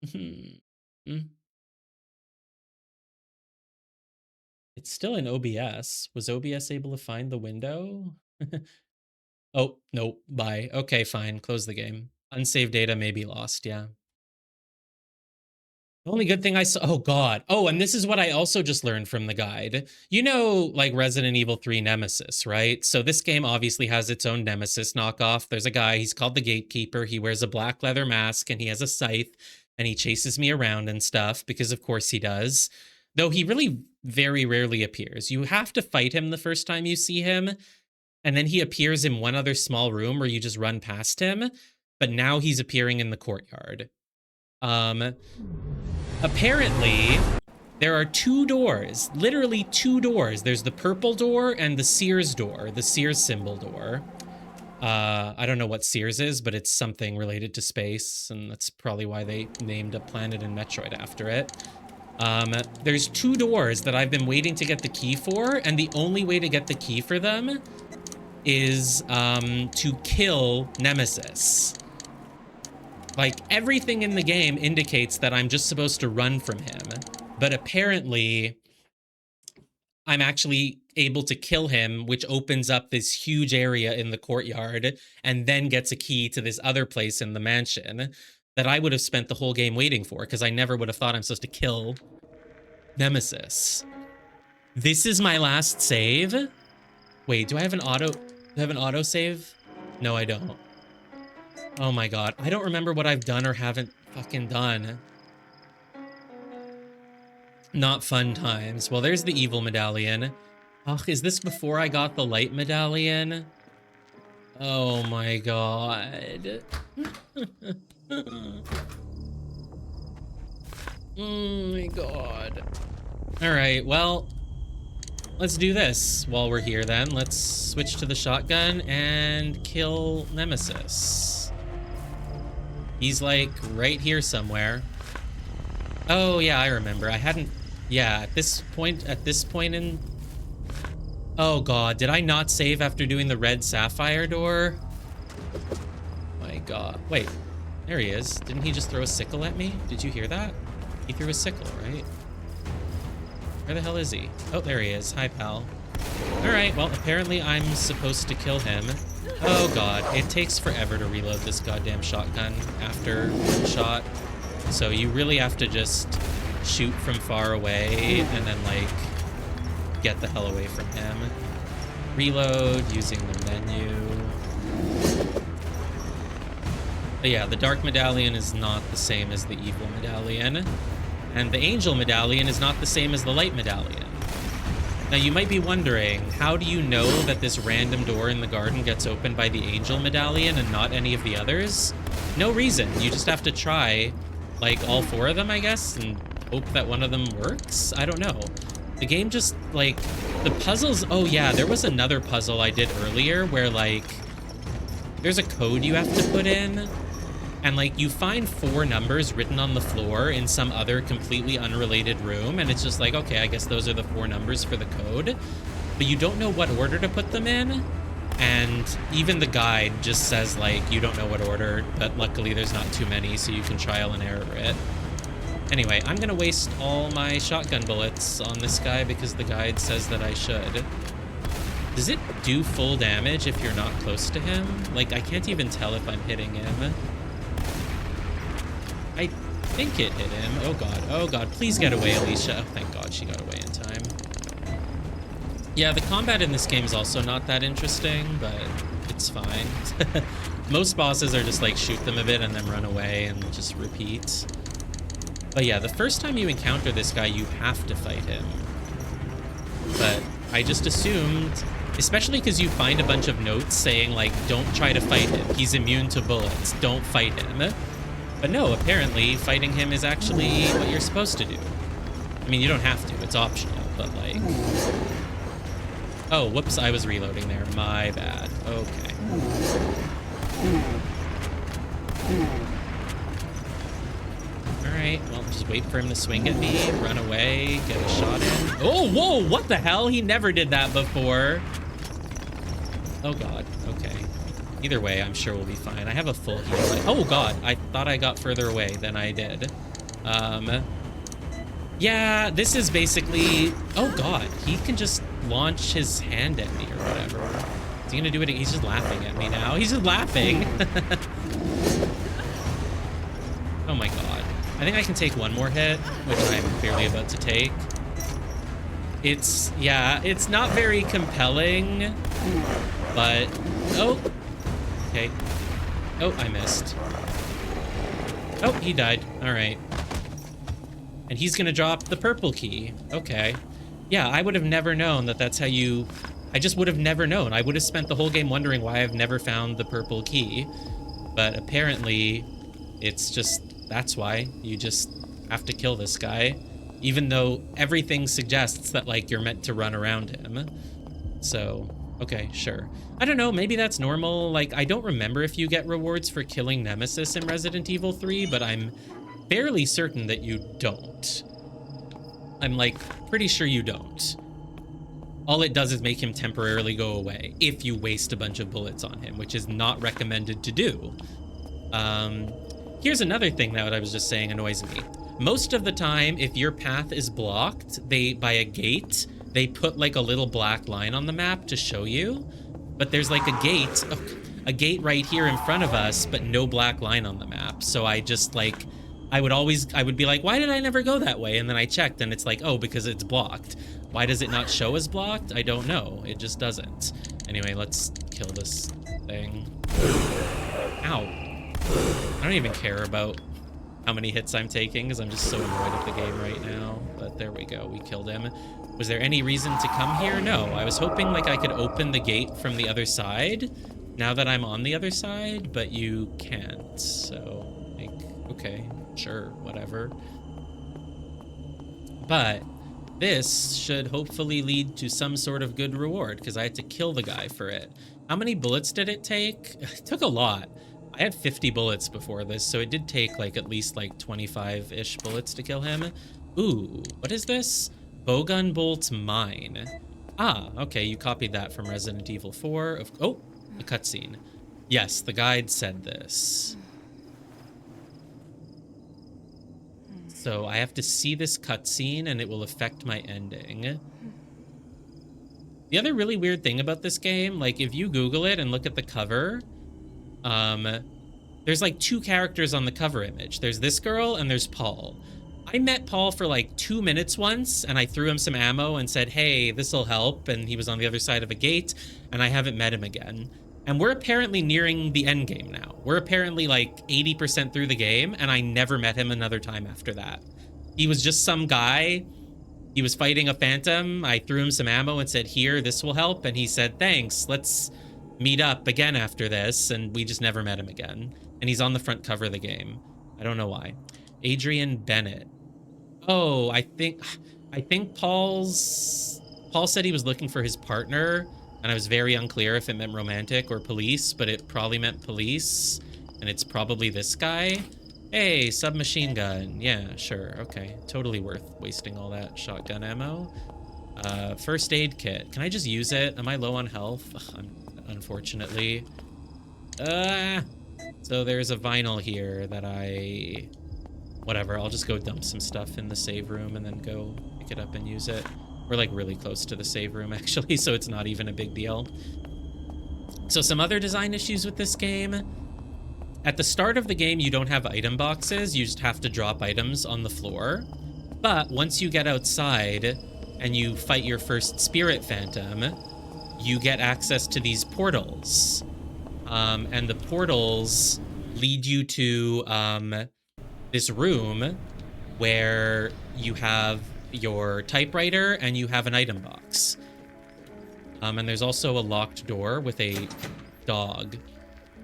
Mm. It's still in OBS. Was OBS able to find the window? Oh, no, bye. Okay, fine, close the game. Unsaved data may be lost, yeah. The only good thing I saw... Oh, God. Oh, and this is what I also just learned from the guide. You know, like Resident Evil 3 Nemesis, right? So this game obviously has its own Nemesis knockoff. There's a guy, he's called the Gatekeeper. He wears a black leather mask, and he has a scythe, and he chases me around and stuff, because of course he does. Though he really very rarely appears. You have to fight him the first time you see him, and then he appears in one other small room where you just run past him, but now he's appearing in the courtyard. Apparently, there are two doors, literally two doors. There's the purple door and the Sears door, the Sears symbol door. I don't know what Sears is, but it's something related to space, and that's probably why they named a planet in Metroid after it. There's two doors that I've been waiting to get the key for, and the only way to get the key for them is to kill Nemesis. Like, everything in the game indicates that I'm just supposed to run from him, but apparently I'm actually able to kill him, which opens up this huge area in the courtyard and then gets a key to this other place in the mansion that I would have spent the whole game waiting for, because I never would have thought I'm supposed to kill Nemesis. This is my last save? Wait, do I have an auto save? No, I don't. Oh my God, I don't remember what I've done or haven't fucking done. Not fun times. Well, there's the evil medallion. Oh, is this before I got the light medallion? Oh my God. Oh my God. All right, well, let's do this while we're here then. Let's switch to the shotgun and kill Nemesis. He's like right here somewhere. Oh yeah, I remember. I hadn't... Yeah, at this point in... Oh God, did I not save after doing the red sapphire door? My God. Wait, there he is. Didn't he just throw a sickle at me? Did you hear that? He threw a sickle, right? Where the hell is he? Oh, there he is. Hi, pal. All right, well, apparently I'm supposed to kill him. Oh God, it takes forever to reload this goddamn shotgun after one shot. So you really have to just shoot from far away and then like get the hell away from him. Reload using the menu. But yeah, the dark medallion is not the same as the evil medallion. And the angel medallion is not the same as the light medallion. Now you might be wondering, how do you know that this random door in the garden gets opened by the angel medallion and not any of the others? No reason. You just have to try like all four of them, I guess, and hope that one of them works? I don't know. The game just like the puzzles. Oh yeah, there was another puzzle I did earlier where like there's a code you have to put in. And like you find 4 numbers written on the floor in some other completely unrelated room, and it's just like, okay, I guess those are the 4 numbers for the code, but you don't know what order to put them in. And even the guide just says like you don't know what order, but luckily there's not too many, so you can trial and error it. Anyway, I'm gonna waste all my shotgun bullets on this guy because the guide says that I should. Does it do full damage if you're not close to him? Like, I can't even tell if I'm hitting him. I think it hit him. Oh God, please get away, Alicia. Oh, thank God she got away in time. Yeah, the combat in this game is also not that interesting, but it's fine. Most bosses are just like shoot them a bit and then run away and just repeat. But yeah, the first time you encounter this guy, you have to fight him. But I just assumed, especially because you find a bunch of notes saying like, don't try to fight him. He's immune to bullets. Don't fight him. But no, apparently fighting him is actually what you're supposed to do. I mean, you don't have to, it's optional, but like... Oh, whoops, I was reloading there, my bad. Okay. Alright, well, just wait for him to swing at me, run away, get a shot in. Oh, whoa, what the hell? He never did that before. Oh god, okay. Either way, I'm sure we'll be fine. I have a full heal. Oh god, I thought I got further away than I did. Yeah, this is basically... Oh god, he can just launch his hand at me or whatever. Is he gonna do it? He's just laughing at me now. He's just laughing. Oh my god. I think I can take one more hit, which I'm barely about to take. It's, yeah, it's not very compelling, but... Oh! Okay. Oh, I missed. Oh, he died. Alright. And he's gonna drop the purple key. Okay. Yeah, I would have never known that that's how you... I just would have never known. I would have spent the whole game wondering why I've never found the purple key. But apparently, it's just... That's why. You just have to kill this guy. Even though everything suggests that, like, you're meant to run around him. So, okay, sure. I don't know, maybe that's normal. Like, I don't remember if you get rewards for killing Nemesis in Resident Evil 3, but I'm fairly certain that you don't. I'm, like, pretty sure you don't. All it does is make him temporarily go away if you waste a bunch of bullets on him, which is not recommended to do. Here's another thing that I was just saying annoys me. Most of the time, if your path is blocked by a gate, they put like a little black line on the map to show you. But there's like a gate right here in front of us, but no black line on the map. So I just like, I would be like, why did I never go that way? And then I checked and it's like, oh, because it's blocked. Why does it not show as blocked? I don't know. It just doesn't. Anyway, let's kill this thing. Ow. I don't even care about how many hits I'm taking because I'm just so annoyed at the game right now. But there we go. We killed him. Was there any reason to come here? No. I was hoping like I could open the gate from the other side now that I'm on the other side, but you can't. So, like, okay, sure, whatever. But this should hopefully lead to some sort of good reward because I had to kill the guy for it. How many bullets did it take? It took a lot. I had 50 bullets before this, so it did take like at least like 25-ish bullets to kill him. Ooh, what is this? Bowgun Bolt's Mine. Ah, okay, you copied that from Resident Evil 4. Oh, a cutscene. Yes, the guide said this. So I have to see this cutscene and it will affect my ending. The other really weird thing about this game, like if you Google it and look at the cover, there's like two characters on the cover image. There's this girl and there's Paul. I met Paul for like 2 minutes once and I threw him some ammo and said, hey, this'll help. And he was on the other side of a gate and I haven't met him again. And we're apparently nearing the end game now. We're apparently like 80% through the game and I never met him another time after that. He was just some guy. He was fighting a phantom. I threw him some ammo and said, here, this will help. And he said, thanks, let's meet up again after this. And we just never met him again. And he's on the front cover of the game. I don't know why. Adrian Bennett. Oh, I think Paul said he was looking for his partner, and I was very unclear if it meant romantic or police, but it probably meant police, and it's probably this guy. Hey, submachine gun. Yeah, sure. Okay. Totally worth wasting all that shotgun ammo. First aid kit. Can I just use it? Am I low on health? Ugh, unfortunately. So there's a vinyl here that whatever, I'll just go dump some stuff in the save room and then go pick it up and use it. We're like really close to the save room actually, so it's not even a big deal. So some other design issues with this game. At the start of the game, you don't have item boxes, you just have to drop items on the floor. But once you get outside and you fight your first spirit phantom, you get access to these portals. And the portals lead you to this room where you have your typewriter and you have an item box. And there's also a locked door with a dog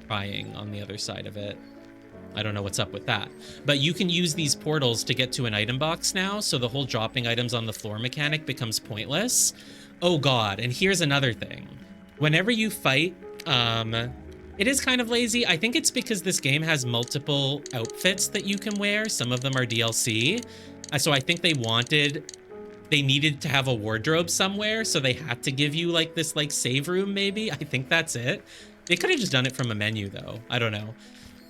crying on the other side of it. I don't know what's up with that. But you can use these portals to get to an item box now, so the whole dropping items on the floor mechanic becomes pointless. Oh god, and here's another thing. Whenever you fight, it is kind of lazy. I think it's because this game has multiple outfits that you can wear. Some of them are DLC. So I think they wanted they needed to have a wardrobe somewhere, so they had to give you like this like save room maybe. I think that's it. They could have just done it from a menu though. I don't know.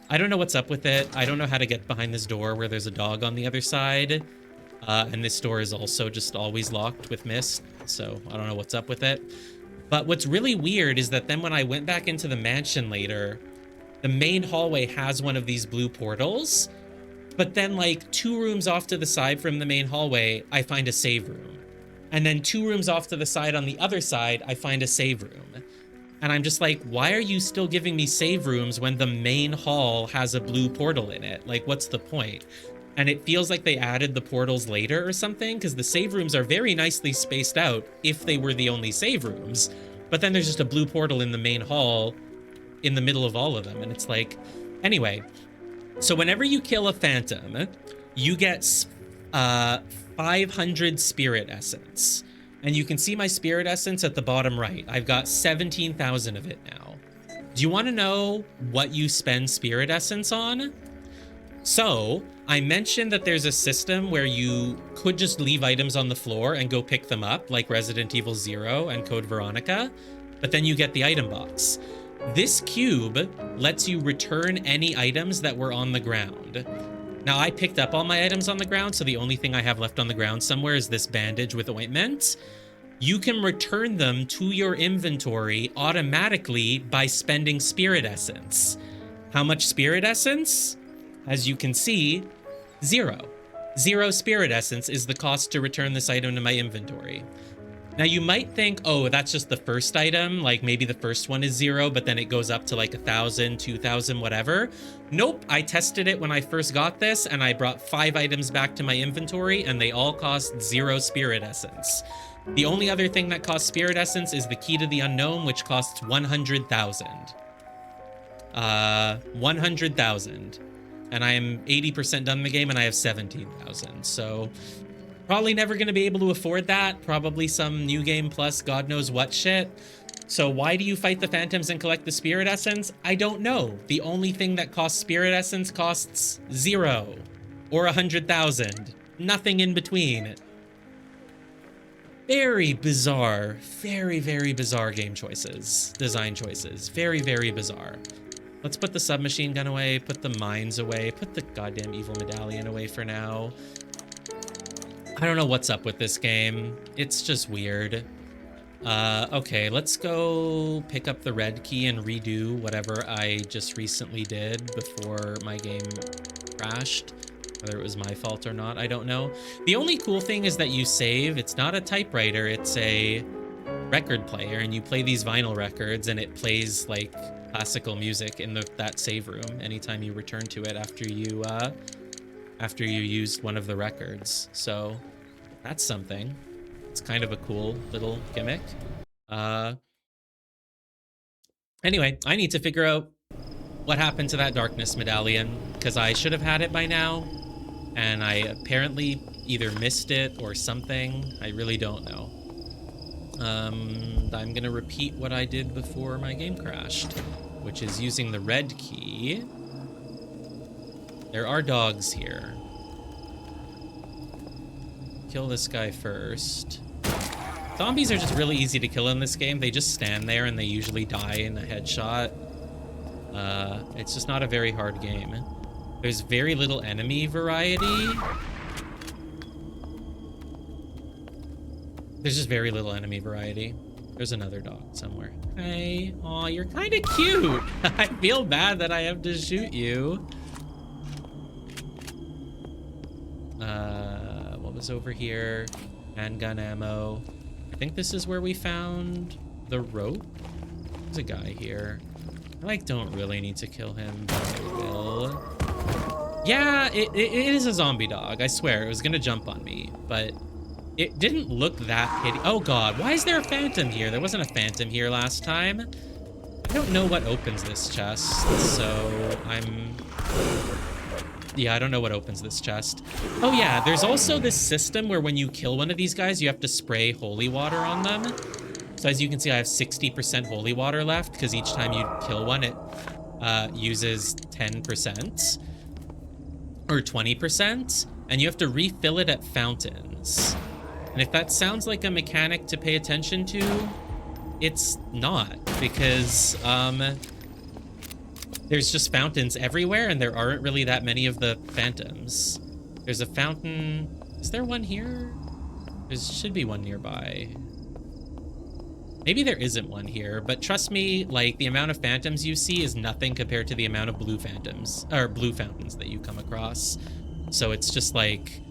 I don't know what's up with it. I don't know how to get behind this door where there's a dog on the other side. And this door is also just always locked with mist, so I don't know what's up with it. But what's really weird is that then when I went back into the mansion later, the main hallway has one of these blue portals, but then like 2 rooms off to the side from the main hallway, I find a save room. And then 2 rooms off to the side on the other side, I find a save room. And I'm just like, why are you still giving me save rooms when the main hall has a blue portal in it? Like, what's the point? And it feels like they added the portals later or something, because the save rooms are very nicely spaced out if they were the only save rooms. But then there's just a blue portal in the main hall in the middle of all of them. And it's like, anyway, so whenever you kill a phantom, you get 500 spirit essence. And you can see my spirit essence at the bottom right. I've got 17,000 of it now. Do you want to know what you spend spirit essence on? So I mentioned that there's a system where you could just leave items on the floor and go pick them up, like Resident Evil 0 and Code Veronica, but then you get the item box. This cube lets you return any items that were on the ground. Now, I picked up all my items on the ground, so the only thing I have left on the ground somewhere is this bandage with ointment. You can return them to your inventory automatically by spending spirit essence. How much spirit essence? As you can see, 0. 0 spirit essence is the cost to return this item to my inventory. Now you might think, oh, that's just the first item, like maybe the first one is 0, but then it goes up to like 1,000, 2,000, whatever. Nope, I tested it when I first got this, and I brought 5 items back to my inventory, and they all cost 0 spirit essence. The only other thing that costs spirit essence is the key to the unknown, which costs 100,000. 100,000. And I am 80% done the game, and I have 17,000, so probably never going to be able to afford that. Probably some New Game Plus God knows what shit. So why do you fight the phantoms and collect the spirit essence? I don't know. The only thing that costs spirit essence costs 0 or 100,000. Nothing in between. Very bizarre, very, very bizarre game choices, design choices. Very, very bizarre. Let's put the submachine gun away, put the mines away, put the goddamn evil medallion away for now. I don't know what's up with this game. It's just weird. Okay, let's go pick up the red key and redo whatever I just recently did before my game crashed. Whether it was my fault or not, I don't know. The only cool thing is that you save. It's not a typewriter, it's a record player, and you play these vinyl records, and it plays like classical music in that save room anytime you return to it after you used one of the records. So that's something. It's kind of a cool little gimmick. Anyway, I need to figure out what happened to that darkness medallion, because I should have had it by now, and I apparently either missed it or something. I really don't know. I'm gonna repeat what I did before my game crashed, which is using the red key. There are dogs here. Kill this guy first. Zombies are just really easy to kill in this game. They just stand there and they usually die in a headshot. It's just not a very hard game. There's very little enemy variety. There's just very little enemy variety. There's another dog somewhere. Hey, aw, you're kind of cute. I feel bad that I have to shoot you. What was over here? Handgun ammo. I think this is where we found the rope. There's a guy here. I like don't really need to kill him, but I will. Yeah, it is a zombie dog. I swear, it was gonna jump on me, but it didn't look that hideous. Oh god, why is there a phantom here? There wasn't a phantom here last time. I don't know what opens this chest, so yeah, I don't know what opens this chest. Oh yeah, there's also this system where when you kill one of these guys, you have to spray holy water on them. So as you can see, I have 60% holy water left, because each time you kill one, it uses 10% or 20%, and you have to refill it at fountains. And if that sounds like a mechanic to pay attention to, it's not, because there's just fountains everywhere and there aren't really that many of the phantoms. There's a fountain. Is there one here? There should be one nearby. Maybe there isn't one here, but trust me, like, the amount of phantoms you see is nothing compared to the amount of blue phantoms, or blue fountains that you come across. So it's just like,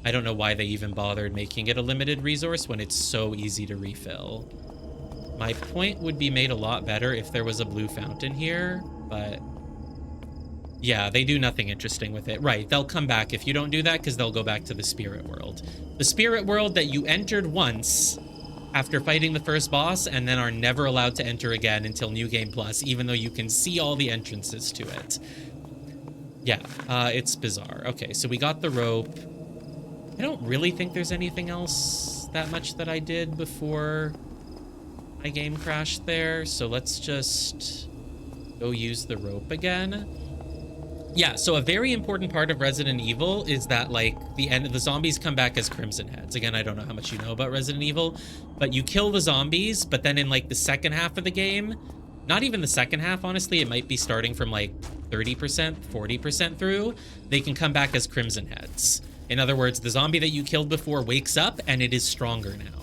I don't know why they even bothered making it a limited resource when it's so easy to refill. My point would be made a lot better if there was a blue fountain here, but yeah, they do nothing interesting with it. Right, they'll come back if you don't do that, because they'll go back to the spirit world. The spirit world that you entered once after fighting the first boss and then are never allowed to enter again until New Game Plus, even though you can see all the entrances to it. Yeah, it's bizarre. Okay, so we got the rope. I don't really think there's anything else that much that I did before my game crashed there, so let's just go use the rope again. Yeah, so a very important part of Resident Evil is that, like, the zombies come back as Crimson Heads. Again, I don't know how much you know about Resident Evil, but you kill the zombies, but then in, like, the second half of the game, not even the second half, honestly, it might be starting from, like, 30%, 40% through, they can come back as Crimson Heads. In other words, the zombie that you killed before wakes up, and it is stronger now.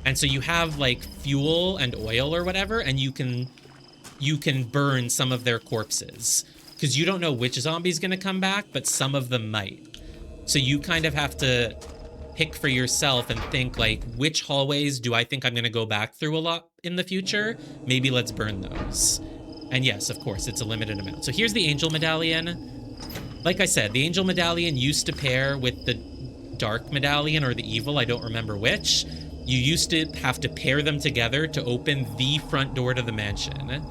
And so you have, like, fuel and oil or whatever, and you can burn some of their corpses. Because you don't know which zombie's going to come back, but some of them might. So you kind of have to pick for yourself and think, like, which hallways do I think I'm going to go back through a lot in the future? Maybe let's burn those. And yes, of course, it's a limited amount. So here's the Angel Medallion. Like I said, the Angel Medallion used to pair with the Dark Medallion or the Evil, I don't remember which. You used to have to pair them together to open the front door to the mansion.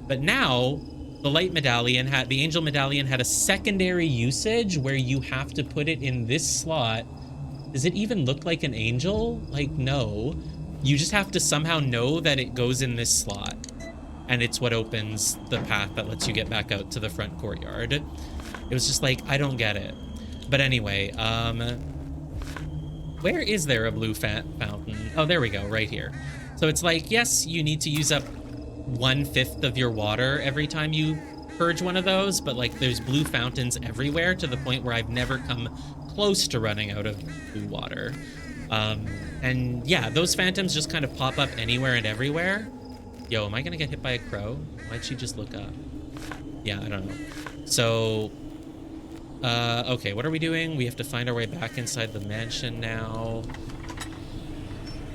But now, the Light Medallion the Angel Medallion had a secondary usage where you have to put it in this slot. Does it even look like an angel? Like, no. You just have to somehow know that it goes in this slot. And it's what opens the path that lets you get back out to the front courtyard. It was just like, I don't get it. But anyway, where is there a blue fountain? Oh, there we go, right here. So it's like, yes, you need to use up 1/5 of your water every time you purge one of those, but like there's blue fountains everywhere to the point where I've never come close to running out of blue water. And yeah, those phantoms just kind of pop up anywhere and everywhere. Yo, am I gonna get hit by a crow? Why'd she just look up? Yeah, I don't know. So, okay, what are we doing? We have to find our way back inside the mansion now.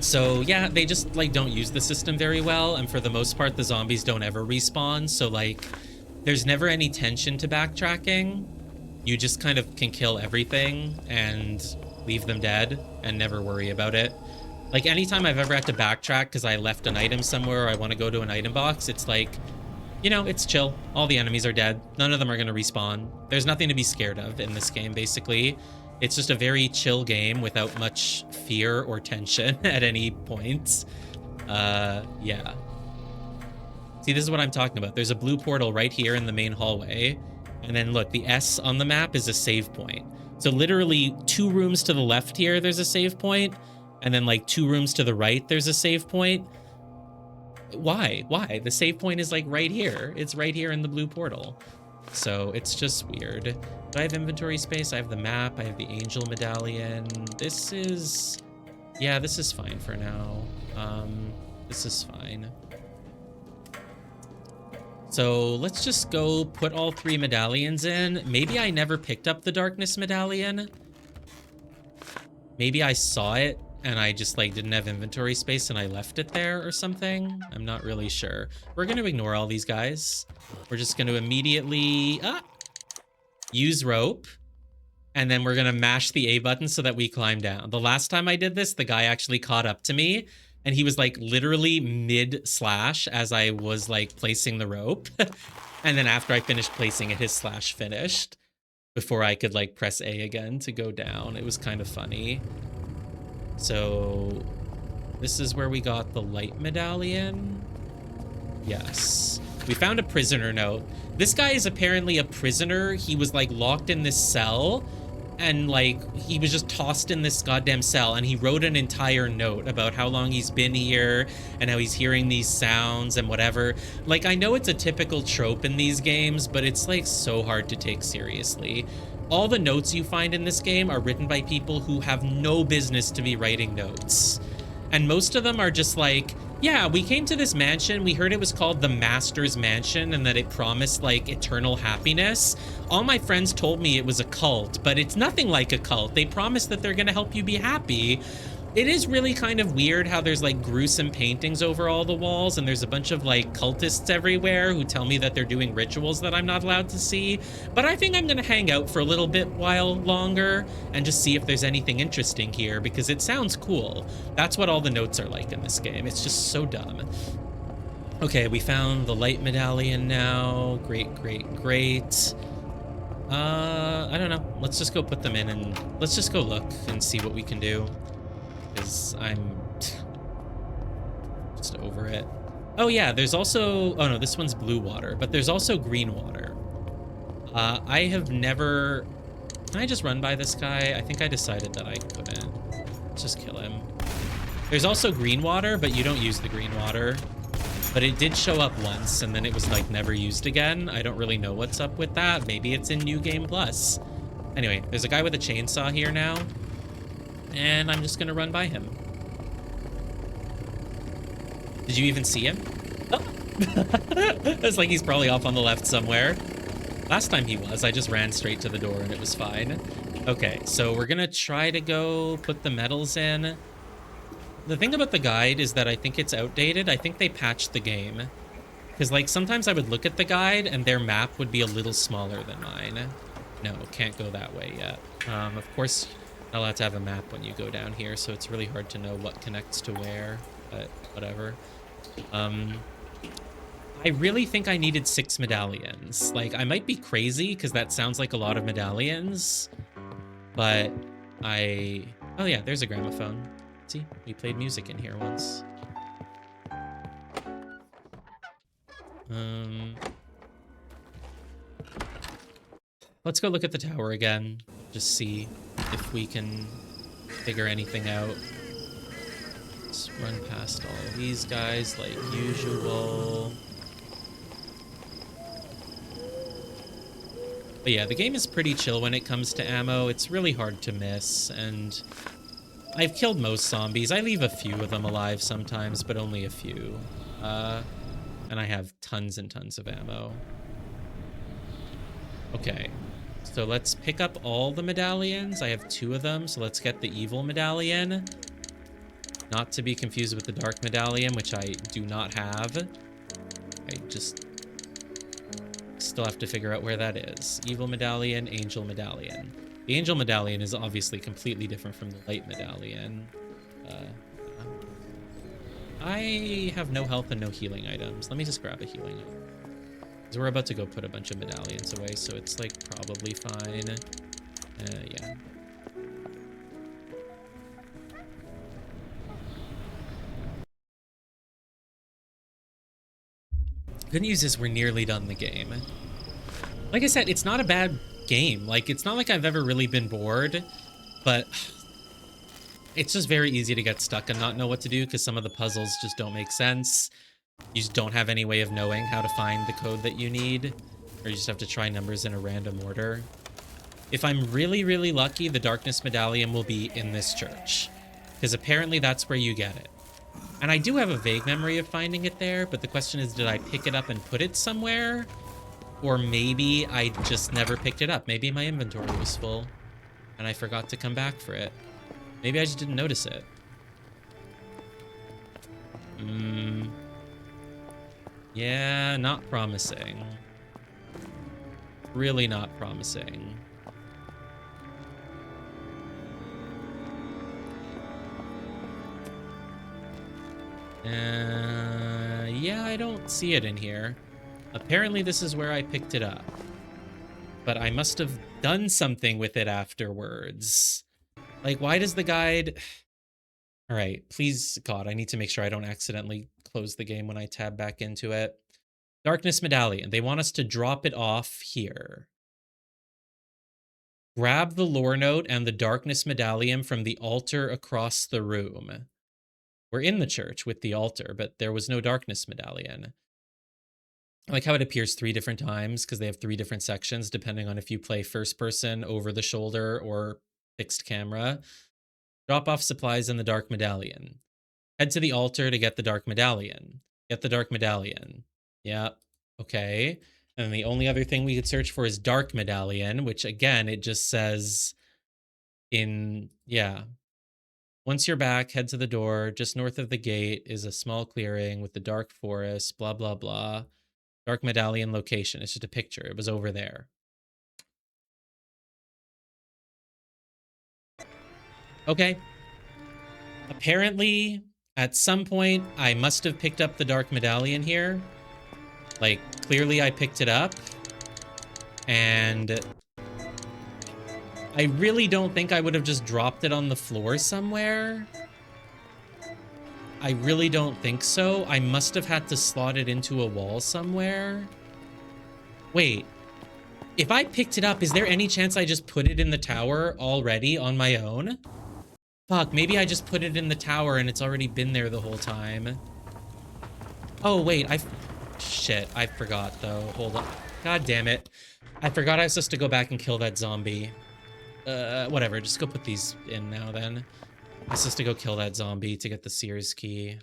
So yeah, they just like don't use the system very well, and for the most part the zombies don't ever respawn, so like there's never any tension to backtracking. You just kind of can kill everything and leave them dead and never worry about it. Like anytime I've ever had to backtrack because I left an item somewhere or I want to go to an item box, it's like, you know, it's chill. All the enemies are dead. None of them are going to respawn. There's nothing to be scared of in this game, basically. It's just a very chill game without much fear or tension at any point. Yeah. See, this is what I'm talking about. There's a blue portal right here in the main hallway. And then look, the S on the map is a save point. So literally 2 rooms to the left here, there's a save point. And then like 2 rooms to the right, there's a save point. Why? Why? The save point is like right here. It's right here in the blue portal. So it's just weird. Do I have inventory space? I have the map. I have the Angel Medallion. This is... yeah, this is fine for now. This is fine. So let's just go put all 3 medallions in. Maybe I never picked up the Darkness Medallion. Maybe I saw it and I just like didn't have inventory space and I left it there or something. I'm not really sure. We're going to ignore all these guys. We're just going to immediately use rope. And then we're going to mash the A button so that we climb down. The last time I did this, the guy actually caught up to me. And he was like literally mid-slash as I was like placing the rope. And then after I finished placing it, his slash finished. Before I could like press A again to go down. It was kind of funny. So this is where we got the Light Medallion. Yes. We found a prisoner note. This guy is apparently a prisoner. He was like locked in this cell and like he was just tossed in this goddamn cell, and he wrote an entire note about how long he's been here and how he's hearing these sounds and whatever. Like, I know it's a typical trope in these games, but it's like so hard to take seriously. All the notes you find in this game are written by people who have no business to be writing notes, and most of them are just like, yeah, we came to this mansion, we heard it was called the Master's Mansion and that it promised like eternal happiness. All my friends told me it was a cult, but it's nothing like a cult. They promise that they're gonna help you be happy. It is really kind of weird how there's like gruesome paintings over all the walls, and there's a bunch of like cultists everywhere who tell me that they're doing rituals that I'm not allowed to see. But I think I'm gonna hang out for a little bit while longer and just see if there's anything interesting here, because it sounds cool. That's what all the notes are like in this game. It's just so dumb. Okay, we found the light medallion now. Great, great, great. I don't know. Let's just go put them in and let's just go look and see what we can do, because I'm just over it. Oh yeah, there's also, oh no, this one's blue water, but there's also green water. I have never, can I just run by this guy? I think I decided that I couldn't. Let's just kill him. There's also green water, but you don't use the green water. But it did show up once, and then it was like never used again. I don't really know what's up with that. Maybe it's in New Game Plus. Anyway, there's a guy with a chainsaw here now, and I'm just gonna run by him. Did you even see him? Oh. It's like he's probably off on the left somewhere. Last time he was, I just ran straight to the door and it was fine. Okay, so we're gonna try to go put the medals in. The thing about the guide is that I think it's outdated. I think they patched the game. Because, like, sometimes I would look at the guide and their map would be a little smaller than mine. No, can't go that way yet. Of course, you're not allowed to have a map when you go down here, so it's really hard to know what connects to where, but whatever. I really think I needed 6 medallions. Like, I might be crazy because that sounds like a lot of medallions, but oh yeah, there's a gramophone. See, we played music in here once. Let's go look at the tower again. Just see if we can figure anything out. Let's run past all of these guys like usual. But yeah, the game is pretty chill when it comes to ammo. It's really hard to miss, and I've killed most zombies. I leave a few of them alive sometimes, but only a few. And I have tons and tons of ammo. Okay, so let's pick up all the medallions. I have 2 of them, so let's get the evil medallion. Not to be confused with the dark medallion, which I do not have. I just still have to figure out where that is. Evil medallion, angel medallion. The angel medallion is obviously completely different from the light medallion. I have no health and no healing items. Let me just grab a healing item. Because we're about to go put a bunch of medallions away, so it's like probably fine. Yeah. Good news is we're nearly done the game. Like I said, it's not a bad game. Like, it's not like I've ever really been bored, but it's just very easy to get stuck and not know what to do because some of the puzzles just don't make sense. You just don't have any way of knowing how to find the code that you need, or you just have to try numbers in a random order. If I'm really, really lucky, the Darkness Medallion will be in this church, because apparently that's where you get it. And I do have a vague memory of finding it there, but the question is, did I pick it up and put it somewhere? Or maybe I just never picked it up. Maybe my inventory was full and I forgot to come back for it. Maybe I just didn't notice it. Yeah, not promising. Really not promising. Yeah, I don't see it in here. Apparently this is where I picked it up. But I must have done something with it afterwards. Like, why does the guide... All right, please, God, I need to make sure I don't accidentally close the game when I tab back into it. Darkness Medallion. They want us to drop it off here. Grab the lore note and the darkness medallion from the altar across the room. We're in the church with the altar, but there was no darkness medallion. I like how it appears 3 different times because they have 3 different sections depending on if you play first person, over the shoulder, or fixed camera. Drop off supplies in the dark medallion. Head to the altar to get the dark medallion. Get the dark medallion. Yeah, okay. And the only other thing we could search for is dark medallion, which again, it just says in, yeah. Once you're back, head to the door. Just north of the gate is a small clearing with the dark forest, blah, blah, blah. Dark medallion location. It's just a picture. It was over there. Okay. Apparently, at some point, I must have picked up the dark medallion here. Like, clearly I picked it up. And I really don't think I would have just dropped it on the floor somewhere. I really don't think so. I must have had to slot it into a wall somewhere. Wait. If I picked it up, is there any chance I just put it in the tower already on my own? Fuck, maybe I just put it in the tower and it's already been there the whole time. Oh, wait, shit, I forgot, though. Hold on. God damn it. I forgot I was supposed to go back and kill that zombie. Whatever, just go put these in now, then. I'm supposed to go kill that zombie to get the Sears key.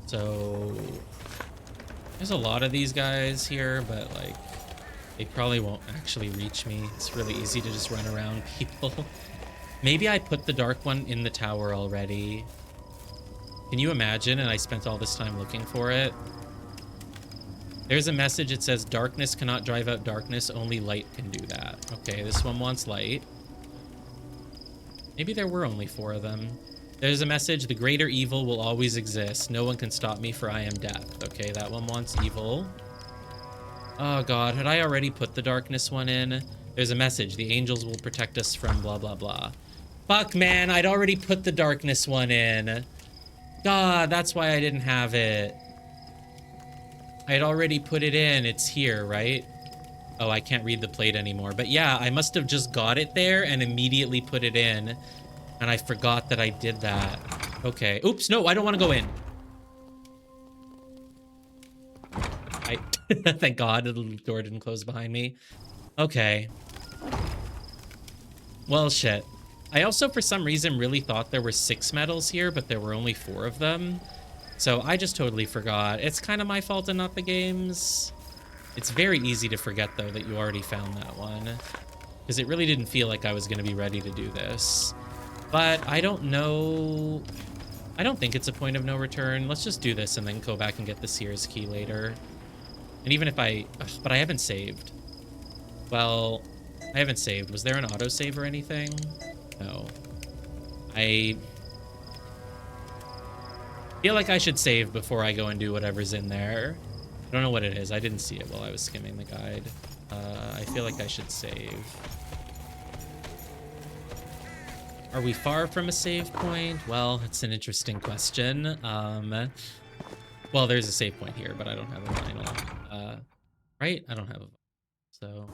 So... there's a lot of these guys here, but, like, they probably won't actually reach me. It's really easy to just run around people. Maybe I put the dark one in the tower already. Can you imagine? And I spent all this time looking for it. There's a message. It says, darkness cannot drive out darkness. Only light can do that. Okay, this one wants light. Maybe there were only 4 of them. There's a message. The greater evil will always exist. No one can stop me, for I am death. Okay, that one wants evil. Oh god, had I already put the darkness one in? There's a message. The angels will protect us from blah, blah, blah. Fuck, man, I'd already put the darkness one in. God, that's why I didn't have it. I had already put it in. It's here, right? Oh, I can't read the plate anymore. But yeah, I must have just got it there and immediately put it in. And I forgot that I did that. Okay. Oops, no, I don't want to go in. Thank God the door didn't close behind me. Okay. Well, shit. I also, for some reason, really thought there were 6 medals here, but there were only 4 of them. So I just totally forgot. It's kind of my fault and not the game's. It's very easy to forget, though, that you already found that one. Because it really didn't feel like I was going to be ready to do this. But I don't know. I don't think it's a point of no return. Let's just do this and then go back and get the Sears key later. And even if I... ugh, but I haven't saved. Well, I haven't saved. Was there an autosave or anything? No. I feel like I should save before I go and do whatever's in there. I don't know what it is. I didn't see it while I was skimming the guide. I feel like I should save. Are we far from a save point? Well, it's an interesting question. Well, there's a save point here, but I don't have a vinyl. Right? I don't have a vinyl. So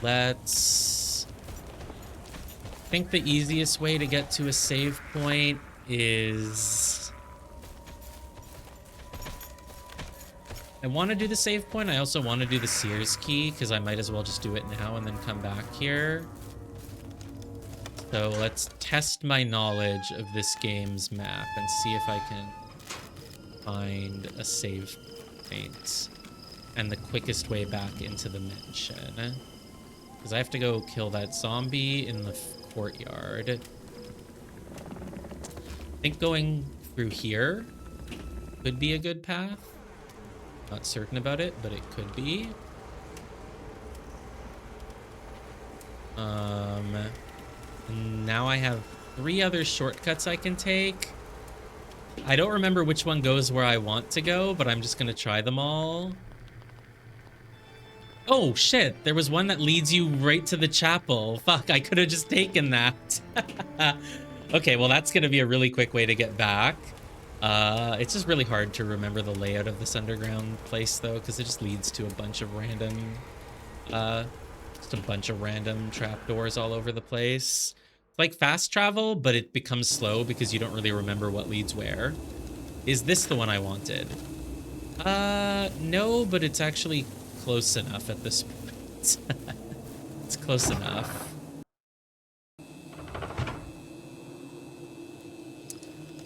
let's... I think the easiest way to get to a save point is... I want to do the save point. I also want to do the Sears key because I might as well just do it now and then come back here. So let's test my knowledge of this game's map and see if I can find a save point and the quickest way back into the mansion. Because I have to go kill that zombie in the courtyard. I think going through here could be a good path. Not certain about it, but it could be. Now I have 3 other shortcuts I can take. I don't remember which one goes where I want to go, but I'm just gonna try them all. Oh shit, there was one that leads you right to the chapel. Fuck, I could have just taken that. Okay, well that's gonna be a really quick way to get back. It's just really hard to remember the layout of this underground place, though, because it just leads to a bunch of random, trapdoors all over the place. It's like fast travel, but it becomes slow because you don't really remember what leads where. Is this the one I wanted? No, but it's actually close enough at this point. It's close enough.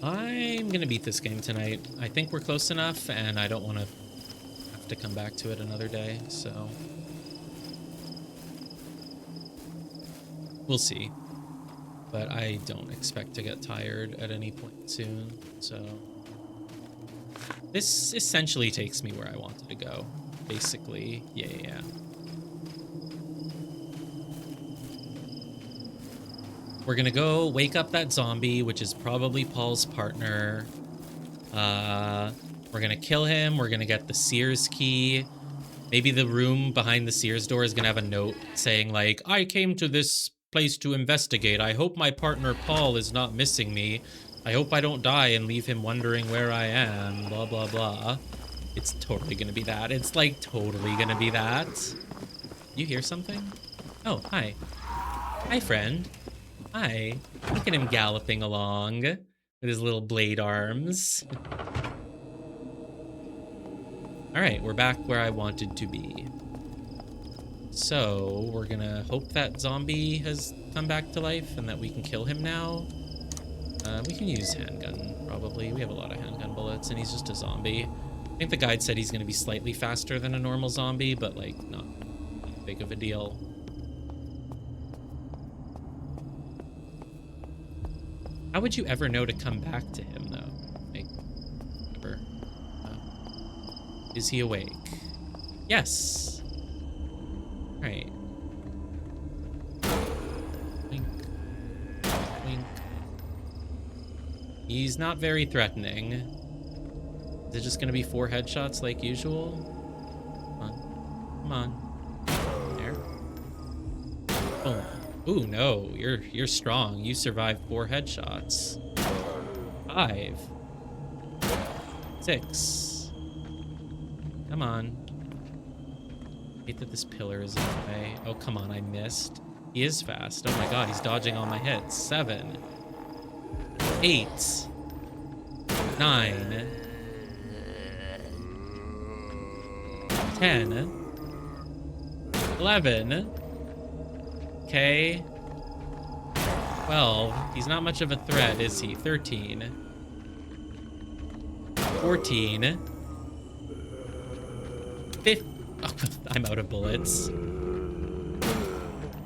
I'm gonna beat this game tonight. I think we're close enough, and I don't want to have to come back to it another day, so we'll see. But I don't expect to get tired at any point soon, so this essentially takes me where I wanted to go. Basically, yeah. We're gonna go wake up that zombie, which is probably Paul's partner. We're gonna kill him. We're gonna get the Sears key. Maybe the room behind the Sears door is gonna have a note saying like, I came to this place to investigate. I hope my partner Paul is not missing me. I hope I don't die and leave him wondering where I am. Blah, blah, blah. It's totally gonna be that. It's like totally gonna be that. You hear something? Oh, hi. Hi, friend. Hi. Look at him galloping along with his little blade arms. All right, we're back where I wanted to be. So we're gonna hope that zombie has come back to life and that we can kill him now. We can use handgun, probably. We have a lot of handgun bullets, and he's just a zombie. I think the guide said he's gonna be slightly faster than a normal zombie, but like not that big of a deal. How would you ever know to come back to him, though? Like, never. Is he awake? Yes. All right. Wink. Wink. He's not very threatening. Is it just gonna be 4 headshots like usual? Come on. There. Boom. Ooh, no, you're strong. You survived 4 headshots. 5. 6. Come on. I hate that this pillar is in the way. Oh, come on, I missed. He is fast. Oh my god, he's dodging all my hits. 7. 8. 9. 10. 11. Okay. 12. He's not much of a threat, is he? 13. 14. 15. Oh, I'm out of bullets.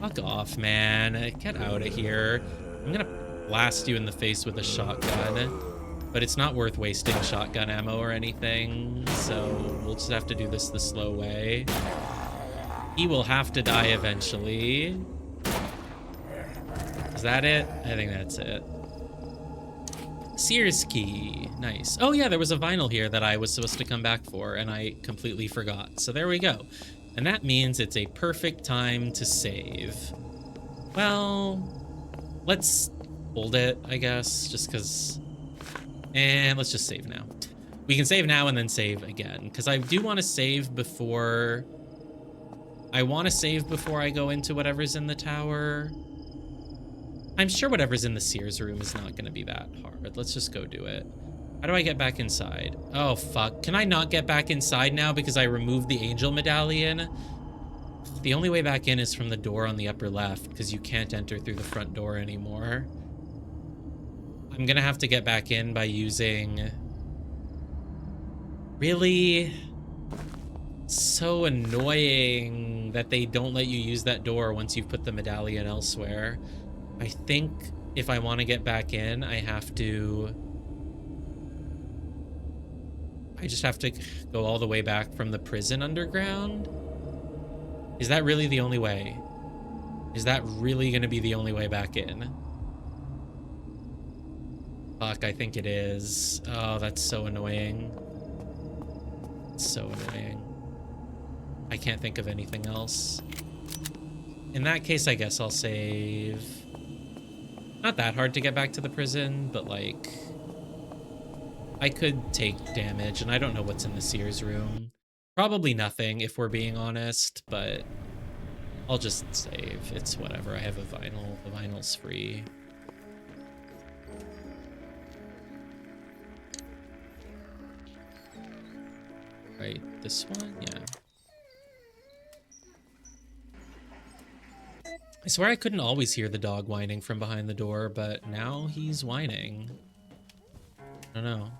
Fuck off, man. Get out of here. I'm gonna blast you in the face with a shotgun. But it's not worth wasting shotgun ammo or anything, so we'll just have to do this the slow way. He will have to die eventually. Is that it? I think that's it. Sears key. Nice. Oh yeah, there was a vinyl here that I was supposed to come back for, and I completely forgot. So there we go. And that means it's a perfect time to save. Well, let's hold it, I guess, just because... And let's just save now. We can save now and then save again, because I do want to save before... I want to save before I go into whatever's in the tower. I'm sure whatever's in the Sears room is not going to be that hard. Let's just go do it. How do I get back inside? Oh, fuck. Can I not get back inside now because I removed the angel medallion? The only way back in is from the door on the upper left because you can't enter through the front door anymore. I'm going to have to get back in by using... Really? So annoying that they don't let you use that door once you've put the medallion elsewhere. I think if I want to get back in, I just have to go all the way back from the prison underground. Is that really the only way? Is that really going to be the only way back in? Fuck, I think it is. Oh, that's so annoying. It's so annoying. I can't think of anything else. In that case, I guess I'll save. Not that hard to get back to the prison, but like... I could take damage, and I don't know what's in the Sears room. Probably nothing, if we're being honest, but I'll just save. It's whatever. I have a vinyl. The vinyl's free. Right, this one? Yeah. I swear I couldn't always hear the dog whining from behind the door, but now he's whining. I don't know.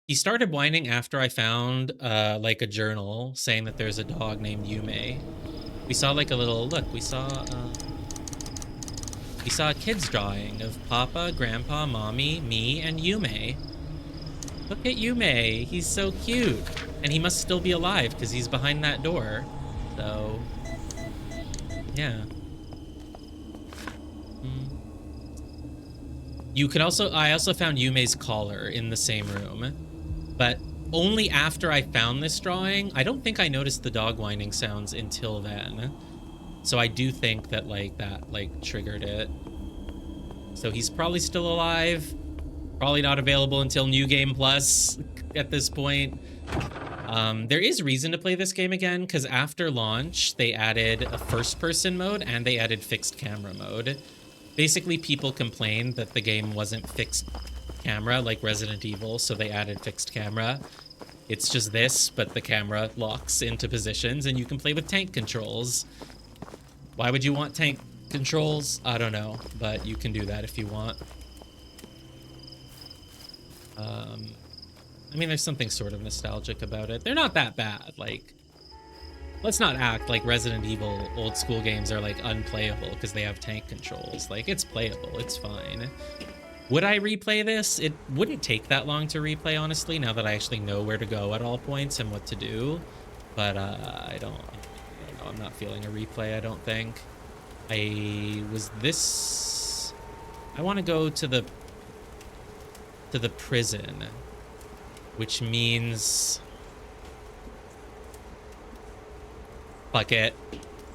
He started whining after I found like a journal saying that there's a dog named Yume. We saw like a little look. We saw a kid's drawing of Papa, Grandpa, Mommy, me, and Yume. Look at Yume. He's so cute, and he must still be alive because he's behind that door. So, yeah. You could also, I also found Yume's collar in the same room, but only after I found this drawing. I don't think I noticed the dog whining sounds until then. So I do think that that triggered it. So he's probably still alive. Probably not available until New Game Plus at this point. There is reason to play this game again, because after launch, they added a first-person mode and they added fixed camera mode. Basically, people complained that the game wasn't fixed camera like Resident Evil, so they added fixed camera. It's just this, but the camera locks into positions and you can play with tank controls. Why would you want tank controls? I don't know, but you can do that if you want. I mean, there's something sort of nostalgic about it. They're not that bad. Like, let's not act like Resident Evil old school games are like unplayable because they have tank controls. Like, it's playable. It's fine. Would I replay this? It wouldn't take that long to replay, honestly, now that I actually know where to go at all points and what to do. But I don't know. I'm not feeling a replay, I don't think. I want to go to the prison, which means fuck it.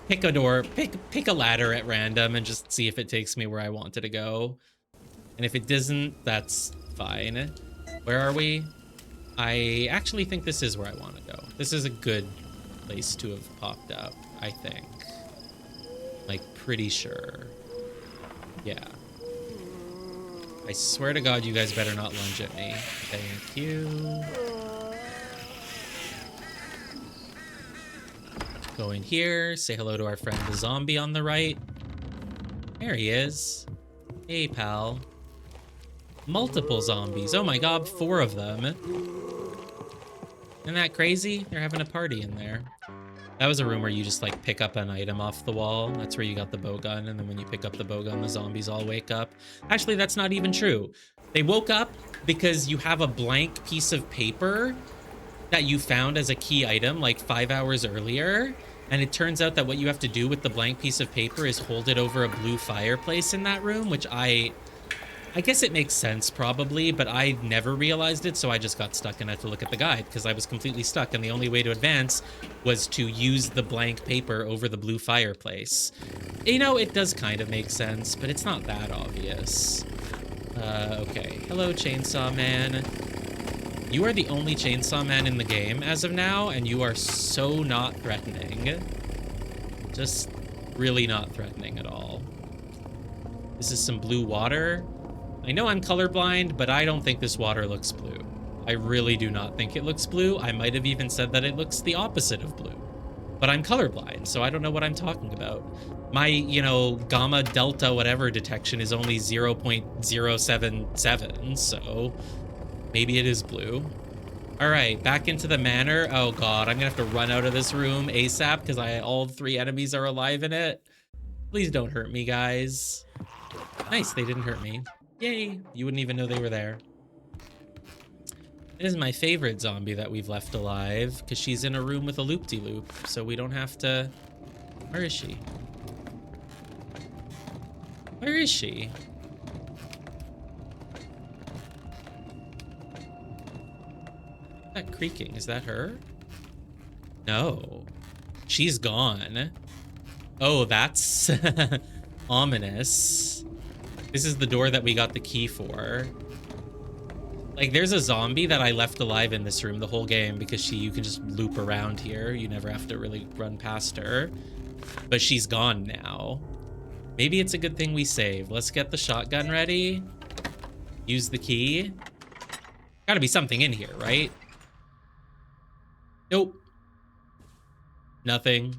Pick a door, pick a ladder at random and just see if it takes me where I wanted to go. And if it doesn't, that's fine. Where are we? I actually think this is where I want to go. This is a good place to have popped up, I think. Like, pretty sure. Yeah. I swear to God, you guys better not lunge at me. Thank you. Go in here, say hello to our friend the zombie on the right. There he is. Hey, pal. Multiple zombies. Oh my God, 4 of them. Isn't that crazy? They're having a party in there. That was a room where you just like pick up an item off the wall. That's where you got the bow gun, and then when you pick up the bow gun, the zombies all wake up. Actually, that's not even true. They woke up because you have a blank piece of paper that you found as a key item like 5 hours earlier. And it turns out that what you have to do with the blank piece of paper is hold it over a blue fireplace in that room, which I guess it makes sense probably, but I never realized it, so I just got stuck and had to look at the guide because I was completely stuck, and the only way to advance was to use the blank paper over the blue fireplace. You know, it does kind of make sense, but it's not that obvious. Okay. Hello, Chainsaw Man. You are the only Chainsaw Man in the game as of now, and you are so not threatening. Just really not threatening at all. This is some blue water. I know I'm colorblind, but I don't think this water looks blue. I really do not think it looks blue. I might have even said that it looks the opposite of blue. But I'm colorblind, so I don't know what I'm talking about. My, you know, gamma, delta, whatever detection is only 0.077, so maybe it is blue. All right, back into the manor. Oh God, I'm gonna have to run out of this room ASAP because all 3 enemies are alive in it. Please don't hurt me, guys. Nice, they didn't hurt me. Yay, you wouldn't even know they were there. It is my favorite zombie that we've left alive because she's in a room with a loop-de-loop, so we don't have to... Where is she? Where is she? That creaking, is that her? No. She's gone. Oh, that's ominous. This is the door that we got the key for. Like, there's a zombie that I left alive in this room the whole game because you can just loop around here. You never have to really run past her. But she's gone now. Maybe it's a good thing we saved. Let's get the shotgun ready. Use the key. Gotta be something in here, right? Nope. Nothing.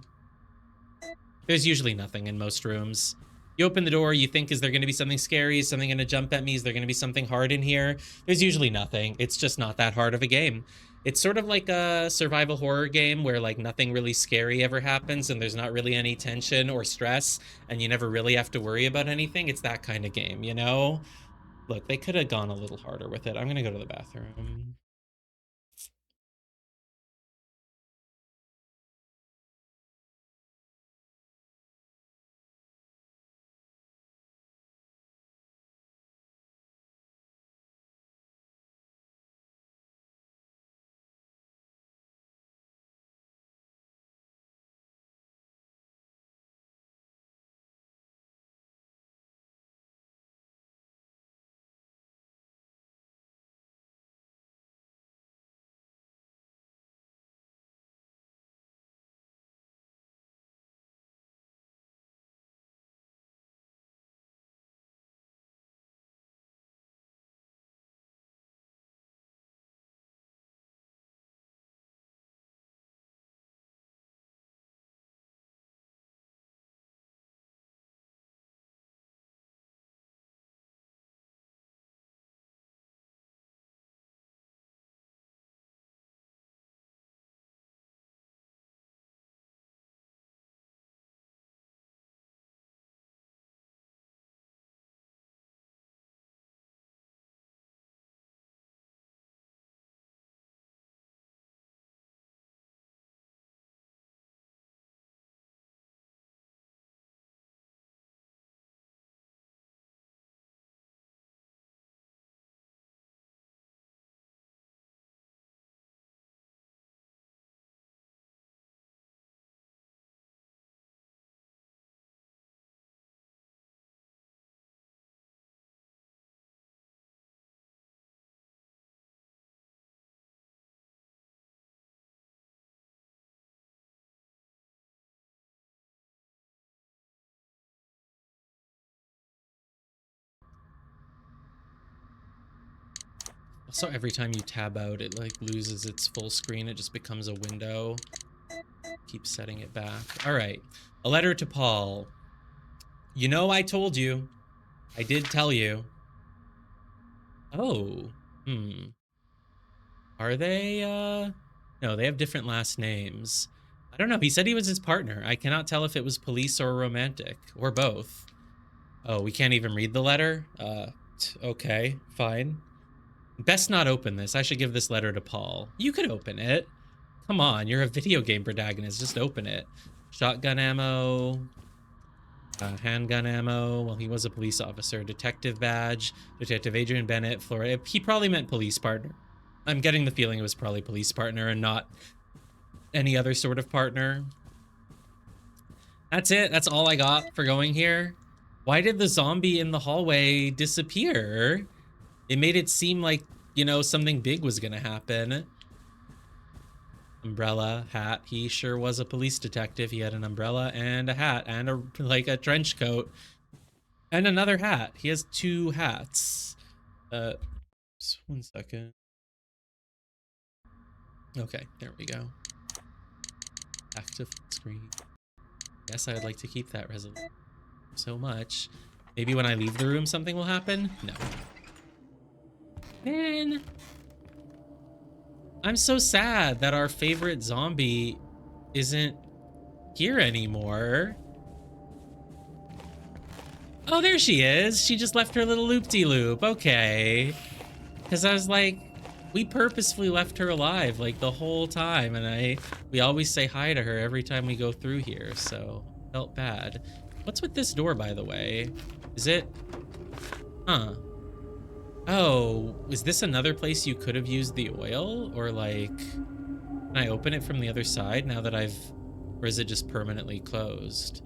There's usually nothing in most rooms. You open the door, you think, is there gonna be something scary? Is something gonna jump at me? Is there gonna be something hard in here? There's usually nothing. It's just not that hard of a game. It's sort of like a survival horror game where like nothing really scary ever happens and there's not really any tension or stress and you never really have to worry about anything. It's that kind of game, you know? Look, they could have gone a little harder with it. I'm gonna go to the bathroom. Also, every time you tab out, it like loses its full screen. It just becomes a window. Keep setting it back. All right. A letter to Paul. You know, I told you. I did tell you. Oh. Are they, No, they have different last names. I don't know. He said he was his partner. I cannot tell if it was police or romantic. Or both. Oh, we can't even read the letter? Okay. Fine. Best not open this. I should give this letter to Paul. You could open it. Come on, you're a video game protagonist. Just open it. Shotgun ammo. Handgun ammo. Well, he was a police officer. Detective badge. Detective Adrian Bennett, Florida. He probably meant police partner. I'm getting the feeling it was probably police partner and not any other sort of partner. That's it. That's all I got for going here. Why did the zombie in the hallway disappear? It made it seem like, you know, something big was gonna happen. Umbrella, hat. He sure was a police detective. He had an umbrella and a hat and a trench coat and another hat. He has two hats. Just 1 second. Okay, there we go. Back to full screen. Yes, I'd like to keep that resolution so much. Maybe when I leave the room, something will happen? No. Man, I'm so sad that our favorite zombie isn't here anymore. Oh, there she is. She just left her little loop-de-loop. Okay. Because I was like, we purposefully left her alive like the whole time, and we always say hi to her every time we go through here, so felt bad. What's with this door, by the way? Is it? Huh. Oh, is this another place you could have used the oil? Or like, can I open it from the other side now that or is it just permanently closed?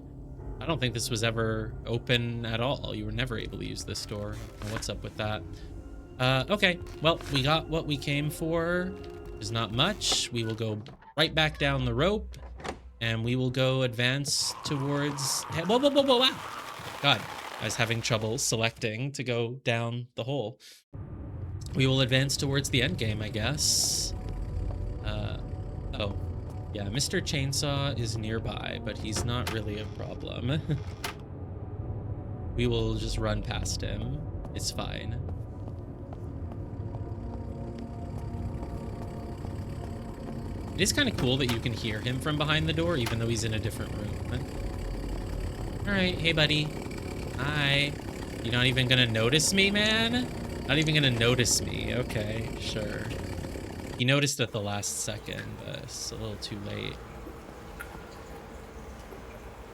I don't think this was ever open at all. You were never able to use this door. What's up with that? Okay, well, we got what we came for. There's not much. We will go right back down the rope, and we will go advance towards... Whoa, whoa, whoa, whoa, wow. God, I was having trouble selecting to go down the hole. We will advance towards the end game, I guess. Oh. Yeah, Mr. Chainsaw is nearby, but he's not really a problem. We will just run past him. It's fine. It is kind of cool that you can hear him from behind the door, even though he's in a different room. All right, hey, buddy. Hi. You're not even gonna notice me, man? Not even gonna notice me. Okay, sure. He noticed at the last second, but it's a little too late.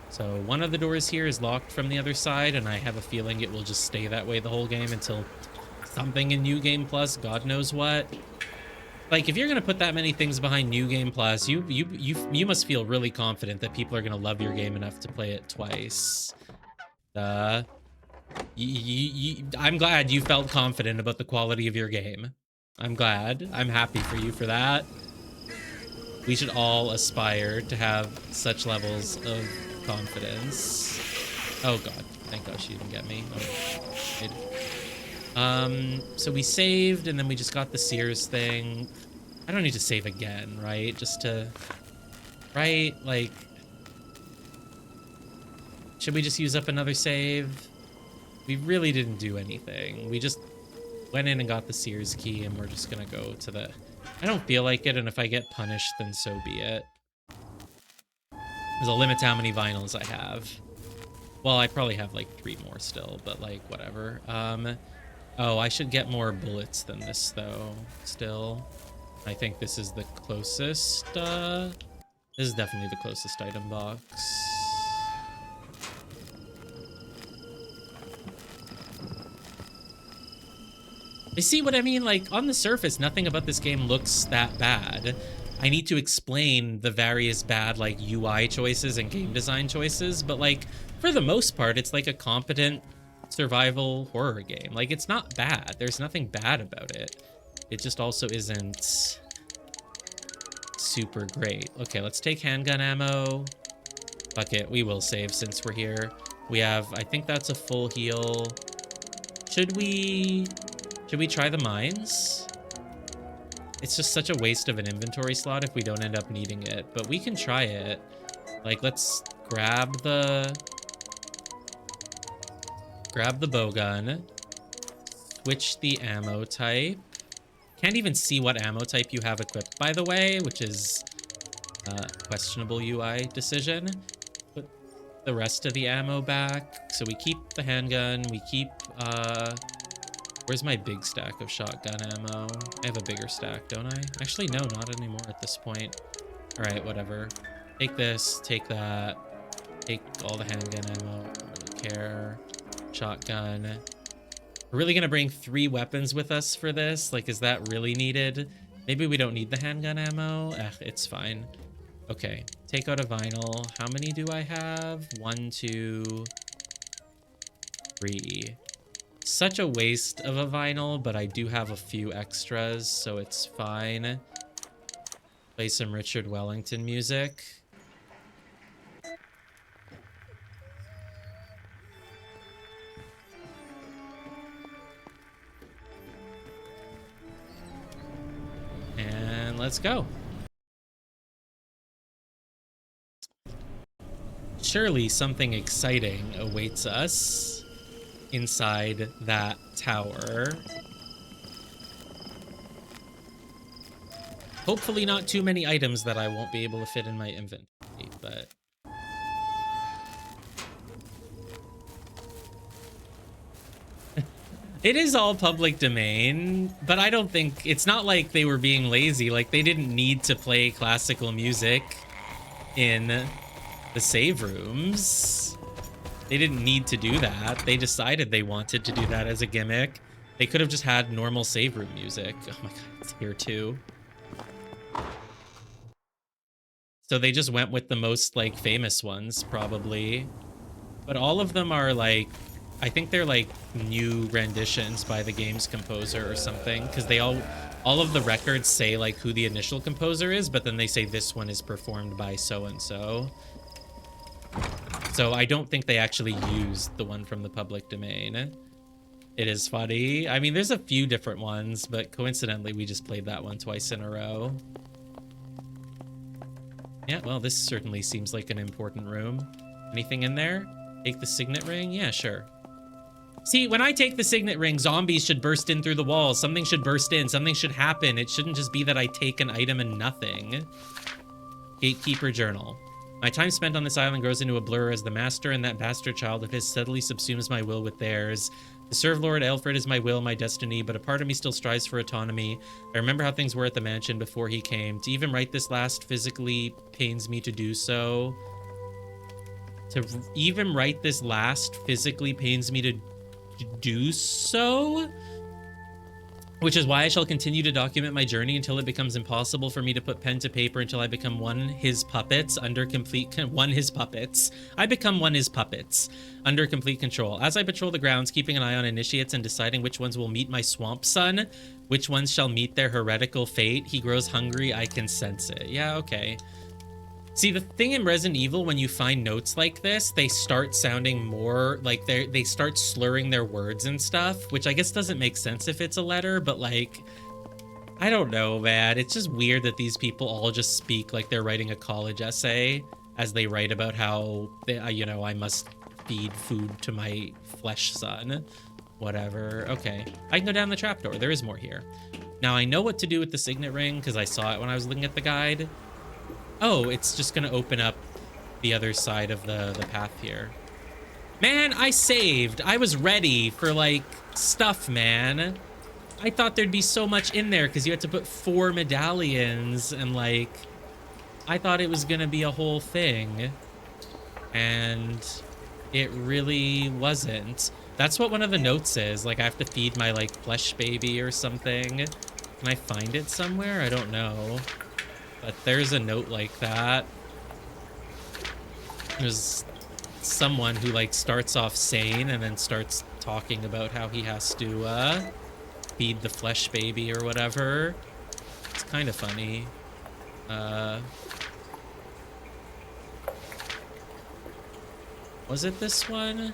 So one of the doors here is locked from the other side, and I have a feeling it will just stay that way the whole game until something in New Game Plus, God knows what. Like, if you're gonna put that many things behind New Game Plus, you must feel really confident that people are gonna love your game enough to play it twice. I'm glad you felt confident about the quality of your game. I'm glad. I'm happy for you for that. We should all aspire to have such levels of confidence. Oh god. Thank god she didn't get me. Oh, so we saved, and then we just got the Sears thing. I don't need to save again, right? Just to... Right? Like... Should we just use up another save? We really didn't do anything. We just went in and got the Sears key, and we're just gonna go to the... I don't feel like it, and if I get punished, then so be it. There's a limit to how many vinyls I have. Well, I probably have like 3 more still, but like, whatever. Oh, I should get more bullets than this, though, still. I think this is the closest, This is definitely the closest item box. You see what I mean? Like, on the surface, nothing about this game looks that bad. I need to explain the various bad, like, UI choices and game design choices, but, like, for the most part, it's like a competent survival horror game. Like, it's not bad. There's nothing bad about it. It just also isn't super great. Okay, let's take handgun ammo. Fuck it, we will save since we're here. We have, I think that's a full heal. Should we try the mines? It's just such a waste of an inventory slot if we don't end up needing it, but we can try it. Like, let's grab the bow gun, switch the ammo type. Can't even see what ammo type you have equipped, by the way, which is a questionable UI decision. Put the rest of the ammo back. So we keep the handgun, we keep, where's my big stack of shotgun ammo? I have a bigger stack, don't I? Actually, no, not anymore at this point. All right, whatever. Take this, take that, take all the handgun ammo, don't really care. Shotgun. We're really gonna bring 3 weapons with us for this? Like, is that really needed? Maybe we don't need the handgun ammo. It's fine. Okay, take out a vinyl. How many do I have? 1, 2, 3. Such a waste of a vinyl, but I do have a few extras, so it's fine. Play some Richard Wellington music. And let's go. Surely something exciting awaits us inside that tower. Hopefully not too many items that I won't be able to fit in my inventory, but... It is all public domain, but I don't think... It's not like they were being lazy. Like, they didn't need to play classical music in the save rooms. They didn't need to do that. They decided they wanted to do that as a gimmick. They could have just had normal save room music. Oh my god, it's here too. So they just went with the most, like, famous ones, probably. but all of them are like, I think they're like new renditions by the game's composer or something, because they all of the records say like who the initial composer is, but then they say this one is performed by so and so. So I don't think they actually used the one from the public domain. It is funny. I mean, there's a few different ones, but coincidentally, we just played that one twice in a row. Yeah, well, this certainly seems like an important room. Anything in there? Take the signet ring? Yeah, sure. See, when I take the signet ring, zombies should burst in through the walls. Something should burst in. Something should happen. It shouldn't just be that I take an item and nothing. Gatekeeper journal. My time spent on this island grows into a blur as the master and that bastard child of his steadily subsumes my will with theirs. To serve Lord Alfred is my will, my destiny, but a part of me still strives for autonomy. I remember how things were at the mansion before he came. To even write this last physically pains me to do so. To even write this last physically pains me to do so, which is why I shall continue to document my journey until it becomes impossible for me to put pen to paper, until I become his puppets under complete I become his puppets under complete control. As I patrol the grounds, keeping an eye on initiates and deciding which ones will meet my swamp son, which ones shall meet their heretical fate. He grows hungry, I can sense it. Yeah, okay. See, the thing in Resident Evil, when you find notes like this, they start sounding more like they start slurring their words and stuff, which I guess doesn't make sense if it's a letter, but like, I don't know, man. It's just weird that these people all just speak like they're writing a college essay as they write about how, you know, I must feed food to my flesh son. Whatever. Okay. I can go down the trapdoor. There is more here. Now, I know what to do with the signet ring because I saw it when I was looking at the guide. Oh, it's just gonna open up the other side of the path here. Man, I saved. I was ready for, like, stuff, man. I thought there'd be so much in there because you had to put 4 medallions and, like, I thought it was gonna be a whole thing. And it really wasn't. That's what one of the notes is. Like, I have to feed my, like, flesh baby or something. Can I find it somewhere? I don't know. But there's a note like that. There's someone who like starts off sane and then starts talking about how he has to feed the flesh baby or whatever. It's kind of funny. Was it this one?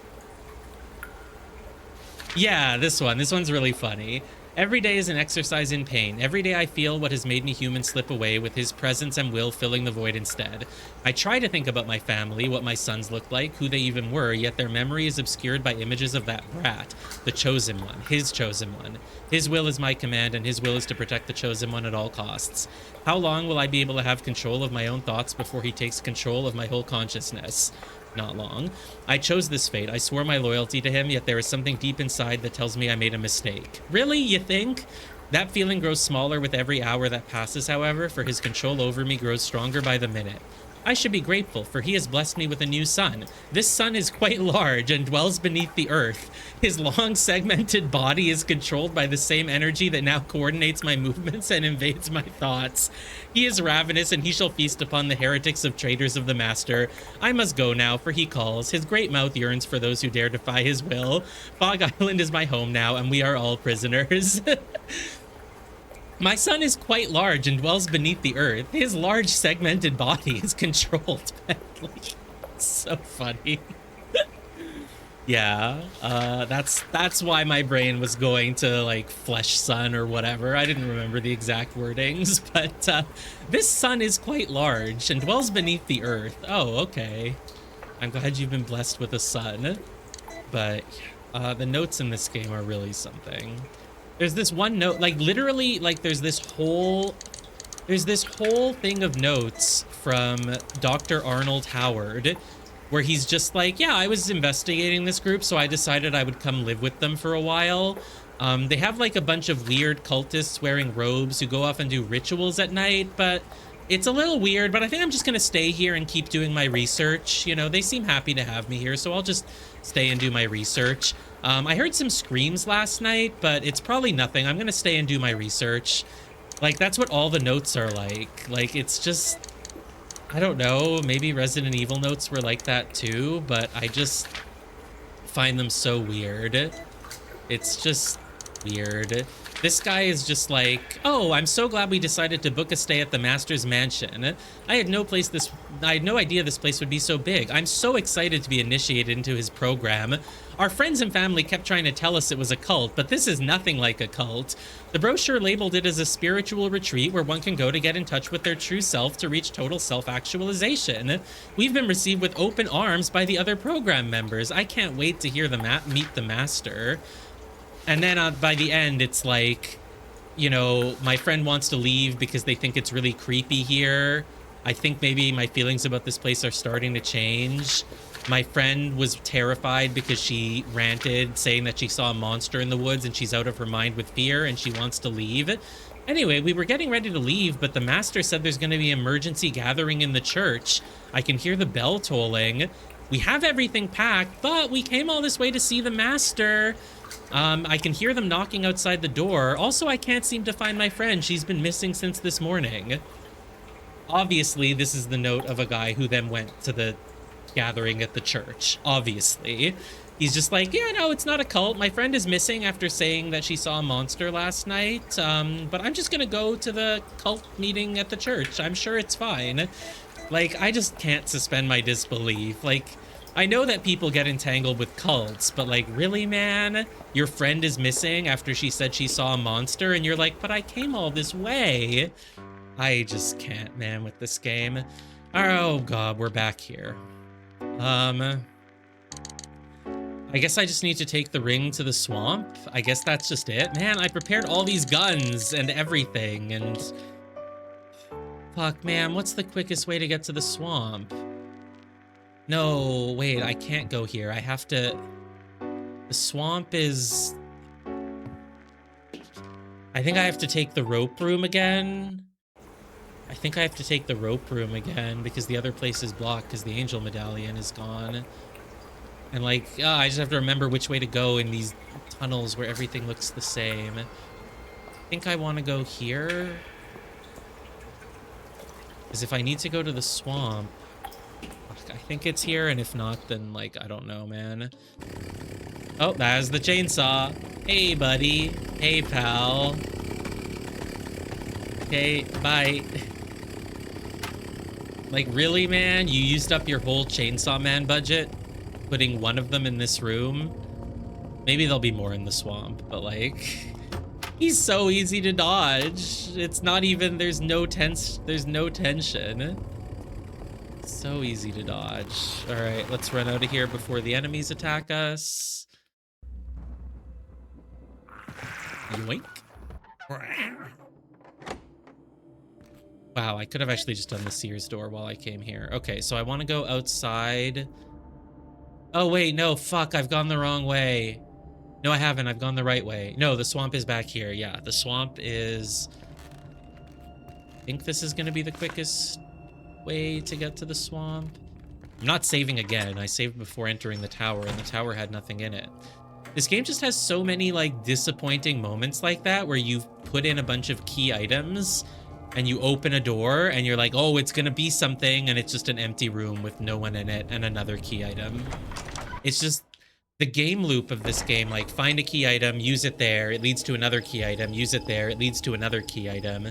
Yeah, this one. This one's really funny. Every day is an exercise in pain. Every day I feel what has made me human slip away, with his presence and will filling the void instead. I try to think about my family, what my sons looked like, who they even were, yet their memory is obscured by images of that brat, the chosen one, his chosen one. His will is my command, and his will is to protect the chosen one at all costs. How long will I be able to have control of my own thoughts before he takes control of my whole consciousness? Not long. I chose this fate. I swore my loyalty to him, yet there is something deep inside that tells me I made a mistake. Really, you think? That feeling grows smaller with every hour that passes, however, for his control over me grows stronger by the minute. I should be grateful, for he has blessed me with a new son. This son is quite large and dwells beneath the earth. His long, segmented body is controlled by the same energy that now coordinates my movements and invades my thoughts. He is ravenous, and he shall feast upon the heretics of traitors of the master. I must go now, for he calls. His great mouth yearns for those who dare defy his will. Fog Island is my home now, and we are all prisoners. My son is quite large and dwells beneath the earth. His large segmented body is controlled by, like, so funny. Yeah, that's why my brain was going to like flesh son or whatever. I didn't remember the exact wordings, but this son is quite large and dwells beneath the earth. Oh, okay. I'm glad you've been blessed with a son. But the notes in this game are really something. There's this one note, like literally, like there's this whole thing of notes from Dr. Arnold Howard, where he's just like, yeah, I was investigating this group, so I decided I would come live with them for a while. They have like a bunch of weird cultists wearing robes who go off and do rituals at night, but it's a little weird, but I think I'm just gonna stay here and keep doing my research. You know, they seem happy to have me here, so I'll just stay and do my research. I heard some screams last night, but it's probably nothing. I'm gonna stay and do my research. Like, that's what all the notes are like. Like, it's just, I don't know, maybe Resident Evil notes were like that too, but I just find them so weird. It's just weird. This guy is just like, oh, I'm so glad we decided to book a stay at the Master's Mansion. I had no idea this place would be so big. I'm so excited to be initiated into his program. Our friends and family kept trying to tell us it was a cult, but this is nothing like a cult. The brochure labeled it as a spiritual retreat where one can go to get in touch with their true self to reach total self-actualization. We've been received with open arms by the other program members. I can't wait to hear meet the Master. And then by the end, it's like, you know, my friend wants to leave because they think it's really creepy here. I think maybe my feelings about this place are starting to change. My friend was terrified because she ranted saying that she saw a monster in the woods and she's out of her mind with fear and she wants to leave. Anyway, we were getting ready to leave, but the Master said there's going to be an emergency gathering in the church. I can hear the bell tolling. We have everything packed, but we came all this way to see the Master. I can hear them knocking outside the door. Also, I can't seem to find my friend. She's been missing since this morning. Obviously, this is the note of a guy who then went to the gathering at the church. Obviously. He's just like, yeah, no, it's not a cult. My friend is missing after saying that she saw a monster last night. But I'm just gonna go to the cult meeting at the church. I'm sure it's fine. Like, I just can't suspend my disbelief. Like, I know that people get entangled with cults, but like, really, man? Your friend is missing after she said she saw a monster, and you're like, but I came all this way. I just can't, man, with this game. Oh, God, we're back here. I guess I just need to take the ring to the swamp. I guess that's just it. Man, I prepared all these guns and everything, and... Fuck, man, what's the quickest way to get to the swamp? No, wait, I can't go here. I have to... The swamp is... I think I have to take the rope room again. I think I have to take the rope room again because the other place is blocked because the angel medallion is gone. And like, I just have to remember which way to go in these tunnels where everything looks the same. I think I want to go here. Because if I need to go to the swamp, I think it's here, and if not, then, like, I don't know, man. Oh, that's the chainsaw. Hey, buddy. Hey, pal. Okay, bye. Like, really, man? You used up your whole Chainsaw Man budget putting one of them in this room? Maybe there'll be more in the swamp, but, like... He's so easy to dodge. It's not even... There's no tension. So easy to dodge. All right, let's run out of here before the enemies attack us. Yoink. Wow, I could have actually just done the Sears door while I came here. Okay, so I want to go outside. Oh, wait, no, fuck, I've gone the wrong way. No, I haven't. I've gone the right way. No, the swamp is back here. Yeah, the swamp is... I think this is going to be the quickest way to get to the swamp. I'm not saving again. I saved before entering the tower, and the tower had nothing in it. This game just has so many, like, disappointing moments like that where you've put in a bunch of key items and you open a door and you're like, oh, it's going to be something, and it's just an empty room with no one in it and another key item. It's just... the game loop of this game, like, find a key item, use it there, it leads to another key item, use it there, it leads to another key item.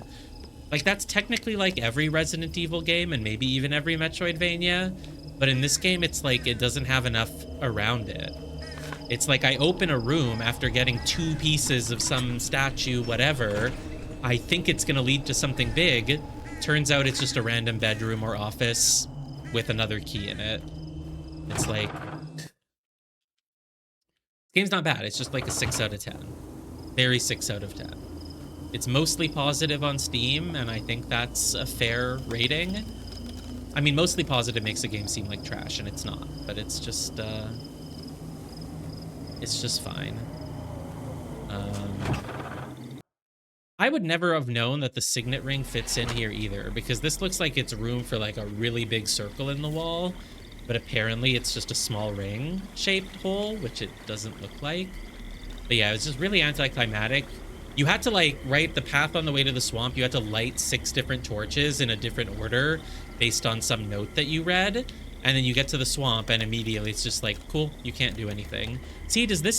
Like, that's technically like every Resident Evil game, and maybe even every Metroidvania, but in this game, it's like, it doesn't have enough around it. It's like, I open a room after getting 2 pieces of some statue, whatever, I think it's gonna lead to something big, turns out it's just a random bedroom or office with another key in it. It's like... game's not bad. It's just like a 6 out of 10. Very 6 out of 10. It's mostly positive on Steam, and I think that's a fair rating. I mean, mostly positive makes a game seem like trash, and it's not. But it's just fine. I would never have known that the signet ring fits in here either, because this looks like it's room for like a really big circle in the wall. But apparently it's just a small ring-shaped hole, which it doesn't look like. But yeah, it's just really anticlimactic You had to like, right, the path on the way to the swamp, you had to light 6 different torches in a different order based on some note that you read. And then you get to the swamp and immediately it's just like, cool, you can't do anything. See, does this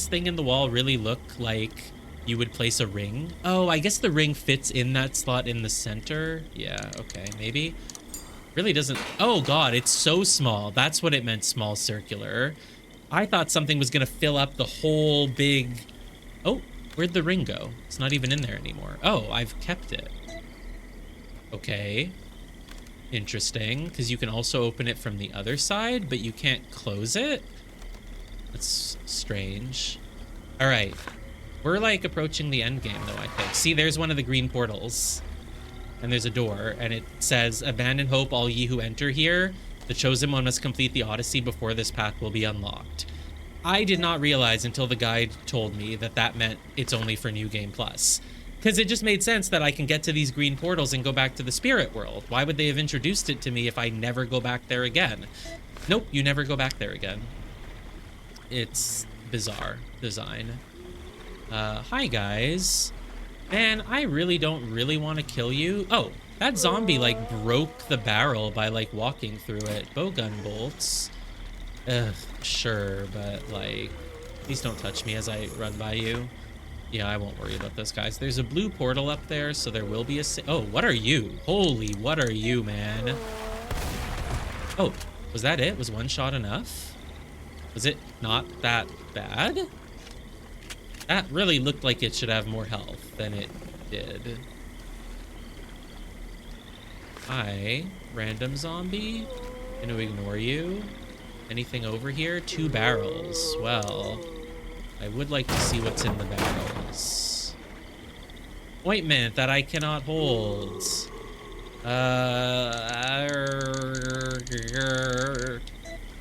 thing in the wall really look like you would place a ring? Oh, I guess the ring fits in that slot in the center. Yeah, okay, maybe. Really doesn't. Oh God, it's so small. That's what it meant, small circular. I thought something was gonna fill up the whole big. Oh, where'd the ring go? It's not even in there anymore. Oh, I've kept it. Okay. Interesting, because you can also open it from the other side, but you can't close it. That's strange. All right, we're like approaching the end game though, I think. See, there's one of the green portals and there's a door and it says, abandon hope, all ye who enter here. The chosen one must complete the Odyssey before this path will be unlocked. I did not realize until the guide told me that that meant it's only for New Game Plus. Because it just made sense that I can get to these green portals and go back to the spirit world. Why would they have introduced it to me if I never go back there again? Nope, you never go back there again. It's bizarre design. Hi guys. Man, I really don't really want to kill you. Oh, that zombie like broke the barrel by like walking through it. Bowgun bolts. Ugh, sure, but like, please don't touch me as I run by you. Yeah, I won't worry about those guys. There's a blue portal up there, so there will be a... Oh, what are you? Holy, what are you, man? Oh, was that it? Was one shot enough? Was it not that bad? That really looked like it should have more health than it did. Hi, random zombie. Gonna ignore you. Anything over here? 2 barrels. Well... I would like to see what's in the barrels. Ointment that I cannot hold.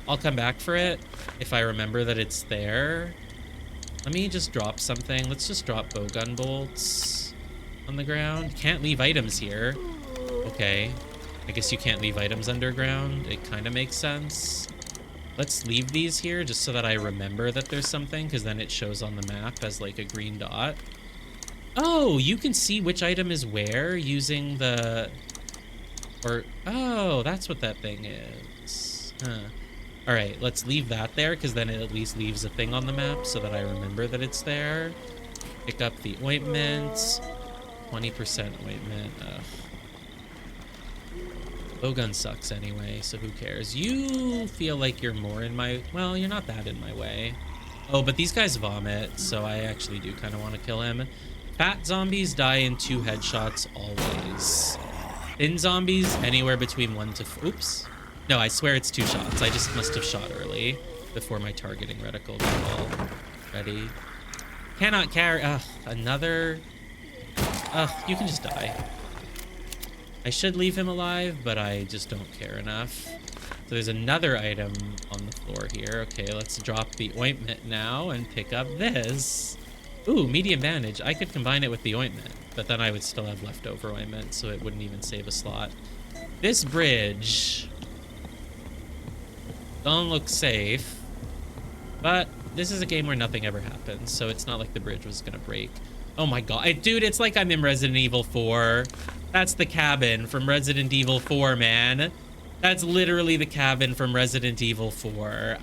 I'll come back for it if I remember that it's there. Let me just drop something. Let's just drop bowgun bolts on the ground. Can't leave items here. Okay. I guess you can't leave items underground. It kind of makes sense. Let's leave these here just so that I remember that there's something, because then it shows on the map as like a green dot. Oh, you can see which item is where using the... Or... Oh, that's what that thing is. Huh. All right, let's leave that there, because then it at least leaves a thing on the map so that I remember that it's there. Pick up the ointment. 20% ointment. Ugh. Bowgun sucks anyway, so who cares? You feel like you're more in my... Well, you're not that in my way. Oh, but these guys vomit, so I actually do kind of want to kill him. Fat zombies die in 2 headshots always. Thin zombies, anywhere between 1 to... Oops. No, I swear it's 2 shots. I just must have shot early before my targeting reticle got all ready. Cannot carry... Ugh, another... Ugh, you can just die. I should leave him alive, but I just don't care enough. So there's another item on the floor here. Okay, let's drop the ointment now and pick up this. Ooh, medium bandage. I could combine it with the ointment, but then I would still have leftover ointment, so it wouldn't even save a slot. This bridge don't look safe, but this is a game where nothing ever happens, so it's not like the bridge was gonna break. Oh my god, dude, it's like I'm in Resident Evil 4. That's the cabin from Resident Evil 4, man. That's literally the cabin from Resident Evil 4.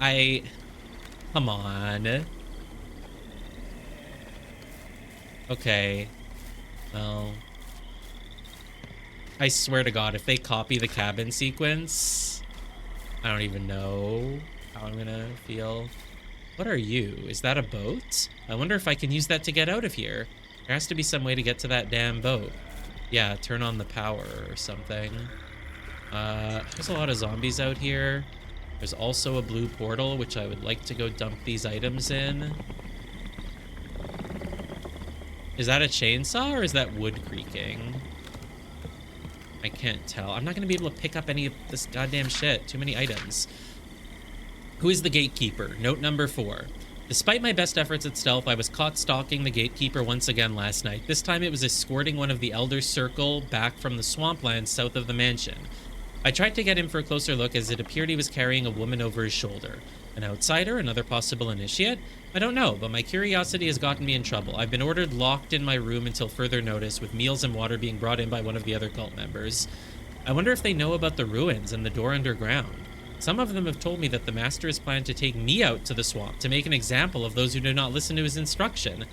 Come on. Okay. Well. I swear to God, if they copy the cabin sequence, I don't even know how I'm gonna feel. What are you? Is that a boat? I wonder if I can use that to get out of here. There has to be some way to get to that damn boat. Yeah, turn on the power or something. There's a lot of zombies out here. There's also a blue portal, which I would like to go dump these items in. Is that a chainsaw or is that wood creaking? I can't tell. I'm not going to be able to pick up any of this goddamn shit. Too many items. Who is the gatekeeper? Note number 4. Despite my best efforts at stealth, I was caught stalking the gatekeeper once again last night. This time it was escorting one of the Elder Circle back from the swamplands south of the mansion. I tried to get him for a closer look as it appeared he was carrying a woman over his shoulder. An outsider? Another possible initiate? I don't know, but my curiosity has gotten me in trouble. I've been ordered locked in my room until further notice, with meals and water being brought in by one of the other cult members. I wonder if they know about the ruins and the door underground. Some of them have told me that the master has planned to take me out to the swamp to make an example of those who do not listen to his instruction.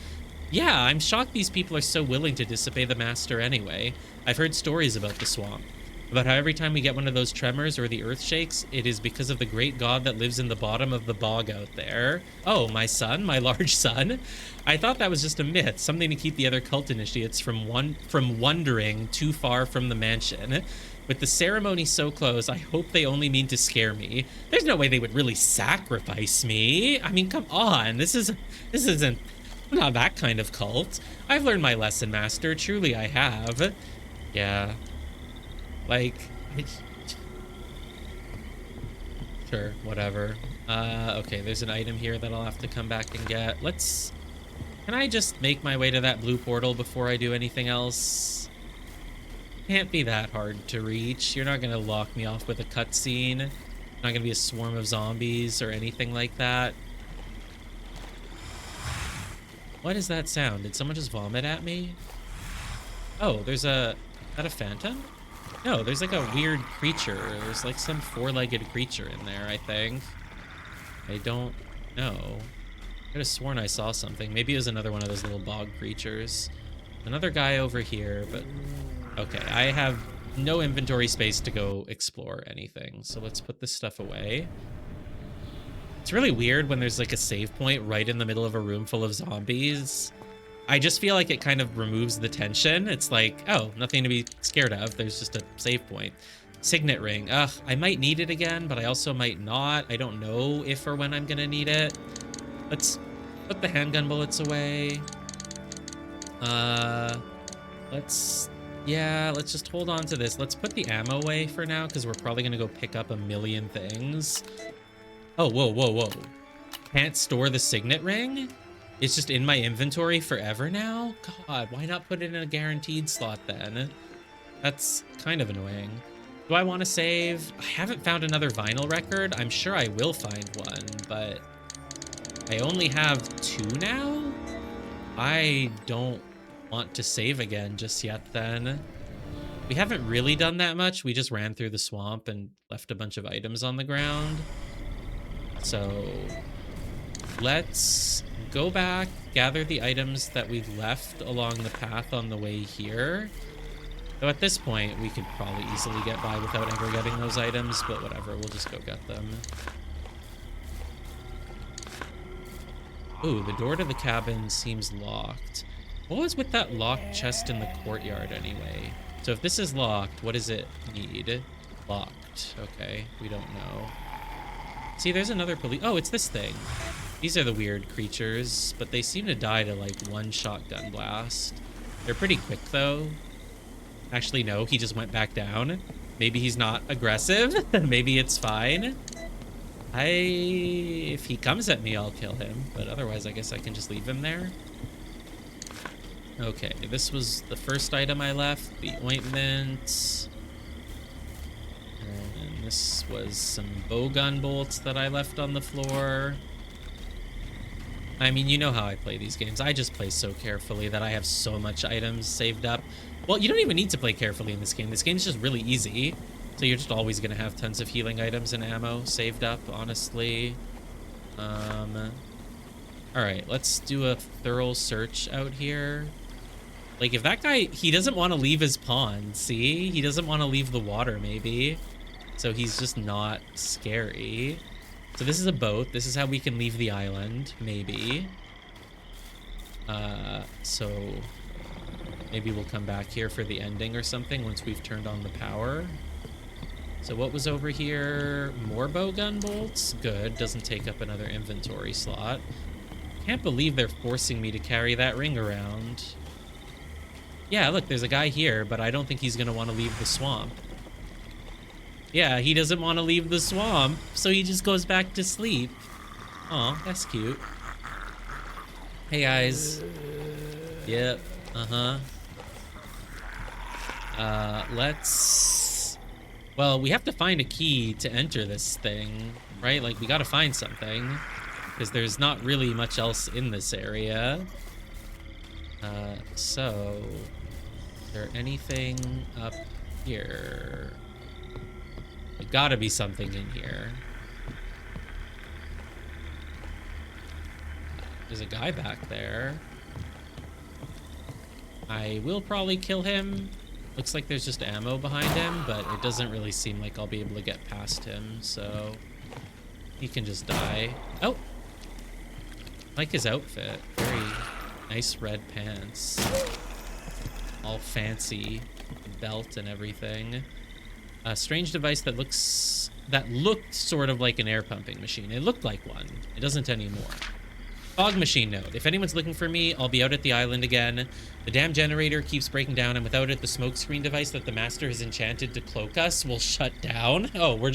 Yeah, I'm shocked these people are so willing to disobey the master anyway. I've heard stories about the swamp. About how every time we get one of those tremors or the earth shakes, it is because of the great god that lives in the bottom of the bog out there. Oh, my son? My large son? I thought that was just a myth, something to keep the other cult initiates from wandering too far from the mansion. With the ceremony so close, I hope they only mean to scare me. There's no way they would really sacrifice me. I mean, come on. This isn't not that kind of cult. I've learned my lesson, master. Truly, I have. Yeah. Like, sure, whatever. Okay, there's an item here that I'll have to come back and get. Can I just make my way to that blue portal before I do anything else? Can't be that hard to reach. You're not gonna lock me off with a cutscene. Not gonna be a swarm of zombies or anything like that. What is that sound? Did someone just vomit at me? Oh, is that a phantom? No, there's like a weird creature. There's like some four-legged creature in there, I think. I don't know. I could have sworn I saw something. Maybe it was another one of those little bog creatures. Another guy over here, but... Okay, I have no inventory space to go explore anything. So let's put this stuff away. It's really weird when there's like a save point right in the middle of a room full of zombies. I just feel like it kind of removes the tension. It's like, oh, nothing to be scared of. There's just a save point. Signet ring. Ugh, I might need it again, but I also might not. I don't know if or when I'm gonna need it. Let's put the handgun bullets away. Let's just hold on to this. Let's put the ammo away for now, because we're probably gonna go pick up a million things. Oh, whoa. Can't store the signet ring? It's just in my inventory forever now? God, why not put it in a guaranteed slot then? That's kind of annoying. Do I want to save? I haven't found another vinyl record. I'm sure I will find one, but I only have 2 now? I don't want to save again just yet then. We haven't really done that much. We just ran through the swamp and left a bunch of items on the ground. So let's go back, gather the items that we've left along the path on the way here. So at this point, we could probably easily get by without ever getting those items, but whatever, we'll just go get them. Ooh, the door to the cabin seems locked. What was with that locked chest in the courtyard anyway? So if this is locked, what does it need? Locked. Okay, we don't know. See, there's another police... Oh, it's this thing. These are the weird creatures, but they seem to die to, like, one shotgun blast. They're pretty quick, though. Actually, no, he just went back down. Maybe he's not aggressive. Maybe it's fine. If he comes at me, I'll kill him. But otherwise, I guess I can just leave him there. Okay, this was the first item I left. The ointment. And this was some bowgun bolts that I left on the floor. I mean, you know how I play these games. I just play so carefully that I have so much items saved up. Well, you don't even need to play carefully in this game. This game's just really easy. So you're just always going to have tons of healing items and ammo saved up, honestly. Alright, let's do a thorough search out here. Like, if that guy... He doesn't want to leave his pond, see? He doesn't want to leave the water, maybe. So he's just not scary. So this is a boat. This is how we can leave the island, maybe. So maybe we'll come back here for the ending or something once we've turned on the power. So what was over here? More bowgun bolts? Good. Doesn't take up another inventory slot. Can't believe they're forcing me to carry that ring around. Yeah, look, there's a guy here, but I don't think he's going to want to leave the swamp. Yeah, he doesn't want to leave the swamp, so he just goes back to sleep. Aw, that's cute. Hey, guys. Yep, Well, we have to find a key to enter this thing, right? Like, we gotta find something, because there's not really much else in this area. So, is there anything up here? There gotta be something in here. There's a guy back there. I will probably kill him. Looks like there's just ammo behind him, but it doesn't really seem like I'll be able to get past him, so he can just die. Oh! I like his outfit. Very nice red pants. All fancy. Belt and everything. A strange device that looked sort of like an air pumping machine. It looked like one. It doesn't anymore. Fog machine note. If anyone's looking for me, I'll be out at the island again. The damn generator keeps breaking down, and without it, the smoke screen device that the master has enchanted to cloak us will shut down. Oh, I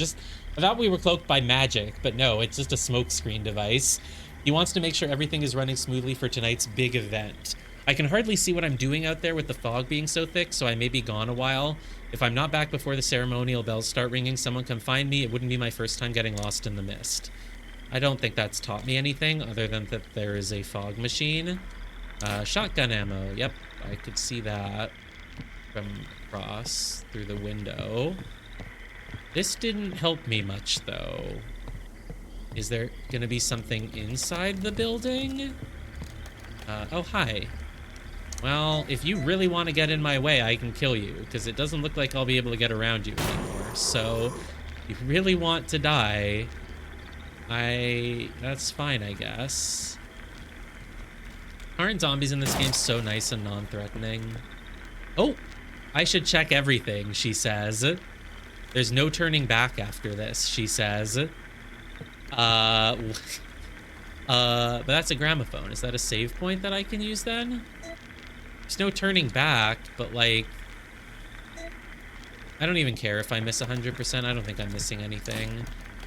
thought we were cloaked by magic, but no, it's just a smoke screen device. He wants to make sure everything is running smoothly for tonight's big event. I can hardly see what I'm doing out there with the fog being so thick, so I may be gone a while. If I'm not back before the ceremonial bells start ringing, someone come find me. It wouldn't be my first time getting lost in the mist. I don't think that's taught me anything other than that there is a fog machine. Shotgun ammo. Yep, I could see that from across through the window. This didn't help me much, though. Is there gonna be something inside the building? Oh, hi. Well, if you really want to get in my way, I can kill you, because it doesn't look like I'll be able to get around you anymore. So, if you really want to die, that's fine, I guess. Aren't zombies in this game so nice and non-threatening? Oh, I should check everything, she says. There's no turning back after this, she says. But that's a gramophone. Is that a save point that I can use then? There's no turning back, but like, I don't even care if I miss 100%. I don't think I'm missing anything.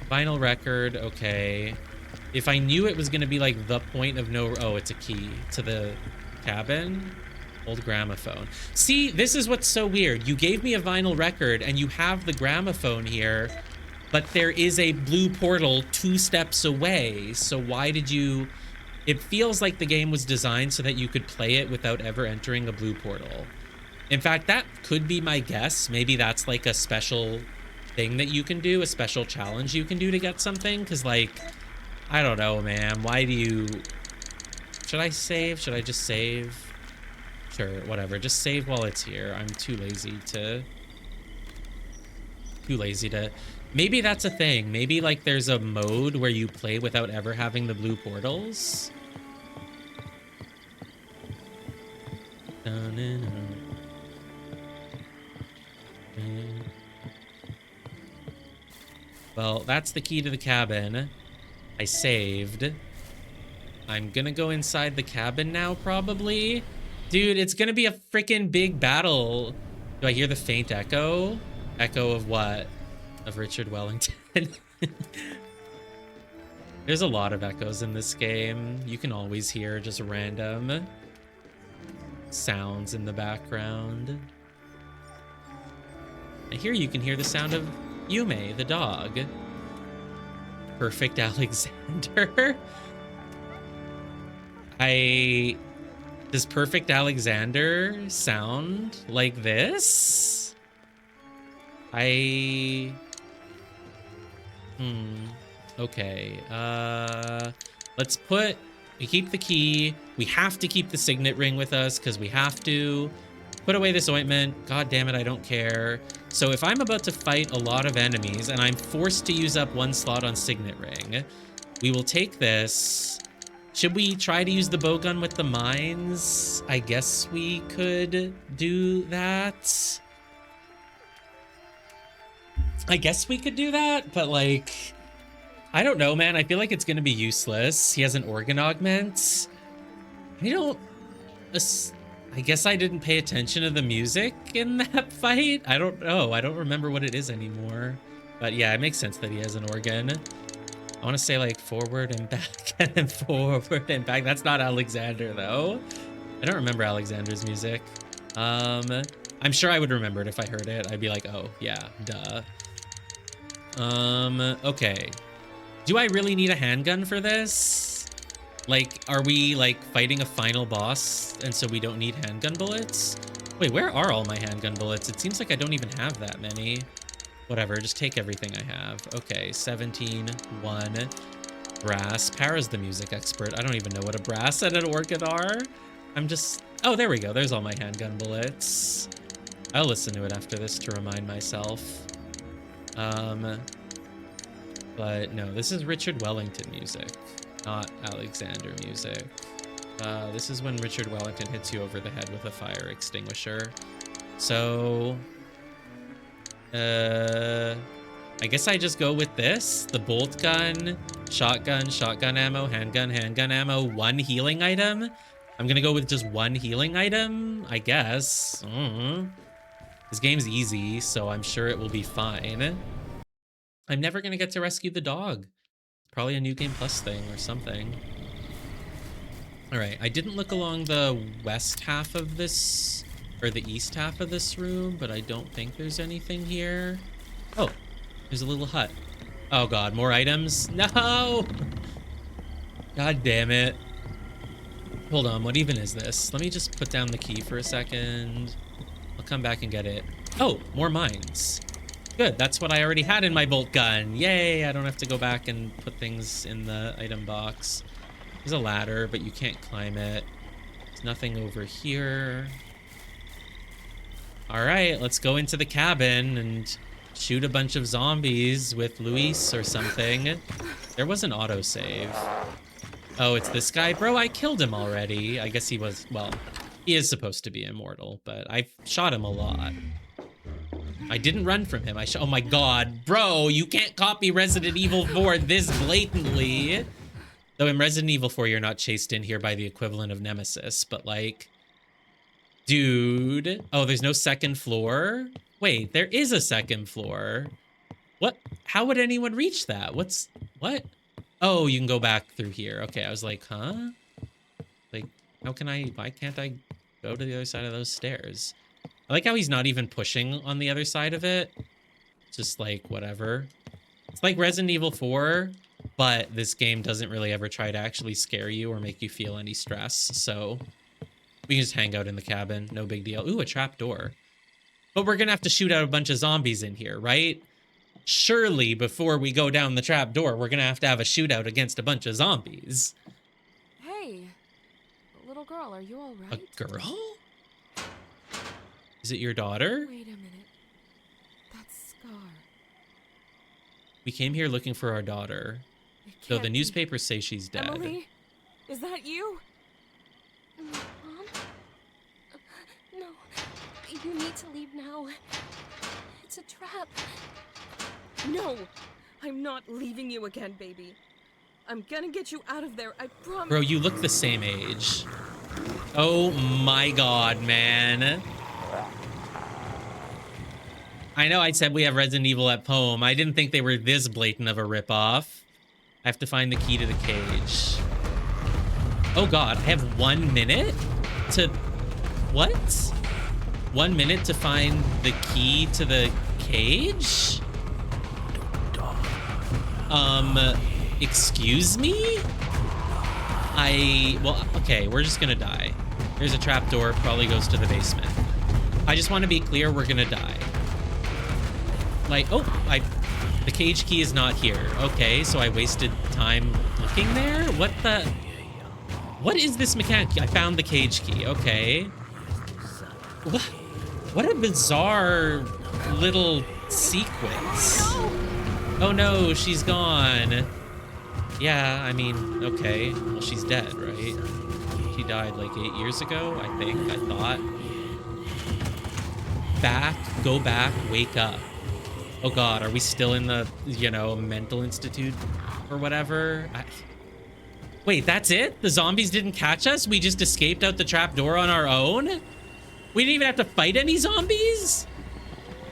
Vinyl record, okay. If I knew it was gonna be like the point of no, oh, it's a key to the cabin. Old gramophone. See, this is what's so weird. You gave me a vinyl record and you have the gramophone here, but there is a blue portal 2 steps away. So why did you... It feels like the game was designed so that you could play it without ever entering a blue portal. In fact, that could be my guess. Maybe that's like a special thing that you can do, a special challenge you can do to get something. Because, like, I don't know, man. Why do you... Should I save? Should I just save? Sure, whatever. Just save while it's here. I'm too lazy to... Maybe that's a thing. Maybe like there's a mode where you play without ever having the blue portals. Well, that's the key to the cabin. I saved. I'm gonna go inside the cabin now, probably. Dude, it's gonna be a freaking big battle. Do I hear the faint echo? Echo of what? Of Richard Wellington. There's a lot of echoes in this game. You can always hear just random sounds in the background. And here you can hear the sound of Yume, the dog. Perfect Alexander. Does Perfect Alexander sound like this? Okay. We keep the key. We have to keep the signet ring with us because we have to. Put away this ointment. God damn it, I don't care. So if I'm about to fight a lot of enemies and I'm forced to use up 1 slot on signet ring, we will take this. Should we try to use the bowgun with the mines? I guess we could do that. But like, I don't know, man. I feel like it's gonna be useless. He has an organ augment. I guess I didn't pay attention to the music in that fight. I don't know. I don't remember what it is anymore. But yeah, it makes sense that he has an organ. I want to say like forward and back and then forward and back. That's not Alexander though. I don't remember Alexander's music. I'm sure I would remember it if I heard it. I'd be like, oh yeah, duh. Okay. Do I really need a handgun for this? Like, are we, like, fighting a final boss, and so we don't need handgun bullets? Wait, where are all my handgun bullets? It seems like I don't even have that many. Whatever, just take everything I have. Okay, 17, 1. Brass. Para's the music expert. I don't even know what a brass and an orchid are. I'm just... Oh, there we go. There's all my handgun bullets. I'll listen to it after this to remind myself. But no, this is Richard Wellington music, not Alexander music. This is when Richard Wellington hits you over the head with a fire extinguisher. So, I guess I just go with this. The bolt gun, shotgun ammo, handgun ammo, 1 healing item. I'm gonna go with just 1 healing item, I guess. This game's easy, so I'm sure it will be fine. I'm never gonna get to rescue the dog. Probably a New Game Plus thing or something. All right, I didn't look along the west half of this, or the east half of this room, but I don't think there's anything here. Oh, there's a little hut. Oh God, more items? No! God damn it. Hold on, what even is this? Let me just put down the key for a second. I'll come back and get it. Oh, more mines. Good, that's what I already had in my bolt gun. Yay, I don't have to go back and put things in the item box. There's a ladder, but you can't climb it. There's nothing over here. All right, let's go into the cabin and shoot a bunch of zombies with Luis or something. There was an autosave. Oh, it's this guy? Bro, I killed him already. I guess he was, well, he is supposed to be immortal, but I shot him a lot. I didn't run from him. Oh my God, bro, you can't copy Resident Evil 4 this blatantly. Though in Resident Evil 4, you're not chased in here by the equivalent of Nemesis, but like, dude. Oh, there's no second floor? Wait, there is a second floor. What? How would anyone reach that? What? Oh, you can go back through here. Okay, I was like, huh? Like, why can't I go to the other side of those stairs? I like how he's not even pushing on the other side of it. Just like, whatever. It's like Resident Evil 4, but this game doesn't really ever try to actually scare you or make you feel any stress. So we can just hang out in the cabin. No big deal. Ooh, a trap door. But we're gonna have to shoot out a bunch of zombies in here, right? Surely before we go down the trap door, we're gonna have to have a shootout against a bunch of zombies. Hey, little girl, are you all right? A girl? Is it your daughter? Wait a minute. That's Scar. We came here looking for our daughter. Though the newspapers say she's dead. Emily, is that you? Mom? No. You need to leave now. It's a trap. No! I'm not leaving you again, baby. I'm gonna get you out of there, I promise. Bro, you look the same age. Oh my God, man. I know I said we have Resident Evil at home. I didn't think they were this blatant of a ripoff. I have to find the key to the cage. Oh God, I have 1 minute to... What? 1 minute to find the key to the cage? Excuse me? Well, okay, we're just gonna die. There's a trapdoor, probably goes to the basement. I just want to be clear, we're gonna die. Like, oh, the cage key is not here. Okay, so I wasted time looking there? What is this mechanic? I found the cage key, okay. What a bizarre little sequence. Oh no, she's gone. Yeah, I mean, okay. Well, she's dead, right? She died like 8 years ago, I think, I thought. Go back, wake up. Oh God, are we still in the, mental institute or whatever? Wait, that's it? The zombies didn't catch us? We just escaped out the trap door on our own? We didn't even have to fight any zombies?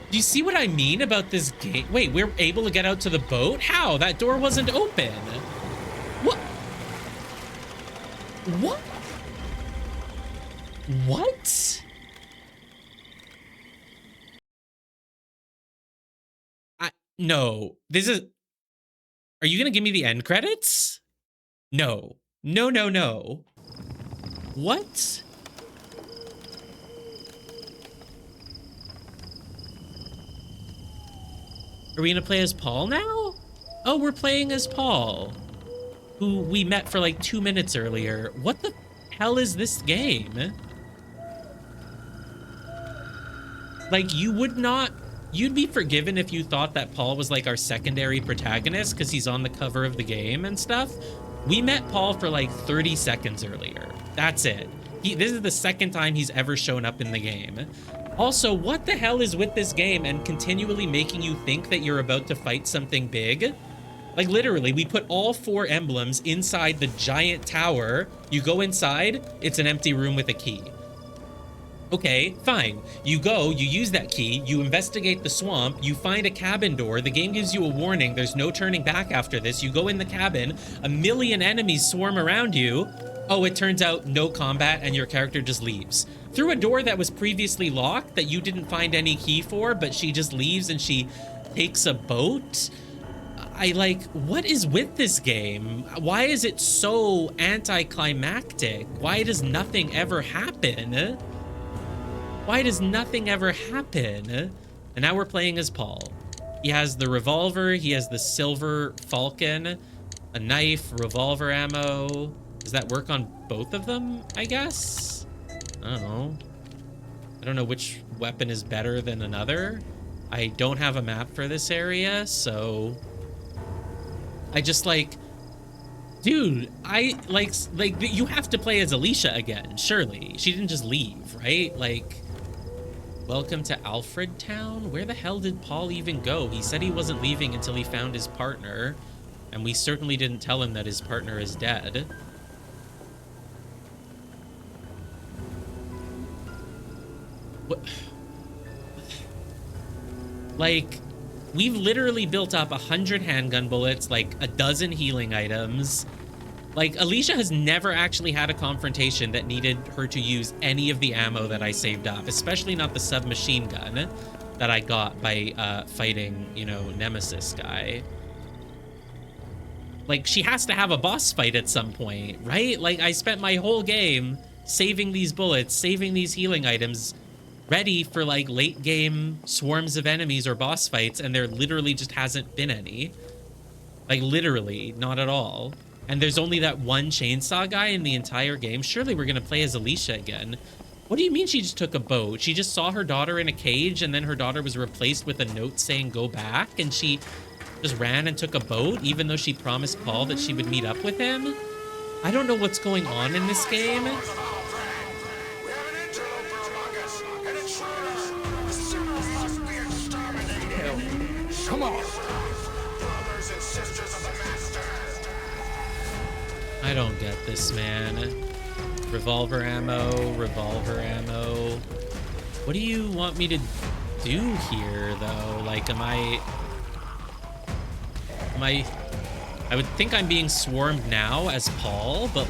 Do you see what I mean about this game? Wait, we're able to get out to the boat? How? That door wasn't open. What? What? What? No, this is... Are you gonna give me the end credits? No. No, no, no. What? Are we gonna play as Paul now? Oh, we're playing as Paul, who we met for like 2 minutes earlier. What the hell is this game? Like, you'd be forgiven if you thought that Paul was like our secondary protagonist because he's on the cover of the game and stuff. We met Paul for like 30 seconds earlier. That's it. This is the second time he's ever shown up in the game. Also, what the hell is with this game and continually making you think that you're about to fight something big? Like, literally, we put all 4 emblems inside the giant tower. You go inside, it's an empty room with a key. Okay, fine. You go, you use that key, you investigate the swamp, you find a cabin door, the game gives you a warning, there's no turning back after this, you go in the cabin, a million enemies swarm around you. Oh, it turns out no combat and your character just leaves. Through a door that was previously locked that you didn't find any key for, but she just leaves and she takes a boat. What is with this game? Why is it so anticlimactic? Why does nothing ever happen? Why does nothing ever happen? And now we're playing as Paul. He has the revolver, he has the silver falcon, a knife, revolver ammo. Does that work on both of them, I guess? I don't know. I don't know which weapon is better than another. I don't have a map for this area, so... I just dude, you have to play as Alicia again, surely. She didn't just leave, right? Welcome to Alfred Town? Where the hell did Paul even go? He said he wasn't leaving until he found his partner, and we certainly didn't tell him that his partner is dead. What? We've literally built up 100 handgun bullets, a dozen healing items. Alicia has never actually had a confrontation that needed her to use any of the ammo that I saved up, especially not the submachine gun that I got by fighting, Nemesis guy. She has to have a boss fight at some point, right? I spent my whole game saving these bullets, saving these healing items, ready for late game swarms of enemies or boss fights, and there literally just hasn't been any. Literally, not at all. And there's only that one chainsaw guy in the entire game. Surely we're gonna play as Alicia again. What do you mean she just took a boat? She just saw her daughter in a cage, and then her daughter was replaced with a note saying go back, and she just ran and took a boat, even though she promised Paul that she would meet up with him? I don't know what's going on in this game. Come on. I don't get this, man. Revolver ammo, revolver ammo. What do you want me to do here, though? I would think I'm being swarmed now as Paul, but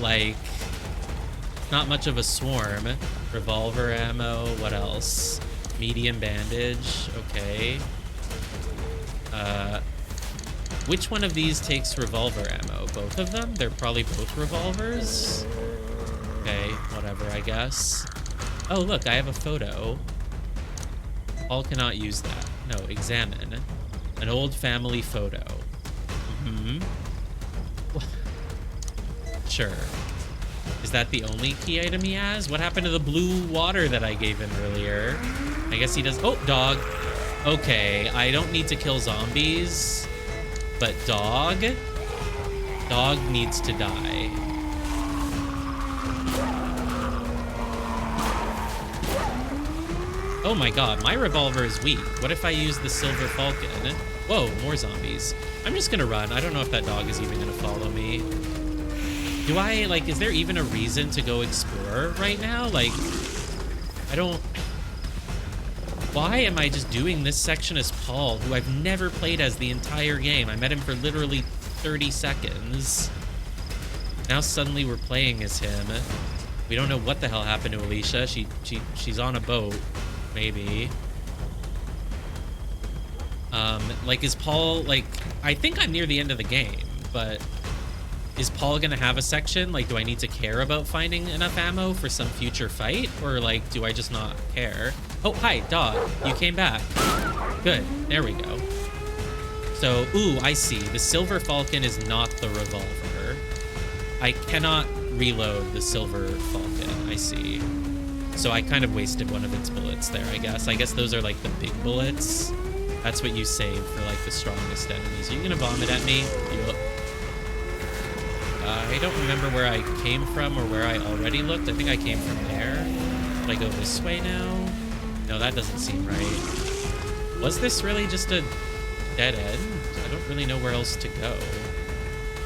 not much of a swarm. Revolver ammo, what else? Medium bandage, okay. Which one of these takes revolver ammo? Both of them? They're probably both revolvers? Okay, whatever, I guess. Oh, look, I have a photo. Paul cannot use that. No, examine. An old family photo. Sure. Is that the only key item he has? What happened to the blue water that I gave him earlier? I guess he does. Oh, dog. Okay, I don't need to kill zombies, but dog needs to die. Oh my god, my revolver is weak. What if I use the silver falcon? Whoa, more zombies. I'm just gonna run. I don't know if that dog is even gonna follow me. Do I, is there even a reason to go explore right now? I don't... Why am I just doing this section as Paul, who I've never played as the entire game? I met him for literally 30 seconds. Now suddenly we're playing as him. We don't know what the hell happened to Alicia. She's on a boat, maybe. Like, is Paul, like, I think I'm near the end of the game, but is Paul gonna have a section? Like, do I need to care about finding enough ammo for some future fight? Or, like, do I just not care? Oh, hi, dog. You came back. Good. There we go. So, ooh, I see. The Silver Falcon is not the revolver. I cannot reload the Silver Falcon. I see. So I kind of wasted one of its bullets there, I guess. I guess those are, like, the big bullets. That's what you save for, like, the strongest enemies. Are you gonna vomit at me? I don't remember where I came from or where I already looked. I think I came from there. Should I go this way now? No, that doesn't seem right. Was this really just a dead end? I don't really know where else to go.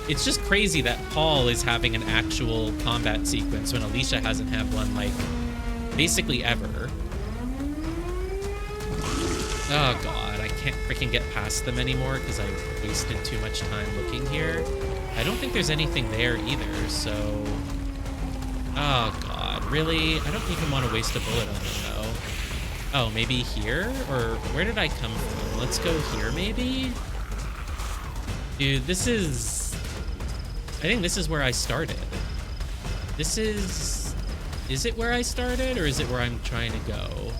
It's just crazy that Paul is having an actual combat sequence when Alicia hasn't had one, like, basically ever. Oh, God. I can't freaking get past them anymore because I wasted too much time looking here. I don't think there's anything there either, so... Oh, God. Really? I don't even want to waste a bullet on it, though. Oh, maybe here? Or where did I come from? Let's go here, maybe? Dude, this is... I think this is where I started. This is... Is it where I started, or is it where I'm trying to go?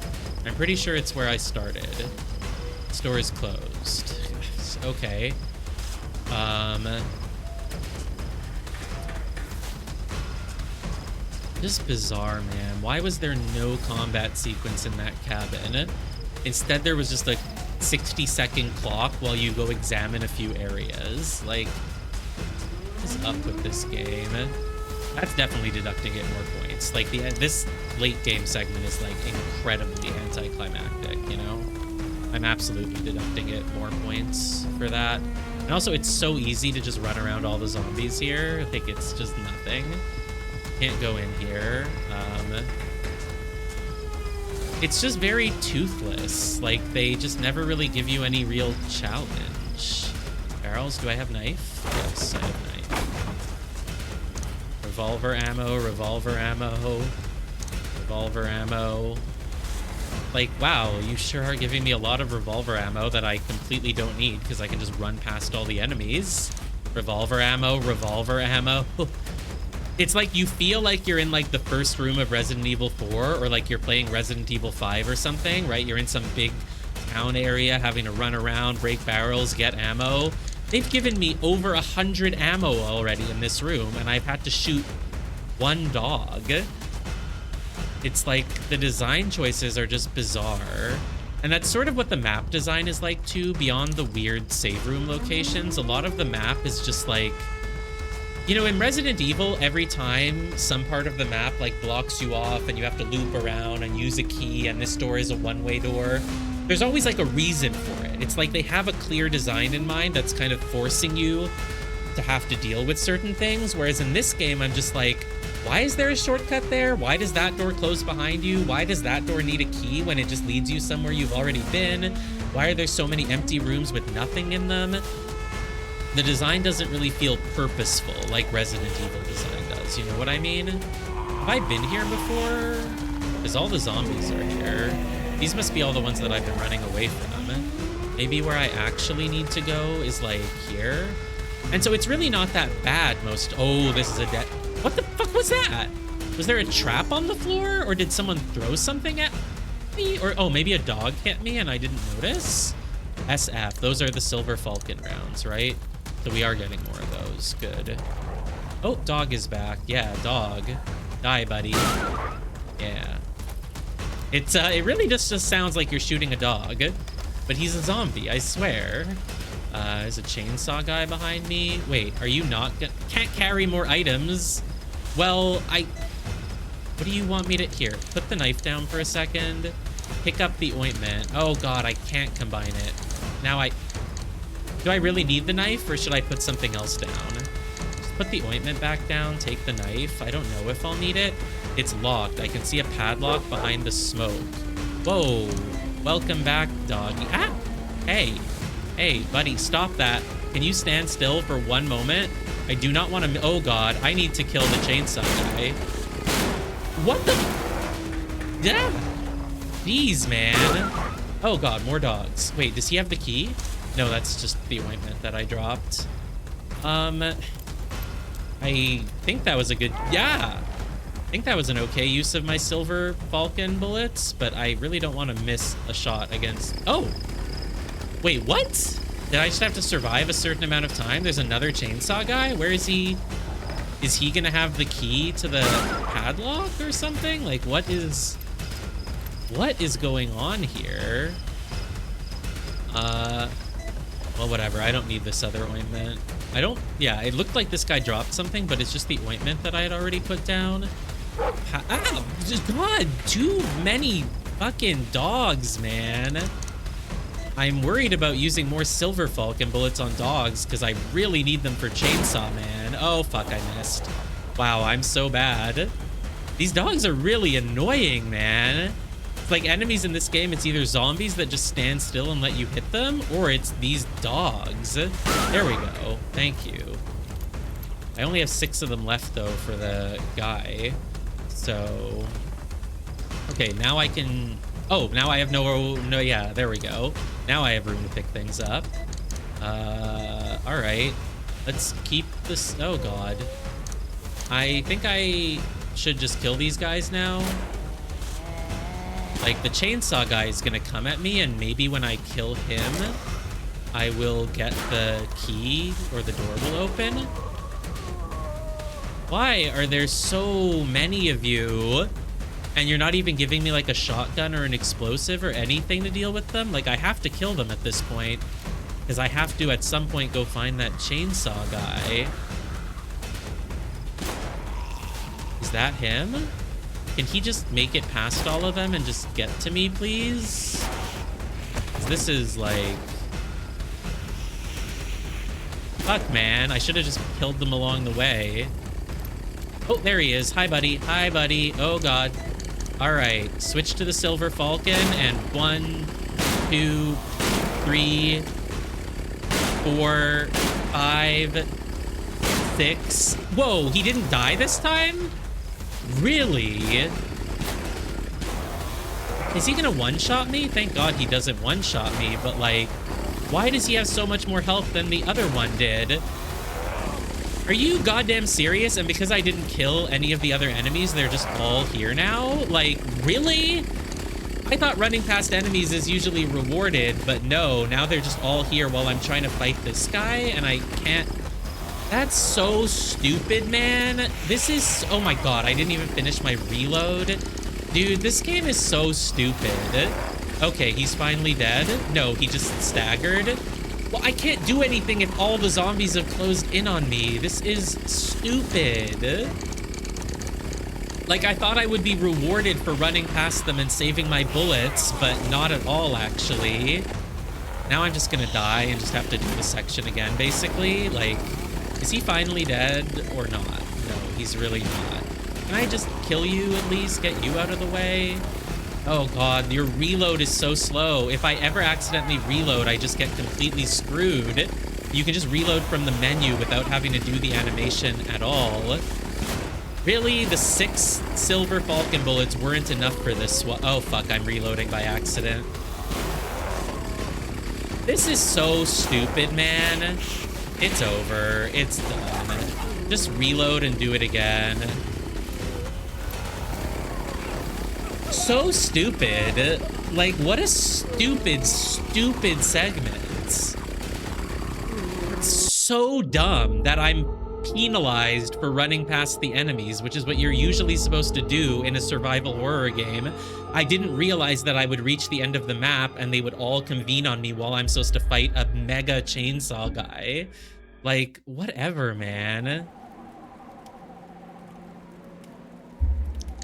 I'm pretty sure it's where I started. Store is closed. Okay. Just bizarre, man. Why was there no combat sequence in that cabin? Instead, there was just a 60-second clock while you go examine a few areas. Like, what's up with this game? That's definitely deducting it more points. Like, this late game segment is, like, incredibly anticlimactic, you know? I'm absolutely deducting it more points for that. And also, it's so easy to just run around all the zombies here. Like, it's just nothing. Can't go in here. It's just very toothless. Like, they just never really give you any real challenge. Barrels, do I have knife? Yes, I have knife. Revolver ammo, revolver ammo, revolver ammo. Like, wow, you sure are giving me a lot of revolver ammo that I completely don't need because I can just run past all the enemies. Revolver ammo, revolver ammo. It's like you feel like you're in, like, the first room of Resident Evil 4 or, like, you're playing Resident Evil 5 or something, right? You're in some big town area having to run around, break barrels, get ammo. They've given me over 100 ammo already in this room, and I've had to shoot one dog. It's like the design choices are just bizarre. And that's sort of what the map design is like, too, beyond the weird save room locations. A lot of the map is just like... You know, in Resident Evil, every time some part of the map, like, blocks you off and you have to loop around and use a key and this door is a one-way door, there's always, like, a reason for it. It's like they have a clear design in mind that's kind of forcing you to have to deal with certain things, whereas in this game, I'm just like, why is there a shortcut there? Why does that door close behind you? Why does that door need a key when it just leads you somewhere you've already been? Why are there so many empty rooms with nothing in them? The design doesn't really feel purposeful like Resident Evil design does, you know what I mean? Have I been here before? Because all the zombies are here. These must be all the ones that I've been running away from. Maybe where I actually need to go is, like, here? And so it's really not that bad most... Oh, this is a dead... What the fuck was that? Was there a trap on the floor? Or did someone throw something at me? Or, oh, maybe a dog hit me and I didn't notice? SF, those are the Silver Falcon rounds, right? So we are getting more of those. Good. Oh, dog is back. Yeah, dog. Die, buddy. Yeah. It really just sounds like you're shooting a dog. But he's a zombie, I swear. There's a chainsaw guy behind me. Wait, are you not can't carry more items? Well, what do you want me to... Here, put the knife down for a second. Pick up the ointment. Oh, God, I can't combine it. Now Do I really need the knife, or should I put something else down? Just put the ointment back down, take the knife. I don't know if I'll need it. It's locked. I can see a padlock behind the smoke. Whoa. Welcome back, doggy. Ah! Hey. Hey, buddy, stop that. Can you stand still for one moment? I do not want to... Oh, God. I need to kill the chainsaw guy. What the... Yeah. Jeez, man. Oh god, more dogs. Wait, does he have the key? No, that's just the ointment that I dropped. I think that was a good, yeah. I think that was an okay use of my Silver Falcon bullets, but I really don't want to miss a shot against, oh. Wait, what? Did I just have to survive a certain amount of time? There's another chainsaw guy? Where is he? Is he gonna have the key to the padlock or something? Like, what is going on here? Well, whatever. I don't need this other ointment. Yeah, it looked like this guy dropped something, but it's just the ointment that I had already put down. God, too many fucking dogs, man. I'm worried about using more Silver Falcon bullets on dogs because I really need them for Chainsaw Man. Oh, fuck, I missed. Wow, I'm so bad. These dogs are really annoying, man. It's like enemies in this game, it's either zombies that just stand still and let you hit them, or it's these dogs. There we go. Thank you. I only have 6 of them left, though, for the guy. So... okay, now I can... oh, now I have no, yeah, there we go. Now I have room to pick things up. All right. Let's keep this, oh god. I think I should just kill these guys now. Like, the chainsaw guy is gonna come at me, and maybe when I kill him, I will get the key, or the door will open. Why are there so many of you? And you're not even giving me like a shotgun or an explosive or anything to deal with them? Like, I have to kill them at this point, because I have to at some point go find that chainsaw guy. Is that him? Can he just make it past all of them and just get to me, please? 'Cause this is like... fuck, man. I should have just killed them along the way. Oh, there he is. Hi, buddy. Hi, buddy. Oh, god. All right, switch to the Silver Falcon, and 1, 2, 3, 4, 5, 6. Whoa, he didn't die this time? Really? Is he gonna one-shot me? Thank God he doesn't one-shot me, but like, why does he have so much more health than the other one did? Are you goddamn serious? And because I didn't kill any of the other enemies, they're just all here now? Like, really? I thought running past enemies is usually rewarded, but no, now they're just all here while I'm trying to fight this guy, and I can't... that's so stupid, man. This is... oh my god, I didn't even finish my reload. Dude, this game is so stupid. Okay, he's finally dead. No, he just staggered. Well, I can't do anything if all the zombies have closed in on me. This is stupid. Like, I thought I would be rewarded for running past them and saving my bullets, but not at all, actually. Now I'm just gonna die and just have to do the section again, basically. Like, is he finally dead or not? No, he's really not. Can I just kill you at least? Get you out of the way? Oh god, your reload is so slow. If I ever accidentally reload, I just get completely screwed. You can just reload from the menu without having to do the animation at all. Really? The 6 Silver Falcon bullets weren't enough for this one. Oh fuck, I'm reloading by accident. This is so stupid, man. It's over. It's done. Just reload and do it again. So stupid. Like, what a stupid segment. It's so dumb that I'm penalized for running past the enemies, which is what you're usually supposed to do in a survival horror game. I didn't realize that I would reach the end of the map and they would all convene on me while I'm supposed to fight a mega chainsaw guy. Like, whatever, man.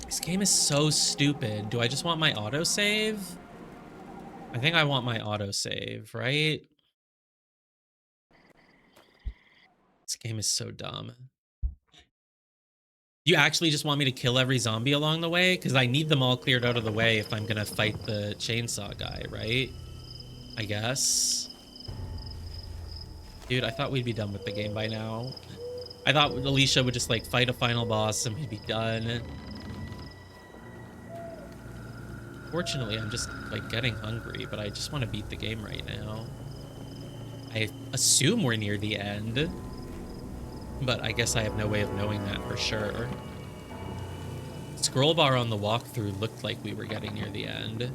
This game is so stupid. Do I just want my autosave? I think I want my autosave, right? This game is so dumb. You actually just want me to kill every zombie along the way? Because I need them all cleared out of the way if I'm gonna fight the chainsaw guy, right? I guess. Dude, I thought we'd be done with the game by now. I thought Alicia would just like fight a final boss and we'd be done. Unfortunately, I'm just, like, getting hungry, but I just want to beat the game right now. I assume we're near the end, but I guess I have no way of knowing that for sure. Scroll bar on the walkthrough looked like we were getting near the end.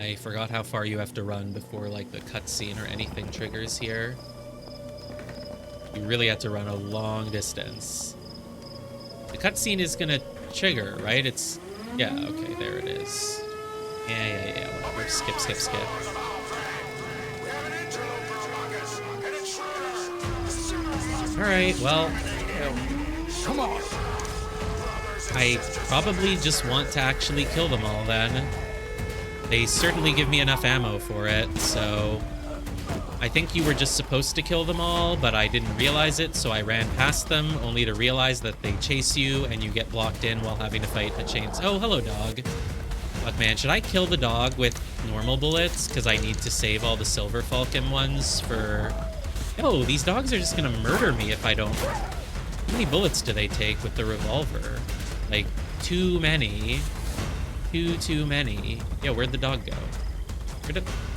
I forgot how far you have to run before, like, the cutscene or anything triggers here. You really have to run a long distance. The cutscene is gonna trigger, right? It's... yeah, okay, there it is. Yeah, whatever. Skip. Alright, well... Come on. I probably just want to actually kill them all, then. They certainly give me enough ammo for it, so... I think you were just supposed to kill them all, but I didn't realize it, so I ran past them, only to realize that they chase you, and you get blocked in while having to fight a chains. Oh, hello, dog. Fuck, man, should I kill the dog with normal bullets? Because I need to save all the Silver Falcon ones for... oh, these dogs are just gonna murder me if I don't... How many bullets do they take with the revolver? Like, too many. Too many. Yeah, where'd the dog go?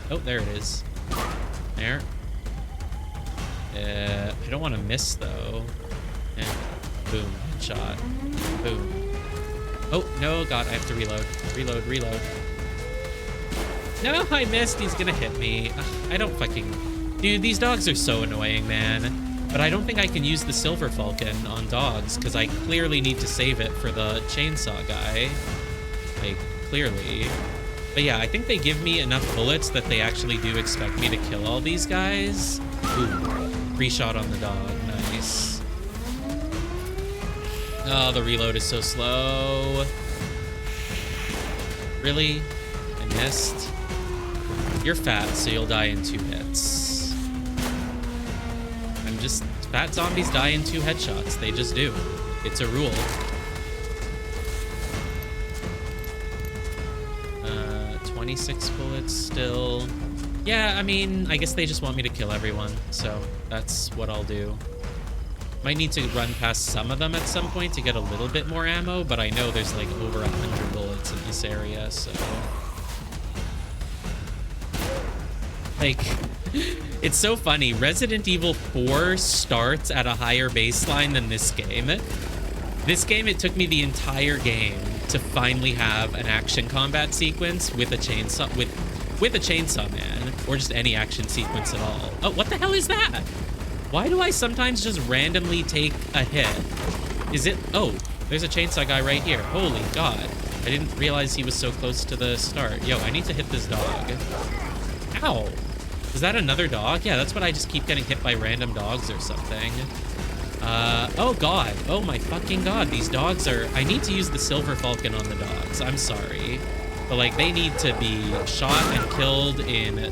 Oh, there it is. There. I don't want to miss, though. Boom. Shot. Boom. Oh, no, God, I have to reload. Reload. No, I missed. He's gonna hit me. Ugh, I don't fucking... Dude, these dogs are so annoying, man. But I don't think I can use the Silver Falcon on dogs, because I clearly need to save it for the chainsaw guy. Like, clearly. But yeah, I think they give me enough bullets that they actually do expect me to kill all these guys. Ooh, free shot on the dog. Nice. Oh, the reload is so slow. Really? I missed? You're fat, so you'll die in 2 hits. I'm just... fat zombies die in 2 headshots. They just do. It's a rule. 26 bullets still. Yeah, I mean, I guess they just want me to kill everyone, so that's what I'll do. Might need to run past some of them at some point to get a little bit more ammo, but I know there's like over 100 bullets in this area, so... like, it's so funny. Resident Evil 4 starts at a higher baseline than this game. This game, it took me the entire game to finally have an action combat sequence with a chainsaw, with a chainsaw man, or just any action sequence at all. Oh, what the hell is that? Why do I sometimes just randomly take a hit? Is it... oh, there's a chainsaw guy right here. Holy God. I didn't realize he was so close to the start. Yo, I need to hit this dog. Ow. Is that another dog? Yeah, that's what I just keep getting hit by random dogs or something. Oh God. Oh my fucking God. These dogs are... I need to use the Silver Falcon on the dogs. I'm sorry. But, like, they need to be shot and killed in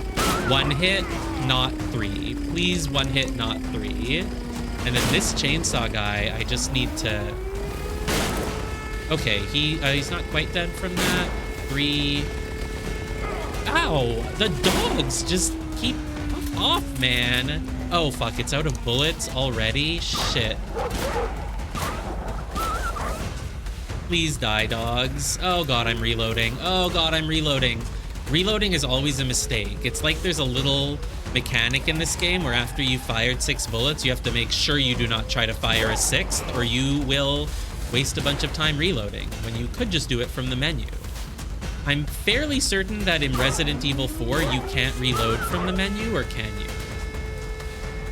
1 hit, not 3. Please, 1 hit, not 3. And then this chainsaw guy, I just need to... okay, he's not quite dead from that. 3... ow! The dogs just keep off, man. Oh, fuck, it's out of bullets already? Shit. Please die, dogs. Oh God, I'm reloading. Oh God, I'm reloading. Reloading is always a mistake. It's like there's a little mechanic in this game where after you fired 6 bullets, you have to make sure you do not try to fire a 6th, or you will waste a bunch of time reloading, when you could just do it from the menu. I'm fairly certain that in Resident Evil 4, you can't reload from the menu, or can you?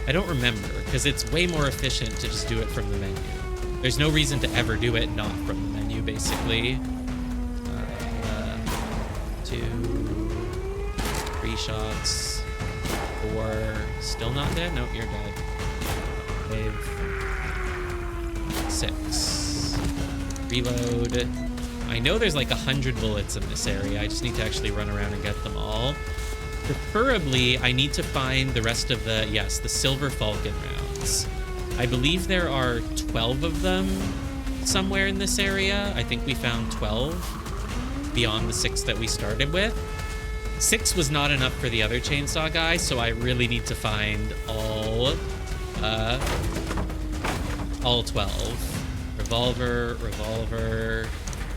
I don't remember, because it's way more efficient to just do it from the menu. There's no reason to ever do it not from the menu, basically. 2, 3 shots, 4, still not dead? No, you're dead. 5, 6, reload. I know there's like 100 bullets in this area. I just need to actually run around and get them all. Preferably, I need to find the rest of the, yes, the Silver Falcon rounds. I believe there are 12 of them somewhere in this area. I think we found 12 beyond the 6 that we started with. 6 was not enough for the other chainsaw guy, so I really need to find all 12. Revolver, revolver,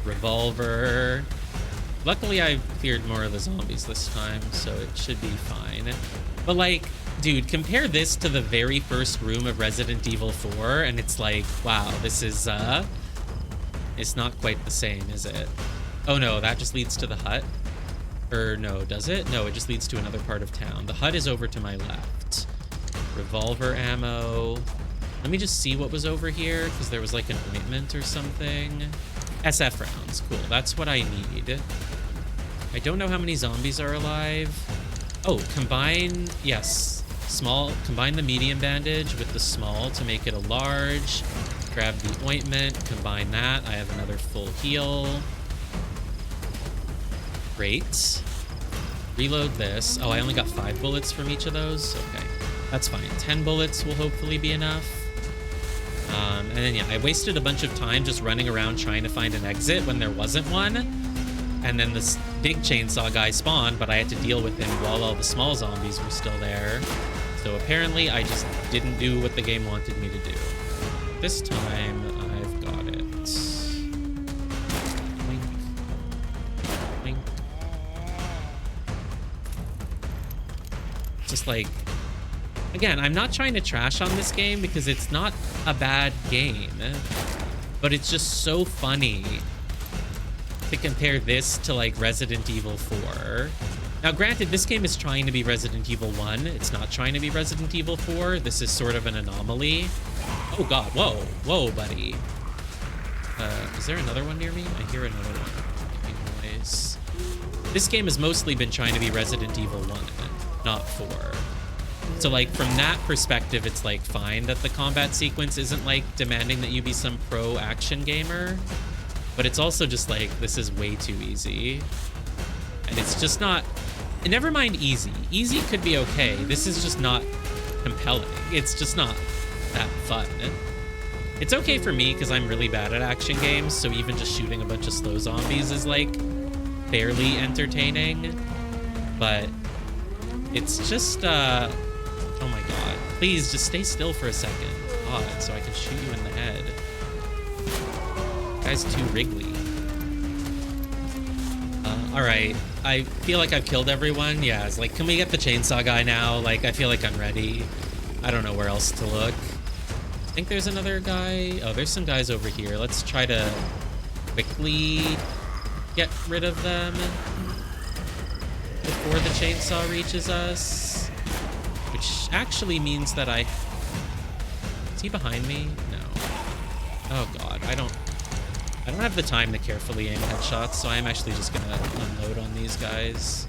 revolver. Luckily, I cleared more of the zombies this time, so it should be fine. But like, dude, compare this to the very first room of Resident Evil 4, and it's like, wow, this is, it's not quite the same, is it? Oh no, that just leads to the hut. Or no, does it? No, it just leads to another part of town. The hut is over to my left. Revolver ammo. Let me just see what was over here, because there was like an ointment or something. SF rounds, cool, that's what I need. I don't know how many zombies are alive. Oh, combine, yes, small, combine the medium bandage with the small to make it a large. Grab the ointment, combine that. I have another full heal. Great. Reload this. Oh, I only got 5 bullets from each of those. Okay, that's fine. 10 bullets will hopefully be enough. And then, yeah, I wasted a bunch of time just running around trying to find an exit when there wasn't one. And then this big chainsaw guy spawned, but I had to deal with him while all the small zombies were still there. So apparently I just didn't do what the game wanted me to do. This time, I've got it. Wink. Wink. Just like... Again, I'm not trying to trash on this game because it's not a bad game, but it's just so funny to compare this to like Resident Evil 4. Now, granted, this game is trying to be Resident Evil 1. It's not trying to be Resident Evil 4. This is sort of an anomaly. Oh god, whoa, whoa, buddy. Is there another one near me? I hear another one making noise. This game has mostly been trying to be Resident Evil 1, not 4. So like from that perspective, it's like fine that the combat sequence isn't like demanding that you be some pro action gamer, but it's also just like, this is way too easy. And it's just not, and never mind easy. Easy could be okay. This is just not compelling. It's just not that fun. It's okay for me because I'm really bad at action games, so even just shooting a bunch of slow zombies is like barely entertaining, but it's just, oh my god. Please, just stay still for a second. God, so I can shoot you in the head. Guy's too wriggly. Alright. I feel like I've killed everyone. Yeah, it's like, can we get the chainsaw guy now? Like, I feel like I'm ready. I don't know where else to look. I think there's another guy. Oh, there's some guys over here. Let's try to quickly get rid of them before the chainsaw reaches us. Which actually means that is he behind me? No. Oh god, I don't have the time to carefully aim headshots, so I'm actually just gonna unload on these guys.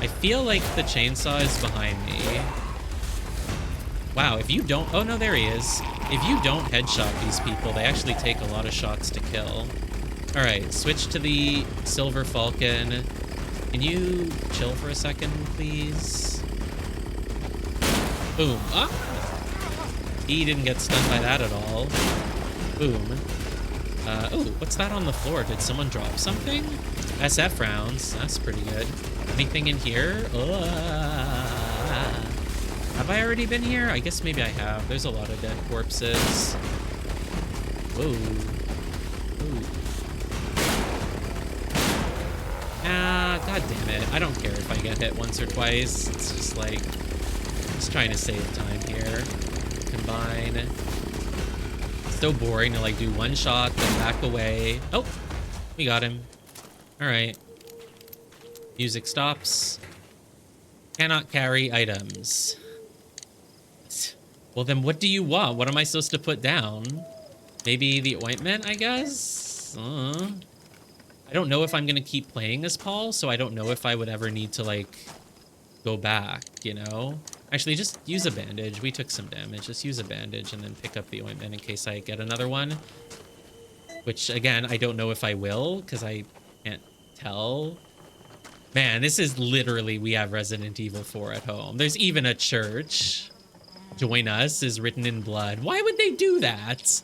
I feel like the chainsaw is behind me. Wow, if you don't, oh no, there he is. If you don't headshot these people, they actually take a lot of shots to kill. All right, switch to the Silver Falcon. Can you chill for a second, please? Boom. Ah! He didn't get stunned by that at all. Boom. Oh, what's that on the floor? Did someone drop something? SF rounds. That's pretty good. Anything in here? Have I already been here? I guess maybe I have. There's a lot of dead corpses. Whoa. Ooh. Ah, god damn it. I don't care if I get hit once or twice. It's just like, just trying to save time here. Combine. It's so boring to like do one shot, then back away. Oh, we got him. All right. Music stops. Cannot carry items. Well, then what do you want? What am I supposed to put down? Maybe the ointment, I guess? I don't know if I'm gonna keep playing as Paul, so I don't know if I would ever need to, like, go back, you know? Actually, just use a bandage. We took some damage. Just use a bandage and then pick up the ointment in case I get another one. Which, again, I don't know if I will, because I can't tell. Man, this is literally, we have Resident Evil 4 at home. There's even a church. Join us is written in blood. Why would they do that?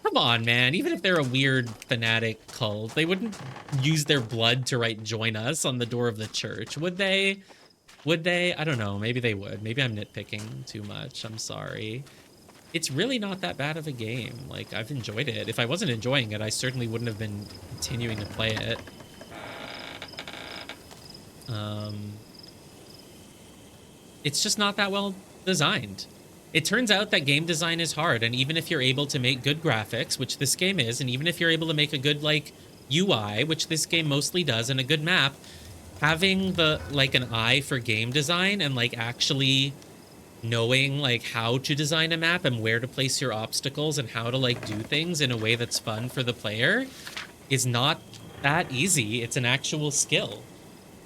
Come on, man. Even if they're a weird fanatic cult, they wouldn't use their blood to write join us on the door of the church, would they? Would they? I don't know. Maybe they would. Maybe I'm nitpicking too much. I'm sorry. it's really not that bad of a game. Like, I've enjoyed it. If I wasn't enjoying it, I certainly wouldn't have been continuing to play it. It's just not that well designed. It turns out that game design is hard, and even if you're able to make good graphics, which this game is, and even if you're able to make a good, like, UI, which this game mostly does, and a good map, having the, like, an eye for game design and, like, actually knowing, like, how to design a map and where to place your obstacles and how to, like, do things in a way that's fun for the player is not that easy. It's an actual skill,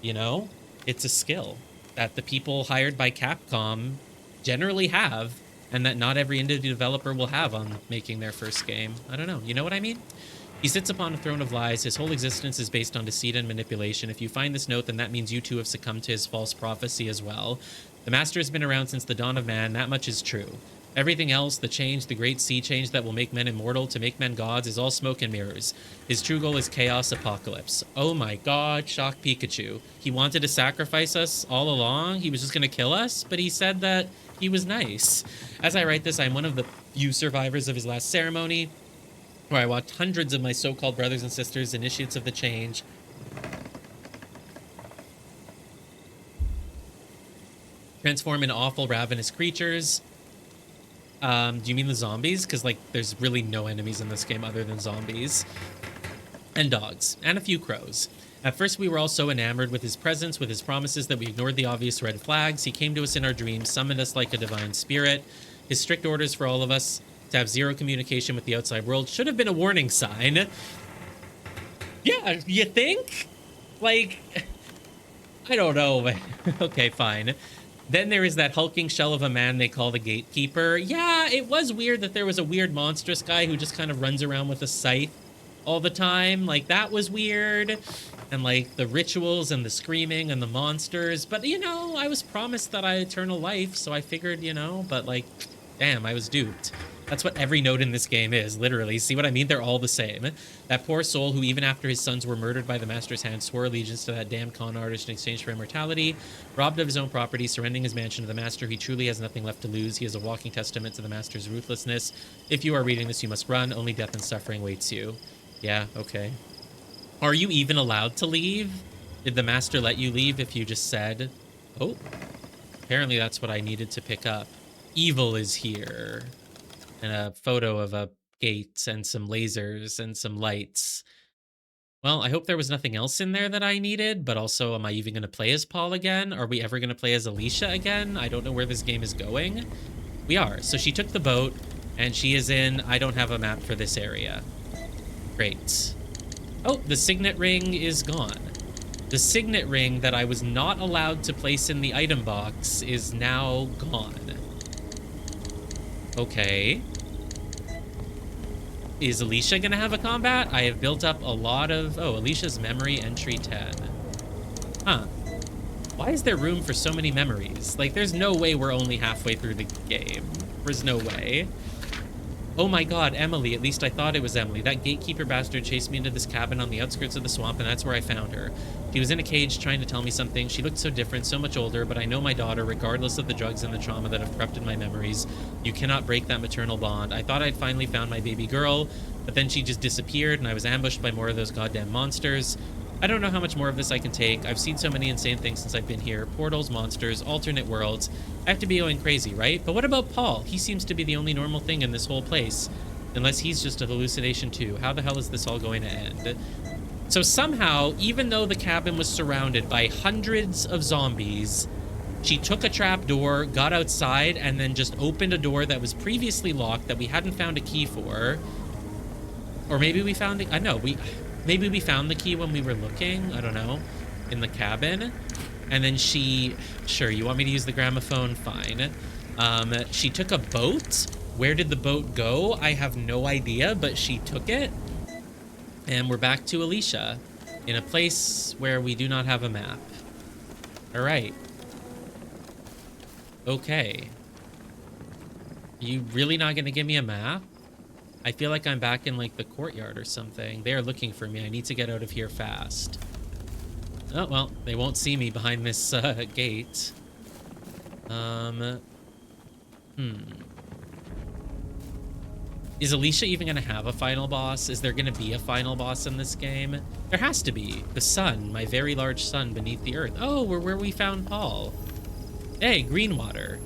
you know? It's a skill that the people hired by Capcom generally have, and that not every indie developer will have on making their first game. I don't know. You know what I mean? He sits upon a throne of lies. His whole existence is based on deceit and manipulation. If you find this note, then that means you too have succumbed to his false prophecy as well. The Master has been around since the dawn of man. That much is true. Everything else, the change, the great sea change that will make men immortal, to make men gods, is all smoke and mirrors. His true goal is chaos, apocalypse. Oh my god, Shock Pikachu. He wanted to sacrifice us all along. He was just going to kill us, but he said that he was nice. As I write this, I'm one of the few survivors of his last ceremony, where I watched hundreds of my so-called brothers and sisters, initiates of the change, transform into awful, ravenous creatures. Do you mean the zombies? Because, like, there's really no enemies in this game other than zombies. And dogs. And a few crows. At first, we were all so enamored with his presence, with his promises, that we ignored the obvious red flags. He came to us in our dreams, summoned us like a divine spirit. His strict orders for all of us to have zero communication with the outside world should have been a warning sign. Yeah, you think? Like, I don't know. Okay, fine. Then there is that hulking shell of a man they call the Gatekeeper. Yeah, it was weird that there was a weird monstrous guy who just kind of runs around with a scythe all the time. Like, that was weird. And, like, the rituals and the screaming and the monsters. But, you know, I was promised that I had eternal life, so I figured, you know, but, like, damn, I was duped. That's what every note in this game is, literally. See what I mean? They're all the same. That poor soul who, even after his sons were murdered by the Master's hand, swore allegiance to that damn con artist in exchange for immortality, robbed of his own property, surrendering his mansion to the Master. He truly has nothing left to lose. He is a walking testament to the Master's ruthlessness. If you are reading this, you must run. Only death and suffering waits you. Yeah, okay. Are you even allowed to leave? Did the Master let you leave if you just said, oh, apparently that's what I needed to pick up. Evil is here. And a photo of a gate and some lasers and some lights. Well, I hope there was nothing else in there that I needed, but also, am I even going to play as Paul again? Are we ever going to play as Alicia again? I don't know where this game is going. We are. So she took the boat, and she is in, I don't have a map for this area. Great. Oh, the signet ring is gone. The signet ring that I was not allowed to place in the item box is now gone. Okay. Is Alicia gonna have a combat? I have built up a lot of... Oh, Alicia's memory entry 10. Huh. Why is there room for so many memories? Like, there's no way we're only halfway through the game. There's no way. Oh my god, Emily. At least I thought it was Emily. That gatekeeper bastard chased me into this cabin on the outskirts of the swamp, and that's where I found her. She was in a cage trying to tell me something. She looked so different, so much older, but I know my daughter, regardless of the drugs and the trauma that have corrupted my memories. You cannot break that maternal bond. I thought I'd finally found my baby girl, but then she just disappeared, and I was ambushed by more of those goddamn monsters. I don't know how much more of this I can take. I've seen so many insane things since I've been here. Portals, monsters, alternate worlds. I have to be going crazy, right? But what about Paul? He seems to be the only normal thing in this whole place. Unless he's just a hallucination too. How the hell is this all going to end? So somehow, even though the cabin was surrounded by hundreds of zombies, she took a trap door, got outside, and then just opened a door that was previously locked that we hadn't found a key for. Or maybe we found the... I know, maybe we found the key when we were looking, I don't know, in the cabin. And then she... Sure, you want me to use the gramophone? Fine. She took a boat. Where did the boat go? I have no idea, but she took it. And we're back to Alicia in a place where we do not have a map. All right. Okay. You really not going to give me a map? I feel like I'm back in, like, the courtyard or something. They are looking for me. I need to get out of here fast. Oh, well, they won't see me behind this gate. Is Alicia even going to have a final boss? Is there going to be a final boss in this game? There has to be. The sun, my very large sun beneath the earth. Oh, we're where we found Paul. Hey, green water.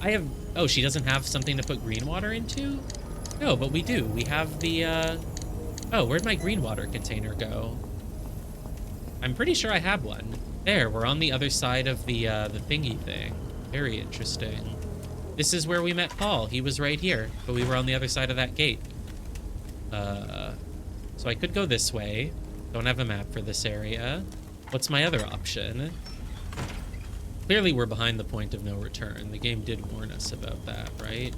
I have... Oh, she doesn't have something to put green water into? No, but we do. We have the... Oh, where'd my green water container go? I'm pretty sure I have one. There, we're on the other side of the thingy thing. Very interesting. This is where we met Paul. He was right here, but we were on the other side of that gate. So I could go this way. Don't have a map for this area. What's my other option? Clearly we're behind the point of no return. The game did warn us about that, right?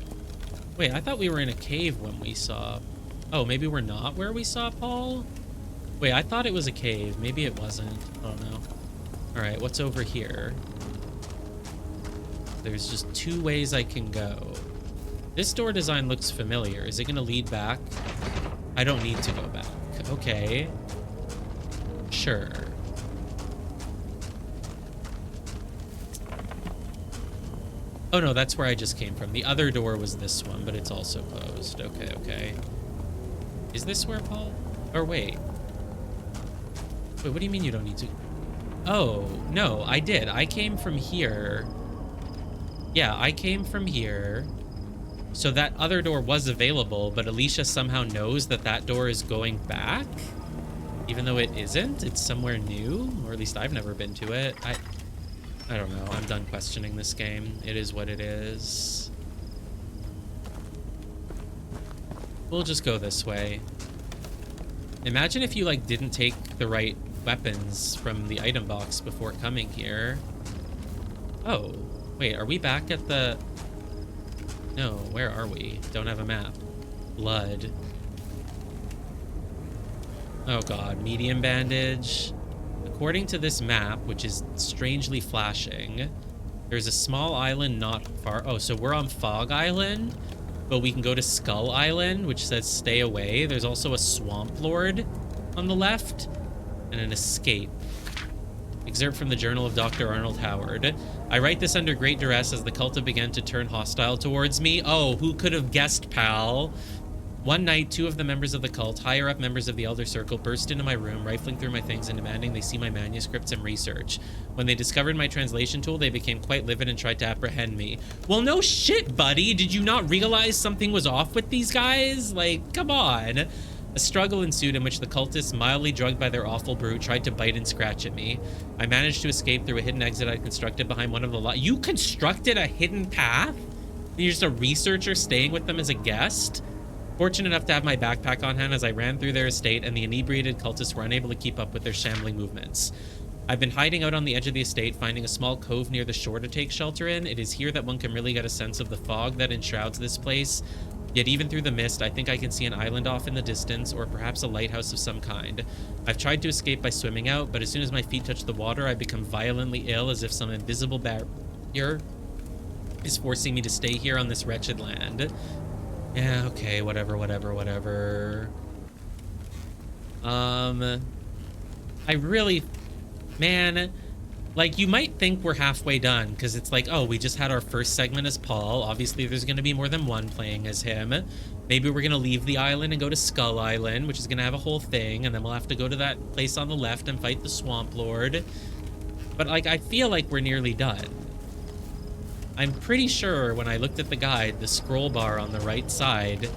Wait, I thought we were in a cave when we saw... Oh, maybe we're not where we saw Paul? Wait, I thought it was a cave. Maybe it wasn't. I don't know. All right, what's over here? There's just two ways I can go. This door design looks familiar. Is it going to lead back? I don't need to go back. Okay. Sure. Oh, no, that's where I just came from. The other door was this one, but it's also closed. Okay, okay. Is this where Paul... Or wait. Wait, what do you mean you don't need to... Oh, no, I did. I came from here... Yeah, I came from here, so that other door was available, but Alicia somehow knows that that door is going back, even though it isn't. It's somewhere new, or at least I've never been to it. I don't know. I'm done questioning this game. It is what it is. We'll just go this way. Imagine if you, like, didn't take the right weapons from the item box before coming here. Oh. Wait, are we back at the... No, where are we? Don't have a map. Blood. Oh god, medium bandage. According to this map, which is strangely flashing, there's a small island not far... Oh, so we're on Fog Island, but we can go to Skull Island, which says stay away. There's also a Swamp Lord on the left, and an escape. Excerpt from the Journal of Dr. Arnold Howard. I write this under great duress as the cult have begun to turn hostile towards me. Oh, who could have guessed, pal? One night, two of the members of the cult, higher up members of the Elder Circle, burst into my room, rifling through my things and demanding they see my manuscripts and research. When they discovered my translation tool, they became quite livid and tried to apprehend me. Well, no shit, buddy. Did you not realize something was off with these guys? Like, come on. A struggle ensued in which the cultists, mildly drugged by their awful brew, tried to bite and scratch at me. I managed to escape through a hidden exit I constructed behind one of the You constructed a hidden path? You're just a researcher staying with them as a guest? Fortunate enough to have my backpack on hand as I ran through their estate, and the inebriated cultists were unable to keep up with their shambling movements. I've been hiding out on the edge of the estate, finding a small cove near the shore to take shelter in. It is here that one can really get a sense of the fog that enshrouds this place. Yet even through the mist, I think I can see an island off in the distance, or perhaps a lighthouse of some kind. I've tried to escape by swimming out, but as soon as my feet touch the water, I become violently ill, as if some invisible barrier is forcing me to stay here on this wretched land. Yeah, okay, whatever. I really... Man... Like, you might think we're halfway done, because it's like, oh, we just had our first segment as Paul. Obviously, there's going to be more than one playing as him. Maybe we're going to leave the island and go to Skull Island, which is going to have a whole thing, and then we'll have to go to that place on the left and fight the Swamp Lord. But, like, I feel like we're nearly done. I'm pretty sure when I looked at the guide, the scroll bar on the right side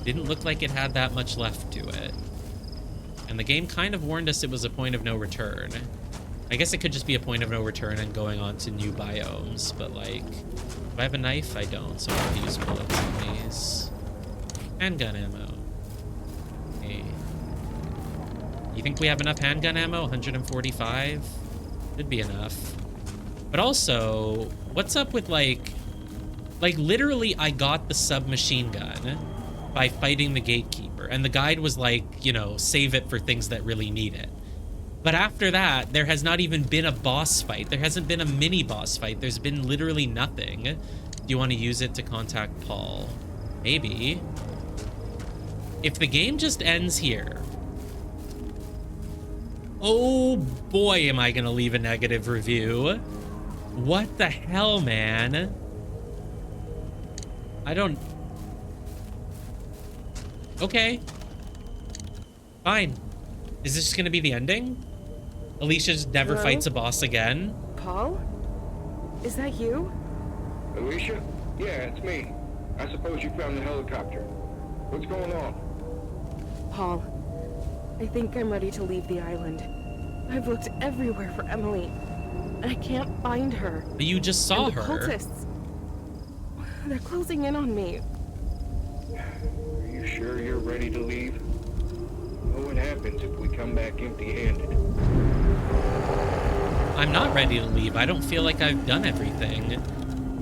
didn't look like it had that much left to it. And the game kind of warned us it was a point of no return. I guess it could just be a point of no return and going on to new biomes, but like, do I have a knife? I don't, so I have to use bullets on these. Handgun ammo. Hey. You think we have enough handgun ammo? 145? Should be enough. But also, what's up with like literally I got the submachine gun by fighting the gatekeeper, and the guide was like, you know, save it for things that really need it. But after that, there has not even been a boss fight. There hasn't been a mini boss fight. There's been literally nothing. Do you want to use it to contact Paul? Maybe. If the game just ends here, oh boy, am I gonna leave a negative review. What the hell, man? I don't... Okay. Fine. Is this gonna be the ending? Alicia just never Hello? fights a boss again? Paul? Is that you? Alicia? Yeah, it's me. I suppose you found the helicopter. What's going on? Paul, I think I'm ready to leave the island. I've looked everywhere for Emily. I can't find her. But you just saw And the her. cultists. They're closing in on me. Are you sure you're ready to leave? Know what happens if we come back empty-handed? I'm not ready to leave. I don't feel like I've done everything.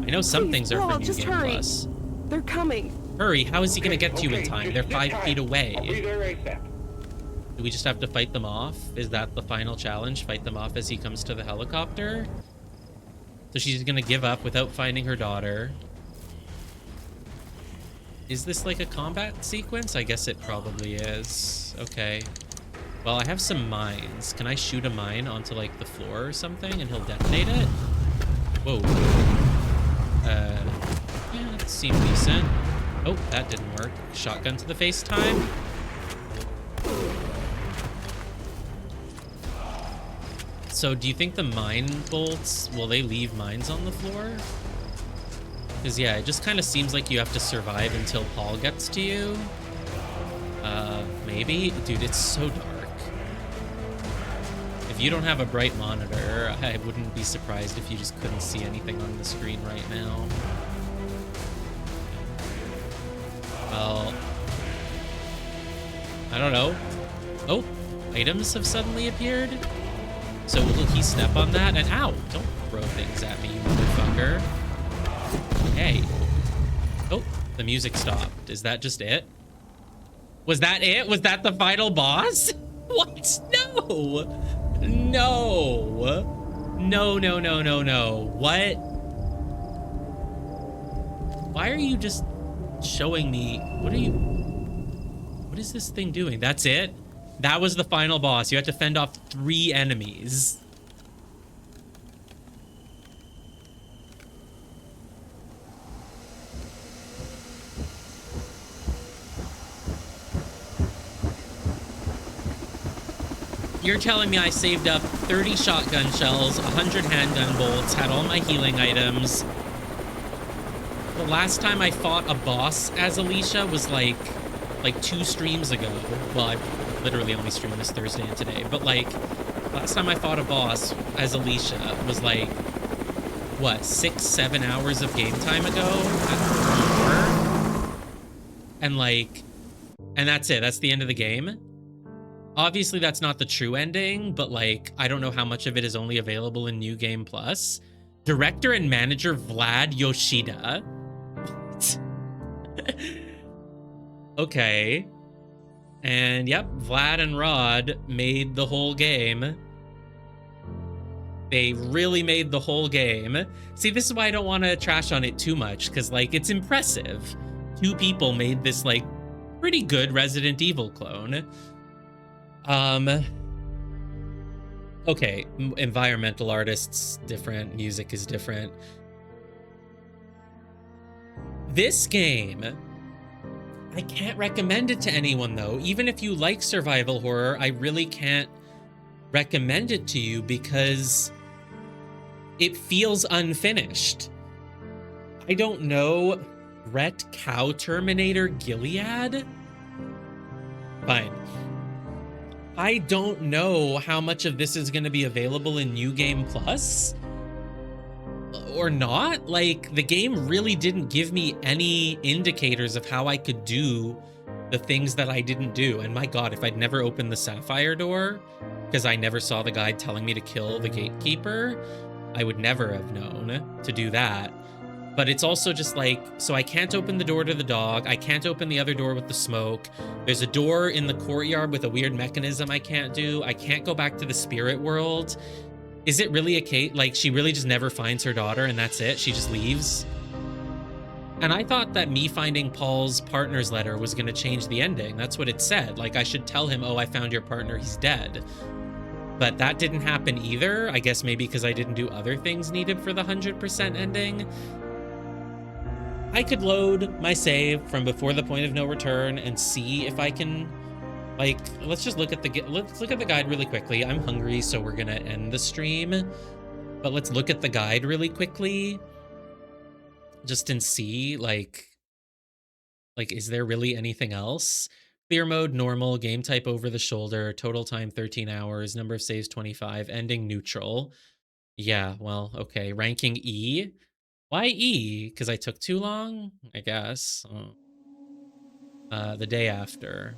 I know some Please, things are Paul, for New just Game hurry. Plus. They're coming. Hurry, how is he gonna get to you in Okay, time? just They're sit 5 tight. feet I'll be away. there ASAP. Do we just have to fight them off? Is that the final challenge? Fight them off as he comes to the helicopter? So she's gonna give up without finding her daughter. Is this like a combat sequence? I guess it probably is. Okay. Well, I have some mines. Can I shoot a mine onto like the floor or something and he'll detonate it? Whoa. Yeah, that seemed decent. Oh, that didn't work. Shotgun to the face time. So do you think the mine bolts, will they leave mines on the floor? Because yeah, it just kind of seems like you have to survive until Paul gets to you. Maybe? Dude, it's so dark. If you don't have a bright monitor, I wouldn't be surprised if you just couldn't see anything on the screen right now. Well, I don't know. Oh, items have suddenly appeared. So will he step on that? And ow, don't throw things at me, you motherfucker. Hey. Oh, the music stopped. Is that just it? Was that it? Was that the final boss? What? No. No. No, no, no, no, no. What? Why are you just showing me? What are you? What is this thing doing? That's it? That was the final boss. You had to fend off 3 enemies. You're telling me I saved up 30 shotgun shells, 100 handgun bolts, had all my healing items. The last time I fought a boss as Alicia was like 2 streams ago. Well, I literally only streamed this Thursday and today, but like last time I fought a boss as Alicia was like what, 6-7 hours of game time ago? More? And like, and that's it. That's the end of the game. Obviously, that's not the true ending, but like, I don't know how much of it is only available in New Game Plus. Director and manager Vlad Yoshida. What? Okay. And yep, Vlad and Rod made the whole game. They really made the whole game. See, this is why I don't want to trash on it too much, because like, it's impressive. 2 people made this like pretty good Resident Evil clone. Okay, environmental artists, different, music is different. This game, I can't recommend it to anyone though. Even if you like survival horror, I really can't recommend it to you because it feels unfinished. I don't know. Ret Cow Terminator Gilead? Fine. I don't know how much of this is going to be available in New Game Plus or not. Like, the game really didn't give me any indicators of how I could do the things that I didn't do. And my God, if I'd never opened the Sapphire door, because I never saw the guide telling me to kill the gatekeeper, I would never have known to do that. But it's also just like, so I can't open the door to the dog. I can't open the other door with the smoke. There's a door in the courtyard with a weird mechanism I can't do. I can't go back to the spirit world. Is it really a case, like she really just never finds her daughter and that's it? She just leaves? And I thought that me finding Paul's partner's letter was gonna change the ending. That's what it said. Like I should tell him, oh, I found your partner, he's dead. But that didn't happen either. I guess maybe because I didn't do other things needed for the 100% ending. I could load my save from before the point of no return and see if I can, like, let's look at the guide really quickly. I'm hungry, so we're gonna end the stream, but let's look at the guide really quickly just and see, like, is there really anything else? Clear mode, normal, game type over the shoulder, total time 13 hours, number of saves 25, ending neutral. Yeah, well, okay. Ranking E. Why E? Because I took too long, I guess. Oh. The day after.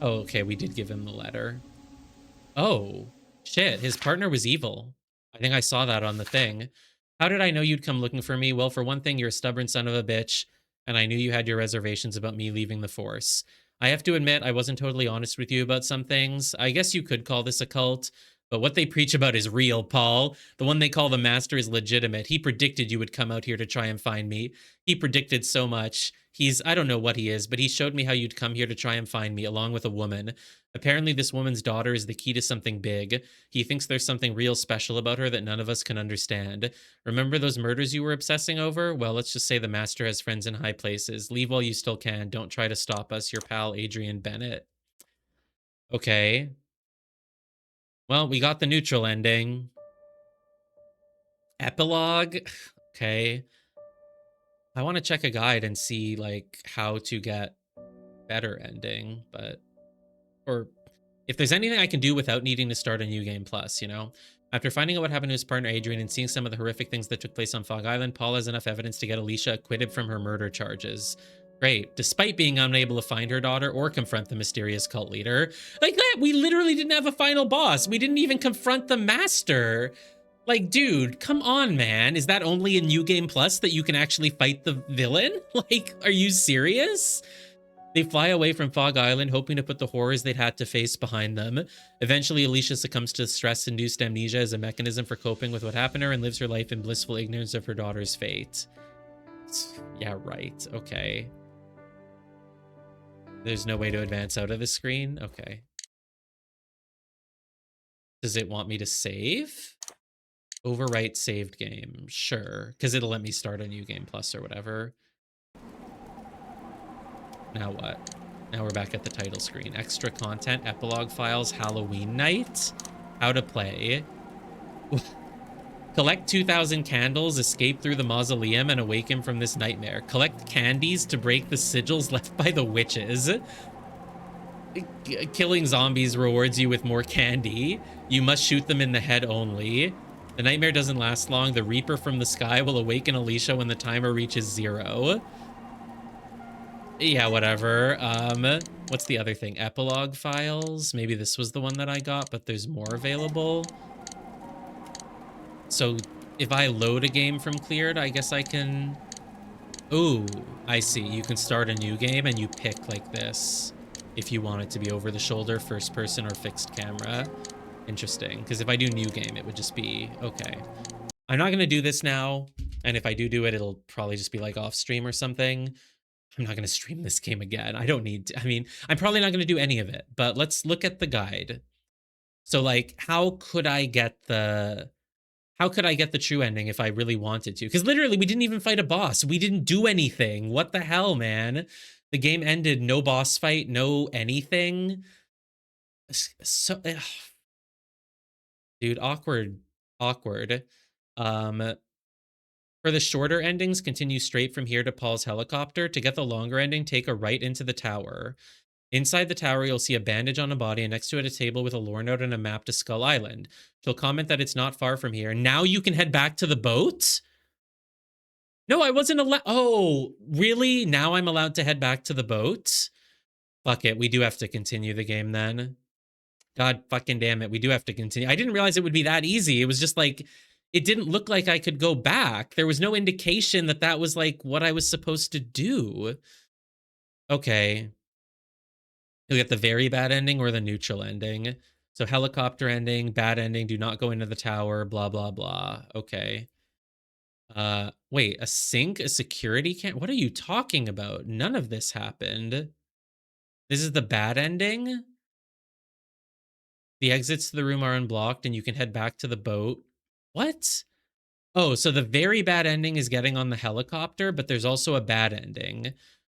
Oh, okay, we did give him the letter. Oh, shit, his partner was evil. I think I saw that on the thing. How did I know you'd come looking for me? Well, for one thing, you're a stubborn son of a bitch, and I knew you had your reservations about me leaving the Force. I have to admit, I wasn't totally honest with you about some things. I guess you could call this a cult, but what they preach about is real, Paul. The one they call the Master is legitimate. He predicted you would come out here to try and find me. He predicted so much. I don't know what he is, but he showed me how you'd come here to try and find me, along with a woman. Apparently, this woman's daughter is the key to something big. He thinks there's something real special about her that none of us can understand. Remember those murders you were obsessing over? Well, let's just say the Master has friends in high places. Leave while you still can. Don't try to stop us. Your pal, Adrian Bennett. Okay. Well, we got the neutral ending. Epilogue? Okay. I want to check a guide and see, like, how to get better ending, but... or if there's anything I can do without needing to start a new game plus, you know? After finding out what happened to his partner Adrian and seeing some of the horrific things that took place on Fog Island, Paul has enough evidence to get Alicia acquitted from her murder charges. Great. Despite being unable to find her daughter or confront the mysterious cult leader. Like that, we literally didn't have a final boss. We didn't even confront the Master. Like, dude, come on, man. Is that only in New Game Plus that you can actually fight the villain? Like, are you serious? They fly away from Fog Island, hoping to put the horrors they'd had to face behind them. Eventually, Alicia succumbs to stress-induced amnesia as a mechanism for coping with what happened to her and lives her life in blissful ignorance of her daughter's fate. Yeah, right. Okay. There's no way to advance out of the screen? Okay. Does it want me to save? Overwrite saved game. Sure. Because it'll let me start a new game plus or whatever. Now what? Now we're back at the title screen. Extra content, epilogue files, Halloween night. How to play. Collect 2,000 candles, escape through the mausoleum, and awaken from this nightmare. Collect candies to break the sigils left by the witches. Killing zombies rewards you with more candy. You must shoot them in the head only. The nightmare doesn't last long. The Reaper from the sky will awaken Alicia when the timer reaches 0. Yeah, whatever. What's the other thing? Epilogue files. Maybe this was the one that I got, but there's more available. So if I load a game from cleared, I guess I can... Ooh, I see. You can start a new game and you pick like this if you want it to be over the shoulder, first person, or fixed camera. Interesting, because if I do new game, it would just be... Okay. I'm not going to do this now, and if I do it, it'll probably just be like off stream or something. I'm not going to stream this game again. I don't need to. I mean, I'm probably not going to do any of it, but let's look at the guide. So, like, how could I get the true ending if I really wanted to? Because literally, we didn't even fight a boss. We didn't do anything. What the hell, man? The game ended, no boss fight, no anything. So, ugh. Dude, awkward. For the shorter endings, continue straight from here to Paul's helicopter. To get the longer ending, take a right into the tower. Inside the tower, you'll see a bandage on a body, and next to it a table with a lore note and a map to Skull Island. She'll comment that it's not far from here. Now you can head back to the boat? No, I wasn't allowed. Oh, really? Now I'm allowed to head back to the boat? Fuck it, we do have to continue the game then. God fucking damn it, we do have to continue. I didn't realize it would be that easy. It was just like... It didn't look like I could go back. There was no indication that that was like what I was supposed to do. Okay. You'll get the very bad ending or the neutral ending. So helicopter ending, bad ending, do not go into the tower, blah, blah, blah. Okay. Wait, a sink, a security cam? What are you talking about? None of this happened. This is the bad ending? The exits to the room are unblocked and you can head back to the boat. What? Oh, so the very bad ending is getting on the helicopter, but there's also a bad ending.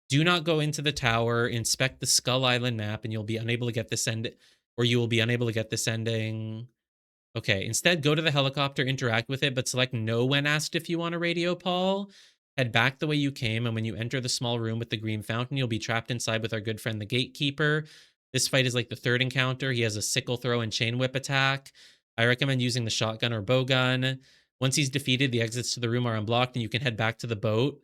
Do not go into the tower, inspect the Skull Island map, and you'll be unable to get this end, or you will be unable to get this ending. Okay, instead, go to the helicopter, interact with it, but select no when asked if you want a radio, Paul. Head back the way you came, and when you enter the small room with the green fountain, you'll be trapped inside with our good friend the Gatekeeper. This fight is like the third encounter. He has a sickle throw and chain whip attack. I recommend using the shotgun or bowgun. Once he's defeated, the exits to the room are unblocked, and you can head back to the boat.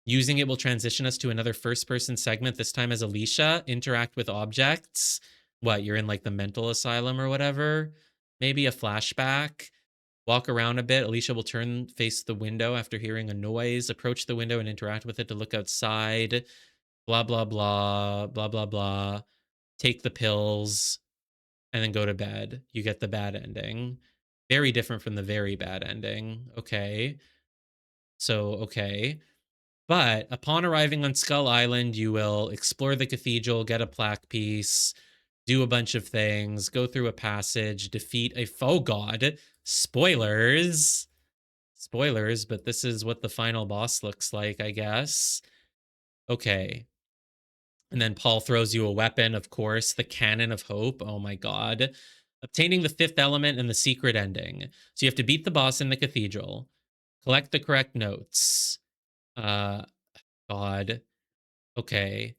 Using it will transition us to another first-person segment, this time as Alicia. Interact with objects. What, you're in like the mental asylum or whatever? Maybe a flashback. Walk around a bit. Alicia will face the window after hearing a noise. Approach the window and interact with it to look outside. Blah, blah, blah. Blah, blah, blah. Take the pills. And then go to bed. You get the bad ending. Very different from the very bad ending. Okay. So, okay. But upon arriving on Skull Island, you will explore the cathedral, get a plaque piece, do a bunch of things, go through a passage, defeat a oh god, spoilers. Spoilers, but this is what the final boss looks like, I guess. Okay. And then Paul throws you a weapon, of course, the Cannon of Hope. Oh my god. Obtaining the fifth element and the secret ending. So you have to beat the boss in the cathedral, collect the correct notes. God. Okay.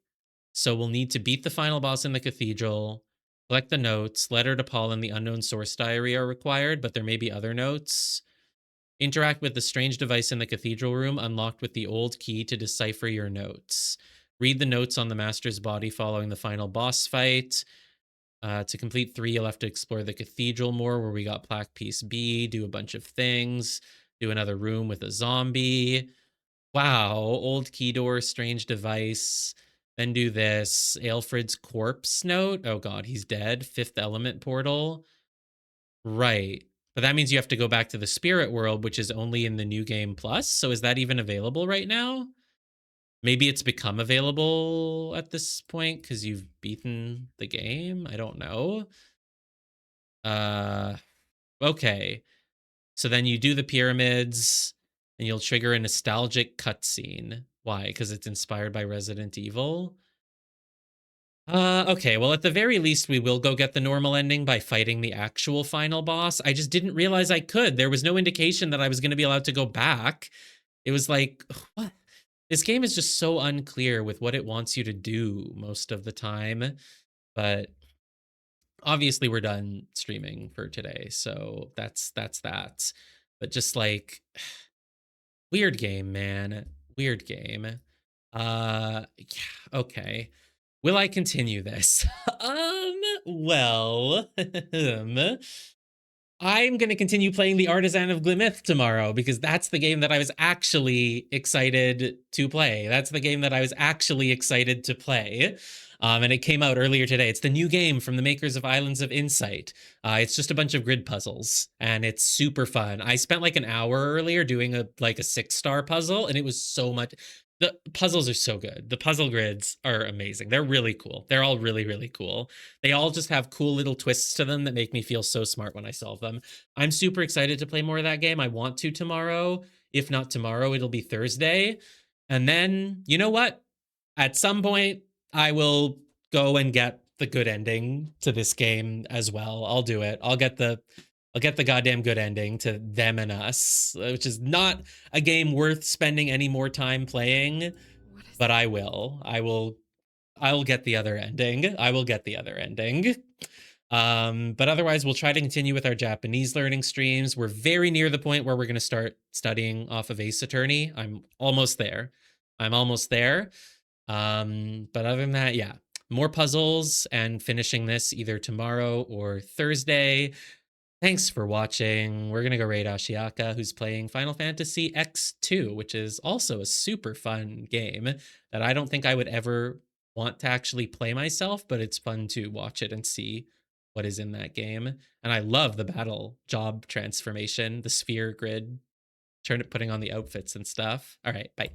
So we'll need to beat the final boss in the cathedral, collect the notes, letter to Paul and the unknown source diary are required, but there may be other notes. Interact with the strange device in the cathedral room, unlocked with the old key to decipher your notes. Read the notes on the master's body following the final boss fight. To complete 3, you'll have to explore the cathedral more, where we got plaque piece B, do a bunch of things, do another room with a zombie. Wow, old key door, strange device. Then do this. Aelfred's corpse note. Oh god, he's dead. Fifth element portal. Right. But that means you have to go back to the spirit world, which is only in the new game plus. So is that even available right now? Maybe it's become available at this point because you've beaten the game. I don't know. Okay. So then you do the pyramids and you'll trigger a nostalgic cutscene. Why? Because it's inspired by Resident Evil? Okay, well, at the very least, we will go get the normal ending by fighting the actual final boss. I just didn't realize I could. There was no indication that I was going to be allowed to go back. It was like, what? This game is just so unclear with what it wants you to do most of the time. But obviously, we're done streaming for today, so that's that. But just like, weird game, man. Weird game. Yeah, okay. Will I continue this? Well, I'm going to continue playing The Artisan of Glimith tomorrow because that's the game that I was actually excited to play. That's the game that I was actually excited to play. And it came out earlier today. It's the new game from the makers of Islands of Insight. It's just a bunch of grid puzzles, and it's super fun. I spent like an hour earlier doing a 6-star puzzle, and it was so much. The puzzles are so good. The puzzle grids are amazing. They're really cool. They're all really, really cool. They all just have cool little twists to them that make me feel so smart when I solve them. I'm super excited to play more of that game. I want to tomorrow. If not tomorrow, it'll be Thursday. And then, you know what? At some point, I will go and get the good ending to this game as well. I'll do it. I'll get the goddamn good ending to Them and Us, which is not a game worth spending any more time playing, but I will. I will get the other ending. I will get the other ending. But otherwise, we'll try to continue with our Japanese learning streams. We're very near the point where we're going to start studying off of Ace Attorney. I'm almost there. But other than that, yeah, more puzzles and finishing this either tomorrow or Thursday. Thanks for watching. We're going to go raid Ashiaka, who's playing Final Fantasy X2, which is also a super fun game that I don't think I would ever want to actually play myself, but it's fun to watch it and see what is in that game. And I love the battle job transformation, the sphere grid, putting on the outfits and stuff. All right, bye.